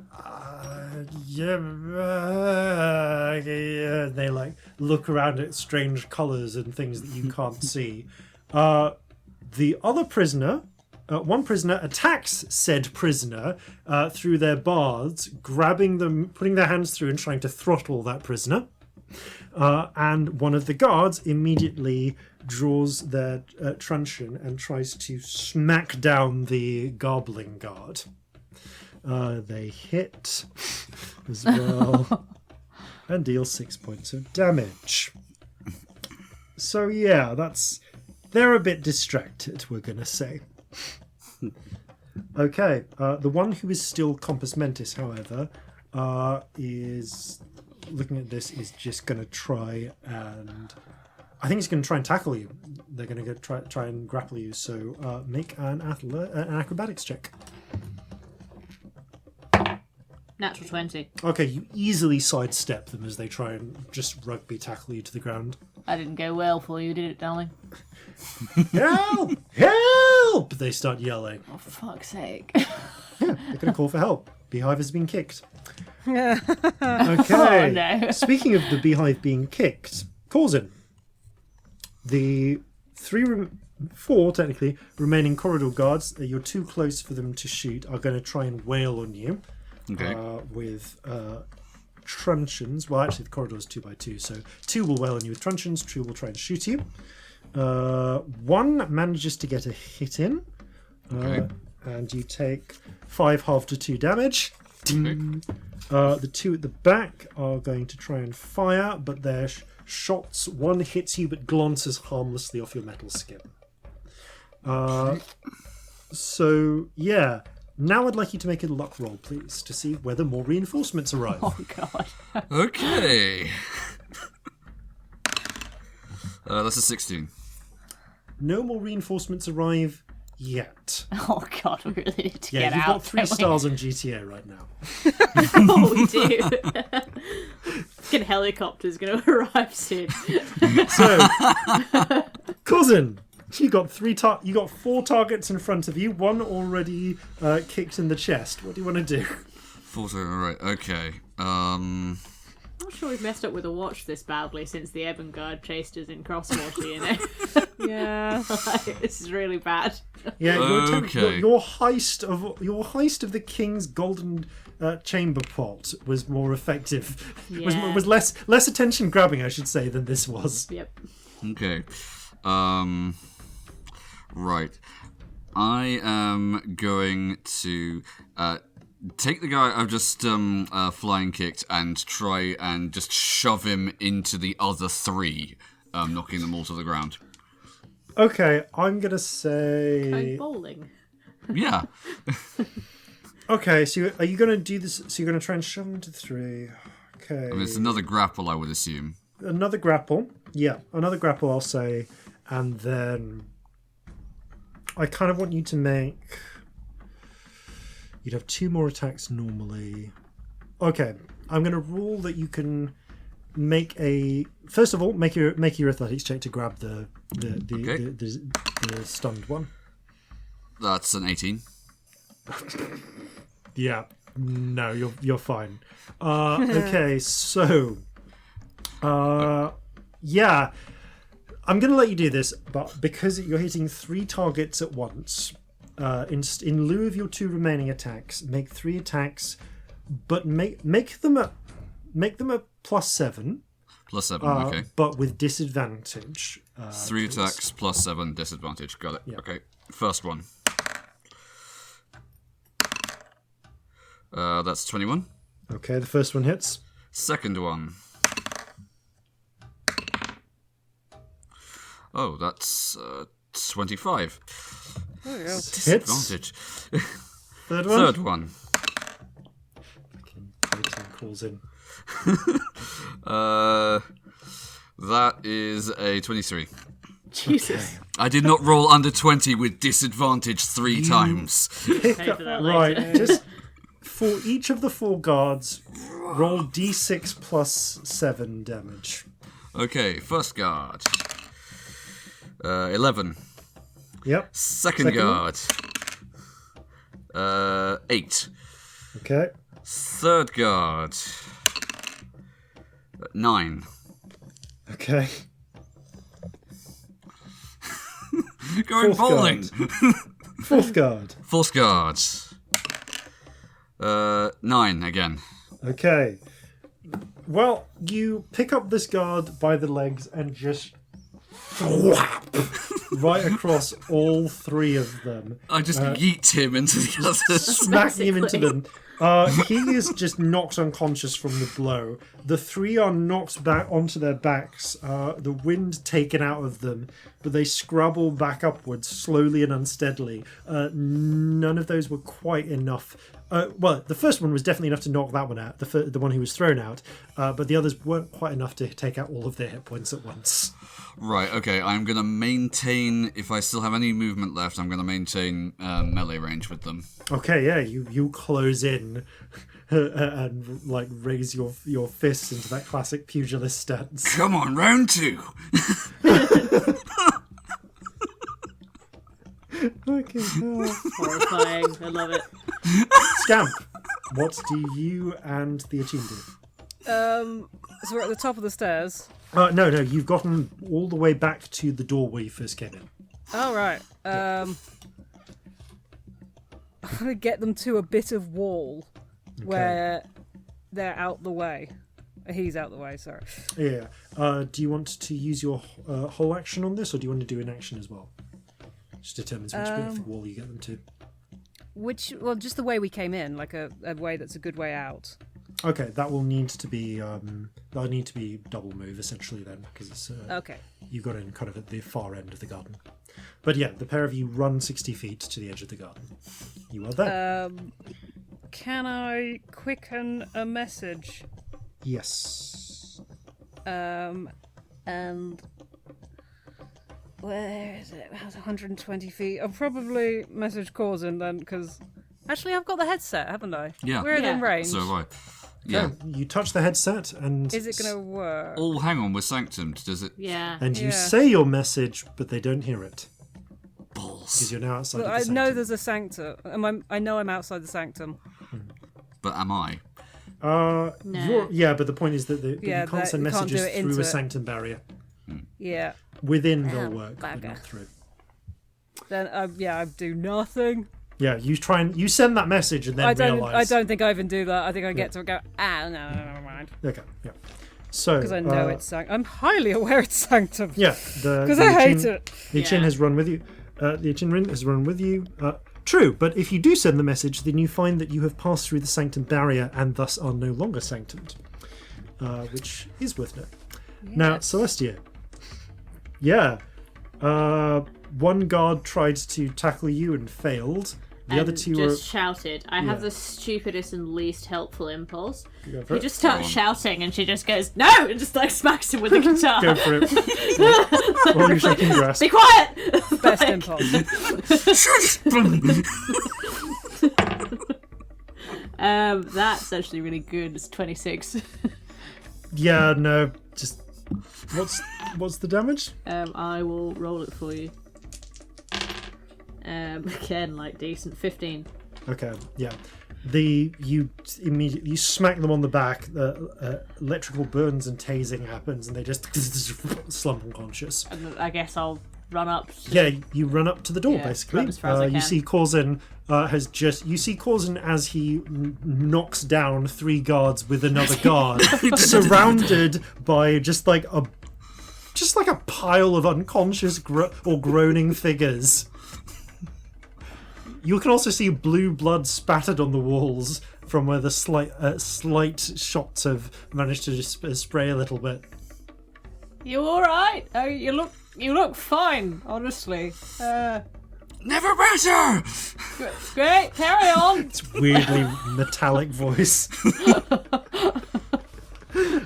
Speaker 1: They like look around at strange colours and things that you can't see. The other prisoner, one prisoner attacks said prisoner through their bars, grabbing them, putting their hands through and trying to throttle that prisoner. And one of the guards immediately draws their truncheon and tries to smack down the garbling guard. They hit as well and deal 6 points of damage. So yeah, they're a bit distracted, we're gonna say. Okay, the one who is still compos mentis, however, is looking at this, is just going to try and... I think he's going to try and tackle you. They're going to try and grapple you, so make an acrobatics check.
Speaker 2: Natural 20.
Speaker 1: Okay, you easily sidestep them as they try and just rugby tackle you to the ground.
Speaker 2: I didn't go well for you, did it, darling?
Speaker 1: Help! Help! They start yelling.
Speaker 2: Oh, for fuck's sake.
Speaker 1: They're going to call for help. Beehive has been kicked. Okay.
Speaker 2: Oh, no.
Speaker 1: Speaking of the beehive being kicked, Corzin, the 4 technically remaining corridor guards, you're too close for them to shoot, are going to try and wail on you.
Speaker 4: Okay.
Speaker 1: With truncheons. Well, actually, the corridor is 2x2, so 2 will wail on you with truncheons, 2 will try and shoot you. 1 manages to get a hit in, and you take 5 half to 2 damage.
Speaker 4: Okay.
Speaker 1: The 2 at the back are going to try and fire, but their shots, 1 hits you but glances harmlessly off your metal skin. So, yeah. Now I'd like you to make a luck roll, please, to see whether more reinforcements arrive.
Speaker 2: Oh god.
Speaker 4: Okay. That's a 16.
Speaker 1: No more reinforcements arrive yet.
Speaker 2: Oh god, we really need to
Speaker 1: Yeah,
Speaker 2: get
Speaker 1: you've
Speaker 2: out.
Speaker 1: got 3 stars on GTA right now.
Speaker 2: Oh, we do. Fucking helicopter's gonna arrive soon.
Speaker 1: So, Corzin, you got 4 targets in front of you. One already kicked in the chest. What do you want to do?
Speaker 4: 14, alright, okay.
Speaker 2: I'm not sure we've messed up with a watch this badly since the Ebon Guard chased us in crosswater, you know?
Speaker 3: Yeah.
Speaker 2: Like, this is really bad.
Speaker 1: Yeah,
Speaker 4: Okay.
Speaker 1: your heist of the king's golden chamber pot was more effective.
Speaker 2: Yeah.
Speaker 1: Was less attention grabbing, I should say, than this was.
Speaker 2: Yep.
Speaker 4: Okay. Right. I am going to take the guy I've just flying kicked and try and just shove him into the other 3, knocking them all to the ground.
Speaker 1: Okay, I'm gonna say.
Speaker 2: Going bowling.
Speaker 4: Yeah.
Speaker 1: Okay, so are you gonna do this? So you're gonna try and shove him to 3. Okay.
Speaker 4: I mean, it's another grapple, I would assume.
Speaker 1: Another grapple. Yeah, another grapple, I'll say. And then I kind of want you to make... You'd have 2 more attacks normally. Okay, I'm going to rule that you can make a... First of all, make your athletics check to grab the stunned one.
Speaker 4: That's an 18.
Speaker 1: Yeah, no, you're fine. Okay, so... yeah, I'm going to let you do this, but because you're hitting 3 targets at once, in lieu of your 2 remaining attacks, make 3 attacks, but make them a +7.
Speaker 4: +7, okay.
Speaker 1: But with disadvantage.
Speaker 4: 3 attacks +7 disadvantage. Got it.
Speaker 1: Yeah.
Speaker 4: Okay. First one. That's 21.
Speaker 1: Okay, the first one hits.
Speaker 4: Second one. Oh, that's 25.
Speaker 3: Oh, yeah.
Speaker 4: Disadvantage.
Speaker 1: Third one.
Speaker 4: Third one.
Speaker 1: Calls in.
Speaker 4: That is a 23.
Speaker 2: Jesus.
Speaker 4: I did not roll under 20 with disadvantage 3 times.
Speaker 2: Pay for that
Speaker 1: Right,
Speaker 2: later.
Speaker 1: just for each of the 4 guards, roll d6 + 7 damage.
Speaker 4: Okay, first guard. 11.
Speaker 1: Yep.
Speaker 4: Second guard. 8.
Speaker 1: Okay.
Speaker 4: Third guard. 9.
Speaker 1: Okay.
Speaker 4: Going
Speaker 1: Fourth
Speaker 4: bowling.
Speaker 1: Fourth guard.
Speaker 4: Fourth guard. 9 again.
Speaker 1: Okay. Well, you pick up this guard by the legs and just thwap right across all 3 of them,
Speaker 4: I just yeet him into the others.
Speaker 1: smacking him into them. He is just knocked unconscious from the blow. The 3 are knocked back onto their backs, the wind taken out of them, but they scrabble back upwards slowly and unsteadily. None of those were quite enough. Well, the first one was definitely enough to knock that one out, the one who was thrown out, but the others weren't quite enough to take out all of their hit points at once.
Speaker 4: Right, okay, I'm going to maintain, if I still have any movement left, I'm going to maintain melee range with them.
Speaker 1: Okay, yeah, you close in and like raise your fists into that classic pugilist stance.
Speaker 4: Come on, round 2!
Speaker 1: Okay,
Speaker 2: Horrifying. I love it.
Speaker 1: Scamp, what do you and the Achene do?
Speaker 3: So we're at the top of the stairs.
Speaker 1: No, you've gotten all the way back to the door where you first came in.
Speaker 3: Oh, right. I'm going to get them to a bit of wall where they're out the way. He's out the way, sorry.
Speaker 1: Yeah. Do you want to use your whole action on this, or do you want to do an action as well? Just determines which bit of the wall you get them to.
Speaker 3: Well, just the way we came in, like a way that's a good way out.
Speaker 1: Okay, that will need to be double move essentially then, because it's
Speaker 3: Okay.
Speaker 1: you got in kind of at the far end of the garden. But yeah, the pair of you run 60 feet to the edge of the garden. You are there.
Speaker 3: Can I quicken a message?
Speaker 1: Yes.
Speaker 3: And where is it? That's 120 feet. I'll probably message Corzin then, because actually I've got the headset, haven't I?
Speaker 4: Yeah.
Speaker 3: We're in range.
Speaker 4: So have I. Yeah.
Speaker 1: Okay, you touch the headset and
Speaker 3: Is it going to work?
Speaker 4: Oh, hang on, we're sanctumed. Does it?
Speaker 2: Yeah.
Speaker 1: and you
Speaker 3: Yeah.
Speaker 1: say your message, but they don't hear it
Speaker 4: Balls.
Speaker 1: because you're now outside.
Speaker 3: Look,
Speaker 1: of the
Speaker 3: I know
Speaker 1: sanctum.
Speaker 3: there's a sanctum. I know I'm outside the sanctum.
Speaker 4: But am I?
Speaker 2: No.
Speaker 1: But the point is that you
Speaker 3: Yeah,
Speaker 1: can't send
Speaker 3: you can't
Speaker 1: messages
Speaker 3: do it
Speaker 1: through
Speaker 3: into
Speaker 1: a
Speaker 3: it.
Speaker 1: sanctum barrier.
Speaker 3: Yeah.
Speaker 1: Within they'll
Speaker 3: Oh,
Speaker 1: work, but
Speaker 3: bugger.
Speaker 1: not through.
Speaker 3: Then I do nothing.
Speaker 1: Yeah, you send that message and then
Speaker 3: I
Speaker 1: realise.
Speaker 3: don't think I even do that. I think I get to go. No, never mind.
Speaker 1: Okay, yeah. So
Speaker 3: Because I know it's sanctum. I'm highly aware it's sanctum.
Speaker 1: yeah,
Speaker 3: Because I hate it.
Speaker 1: The Chin
Speaker 2: Yeah.
Speaker 1: has run with you. The Chin has run with you. True, but if you do send the message, then you find that you have passed through the sanctum barrier and thus are no longer sanctumed, which is worth noting. Now, Celestia. Yeah. One guard tried to tackle you and failed. The other two
Speaker 2: just
Speaker 1: were.
Speaker 2: shouted. I have
Speaker 1: Yeah.
Speaker 2: the stupidest and least helpful impulse.
Speaker 1: Go for
Speaker 2: He
Speaker 1: it.
Speaker 2: just starts shouting, and she just goes, "No!" and just like smacks him with the guitar.
Speaker 1: Go for it. While you're shaking grass.
Speaker 2: Be quiet.
Speaker 3: Best
Speaker 2: Like,
Speaker 3: impulse.
Speaker 2: That's actually really good. It's 26.
Speaker 1: Yeah, no. Just. What's the damage?
Speaker 2: I will roll it for you. Again, like decent 15.
Speaker 1: Okay, yeah. You immediately smack them on the back. Electrical burns and tasing happens, and they just slump unconscious.
Speaker 2: And I guess I'll run up.
Speaker 1: Yeah, you run up to the door
Speaker 2: Yeah,
Speaker 1: basically.
Speaker 2: run as far as I
Speaker 1: You
Speaker 2: can.
Speaker 1: see Corzin You see Corzin as he knocks down 3 guards with another guard, surrounded by just like a pile of unconscious or groaning figures. You can also see blue blood spattered on the walls from where the slight shots have managed to just spray a little bit.
Speaker 2: You all right? Oh, you look fine. Honestly.
Speaker 4: Never better!
Speaker 2: Great. Carry on.
Speaker 1: It's weirdly metallic voice.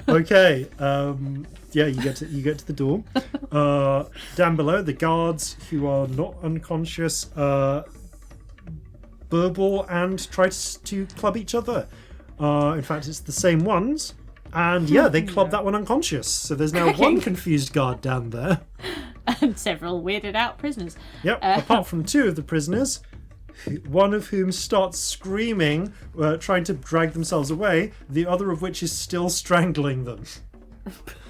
Speaker 1: Okay. Yeah, you get to the door. Down below, the guards who are not unconscious burble and try to club each other. In fact, it's the same ones. And yeah, they club that one unconscious. So there's now one confused guard down there.
Speaker 2: And several weirded out prisoners.
Speaker 1: Yep, apart from 2 of the prisoners, one of whom starts screaming, trying to drag themselves away, the other of which is still strangling them.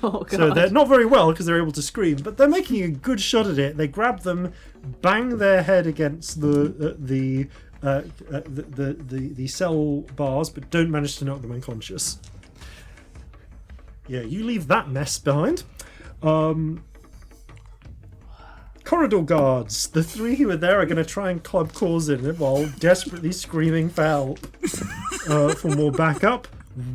Speaker 2: Oh god.
Speaker 1: So they're not very well because they're able to scream, but they're making a good shot at it. They grab them, bang their head against the cell bars, but don't manage to knock them unconscious. Yeah, you leave that mess behind. Corridor guards. The 3 who are there are going to try and club Corzin while desperately screaming for help for more backup.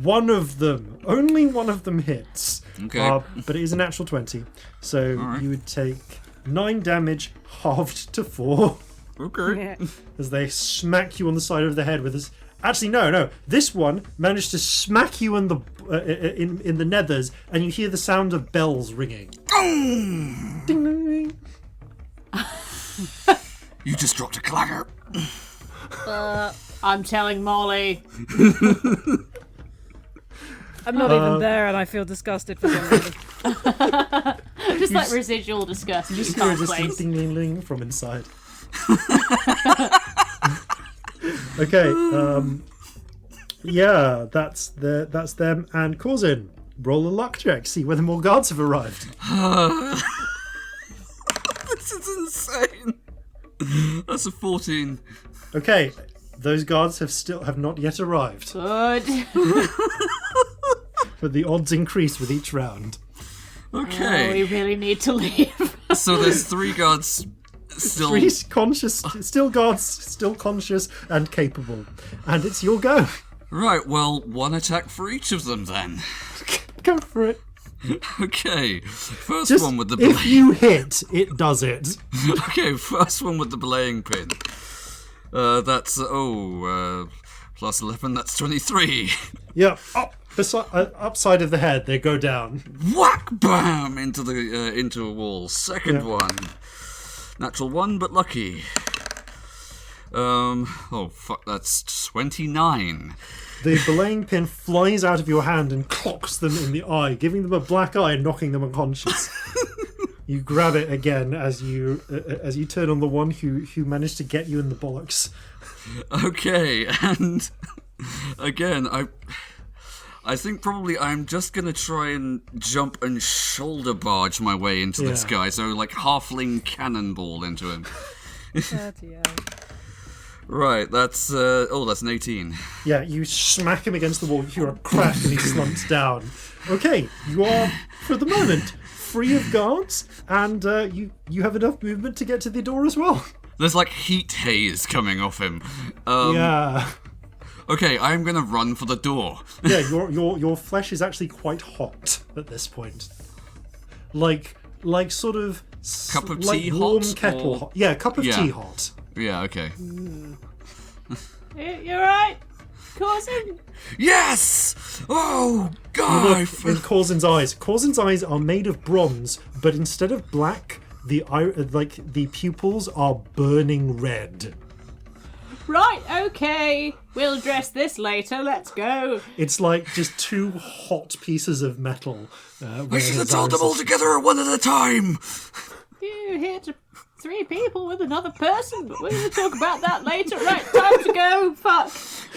Speaker 1: Only one of them hits.
Speaker 4: Okay.
Speaker 1: But it is a natural 20. So
Speaker 4: Alright.
Speaker 1: you would take 9 damage, halved to 4,
Speaker 4: Okay.
Speaker 3: Yeah.
Speaker 1: as they smack you on the side of the head with this. Actually, no. This one managed to smack you in the nethers, and you hear the sound of bells ringing. Ding, ding, ding.
Speaker 4: You just dropped a clagger.
Speaker 2: I'm telling Molly.
Speaker 3: I'm not even there, and I feel disgusted for some reason.
Speaker 2: Just like residual disgust. You
Speaker 1: Just
Speaker 2: just
Speaker 1: hear a
Speaker 2: can't
Speaker 1: distant
Speaker 2: place.
Speaker 1: ding, ding, ding from inside. Okay, yeah, that's them and Corzin. Roll a luck check, see whether more guards have arrived.
Speaker 4: This is insane. That's a 14.
Speaker 1: Okay, those guards have not yet arrived,
Speaker 2: Good.
Speaker 1: but the odds increase with each round.
Speaker 2: Oh,
Speaker 4: Okay.
Speaker 2: we really need to leave.
Speaker 4: So there's 3 guards still.
Speaker 1: 3 conscious, still guards, still conscious and capable, and it's your go.
Speaker 4: Right, well, one attack for each of them then.
Speaker 1: Go for it.
Speaker 4: Okay, first
Speaker 1: Just
Speaker 4: one with the
Speaker 1: if you hit, it does it.
Speaker 4: Okay, first one with the belaying pin. That's plus 11. That's 23.
Speaker 1: Yeah, upside of the head, they go down.
Speaker 4: Whack! Bam! Into a wall. Second one, natural 1, but lucky. Oh fuck! That's 29.
Speaker 1: The belaying pin flies out of your hand and clocks them in the eye, giving them a black eye and knocking them unconscious. You grab it again as you turn on the one who managed to get you in the bollocks.
Speaker 4: Okay, and again, I think probably I'm just gonna try and jump and shoulder barge my way into this guy, so like halfling cannonball into him. Right, that's an 18.
Speaker 1: Yeah, you smack him against the wall, you hear a crack and he slumps down. Okay, you are, for the moment, free of guards, and you have enough movement to get to the door as well.
Speaker 4: There's like heat haze coming off him.
Speaker 1: Yeah.
Speaker 4: Okay, I'm gonna run for the door.
Speaker 1: Yeah, your flesh is actually quite hot at this point. Like sort of
Speaker 4: Cup of
Speaker 1: like
Speaker 4: tea
Speaker 1: warm
Speaker 4: hot,
Speaker 1: kettle
Speaker 4: or-
Speaker 1: hot. Yeah, cup of tea hot.
Speaker 4: Yeah, okay.
Speaker 2: You alright, Corzin?
Speaker 4: Yes! Oh,
Speaker 1: You
Speaker 4: God!
Speaker 1: look in Corzin's eyes. Corzin's eyes are made of bronze, but instead of black, the pupils are burning red.
Speaker 2: Right, okay. We'll address this later. Let's go.
Speaker 1: It's like just two hot pieces of metal.
Speaker 4: I should have told them all together one at a time!
Speaker 2: You hit 3 people with another person, but we're going to talk about that later. Right, time to go. Fuck.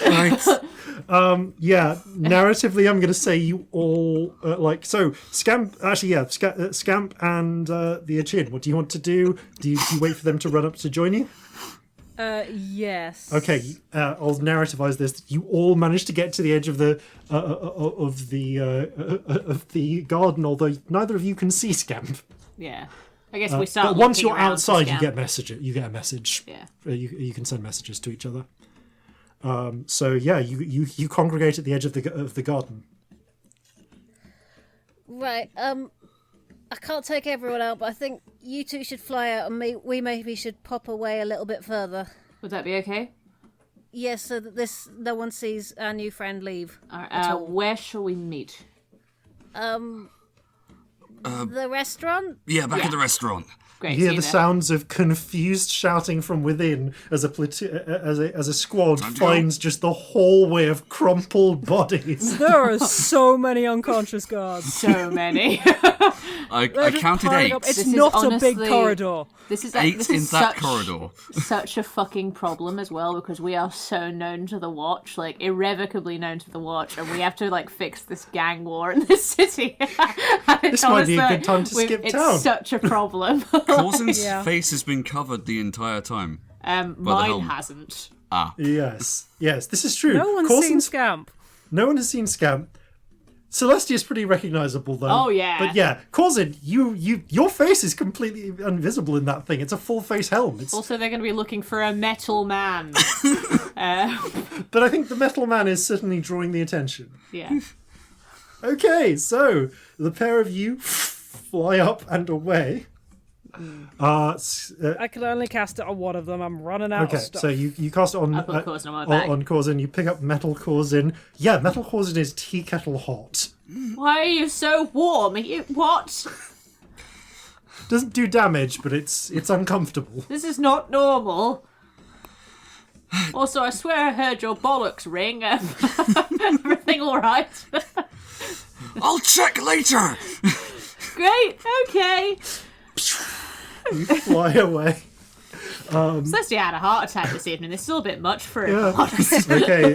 Speaker 4: Right.
Speaker 1: Yeah, narratively, I'm going to say you all Scamp. Actually, yeah, Scamp and the Achin. What do you want to do? Do you wait for them to run up to join you?
Speaker 3: Yes.
Speaker 1: Okay, I'll narrativize this. You all managed to get to the edge of the garden, although neither of you can see Scamp.
Speaker 2: Yeah. I guess we start.
Speaker 1: But once
Speaker 2: looking
Speaker 1: you're
Speaker 2: around
Speaker 1: outside,
Speaker 2: for
Speaker 1: you
Speaker 2: Scamp.
Speaker 1: get a message.
Speaker 2: Yeah.
Speaker 1: You can send messages to each other. So yeah, you congregate at the edge of the garden.
Speaker 6: Right, I can't take everyone out, but I think you two should fly out and we maybe should pop away a little bit further.
Speaker 2: Would that be okay?
Speaker 6: Yes, so that no one sees our new friend leave.
Speaker 2: Where shall we meet?
Speaker 6: The restaurant?
Speaker 4: Yeah, back at the restaurant.
Speaker 2: Great.
Speaker 1: You hear
Speaker 2: see
Speaker 1: the
Speaker 2: there.
Speaker 1: sounds of confused shouting from within as a squad
Speaker 4: Time to go.
Speaker 1: finds just the hallway of crumpled bodies.
Speaker 3: There are so many unconscious guards.
Speaker 2: So many.
Speaker 4: I
Speaker 3: They're just
Speaker 4: counted
Speaker 3: piling
Speaker 4: 8.
Speaker 3: up. It's
Speaker 2: This is
Speaker 3: not a big
Speaker 2: honestly-
Speaker 3: corridor.
Speaker 2: This is
Speaker 4: 8
Speaker 2: this
Speaker 4: in
Speaker 2: is
Speaker 4: that
Speaker 2: such,
Speaker 4: corridor.
Speaker 2: Such a fucking problem as well, because we are so known to the Watch, like irrevocably known to the Watch, and we have to like fix this gang war in this city.
Speaker 1: This might be a good time to skip town.
Speaker 2: It's such a problem.
Speaker 4: Corzin's
Speaker 3: Yeah.
Speaker 4: face has been covered the entire time.
Speaker 2: Mine
Speaker 4: helm.
Speaker 2: hasn't.
Speaker 1: Yes, this is true.
Speaker 3: No one's
Speaker 1: Corzin-
Speaker 3: seen Scamp.
Speaker 1: No one has seen Scamp. Celestia is pretty recognisable though.
Speaker 2: Oh, yeah.
Speaker 1: But yeah, Corzin, your face is completely invisible in that thing. It's a full face helm.
Speaker 2: Also, they're going to be looking for a metal man.
Speaker 1: But I think the metal man is certainly drawing the attention.
Speaker 2: Yeah.
Speaker 1: Okay, so the pair of you fly up and away.
Speaker 3: I can only cast it on one of them. I'm running out
Speaker 1: Okay,
Speaker 3: of stuff.
Speaker 1: so you cast it on
Speaker 2: I put Corzin on my back.
Speaker 1: on Corzin. You pick up metal Corzin. Yeah, metal Corzin is tea kettle hot.
Speaker 2: Why are you so warm? What?
Speaker 1: Doesn't do damage, but it's uncomfortable.
Speaker 2: This is not normal. Also, I swear I heard your bollocks ring. Everything all right?
Speaker 4: I'll check later!
Speaker 2: Great. Okay.
Speaker 1: You fly away.
Speaker 2: Celestia had a heart attack this evening. It's still a bit much for him.
Speaker 1: Yeah.
Speaker 2: Honestly.
Speaker 1: Okay.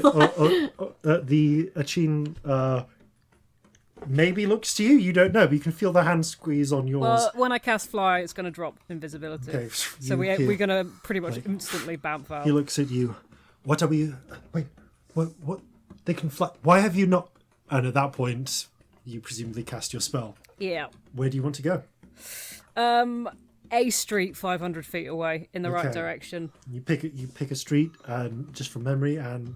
Speaker 1: The Achin maybe looks to you. You don't know, but you can feel the hand squeeze on yours.
Speaker 3: Well, when I cast fly, it's going to drop invisibility.
Speaker 1: Okay.
Speaker 3: So we're going to pretty much instantly bamf out.
Speaker 1: He looks at you. What are we? Wait. What? They can fly. Why have you not? And at that point, you presumably cast your spell.
Speaker 3: Yeah.
Speaker 1: Where do you want to go?
Speaker 3: A street 500 feet away in the right
Speaker 1: Okay.
Speaker 3: direction.
Speaker 1: You pick a street, and just from memory, and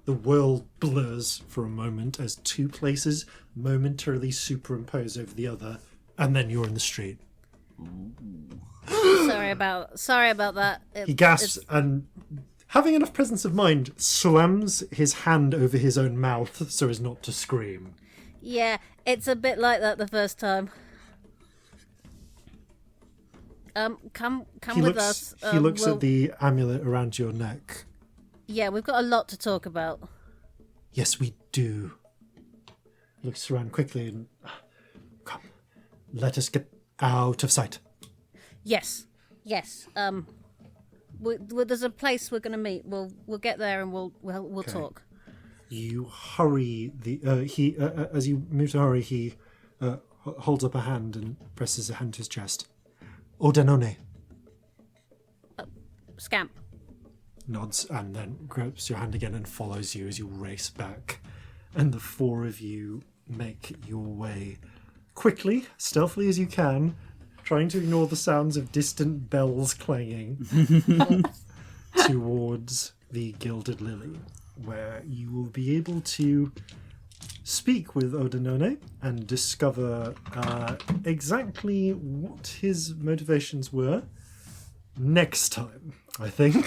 Speaker 1: The world blurs for a moment as two places momentarily superimpose over the other, and then you're in the street.
Speaker 6: Sorry about that.
Speaker 1: He gasps and, having enough presence of mind, slams his hand over his own mouth so as not to scream.
Speaker 6: Yeah, it's a bit like that the first time. Come with us.
Speaker 1: He looks at the amulet around your neck.
Speaker 6: Yeah, we've got a lot to talk about.
Speaker 1: Yes, we do. Looks around quickly and... Come, let us get out of sight.
Speaker 6: Yes. There's a place we're going to meet. We'll get there and we'll talk.
Speaker 1: You hurry. As you move to hurry, he holds up a hand and presses a hand to his chest. Odanone.
Speaker 6: Scamp.
Speaker 1: Nods and then grabs your hand again and follows you as you race back. And the four of you make your way quickly, stealthily as you can, trying to ignore the sounds of distant bells clanging, towards the Gilded Lily, where you will be able to speak with Odanone and discover exactly what his motivations were next time, I think,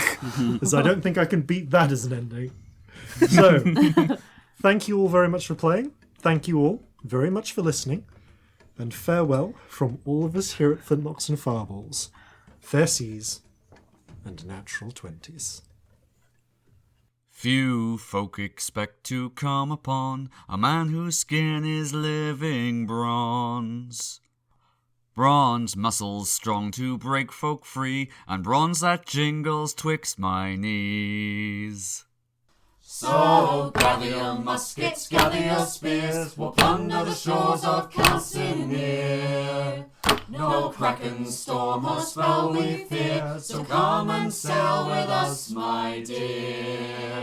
Speaker 1: because I don't think I can beat that as an ending. So, thank you all very much for playing. Thank you all very much for listening. And farewell from all of us here at Flintlocks and Fireballs. Fair seas and natural 20s.
Speaker 4: Few folk expect to come upon a man whose skin is living bronze. Bronze muscles strong to break folk free, and bronze that jingles twixt my knees.
Speaker 5: So gather your muskets, gather your spears, we'll plunder the shores of Calcinea. No kraken, storm or spell we fear, so come and sail with us, my dear.